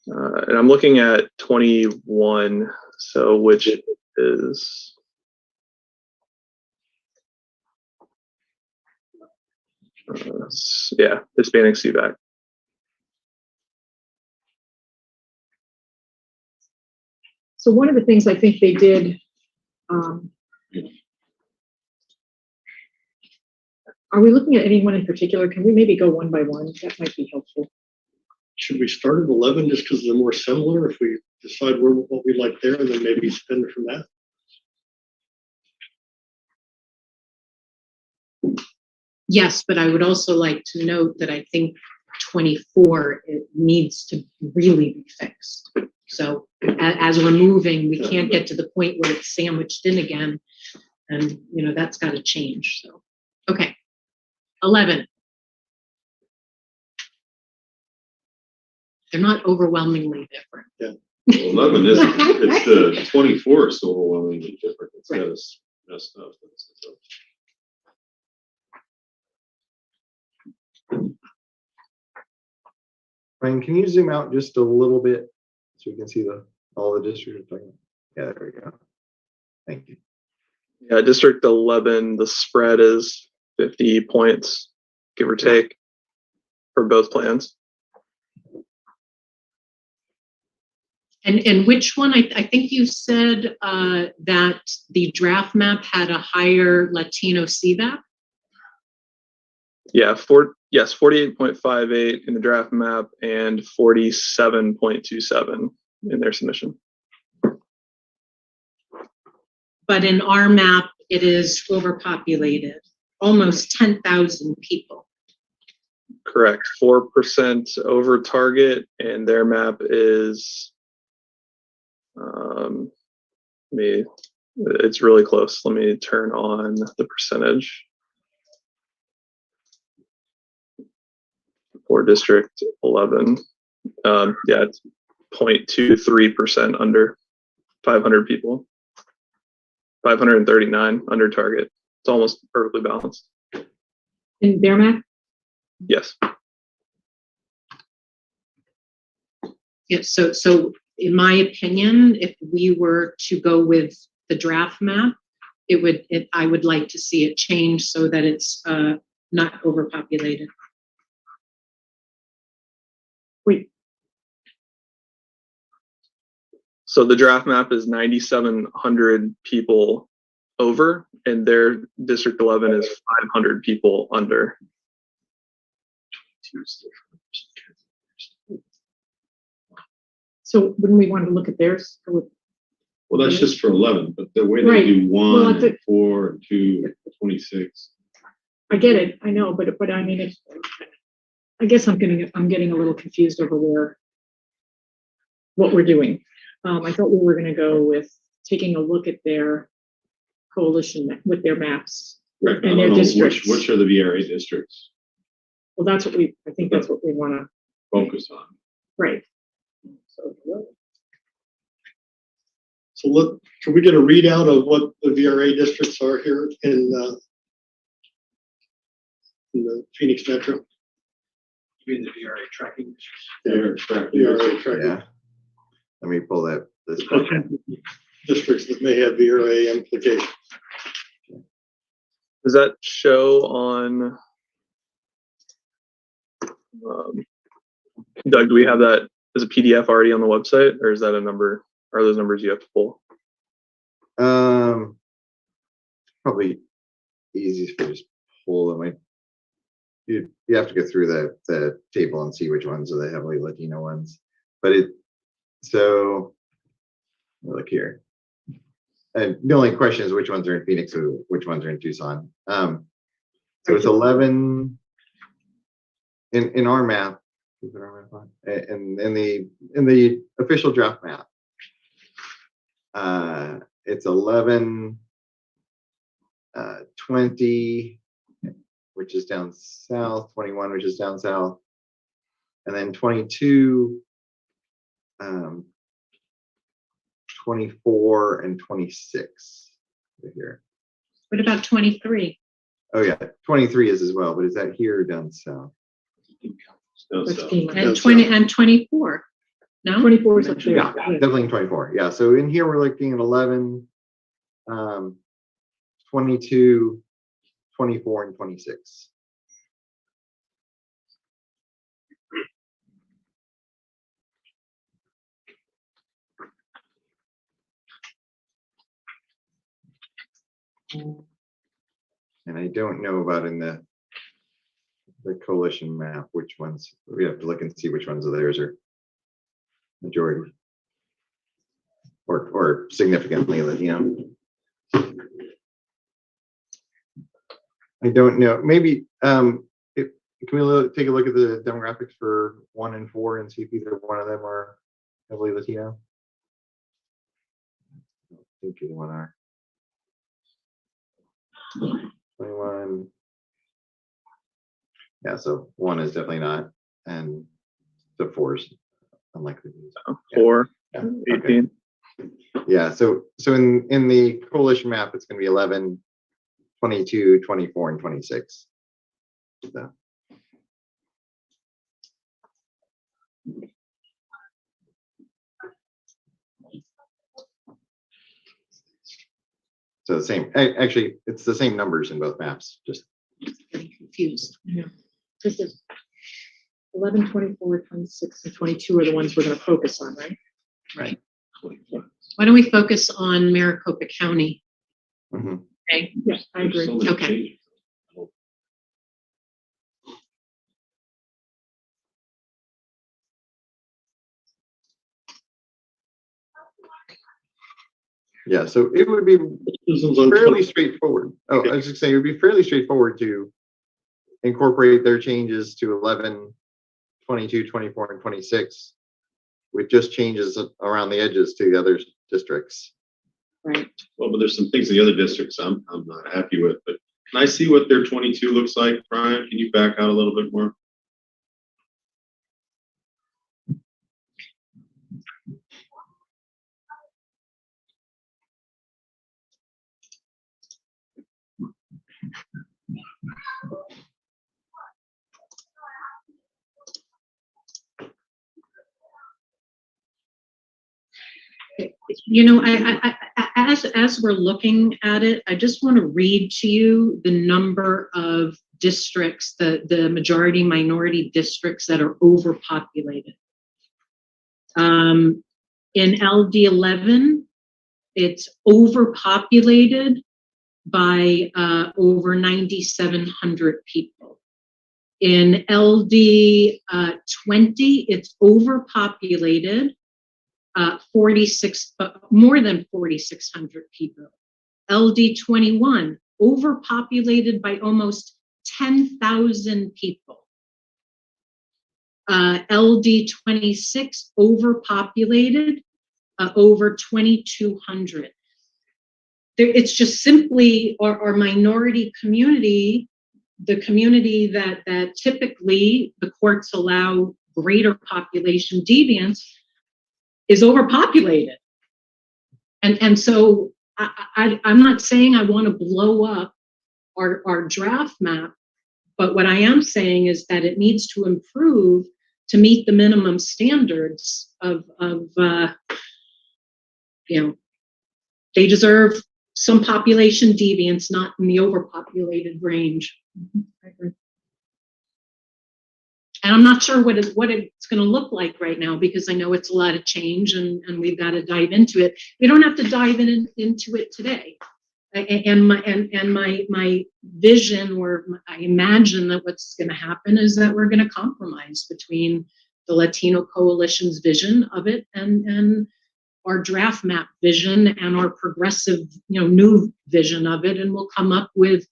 And I'm looking at 21, so which is yeah, Hispanic CVAC. So one of the things I think they did, are we looking at anyone in particular? Can we maybe go one by one? That might be helpful. Should we start at 11 just because they're more similar? If we decide what we like there, and then maybe spend it from that. Yes, but I would also like to note that I think 24, it needs to really be fixed. So as we're moving, we can't get to the point where it's sandwiched in again. And, you know, that's got to change. So, okay. 11. They're not overwhelmingly different. Yeah. Well, 11 is, it's 24 is so overwhelmingly different. It's got us messed up. Ryan, can you zoom out just a little bit so we can see all the districts? Yeah, there we go. Thank you. Yeah, District 11, the spread is 50 points, give or take, for both plans. And which one? I think you said that the draft map had a higher Latino CVAP. Yeah, 48.58 in the draft map and 47.27 in their submission. But in our map, it is overpopulated, almost 10,000 people. Correct, 4% over target, and their map is, it's really close. Let me turn on the percentage. For District 11, yeah, it's 0.23% under 500 people, 539 under target. It's almost perfectly balanced. In their map? Yes. Yeah, so in my opinion, if we were to go with the draft map, I would like to see it change so that it's not overpopulated. Wait. So the draft map is 9,700 people over, and their District 11 is 500 people under. So wouldn't we want to look at theirs? Well, that's just for 11, but the way Right. they do Well, 1, and 4, and 2, 26. I get it. I know, but I mean, I guess I'm getting a little confused over what we're doing. I thought we were going to go with taking a look at their coalition with their maps Right. and their districts. Which are the VRA districts? Well, that's what I think that's what we want to. Focus on. Right. So can we get a readout of what the VRA districts are here in the Phoenix Metro? You mean the VRA tracking? VRA tracking. Yeah. Let me pull this Okay. Districts that may have VRA implications. Does that show on, Doug, do we have that as a PDF already on the website, or is that a number? Are those numbers you have to pull? Probably easiest to just pull them. You have to go through the table and see which ones are the heavily Latino ones. But so look here. And the only question is which ones are in Phoenix or which ones are in Tucson. So it's 11 in our map. In the official draft map. It's 11, 20, which is down south, 21, which is down south, and then 22, 24, and 26 right here. What about 23? Oh yeah, 23 is as well, but is that here or down south? Down Let's south. see. And 20 and 24? No? 24 is up there. Yeah, definitely in 24. Yeah, so in here, we're looking at 11, 22, 24, and 26. And I don't know about in the coalition map, which ones, we have to look and see which ones of theirs are majority. Or significantly Latino. I don't know. Maybe can we take a look at the demographics for 1 and 4 and see if either one of them are heavily Latino? I don't think either one are. 21. Yeah, so 1 is definitely not, and the 4 is unlikely. So 4, yeah. 18. Okay. Yeah, so in the coalition map, it's going to be 11, 22, 24, and 26. So. So the same, actually, it's the same numbers in both maps, just Getting confused. Yeah. This is 11, 24, 26, and 22 are the ones we're going to focus on, right? Right. Why don't we focus on Maricopa County? Mhm. Okay. Yes, I agree. So many Okay. changes. Yeah, so it would be This one's on fairly 20. straightforward. Oh, I was just saying, it would be fairly straightforward to incorporate their changes to 11, 22, 24, and 26 with just changes around the edges to the other districts. Right. Well, but there's some things in the other districts I'm not happy with, but can I see what their 22 looks like, Brian? Can you back out a little bit more? You know, as we're looking at it, I just want to read to you the number of districts, the majority minority districts that are overpopulated. In LD11, it's overpopulated by over 9,700 people. In LD 20, it's overpopulated 46, more than 4,600 people. LD 21, overpopulated by almost 10,000 people. LD 26, overpopulated over 2,200. It's just simply our minority community, the community that typically the courts allow greater population deviance, is overpopulated. And so I'm not saying I want to blow up our draft map, but what I am saying is that it needs to improve to meet the minimum standards of you know, they deserve some population deviance, not in the overpopulated range. I agree. And I'm not sure what it's going to look like right now, because I know it's a lot of change and we've got to dive into it. We don't have to dive into it today. And my vision, or I imagine that what's going to happen is that we're going to compromise between the Latino Coalition's vision of it and our draft map vision and our progressive, new vision of it, and we'll come up with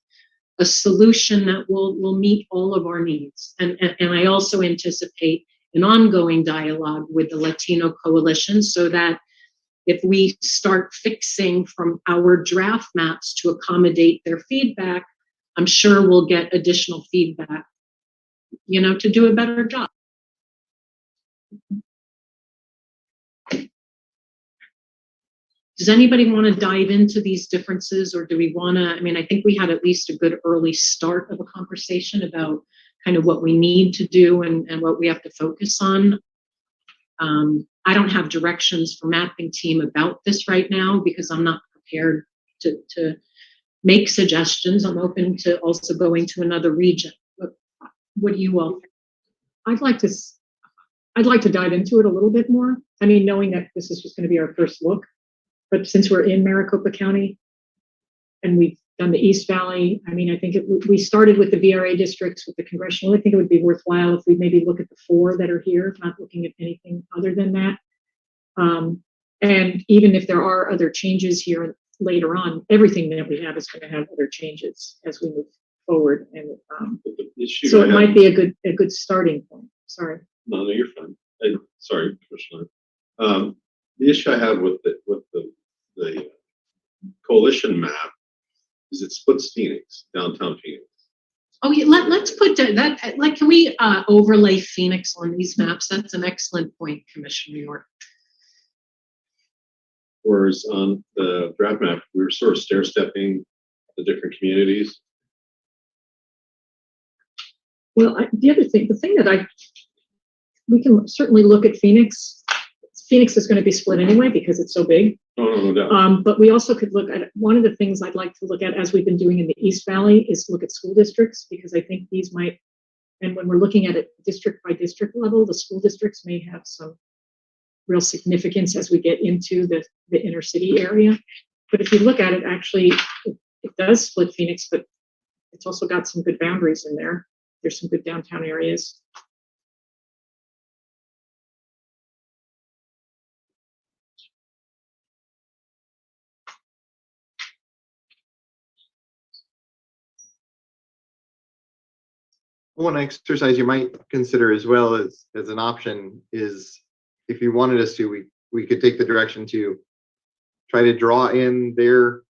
a solution that will meet all of our needs. And I also anticipate an ongoing dialogue with the Latino Coalition, so that if we start fixing from our draft maps to accommodate their feedback, I'm sure we'll get additional feedback, to do a better job. Does anybody want to dive into these differences, or do we want to, I think we had at least a good early start of a conversation about kind of what we need to do and what we have to focus on. I don't have directions for mapping team about this right now because I'm not prepared to make suggestions. I'm open to also going to another region. What do you all think? I'd like to dive into it a little bit more. I mean, knowing that this is just going to be our first look, but since we're in Maricopa County and we've done the East Valley, I mean, I think we started with the VRA districts with the congressional. I think it would be worthwhile if we maybe look at the 4 that are here, not looking at anything other than that. And even if there are other changes here later on, everything that we have is going to have other changes as we move forward. And so it might be a good starting point. Sorry. No, you're fine. Sorry, Commissioner. The issue I have with the coalition map is it splits Phoenix, downtown Phoenix. Oh, yeah, let's put that, like, can we overlay Phoenix on these maps? That's an excellent point, Commissioner York. Whereas on the draft map, we were sort of stair-stepping the different communities. Well, the thing that we can certainly look at Phoenix. Phoenix is going to be split anyway because it's so big. No doubt. But we also could look at, one of the things I'd like to look at, as we've been doing in the East Valley, is look at school districts, because I think these might, and when we're looking at it district by district level, the school districts may have some real significance as we get into the inner city area. But if you look at it, actually, it does split Phoenix, but it's also got some good boundaries in there. There's some good downtown areas. One exercise you might consider as well as an option is, if you wanted us to, we could take the direction to try to draw in their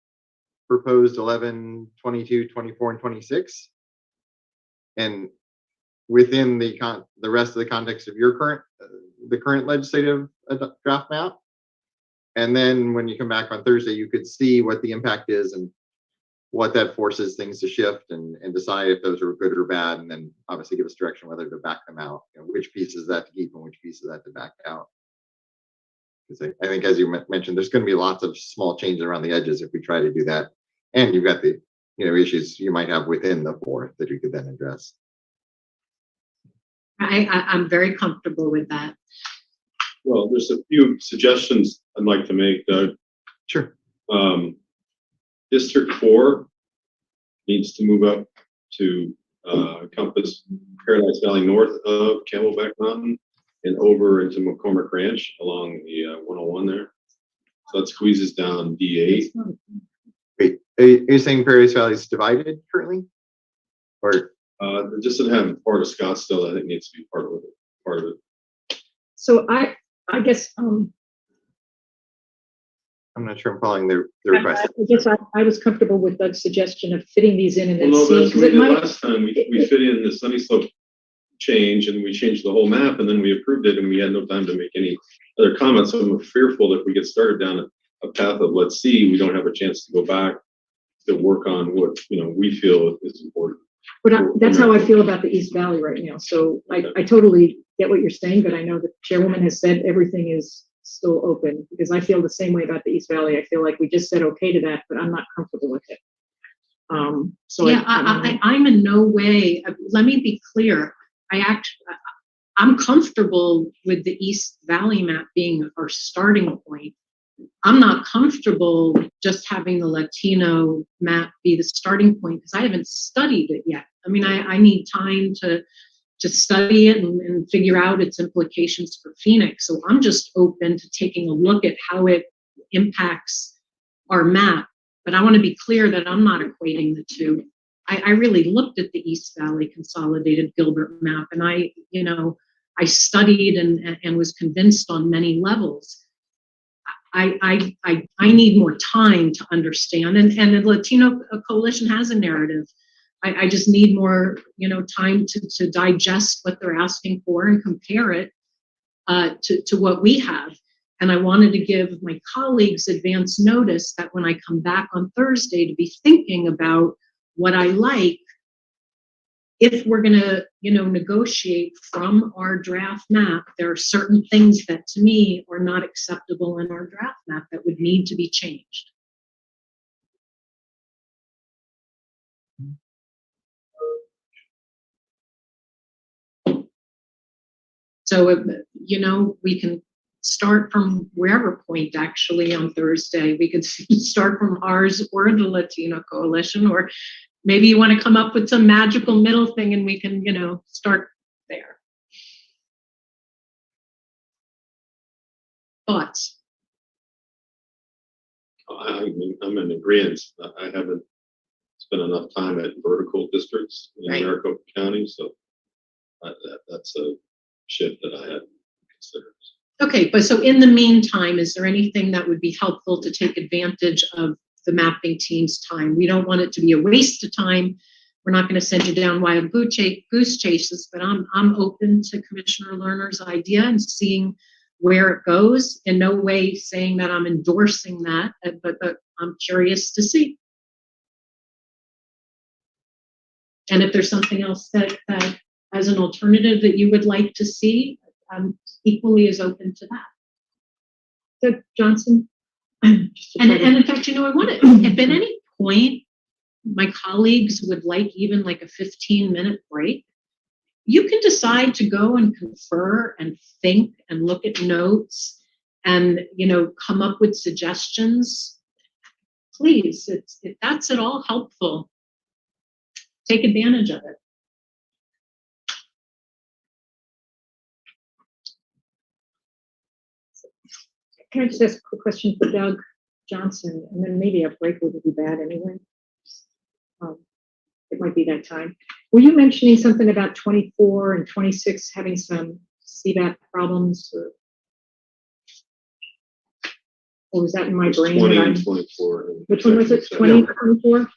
proposed 11, 22, 24, and 26. And within the rest of the context of your current legislative draft map. And then when you come back on Thursday, you could see what the impact is and what that forces things to shift, and decide if those are good or bad, and then obviously give us direction whether to back them out, which pieces that to keep and which pieces that to back out. Because I think, as you mentioned, there's going to be lots of small changes around the edges if we try to do that, and you've got the issues you might have within the 4 that you could then address. I'm very comfortable with that. Well, there's a few suggestions I'd like to make, Doug. Sure. District 4 needs to move up to encompass Paradise Valley north of Camelback Mountain and over into McCormick Ranch along the 101 there. So that squeezes down D8. Wait, are you saying Paradise Valley is divided currently? Or it just doesn't have part of Scottsdale. I think needs to be part of it. So I guess I'm not sure I'm following the request. I guess I was comfortable with Doug's suggestion of fitting these in and then Well, no, seeing, that's what because we it did might. last time. We fit in the Sunny Slope change, and we changed the whole map, and then we approved it, and we had no time to make any other comments. So I'm fearful that if we get started down a path of let's see, we don't have a chance to go back to work on what we feel is important. But that's how I feel about the East Valley right now. So I totally get what you're saying, but I know the chairwoman has said everything is still open, because I feel the same way about the East Valley. I feel like we just said okay to that, but I'm not comfortable with it. So yeah, I'm in no way. Let me be clear. I'm comfortable with the East Valley map being our starting point. I'm not comfortable just having the Latino map be the starting point because I haven't studied it yet. I mean, I need time to study it and figure out its implications for Phoenix. So I'm just open to taking a look at how it impacts our map. But I want to be clear that I'm not equating the two. I really looked at the East Valley Consolidated Gilbert map, and I studied and was convinced on many levels. I need more time to understand, and the Latino Coalition has a narrative. I just need more, time to digest what they're asking for and compare it to what we have. And I wanted to give my colleagues advance notice that when I come back on Thursday to be thinking about what I like, if we're gonna, negotiate from our draft map, there are certain things that to me are not acceptable in our draft map that would need to be changed. So, we can start from wherever point actually on Thursday. We could start from ours or the Latino Coalition, or maybe you want to come up with some magical middle thing and we can, start there. Thoughts? I'm in agreement. I haven't spent enough time at vertical districts in Right. Maricopa County, so that's a shift that I hadn't considered. Okay, but so in the meantime, is there anything that would be helpful to take advantage of the mapping team's time? We don't want it to be a waste of time. We're not going to send you down wild goose chases, but I'm open to Commissioner Lerner's idea and seeing where it goes. In no way saying that I'm endorsing that, but I'm curious to see. And if there's something else that as an alternative that you would like to see, I'm equally as open to that. So Johnson? And in fact, I want to, if at any point my colleagues would like even like a 15-minute break, you can decide to go and confer and think and look at notes and, come up with suggestions. Please, if that's at all helpful, take advantage of it. Can I just ask a quick question for Doug Johnson, and then maybe a break would be bad anyway. It might be that time. Were you mentioning something about 24 and 26 having some CVAP problems? Or was that in my brain? 20 and 24. Which one was it? 20 and 24?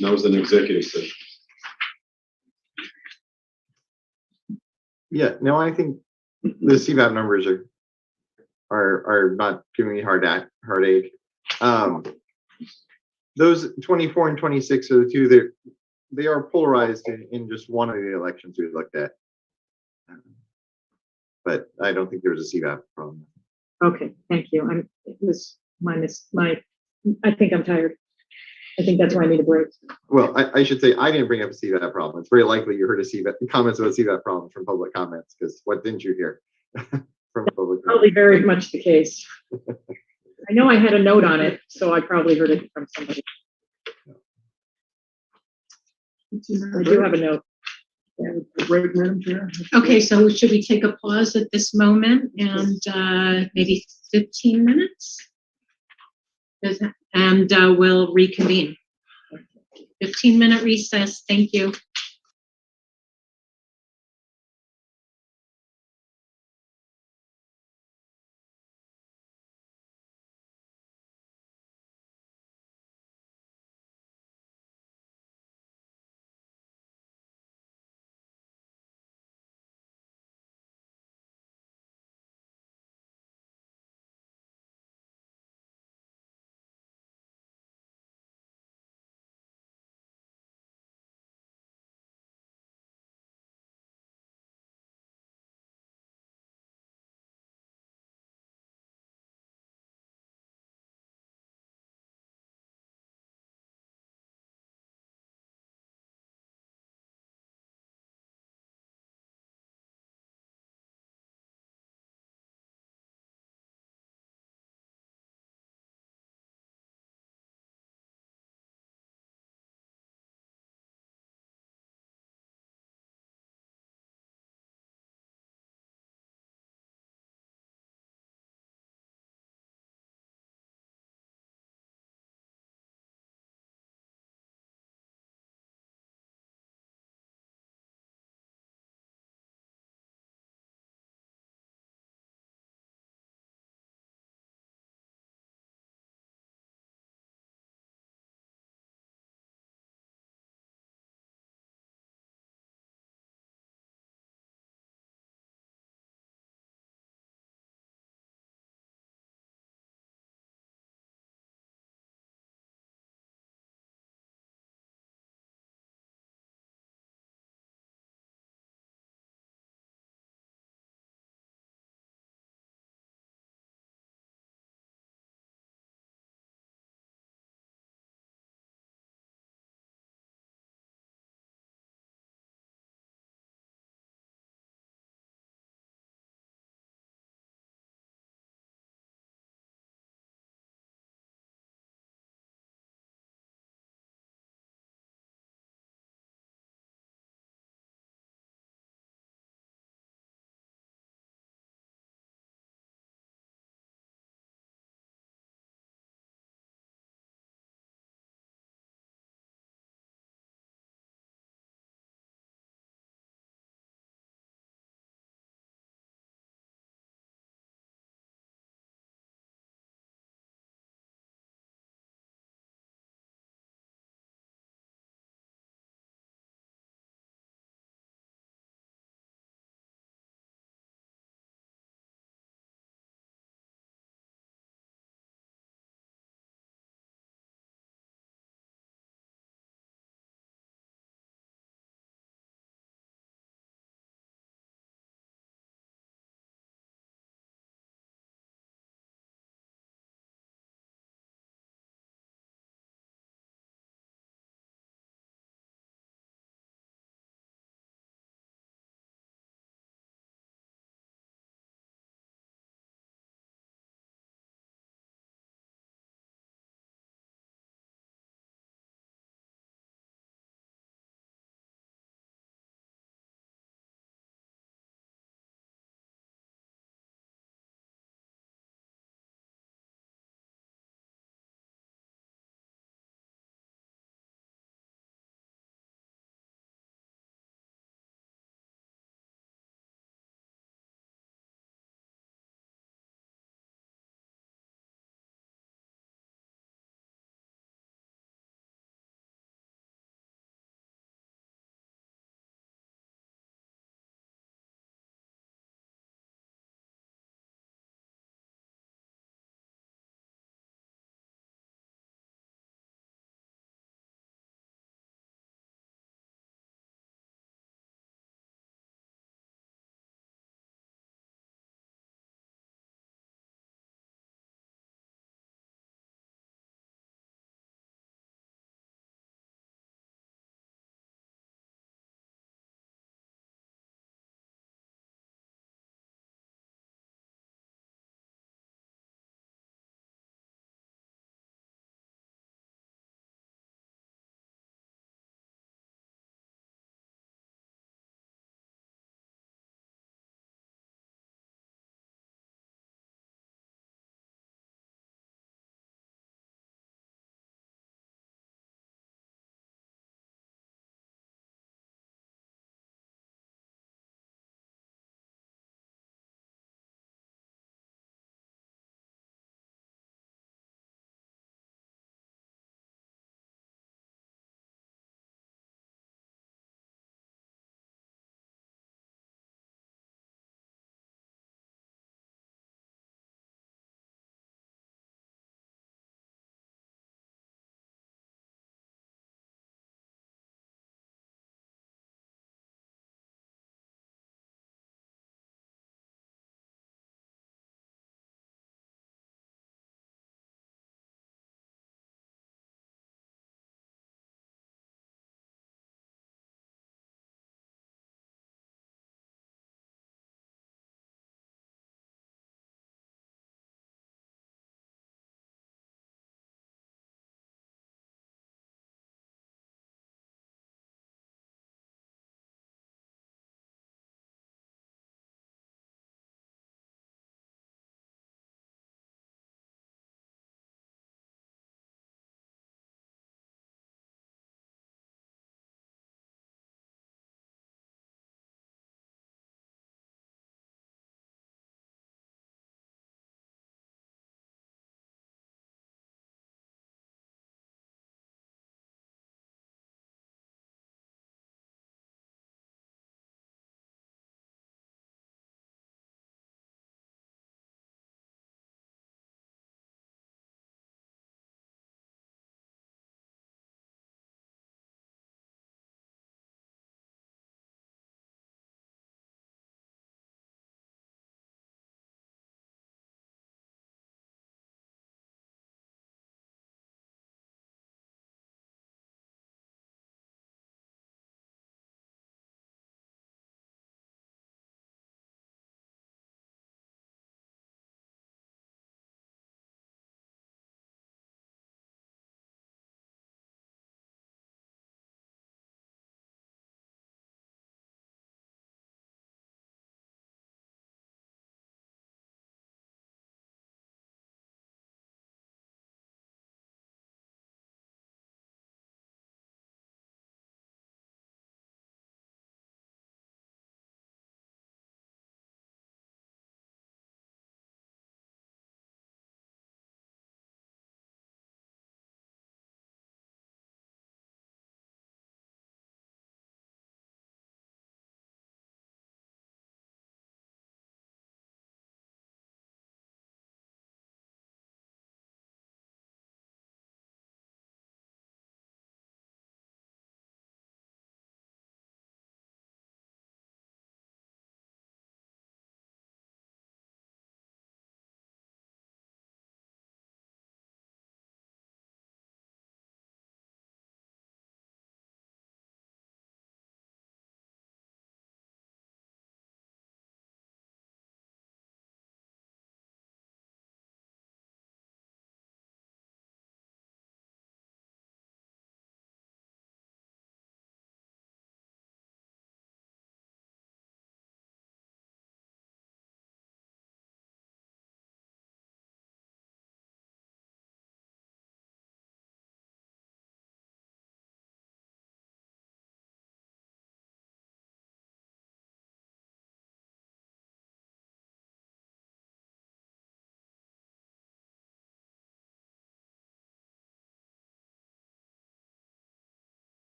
That was an executive session. Yeah, no, I think the CVAP numbers are not giving me heartache. Those 24 and 26 are the two they are polarized in just one of the elections we looked at. But I don't think there was a CVAP problem. Okay, thank you. It was I think I'm tired. I think that's why I need a break. Well, I should say I didn't bring up a CVAP problem. It's very likely you heard comments about CVAP problems from public comments, because what didn't you hear from public? Probably very much the case. I know I had a note on it, so I probably heard it from somebody. I do have a note. Break, Madam Chair. Okay, so should we take a pause at this moment and maybe 15 minutes? And we'll reconvene. 15-minute recess. Thank you.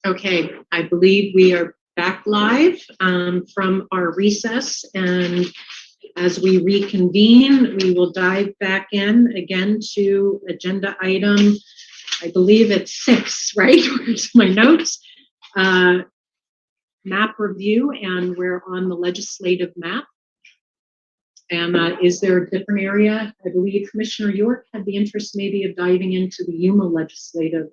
Okay, I believe we are back live from our recess, and as we reconvene, we will dive back in again to agenda item, I believe it's 6, right? Where's my notes? Map review, and we're on the legislative map. And is there a different area? I believe Commissioner York had the interest maybe of diving into the Yuma legislative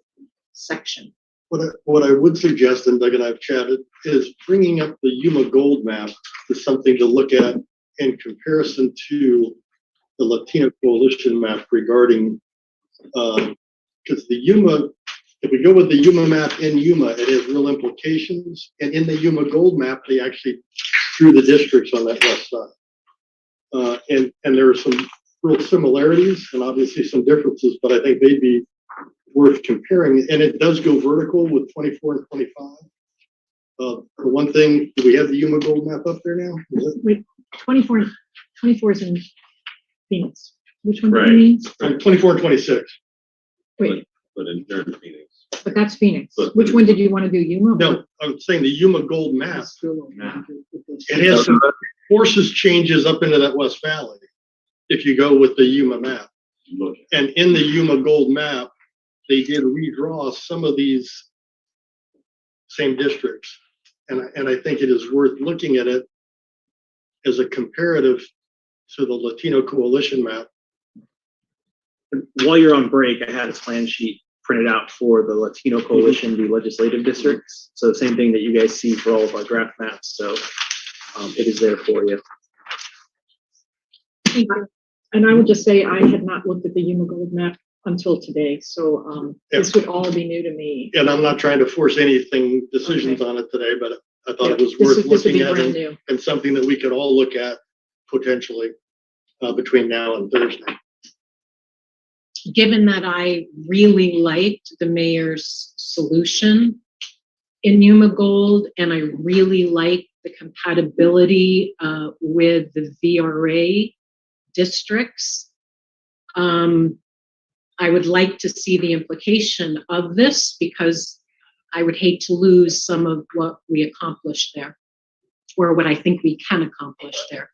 section. What I would suggest, and Doug and I have chatted, is bringing up the Yuma Gold map is something to look at in comparison to the Latino Coalition map regarding, because the Yuma, if we go with the Yuma map in Yuma, it has real implications. And in the Yuma Gold map, they actually drew the districts on that west side. And there are some real similarities and obviously some differences, but I think they'd be worth comparing. And it does go vertical with 24 and 25. For one thing, do we have the Yuma Gold map up there now? Wait, 24 is in Phoenix. Which one do Right. you mean? 24 and 26. Wait, But in Phoenix. but that's Phoenix. But- Which one did you want to do, Yuma? No, I'm saying the Yuma Gold map, Map. it has some forces changes up into that West Valley if you go with the Yuma map. Look, And in the Yuma Gold map, they did redraw some of these same districts. And I think it is worth looking at it as a comparative to the Latino Coalition map. While you're on break, I had a plan sheet printed out for the Latino Coalition, the legislative districts. So the same thing that you guys see for all of our draft maps. So it is there for you. Thank you. And I will just say, I had not looked at the Yuma Gold map until today, so this would all be new to me. And I'm not trying to force anything, decisions on it today, but I thought it was This worth would looking be at brand new. and something that we could all look at potentially between now and Thursday. Given that I really liked the mayor's solution in Yuma Gold, and I really like the compatibility with the VRA districts, I would like to see the implication of this, because I would hate to lose some of what we accomplished there, or what I think we can accomplish there.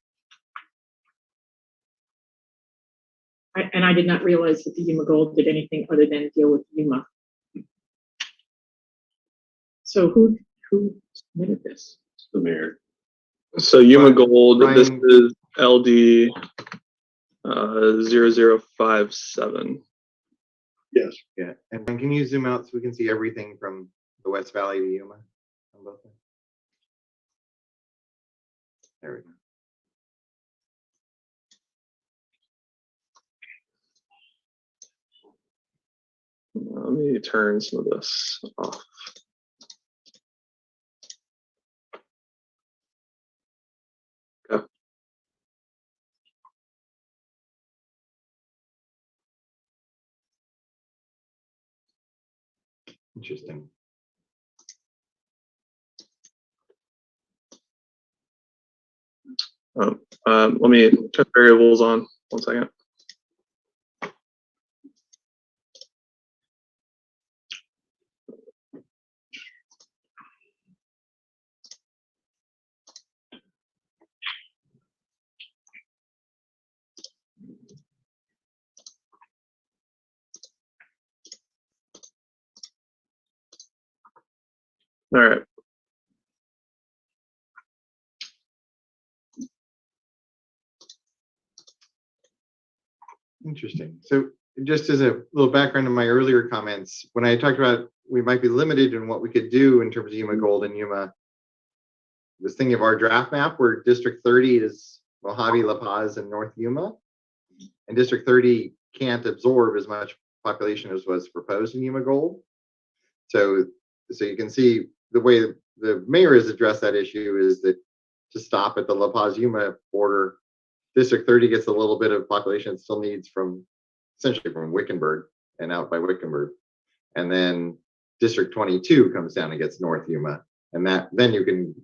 And I did not realize that the Yuma Gold did anything other than deal with Yuma. So who submitted this? the mayor. So Yuma Gold, this Brian- is LD 0057. Yes. Yeah, and can you zoom out so we can see everything from the West Valley to Yuma? On both sides? There we go. Let me turn some of this off. Okay. Interesting. Let me turn variables on 1 second. All right. Interesting. So just as a little background in my earlier comments, when I talked about we might be limited in what we could do in terms of Yuma Gold and Yuma, I was thinking of our draft map where District 30 is Mojave, La Paz, and North Yuma. And District 30 can't absorb as much population as was proposed in Yuma Gold. So you can see the way the mayor has addressed that issue is that to stop at the La Paz Yuma border, District 30 gets a little bit of population it still needs from essentially from Wickenburg and out by Wickenburg. And then District 22 comes down and gets North Yuma. And then you can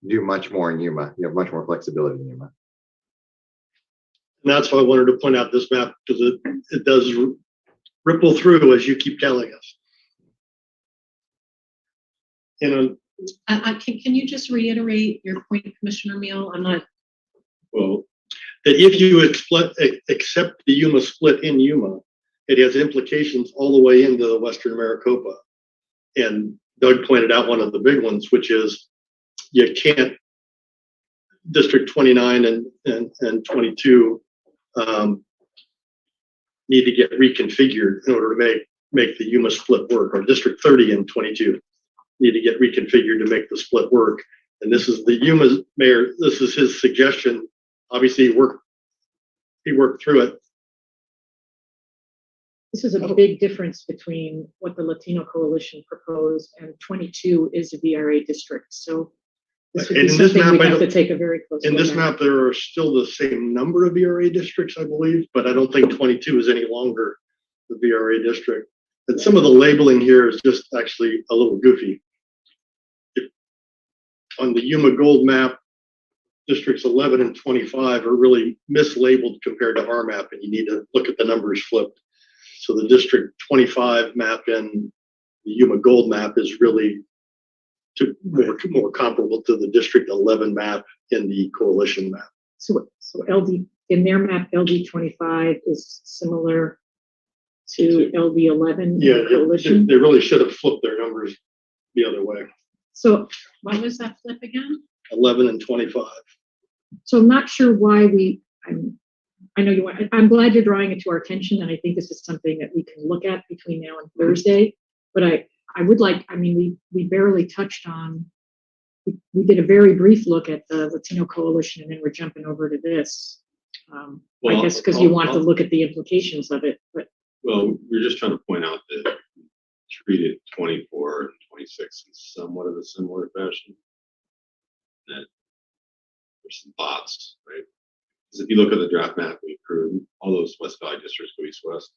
do much more in Yuma. You have much more flexibility in Yuma. And that's why I wanted to point out this map, because it does ripple through as you keep telling us. Can you just reiterate your point, Commissioner Meal? I'm not. Well, that if you accept the Yuma split in Yuma, it has implications all the way into the Western Maricopa. And Doug pointed out one of the big ones, which is you can't, District 29 and 22 need to get reconfigured in order to make the Yuma split work, or District 30 and 22 need to get reconfigured to make the split work. And this is the Yuma mayor, this is his suggestion. Obviously, he worked through it. This is a big difference between what the Latino Coalition proposed, and 22 is a VRA district. So this would be something we have to take a very close look at. In this map, there are still the same number of VRA districts, I believe, but I don't think 22 is any longer the VRA district. And some of the labeling here is just actually a little goofy. On the Yuma Gold map, districts 11 and 25 are really mislabeled compared to our map, and you need to look at the numbers flipped. So the District 25 map and the Yuma Gold map is really more comparable to the District 11 map in the coalition map. So LD, in their map, LD 25 is similar to LD 11 Yeah, coalition. they really should have flipped their numbers the other way. So What was that flip again? 11 and 25. So I'm not sure why I know you want, I'm glad you're drawing it to our attention, and I think this is something that we can look at between now and Thursday. But I would like, I mean, we barely touched on, we did a very brief look at the Latino Coalition, and then we're jumping over to this. I guess because you want to look at the implications of it, but. Well, we're just trying to point out that treated 24 and 26 in somewhat of a similar fashion. That there's some thoughts, right? Because if you look at the draft map we approved, all those West Valley districts go east-west,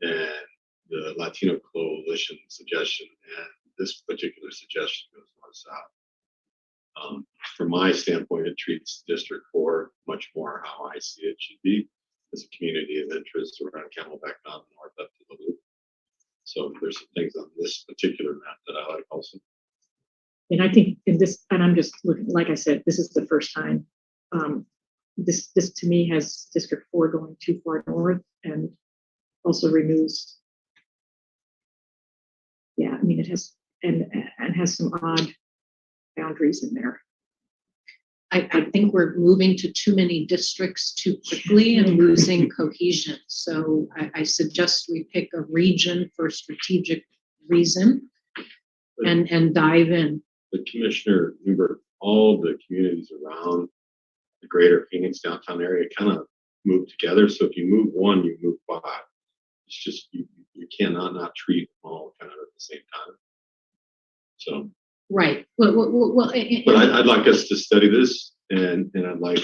and the Latino Coalition suggestion and this particular suggestion goes north-south. From my standpoint, it treats District 4 much more how I see it should be, as a community of interest around Camelback Mountain north up to the loop. So there's some things on this particular map that I like also. And I think in this, and I'm just looking, like I said, this is the first time. This to me has District 4 going too far north, and also removes. Yeah, I mean, it has, and has some odd boundaries in there. I think we're moving to too many districts too quickly and losing cohesion. So I suggest we pick a region for strategic reason and dive in. But Commissioner Newberg, all the communities around the greater Phoenix downtown area kind of move together. So if you move one, you move five. It's just, you cannot not treat them all kind of at the same time. So. Right. Well, but I'd like us to study this, and I'd like,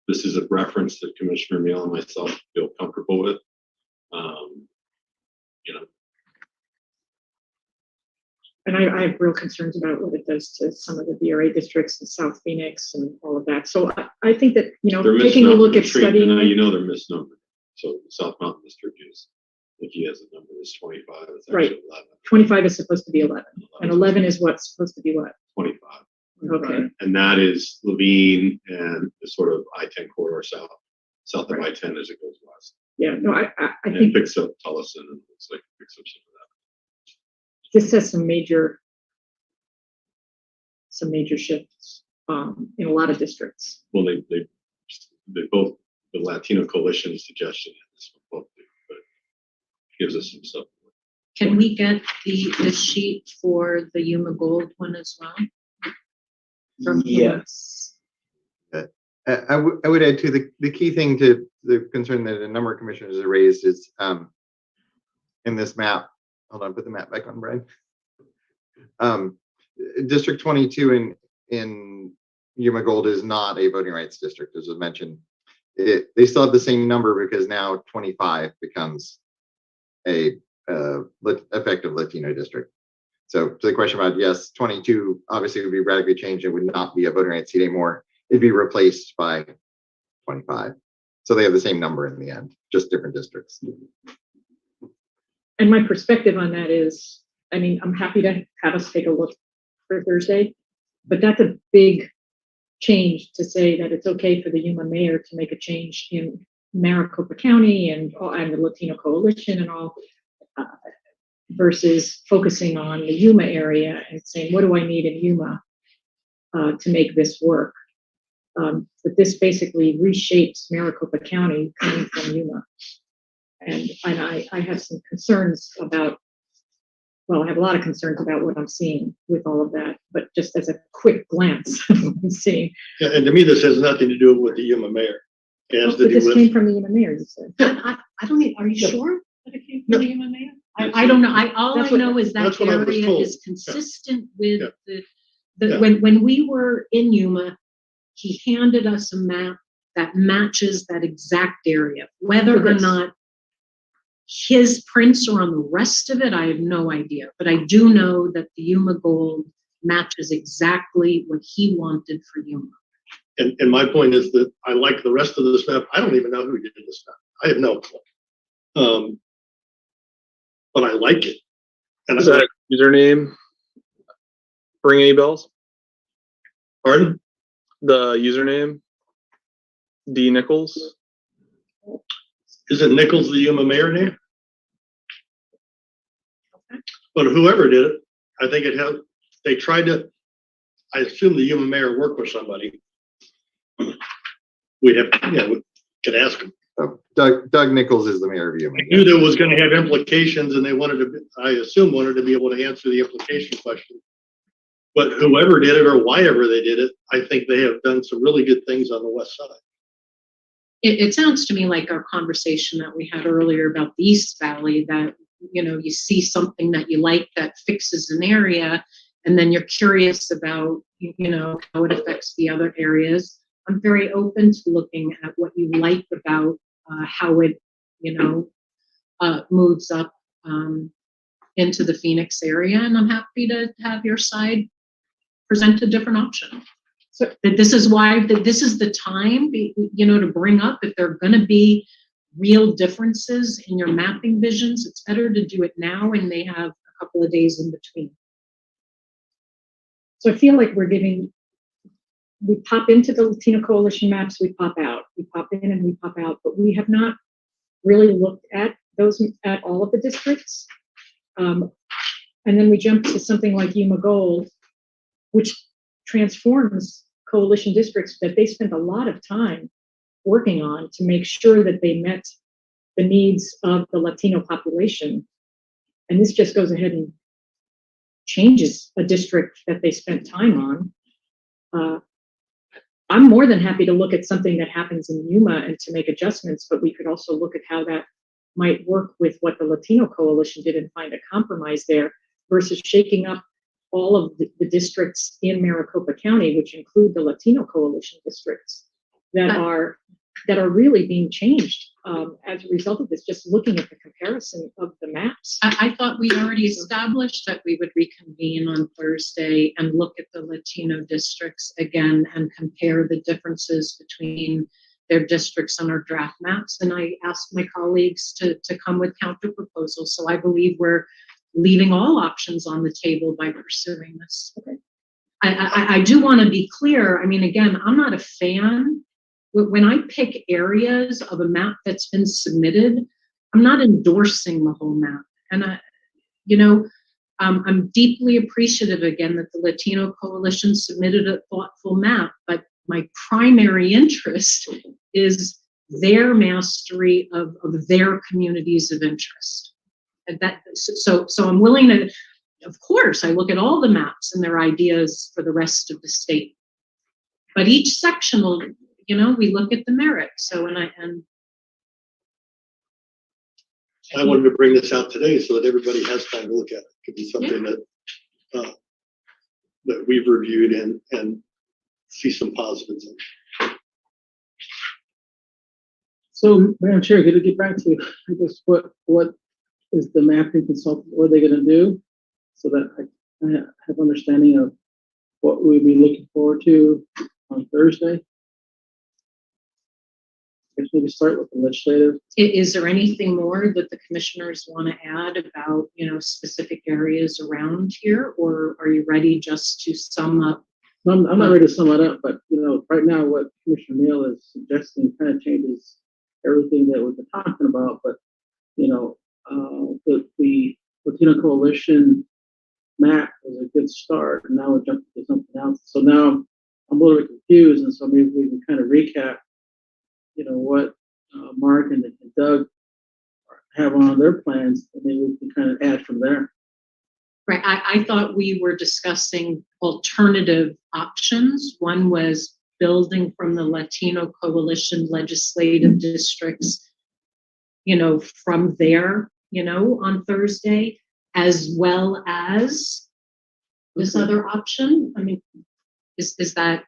this is a reference that Commissioner Meal and myself feel comfortable with. And I have real concerns about what it does to some of the VRA districts in South Phoenix and all of that. So I think that, taking a look at studying. They're misnumbered. So the South Mountain District is, if he has a number that's 25, it's actually 11. 25 is supposed to be 11. And 11 is what's supposed to be what? 25. Okay. Right? And that is Levine and the sort of I-10 corridor south of I-10 as it goes west. Yeah, no, I and think it picks up Tullison, and looks like it picks up some of that. this has some major shifts in a lot of districts. Well, they both, the Latino Coalition suggestion and this one both do, but it gives us some stuff. can we get this sheet for the Yuma Gold one as well? Yes. I would add to the key thing to the concern that a number of commissioners have raised is in this map. Hold on, put the map back on, Brian. District 22 in Yuma Gold is not a voting rights district, as was mentioned. They still have the same number because now 25 becomes a effective Latino district. So to the question about, yes, 22 obviously would be radically changed. It would not be a voting rights seat anymore. It'd be replaced by 25. So they have the same number in the end, just different districts. And my perspective on that is, I mean, I'm happy to have us take a look for Thursday, but that's a big change to say that it's okay for the Yuma mayor to make a change in Maricopa County and the Latino Coalition and all, versus focusing on the Yuma area and saying, what do I need in Yuma to make this work? But this basically reshapes Maricopa County coming from Yuma. And I have some concerns about, well, I have a lot of concerns about what I'm seeing with all of that, but just as a quick glance, I'm seeing. Yeah, and to me, this has nothing to do with the Yuma mayor. It has to But do this with, came from the Yuma mayor, you said. I don't even, are you Yeah. sure that it came No. from the Yuma mayor? I don't know. All That's I what- know is that that's what I was area told. is consistent with Yeah. the, Yeah. when we were in Yuma, he handed us a map that matches that exact area. Whether or Yes. not his prints are on the rest of it, I have no idea. But I do know that the Yuma gold matches exactly what he wanted for Yuma. and my point is that I like the rest of this map. I don't even know who did this map. I have no clue. But I like it. And Is that username ring any bells? pardon? The username D Nichols. Isn't Nichols the Yuma mayor name? But whoever did it, I think it had, they tried to, I assume the Yuma mayor worked with somebody. We could ask him. So Doug Nichols is the mayor of Yuma. I knew that was gonna have implications and they wanted to, I assume wanted to be able to answer the implication question. But whoever did it or why ever they did it, I think they have done some really good things on the west side. It sounds to me like our conversation that we had earlier about the East Valley, that, you know, you see something that you like that fixes an area, and then you're curious about, you know, how it affects the other areas. I'm very open to looking at what you like about how it, you know, moves up into the Phoenix area, and I'm happy to have your side present a different option. So this is why this is the time, you know, to bring up if there are going to be real differences in your mapping visions. It's better to do it now, and they have a couple of days in between. So I feel like we pop into the Latino Coalition maps, we pop out, we pop in and we pop out, but we have not really looked at all of the districts. And then we jump to something like Yuma Gold, which transforms coalition districts that they spent a lot of time working on to make sure that they met the needs of the Latino population. And this just goes ahead and changes a district that they spent time on. I'm more than happy to look at something that happens in Yuma and to make adjustments, but we could also look at how that might work with what the Latino Coalition did and find a compromise there versus shaking up all of the districts in Maricopa County, which include the Latino Coalition districts that are really being changed as a result of this, just looking at the comparison of the maps. I thought we already established that we would reconvene on Thursday and look at the Latino districts again and compare the differences between their districts on our draft maps. And I asked my colleagues to come with counter proposals. So I believe we're leaving all options on the table by pursuing this. Okay. I do want to be clear. I mean, again, I'm not a fan. When I pick areas of a map that's been submitted, I'm not endorsing the whole map. And I'm deeply appreciative again that the Latino Coalition submitted a thoughtful map, but my primary interest is their mastery of their communities of interest. And so I'm willing to, of course, I look at all the maps and their ideas for the rest of the state. But each section will, we look at the merit. So, I wanted to bring this out today so that everybody has time to look at it. It could be something that we've reviewed and see some positives in. So, Madam Chair, could I get back to, I guess, what is the mapping consultant, what are they gonna do? So that have understanding of what we'll be looking forward to on Thursday. I guess maybe start with the legislative. Is there anything more that the commissioners want to add about, specific areas around here, or are you ready just to sum up? I'm not ready to sum it up, but right now what Commissioner Neal is suggesting kind of changes everything that we've been talking about. But the Latino Coalition map was a good start, and now we're jumping to something else. So now I'm a little bit confused, and so maybe we can kind of recap, what Mark and Doug have on their plans, and maybe we can kind of add from there. Right. I thought we were discussing alternative options. One was building from the Latino Coalition legislative districts, from there, on Thursday, as well as this other option. I mean, is that?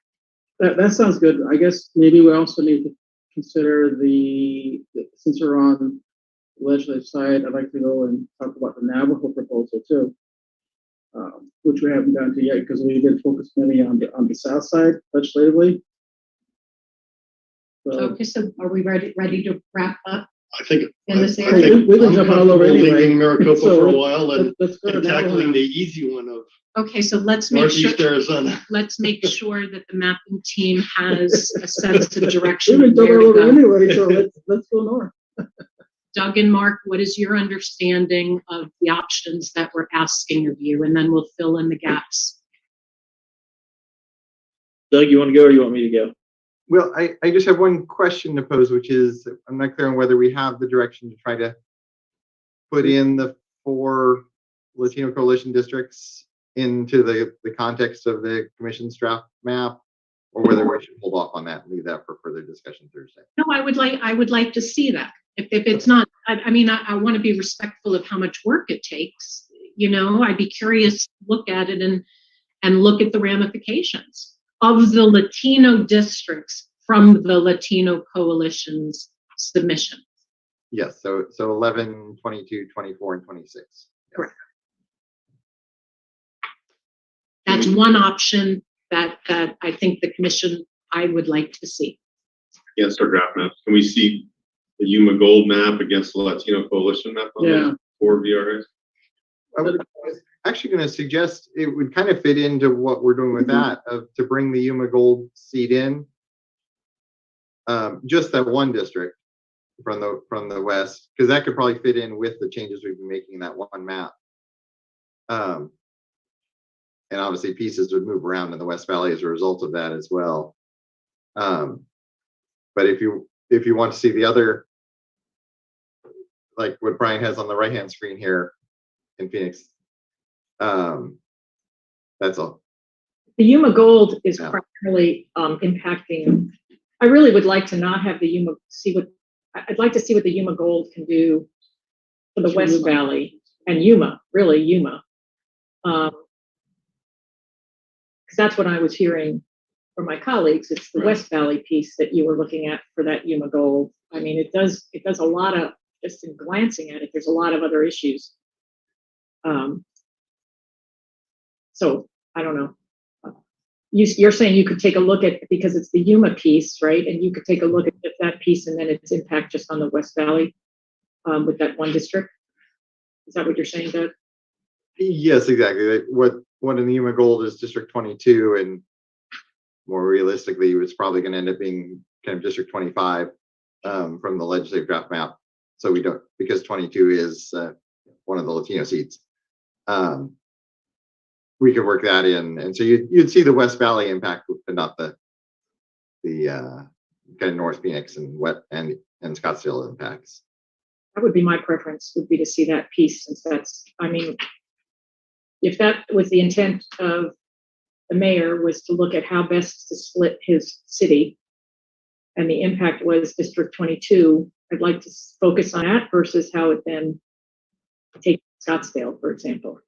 That sounds good. I guess maybe we also need to consider since we're on the legislative side, I'd like to go and talk about the Navajo proposal too. Which we haven't gotten to yet because we've been focused mainly on the south side legislatively. Okay, so are we ready to wrap up? I think In this I area? think We've been jumping all over anyway. leaving Maricopa So for a while and let's go to tackling Navajo. the easy one of Okay, so let's make sure. Northeast Arizona. Let's make sure that the mapping team has a sense of direction We've of been where jumping to all over go. anyway, so let's go north. Doug and Mark, what is your understanding of the options that we're asking of you? And then we'll fill in the gaps. Doug, you want to go or you want me to go? Well, I just have one question to pose, which is I'm not clear on whether we have the direction to try to put in the 4 Latino Coalition districts into the context of the commission's draft map, or whether we should hold off on that and leave that for further discussion Thursday. No, I would like to see that. If it's not, I want to be respectful of how much work it takes. I'd be curious to look at it and look at the ramifications of the Latino districts from the Latino Coalition's submission. Yes, so 11, 22, 24, and 26. Yes. Correct. That's one option that I think the commission, I would like to see. Against our draft maps, can we see the Yuma Gold map against the Latino Coalition map on Yeah. the 4 VRAs? I was actually going to suggest it would kind of fit into what we're doing with that, to bring the Yuma Gold seat in. Just that one district from the west, because that could probably fit in with the changes we've been making in that one map. And obviously pieces would move around in the West Valley as a result of that as well. But if you want to see the other, like what Brian has on the right-hand screen here in Phoenix, that's all. The Yuma Gold is Yeah. primarily impacting. I really would like to not have the Yuma. I'd like to see what the Yuma Gold can do for the West Valley and Yuma, really Yuma, because that's what I was hearing from my colleagues. It's the West Valley piece that you were looking at for that Yuma Gold. I mean, it does a lot of, just in glancing at it, there's a lot of other issues. So I don't know. You're saying you could take a look at, because it's the Yuma piece, right? And you could take a look at that piece and then its impact just on the West Valley with that one district. Is that what you're saying, Doug? Yes, exactly. What in the Yuma Gold is District 22, and more realistically, it's probably going to end up being kind of District 25 from the legislative draft map. So we don't, because 22 is one of the Latino seats. We could work that in, and so you'd see the West Valley impact, but not the kind of North Phoenix and Scottsdale impacts. That would be my preference, would be to see that piece, since that's, I mean, if that was the intent of the mayor, was to look at how best to split his city, and the impact was District 22, I'd like to focus on that versus how it then takes Scottsdale, for example.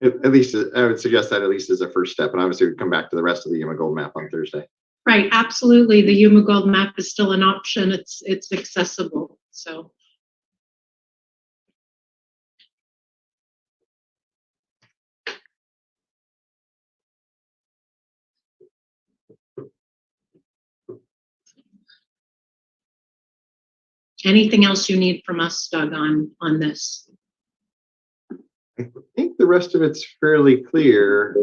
At least I would suggest that at least as a first step, and obviously we'd come back to the rest of the Yuma Gold map on Thursday. Right, absolutely. The Yuma Gold map is still an option. It's accessible. So Anything else you need from us, Doug, on this? I think the rest of it's fairly clear.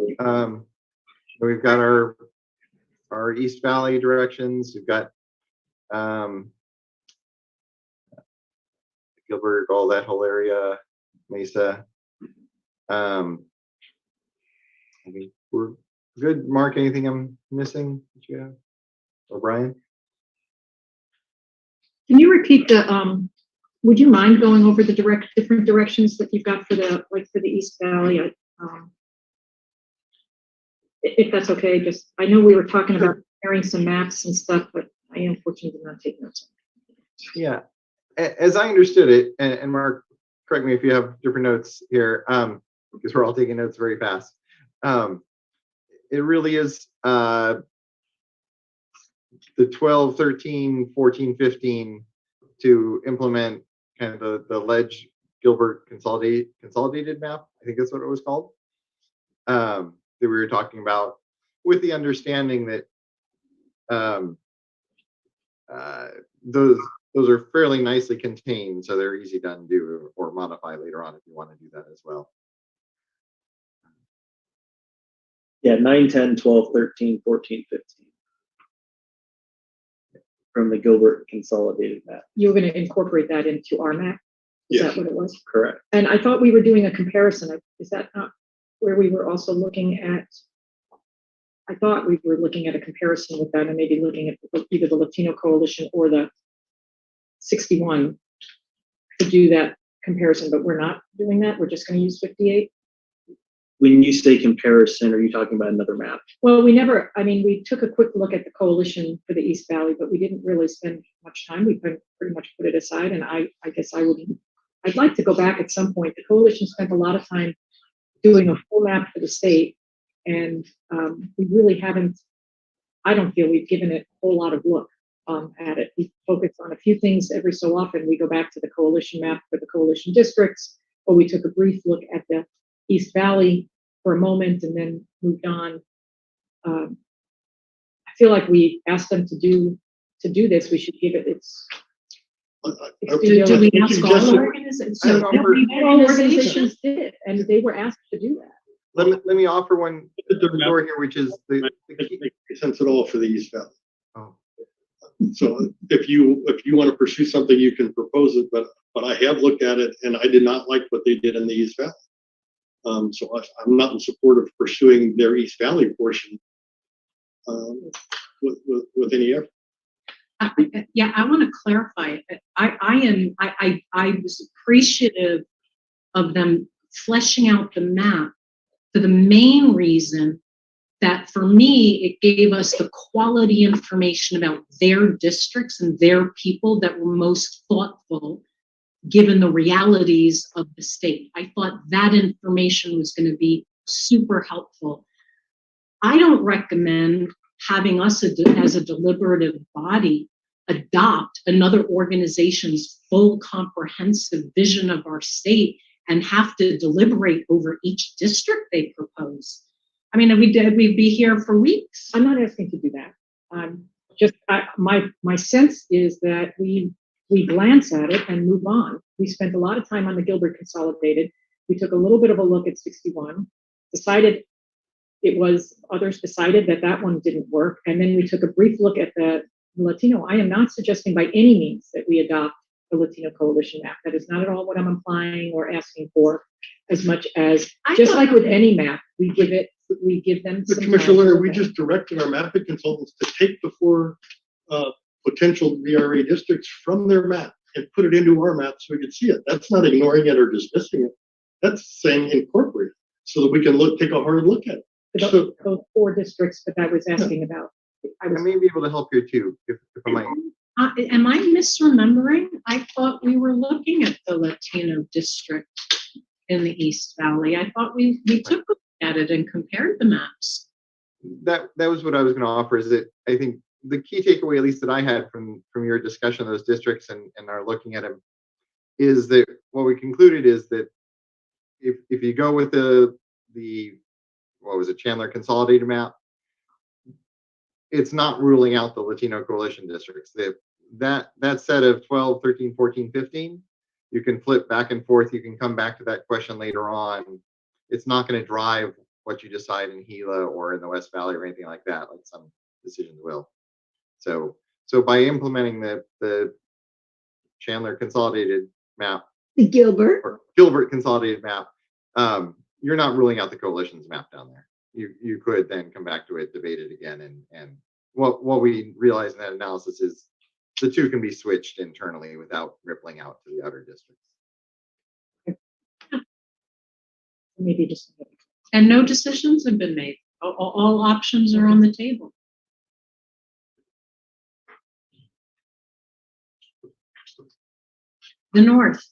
We've got our East Valley directions. We've got Gilbert, all that whole area, Mesa. I think we're good. Mark, anything I'm missing that you have? Or Brian? Can you repeat would you mind going over the different directions that you've got for the East Valley? If that's okay, I know we were talking about preparing some maps and stuff, but I unfortunately did not take notes. Yeah, as I understood it, and Mark, correct me if you have different notes here, because we're all taking notes very fast. It really is the 12, 13, 14, 15 to implement kind of the Ledge Gilbert consolidated map. I think that's what it was called. That we were talking about, with the understanding that those are fairly nicely contained, so they're easy to undo or modify later on if you want to do that as well. Yeah, 9, 10, 12, 13, 14, 15. From the Gilbert consolidated map. You were going to incorporate that into our map? Is that what it was? Correct. And I thought we were doing a comparison. Is that not where we were also looking at? I thought we were looking at a comparison with that and maybe looking at either the Latino Coalition or the 61 to do that comparison, but we're not doing that. We're just going to use 58. When you say comparison, are you talking about another map? Well, we took a quick look at the coalition for the East Valley, but we didn't really spend much time. We pretty much put it aside, and I guess I'd like to go back at some point. The coalition spent a lot of time doing a full map for the state, and we really haven't, I don't feel we've given it a whole lot of look at it. We focus on a few things every so often. We go back to the coalition map for the coalition districts, or we took a brief look at the East Valley for a moment and then moved on. I feel like we asked them to do this. We should give it its. Do we ask all organizations? All organizations did, and they were asked to do that. Let me offer one door here, which is the key. Make sense at all for the East Valley. Oh. So if you want to pursue something, you can propose it, but I have looked at it and I did not like what they did in the East Valley. So I'm not in support of pursuing their East Valley portion with any effort. Yeah, I want to clarify. I was appreciative of them fleshing out the map for the main reason that for me, it gave us the quality information about their districts and their people that were most thoughtful given the realities of the state. I thought that information was going to be super helpful. I don't recommend having us as a deliberative body adopt another organization's full comprehensive vision of our state and have to deliberate over each district they propose. I mean, we'd be here for weeks. I'm not asking to do that. My sense is that we glance at it and move on. We spent a lot of time on the Gilbert Consolidated. We took a little bit of a look at 61, others decided that one didn't work. And then we took a brief look at the Latino. I am not suggesting by any means that we adopt the Latino Coalition map. That is not at all what I'm implying or asking for, as much as, just like with any map, we give them some Commissioner time. Lerner, we just directed our mapping consultants to take the 4 potential VRA districts from their map and put it into our map so we could see it. That's not ignoring it or dismissing it. That's saying incorporate it so that we can take a hard look at it. Those 4 districts that I was asking about. I may be able to help here too, if I might. Am I misremembering? I thought we were looking at the Latino district in the East Valley. I thought we took a look at it and compared the maps. That was what I was going to offer, is that I think the key takeaway, at least that I had from your discussion of those districts and our looking at them, is that what we concluded is that if you go with the what was it, Chandler consolidated map, it's not ruling out the Latino coalition districts. that set of 12, 13, 14, 15, you can flip back and forth. You can come back to that question later on. It's not going to drive what you decide in Gila or in the West Valley or anything like that, like some decisions will. So by implementing the Chandler consolidated map, The Gilbert. or Gilbert consolidated map, you're not ruling out the coalition's map down there. You could then come back to it, debate it again, and what we realize in that analysis is the two can be switched internally without rippling out to the outer districts. Maybe just. And no decisions have been made. All options are on the table. The North.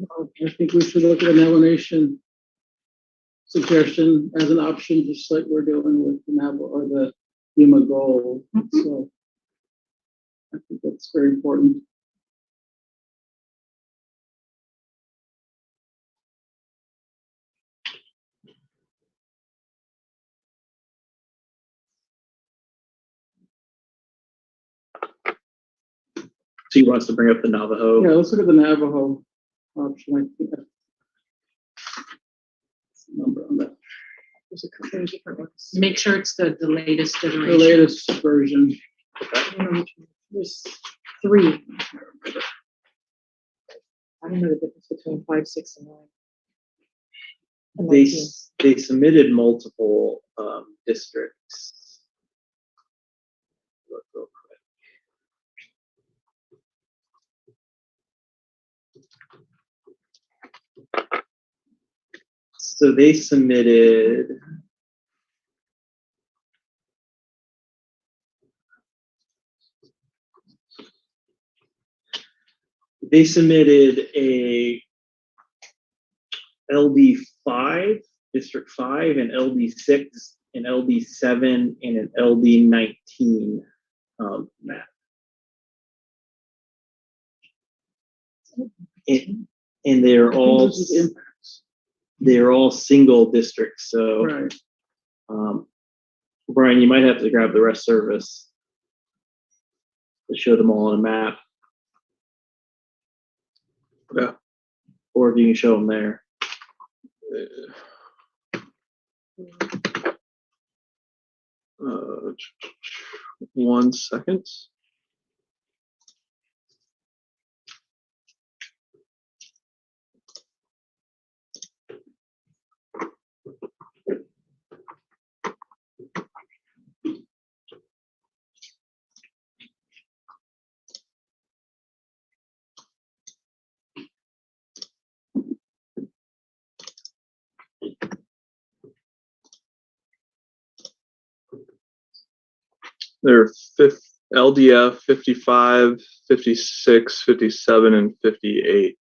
I think we should look at an elimination suggestion as an option, just like we're doing with the NAB or the Yuma goal. So I think that's very important. So he wants to bring up the Navajo. Yeah, let's look at the Navajo option. I think that's the number on that. There's a couple of different ones. Make sure it's the latest The iteration. latest version. I don't know which one. There's 3. I don't know the difference between 5, 6, and 9. And They 19. they submitted multiple districts. Look real quick. So they submitted. They submitted a LD5, District 5, and LD6, and LD7, and an LD19 map. And they're all single districts. So, Right. Brian, you might have to grab the rest service to show them all on a map. Yeah. Or if you can show them there. 1 second. They're LDF 55, 56, 57, and 58.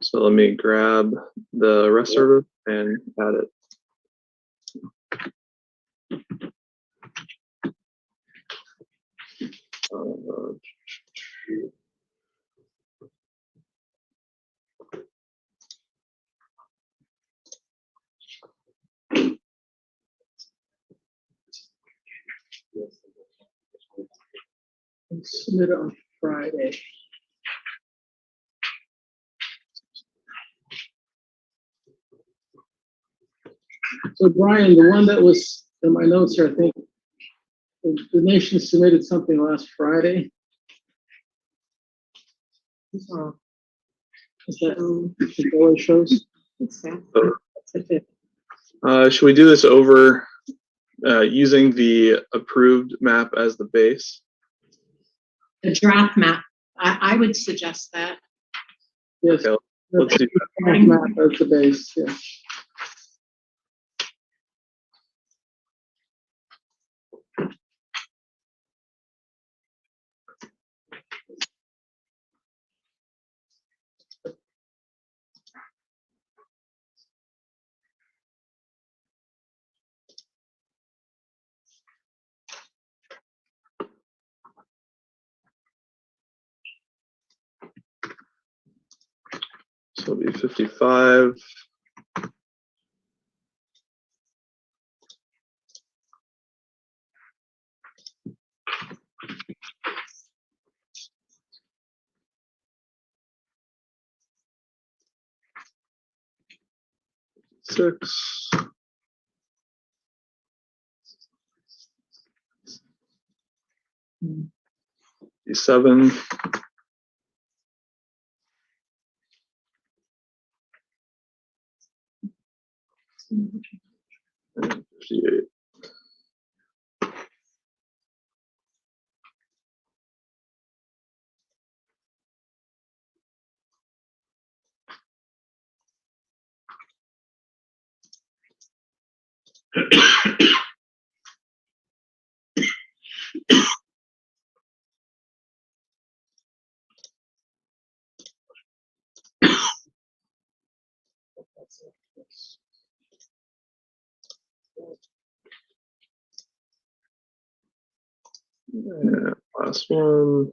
So let me grab the rest service and add it. Submit it on Friday. So Brian, the one that was in my notes here, I think the nation submitted something last Friday. Is that what it shows? Should we do this over using the approved map as the base? The draft map. I would suggest that. Yes. Okay, let's do that. Map as the base, yeah. So it'll be 55, 6. 7. 58. And last one.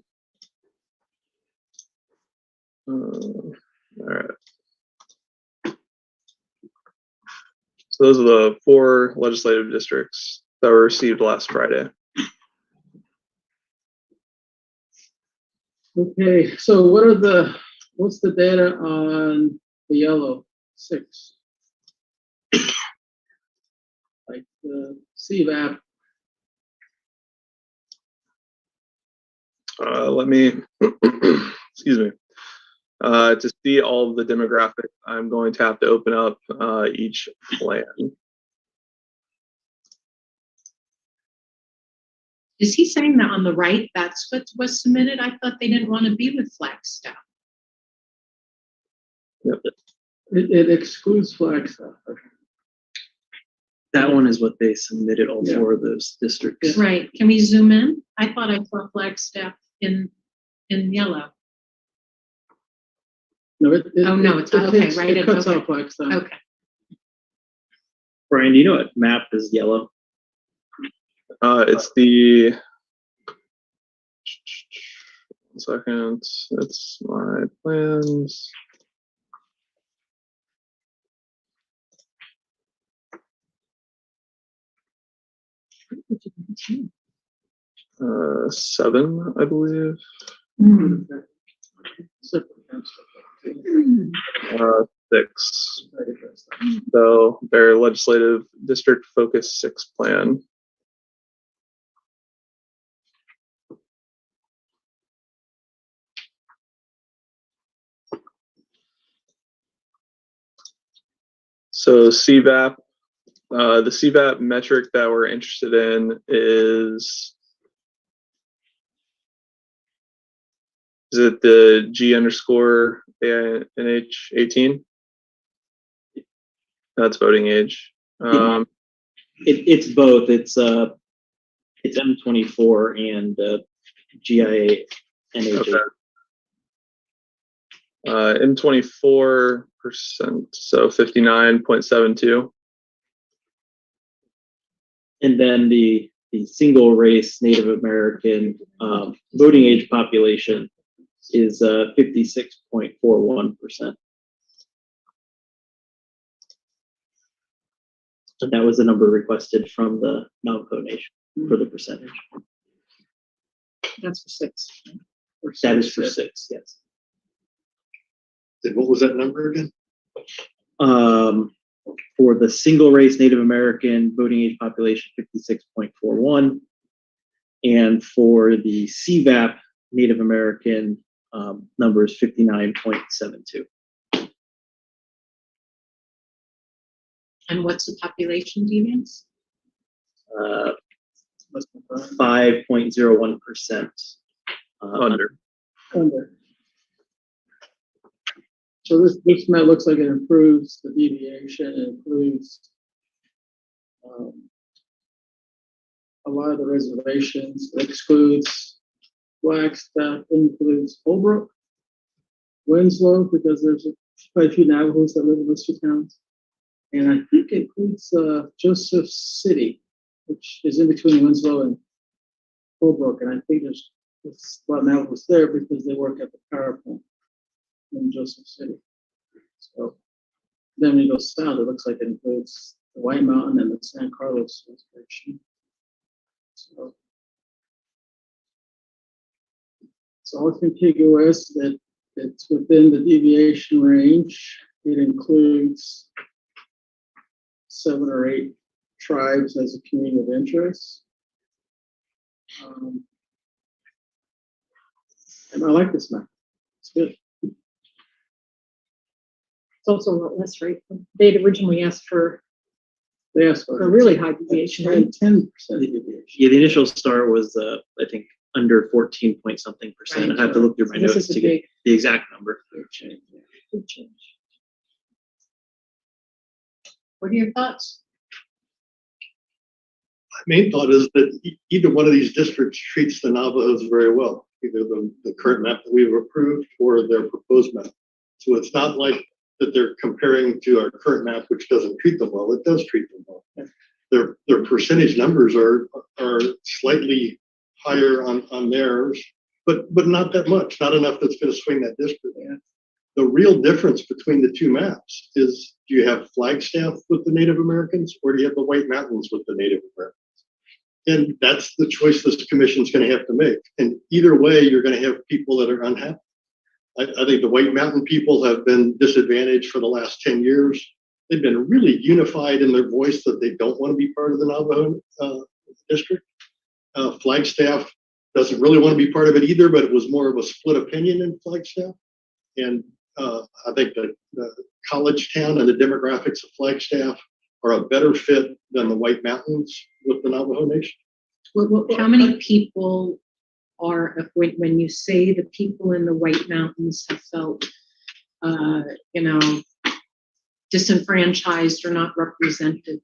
All right. So those are the 4 legislative districts that were received last Friday. Okay, so what's the data on the yellow 6? Like the CVAP. Let me, excuse me. To see all of the demographics, I'm going to have to open up each plan. Is he saying that on the right, that's what was submitted? I thought they didn't want to be with Flagstaff. Yep. It excludes Flagstaff. That one is what they submitted all Yeah. 4 of those districts. Right, can we zoom in? I thought I saw Flagstaff in yellow. No, Oh, no, it's okay, right, It cuts okay. out Flagstaff. Okay, Brian, do you know what map is yellow? It's the, 1 second, it's my plans. Uh, 7, I believe. 6. So their legislative district focus 6 plan. So CVAP, the CVAP metric that we're interested in is it the G_ANH18? That's voting age. It's both. It's M24 and GIA NH. Okay. M24%, so 59.72. And then the single race Native American voting age population is 56.41%. And that was the number requested from the Navajo Nation for the percentage. That's for 6. That is for 6, yes. And what was that number again? For the single race Native American voting age population, 56.41. And for the CVAP Native American number is 59.72. and what's the population deviance? 5.01%. Under. So this map looks like it improves the deviation, it includes a lot of the reservations, it excludes Flagstaff, includes Holbrook, Winslow, because there's quite a few Navajos that live in those 2 towns. And I think it includes Joseph City, which is in between Winslow and Holbrook. And I think there's a lot of Navajos there because they work at the power plant in Joseph City. So then when you go south, it looks like it includes the White Mountain and the San Carlos reservation. So it's all contiguous, that it's within the deviation range. It includes 7 or 8 tribes as a community of interest. And I like this map. It's good. It's also a lot less, right? They'd originally asked for They asked a really high deviation, right? 10% deviation. Yeah, the initial start was, I think, under 14 point something percent. Right. I have to look through my So this notes is a to get big- the exact number. Big change. Yeah, big change. What are your thoughts? My main thought is that either one of these districts treats the Navajos very well, either the current map that we've approved or their proposed map. So it's not like that they're comparing to our current map, which doesn't treat them well. It does treat them well. Their percentage numbers are slightly higher on theirs, but not that much, not enough that's going to swing that district. The real difference between the two maps is, do you have Flagstaff with the Native Americans or do you have the White Mountains with the Native Americans? And that's the choice this commission's going to have to make. And either way, you're going to have people that are unhappy. I think the White Mountain people have been disadvantaged for the last 10 years. They've been really unified in their voice that they don't want to be part of the Navajo district. Flagstaff doesn't really want to be part of it either, but it was more of a split opinion in Flagstaff. And I think that the college town and the demographics of Flagstaff are a better fit than the White Mountains with the Navajo Nation. Well, how many people are, when you say the people in the White Mountains have felt, disenfranchised or not represented,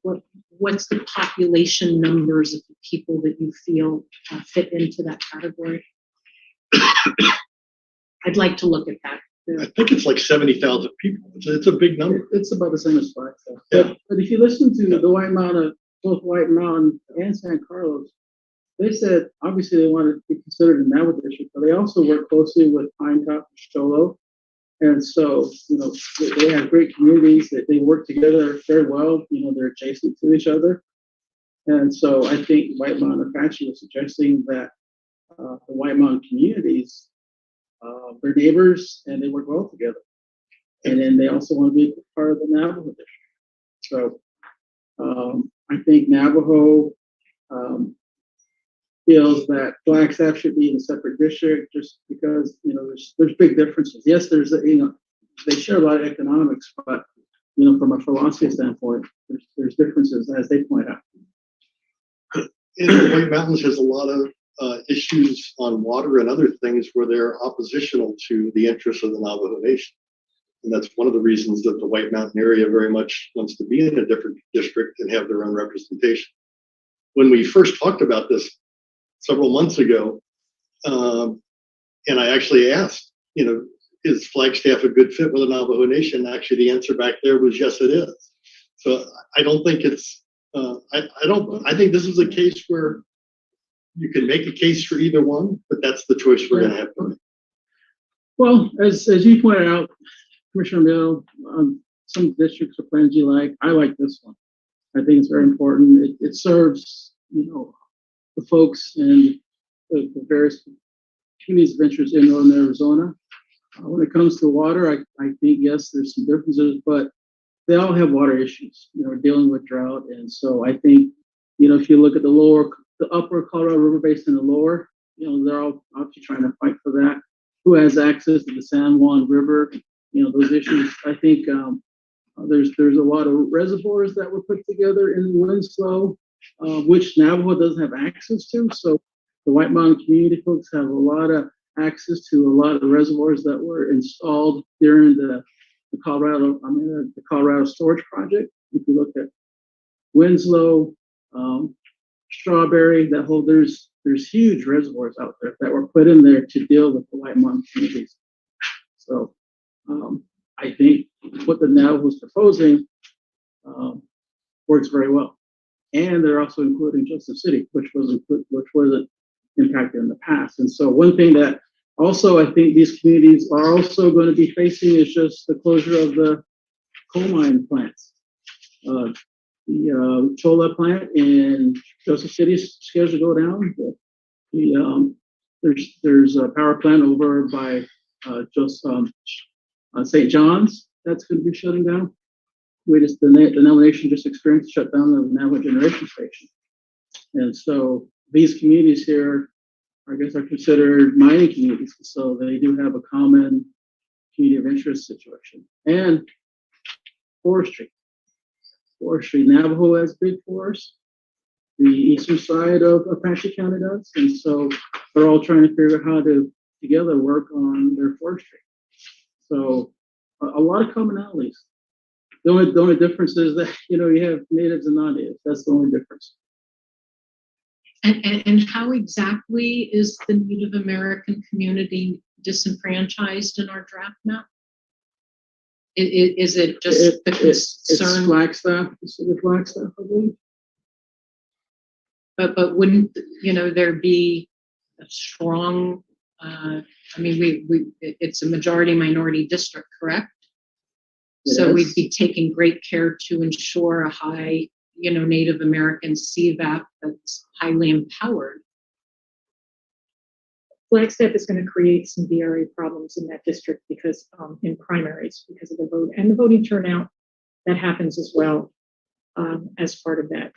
what's the population numbers of the people that you feel fit into that category? I'd like to look at that. I think it's like 70,000 people. It's a big number. It's about the same as Flagstaff. Yeah. But if you listen to the White Mountain, both White Mountain and San Carlos, they said obviously they wanted to be considered a Navajo district, but they also work closely with Pine Top and Cholo. And so, they have great communities that they work together very well. They're adjacent to each other. And so I think White Mountain actually was suggesting that the White Mountain communities, they're neighbors and they work well together. And then they also want to be part of the Navajo district. So I think Navajo feels that Flagstaff should be in a separate district just because, there's big differences. Yes, they share a lot of economics, but, from a philosophy standpoint, there's differences as they point out. And the White Mountains has a lot of issues on water and other things where they're oppositional to the interests of the Navajo Nation. And that's one of the reasons that the White Mountain area very much wants to be in a different district and have their own representation. When we first talked about this several months ago, and I actually asked, is Flagstaff a good fit with the Navajo Nation? Actually, the answer back there was yes, it is. So I don't think it's, I think this is a case where you can make a case for either one, but that's the choice we're going to have to make. Well, as you pointed out, Commissioner Mill, some districts or plans you like, I like this one. I think it's very important. It serves, the folks in the various communities of interest in northern Arizona. When it comes to water, I think, yes, there's some differences, but they all have water issues, dealing with drought. And so I think, if you look at the upper Colorado River Basin and the lower, they're all obviously trying to fight for that. Who has access to the San Juan River? Those issues. I think there's a lot of reservoirs that were put together in Winslow, which Navajo doesn't have access to. So the White Mountain community folks have a lot of access to a lot of the reservoirs that were installed during the Colorado Storage Project. If you look at Winslow, Strawberry, there's huge reservoirs out there that were put in there to deal with the White Mountain communities. So I think what the Navajo is proposing works very well, and they're also including Joseph City, which wasn't impacted in the past. And so one thing that also I think these communities are also going to be facing is just the closure of the coal mine plants. The Chola plant in Joseph City is scheduled to go down. There's a power plant over by St. John's that's going to be shutting down. the nomination just experienced shut down the Navajo generation station. And so these communities here, I guess, are considered mining communities. So they do have a common community of interest situation. And forestry. Navajo has big forests. The eastern side of Apache County does. And so they're all trying to figure out how to together work on their forestry. So a lot of commonalities. The only difference is that, you have natives and non-natives. That's the only difference. And how exactly is the Native American community disenfranchised in our draft map? Is it just the It's concern? Flagstaff, the city of Flagstaff, I believe. But wouldn't, there be a strong, it's a majority minority district, correct? So we'd be taking great care to ensure a high, Native American CVAP that's highly empowered. Flagstaff is going to create some VRA problems in that district because in primaries, because of the vote and the voting turnout that happens as well as part of that.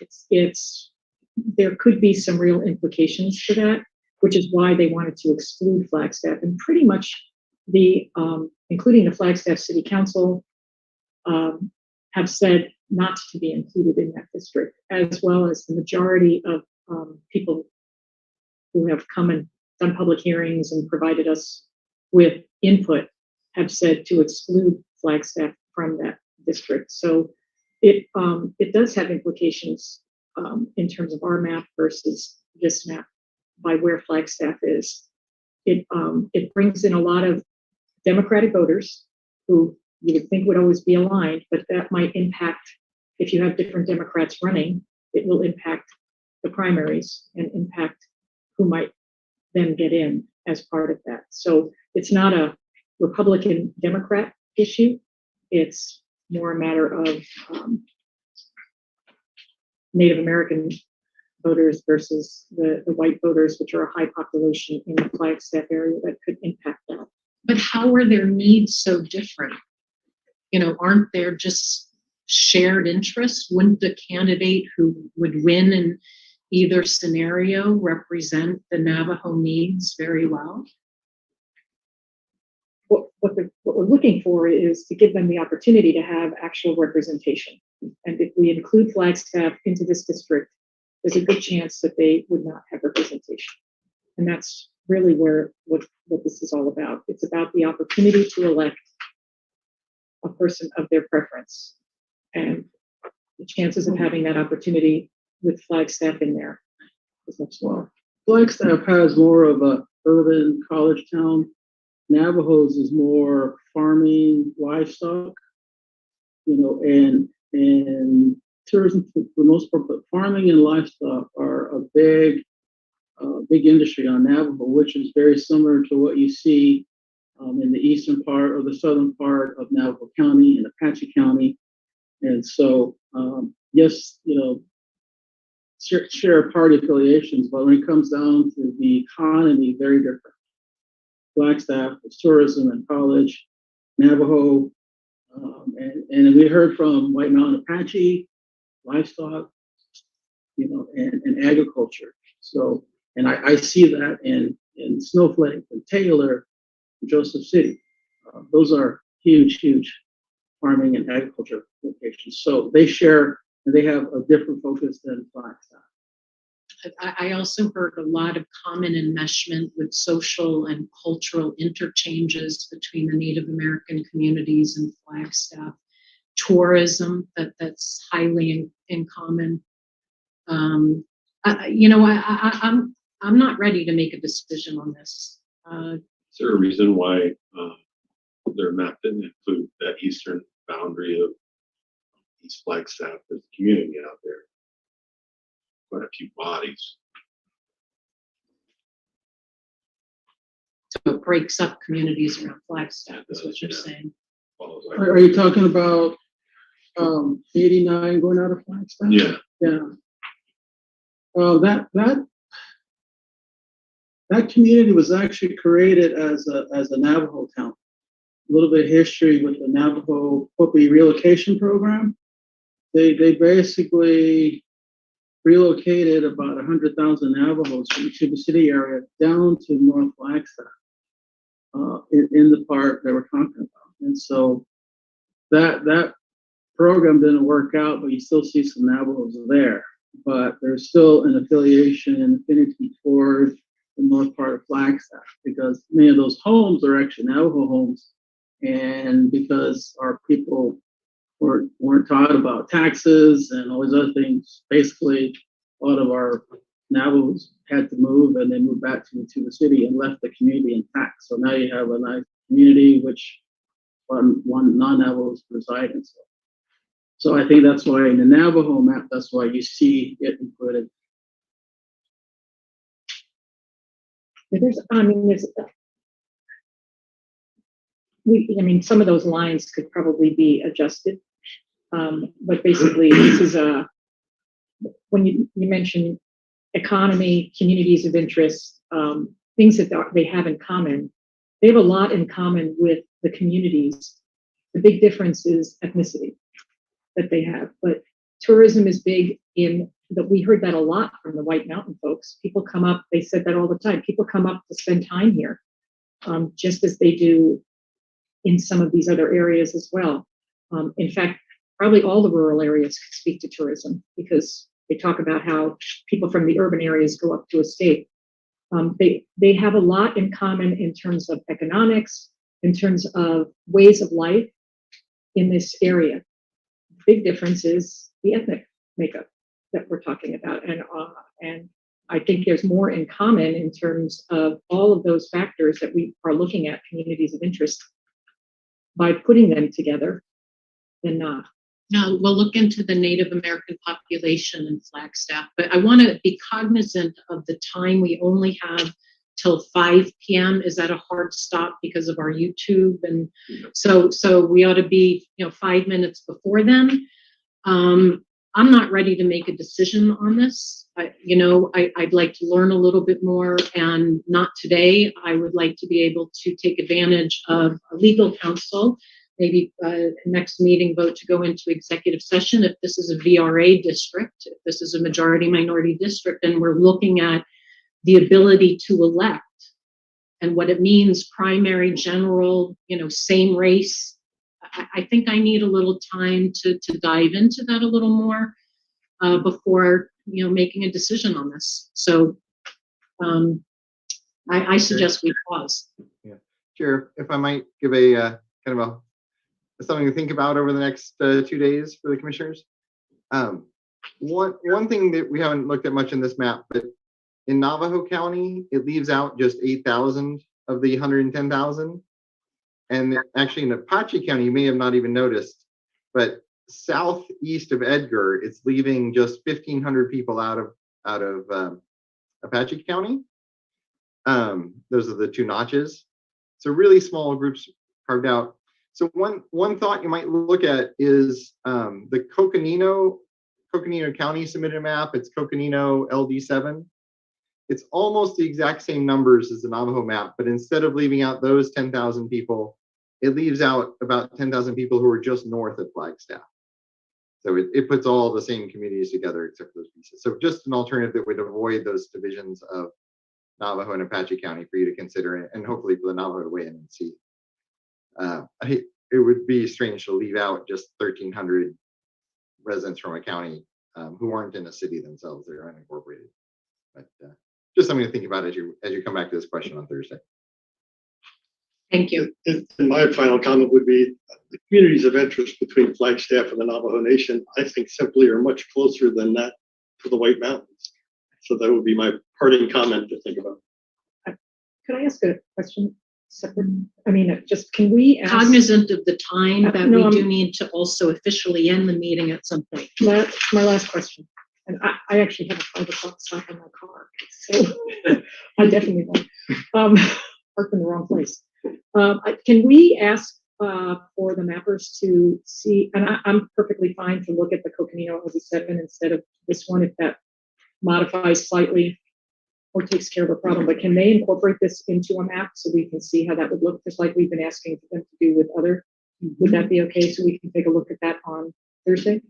There could be some real implications to that, which is why they wanted to exclude Flagstaff, and pretty much including the Flagstaff City Council have said not to be included in that district, as well as the majority of people who have come and done public hearings and provided us with input have said to exclude Flagstaff from that district. So it does have implications in terms of our map versus this map by where Flagstaff is. It brings in a lot of Democratic voters who you would think would always be aligned, but that might impact, if you have different Democrats running, it will impact the primaries and impact who might then get in as part of that. So it's not a Republican Democrat issue. It's more a matter of Native American voters versus the white voters, which are a high population in the Flagstaff area that could impact that. But how are their needs so different? Aren't there just shared interests? Wouldn't the candidate who would win in either scenario represent the Navajo needs very well? What we're looking for is to give them the opportunity to have actual representation. And if we include Flagstaff into this district, there's a good chance that they would not have representation. And that's really what this is all about. It's about the opportunity to elect a person of their preference. And the chances of having that opportunity with Flagstaff in there is much smaller. Flagstaff has more of a urban college town. Navajo's is more farming, livestock, and tourism for the most part, but farming and livestock are a big industry on Navajo, which is very similar to what you see in the eastern part or the southern part of Navajo County and Apache County. And so, yes, share party affiliations, but when it comes down to the economy, very different. Flagstaff is tourism and college, Navajo, and we heard from White Mountain Apache, livestock, and agriculture. So, and I see that in Snowflake and Taylor, and Joseph City. Those are huge farming and agriculture locations. So they share, and they have a different focus than Flagstaff. I also heard a lot of common enmeshment with social and cultural interchanges between the Native American communities and Flagstaff. Tourism, that's highly in common. I'm not ready to make a decision on this. Is there a reason why their map didn't include that eastern boundary of East Flagstaff as a community out there? Quite a few bodies. So it breaks up communities around Flagstaff, is what you're saying. Are you talking about 89 going out of Flagstaff? Yeah. Yeah. That community was actually created as a Navajo town. A little bit of history with the Navajo Hopi relocation program. they basically relocated about 100,000 Navajos from the Tuba City area down to North Flagstaff, in the part they were talking about. And so that program didn't work out, but you still see some Navajos there. But there's still an affiliation and affinity toward the north part of Flagstaff, because many of those homes are actually Navajo homes. And because our people weren't taught about taxes and all these other things, basically a lot of our Navajos had to move, and they moved back to the city and left the community intact. So now you have a nice community which one non-Navajos reside in. So I think that's why in the Navajo map, that's why you see it included. Some of those lines could probably be adjusted. But basically, this is when you mention economy, communities of interest, things that they have in common. They have a lot in common with the communities. The big difference is ethnicity that they have. But tourism is big we heard that a lot from the White Mountain folks. People come up, they said that all the time. People come up to spend time here, just as they do in some of these other areas as well. In fact, probably all the rural areas could speak to tourism, because they talk about how people from the urban areas go up to a state. They have a lot in common in terms of economics, in terms of ways of life in this area. Big difference is the ethnic makeup that we're talking about, and I think there's more in common in terms of all of those factors that we are looking at, communities of interest, by putting them together than not. Now, we'll look into the Native American population in Flagstaff, but I want to be cognizant of the time. We only have till 5 p.m. Is that a hard stop because of our YouTube? And so we ought to be, 5 minutes before then. I'm not ready to make a decision on this. I'd like to learn a little bit more, and not today. I would like to be able to take advantage of a legal counsel, maybe next meeting vote to go into executive session if this is a VRA district, if this is a majority minority district, and we're looking at the ability to elect and what it means, primary, general, same race. I think I need a little time to dive into that a little more before making a decision on this. So I suggest we pause. Yeah, Chair, if I might give a kind of something to think about over the next 2 days for the commissioners. One thing that we haven't looked at much in this map, but in Navajo County, it leaves out just 8,000 of the 110,000. And actually in Apache County, you may have not even noticed, but southeast of Edgar, it's leaving just 1,500 people out of Apache County. Those are the two notches. So really small groups carved out. So one thought you might look at is the Coconino County submitted a map. It's Coconino LD7. It's almost the exact same numbers as the Navajo map, but instead of leaving out those 10,000 people, it leaves out about 10,000 people who are just north of Flagstaff. So it puts all the same communities together except for those pieces. So just an alternative that would avoid those divisions of Navajo and Apache County for you to consider, and hopefully for the Navajo to weigh in and see. It would be strange to leave out just 1,300 residents from a county who aren't in a city themselves. They're unincorporated. But just something to think about as you come back to this question on Thursday. Thank you. And my final comment would be the communities of interest between Flagstaff and the Navajo Nation, I think simply are much closer than that to the White Mountains. So that would be my parting comment to think about. Could I ask a question? Separate? Just can we ask? Cognizant of the time that No, we do need to also officially end the meeting at some point. That's my last question. And I actually have a 5 o'clock stop in my car, so I definitely won't. Parked in the wrong place. Can we ask for the mappers to see, and I'm perfectly fine to look at the Coconino LD7 instead of this one if that modifies slightly or takes care of a problem, but can they incorporate this into a map so we can see how that would look, just like we've been asking for them to do with other? Would that be okay? So we can take a look at that on Thursday?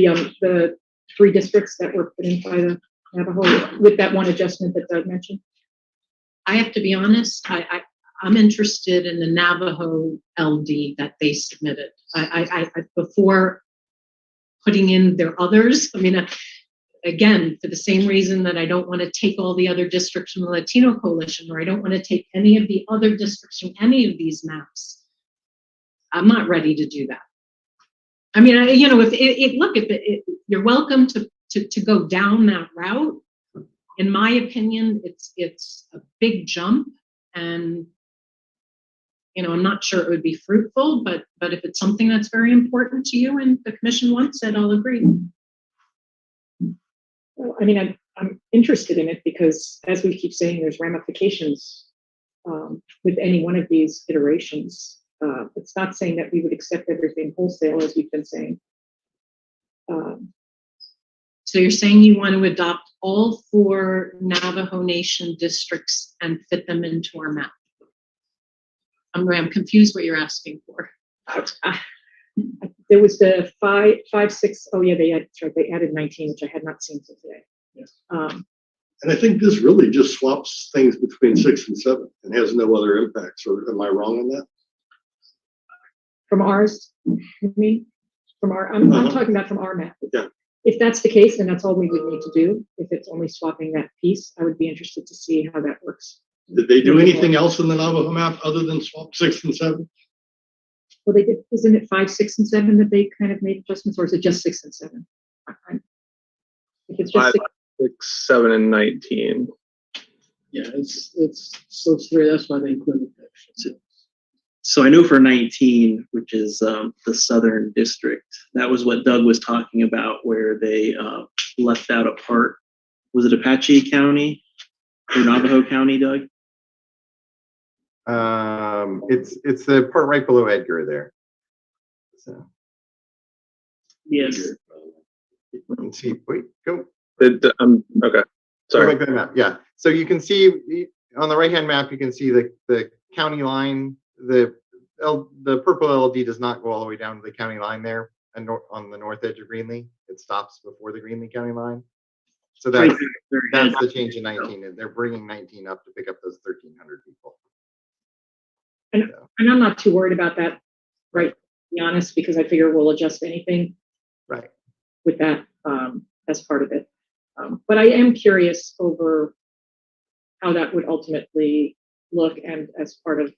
the 3 districts that were put in by the Navajo with that one adjustment that Doug mentioned? I have to be honest, I'm interested in the Navajo LD that they submitted. I before putting in their others, I mean, again, for the same reason that I don't want to take all the other districts from the Latino Coalition, or I don't want to take any of the other districts from any of these maps. I'm not ready to do that. I mean, if you're welcome to go down that route. In my opinion, it's a big jump, and I'm not sure it would be fruitful, but if it's something that's very important to you and the commission wants it, I'll agree. Well, I mean, I'm interested in it because, as we keep saying, there's ramifications with any one of these iterations. It's not saying that we would accept everything wholesale, as we've been saying. So you're saying you want to adopt all 4 Navajo Nation districts and fit them into our map? I'm confused what you're asking for. There was the 5, 6. Oh yeah, they added 19, which I had not seen till today. Yes. Um, And I think this really just swaps things between 6 and 7 and has no other impacts. Or am I wrong on that? From ours, you mean? I'm talking about from our map. Yeah. If that's the case, then that's all we would need to do. If it's only swapping that piece, I would be interested to see how that works. Did they do anything else in the Navajo map other than swap 6 and 7? Well, they did. Isn't it 5, 6, and 7 that they kind of made adjustments, or is it just 6 and 7? If it's just 5, 6, 7, and 19. Yeah, it's so 3. That's why they included that. So I know for 19, which is the Southern District, that was what Doug was talking about, where they left out a part. Was it Apache County or Navajo County, Doug? It's the part right below Edgar there. So Yes. let's see. Wait, go. Okay. Go Sorry. back to the map. Yeah. So you can see on the right-hand map, you can see the county line. The purple LD does not go all the way down to the county line there, and on the north edge of Greenlee, it stops before the Greenlee County line. So that's the change in 19, and they're bringing 19 up to pick up those 1,300 people. And I'm not too worried about that, right? To be honest, because I figure we'll adjust anything, right, with that as part of it. But I am curious over how that would ultimately look, and as part of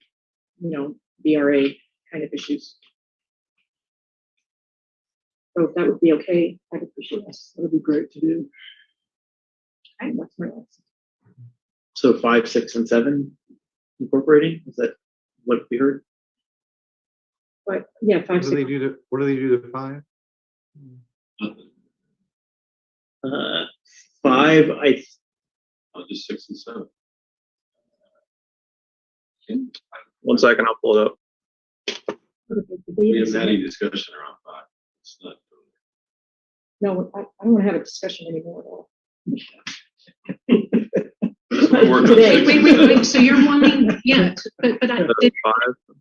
BRA kind of issues. So if that would be okay, I'd appreciate it. That would be great to do. Okay, that's my list. So 5, 6, and 7 incorporating? Is that what we heard? But yeah, 5, What do 6. they do to 5? 5, Just 6 and 7. 1 second, I'll pull it up. We haven't had any discussion around 5. It's not. No, I don't want to have a discussion anymore at all. Wait. So you're wanting, yeah, but did 5.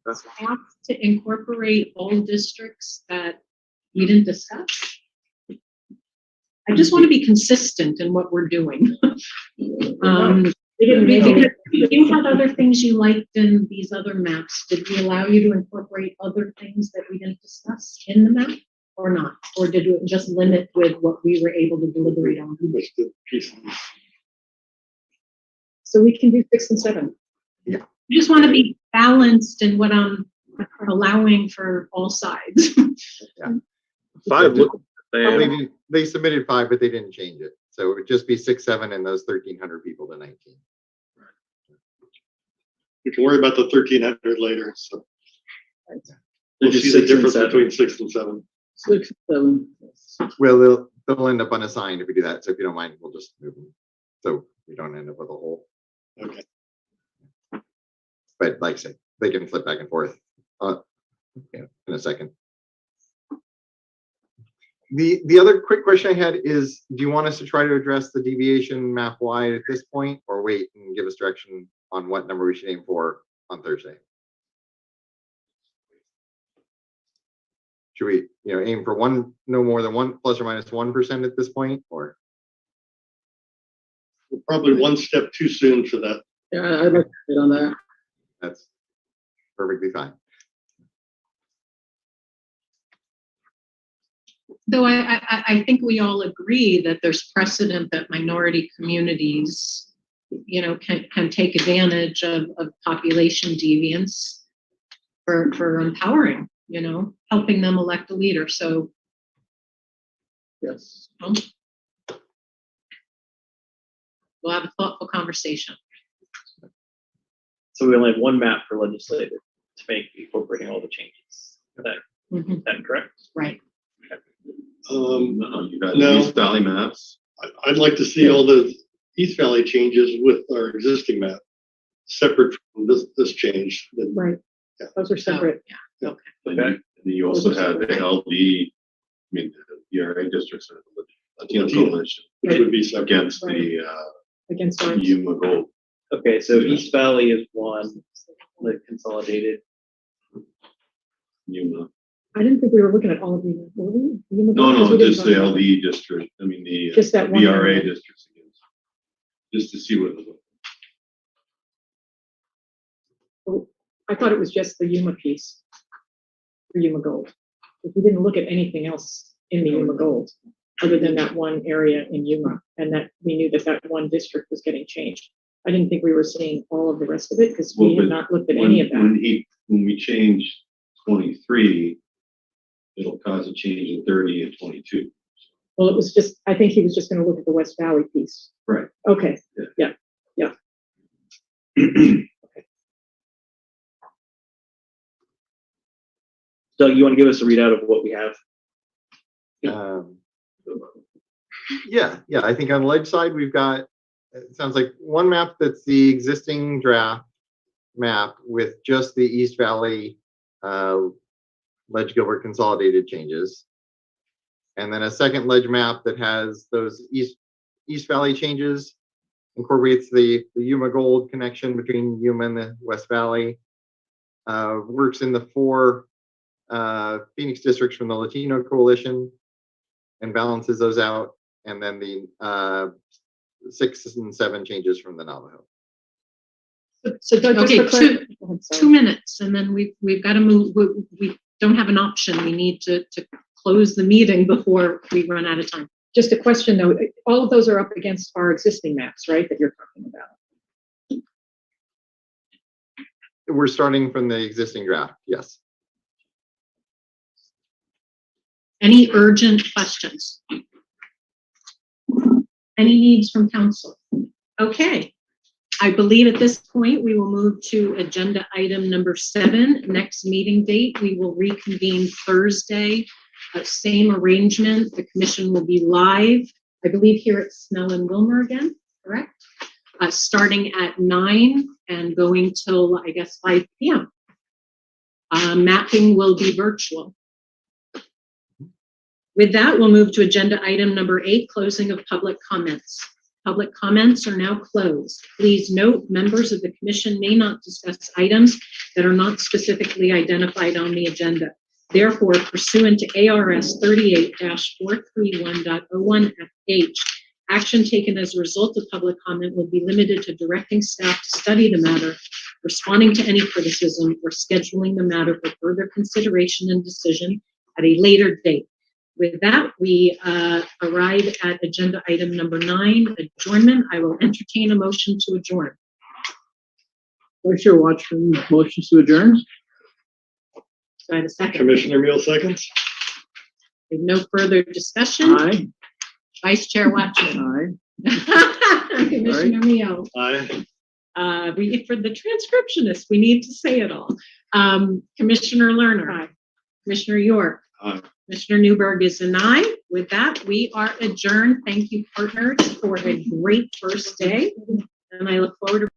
you have to incorporate all districts that we didn't discuss? I just want to be consistent in what we're doing. You had other things you liked in these other maps. Did we allow you to incorporate other things that we didn't discuss in the map or not? Or did it just limit with what we were able to deliberate on? So we can do 6 and 7. Yeah. I just want to be balanced in what I'm allowing for all sides. Yeah. 5 looked the same. They submitted 5, but they didn't change it. So it would just be 6, 7, and those 1,300 people to 19. We can worry about the 1,300 later. So we'll Just see the 6 and difference 7. between 6 and 7. 6, 7. Well, they'll end up unassigned if we do that. So if you don't mind, we'll just move them so we don't end up with a hole. Okay. But like I said, they can flip back and forth in a second. The other quick question I had is, do you want us to try to address the deviation map wide at this point, or wait and give us direction on what number we should aim for on Thursday? should we, aim for no more than plus or minus 1% at this point, or? We're probably one step too soon for that. Yeah, I'd like to hit on that. That's perfectly fine. Though I think we all agree that there's precedent that minority communities, can take advantage of population deviance for empowering, helping them elect a leader. So Yes. we'll have a thoughtful conversation. So we only have one map for legislative to make incorporating all the changes. Is that correct? Right. No, you got No. East Valley maps. I'd like to see all the East Valley changes with our existing map, separate from this change. Right. Yeah. Those are separate. Yeah. Okay. And then you also have the LD, the VRA districts are the Latino coalition Which would be separate. against the Against ours. Yuma Gold. Okay, so East Valley is one, the consolidated. Yuma. I didn't think we were looking at all of them, were we? No, just the LD district. The Just that one VRA area. districts against. Just to see what it looks I thought it was just the Yuma piece. For Yuma Gold. But we didn't look at anything else in the Yuma Gold, other than that one area in Yuma, and that we knew that one district was getting changed. I didn't think we were seeing all of the rest of it, because we had not looked at any of that. When we change 23, it'll cause a change in 30 and 22. Well, it was just, I think he was just gonna look at the West Valley piece. Right. Okay, Yeah. yeah. Doug, you want to give us a readout of what we have? Yeah. I think on the ledge side, we've got, it sounds like one map that's the existing draft map with just the East Valley Ledge Gilbert consolidated changes. And then a second ledge map that has those East Valley changes, incorporates the Yuma Gold connection between Yuma and the West Valley, works in the 4 Phoenix districts from the Latino coalition and balances those out, and then the 6 and 7 changes from the Navajo. So Doug, just Okay, for clar- Go ahead, sorry. 2 minutes, and then we've got to move. We don't have an option. We need to close the meeting before we run out of time. Just a question though, all of those are up against our existing maps, right, that you're talking about? We're starting from the existing draft, yes. Any urgent questions? Any needs from council? Okay. I believe at this point, we will move to agenda item number 7, next meeting date. We will reconvene Thursday. Same arrangement. The commission will be live, I believe, here at Snell and Wilmer again, correct? Starting at 9 and going till, I guess, 5 p.m. Mapping will be virtual. With that, we'll move to agenda item number 8, closing of public comments. Public comments are now closed. Please note, members of the commission may not discuss items that are not specifically identified on the agenda. Therefore, pursuant to ARS 38-431.01H, action taken as a result of public comment will be limited to directing staff to study the matter, responding to any criticism, or scheduling the matter for further consideration and decision at a later date. With that, we arrive at agenda item number 9, adjournment. I will entertain a motion to adjourn. Vice Chair Watchman, motions to adjourn. Do I have a second? Commissioner Meal seconds. With no further discussion, Aye. Vice Chair Watchman. Aye. Commissioner Mio. Aye. For the transcriptionist, we need to say it all. Commissioner Lerner. Aye. Commissioner York. Aye. Commissioner Newberg is an aye. With that, we are adjourned. Thank you, partners, for a great first day. And I look forward to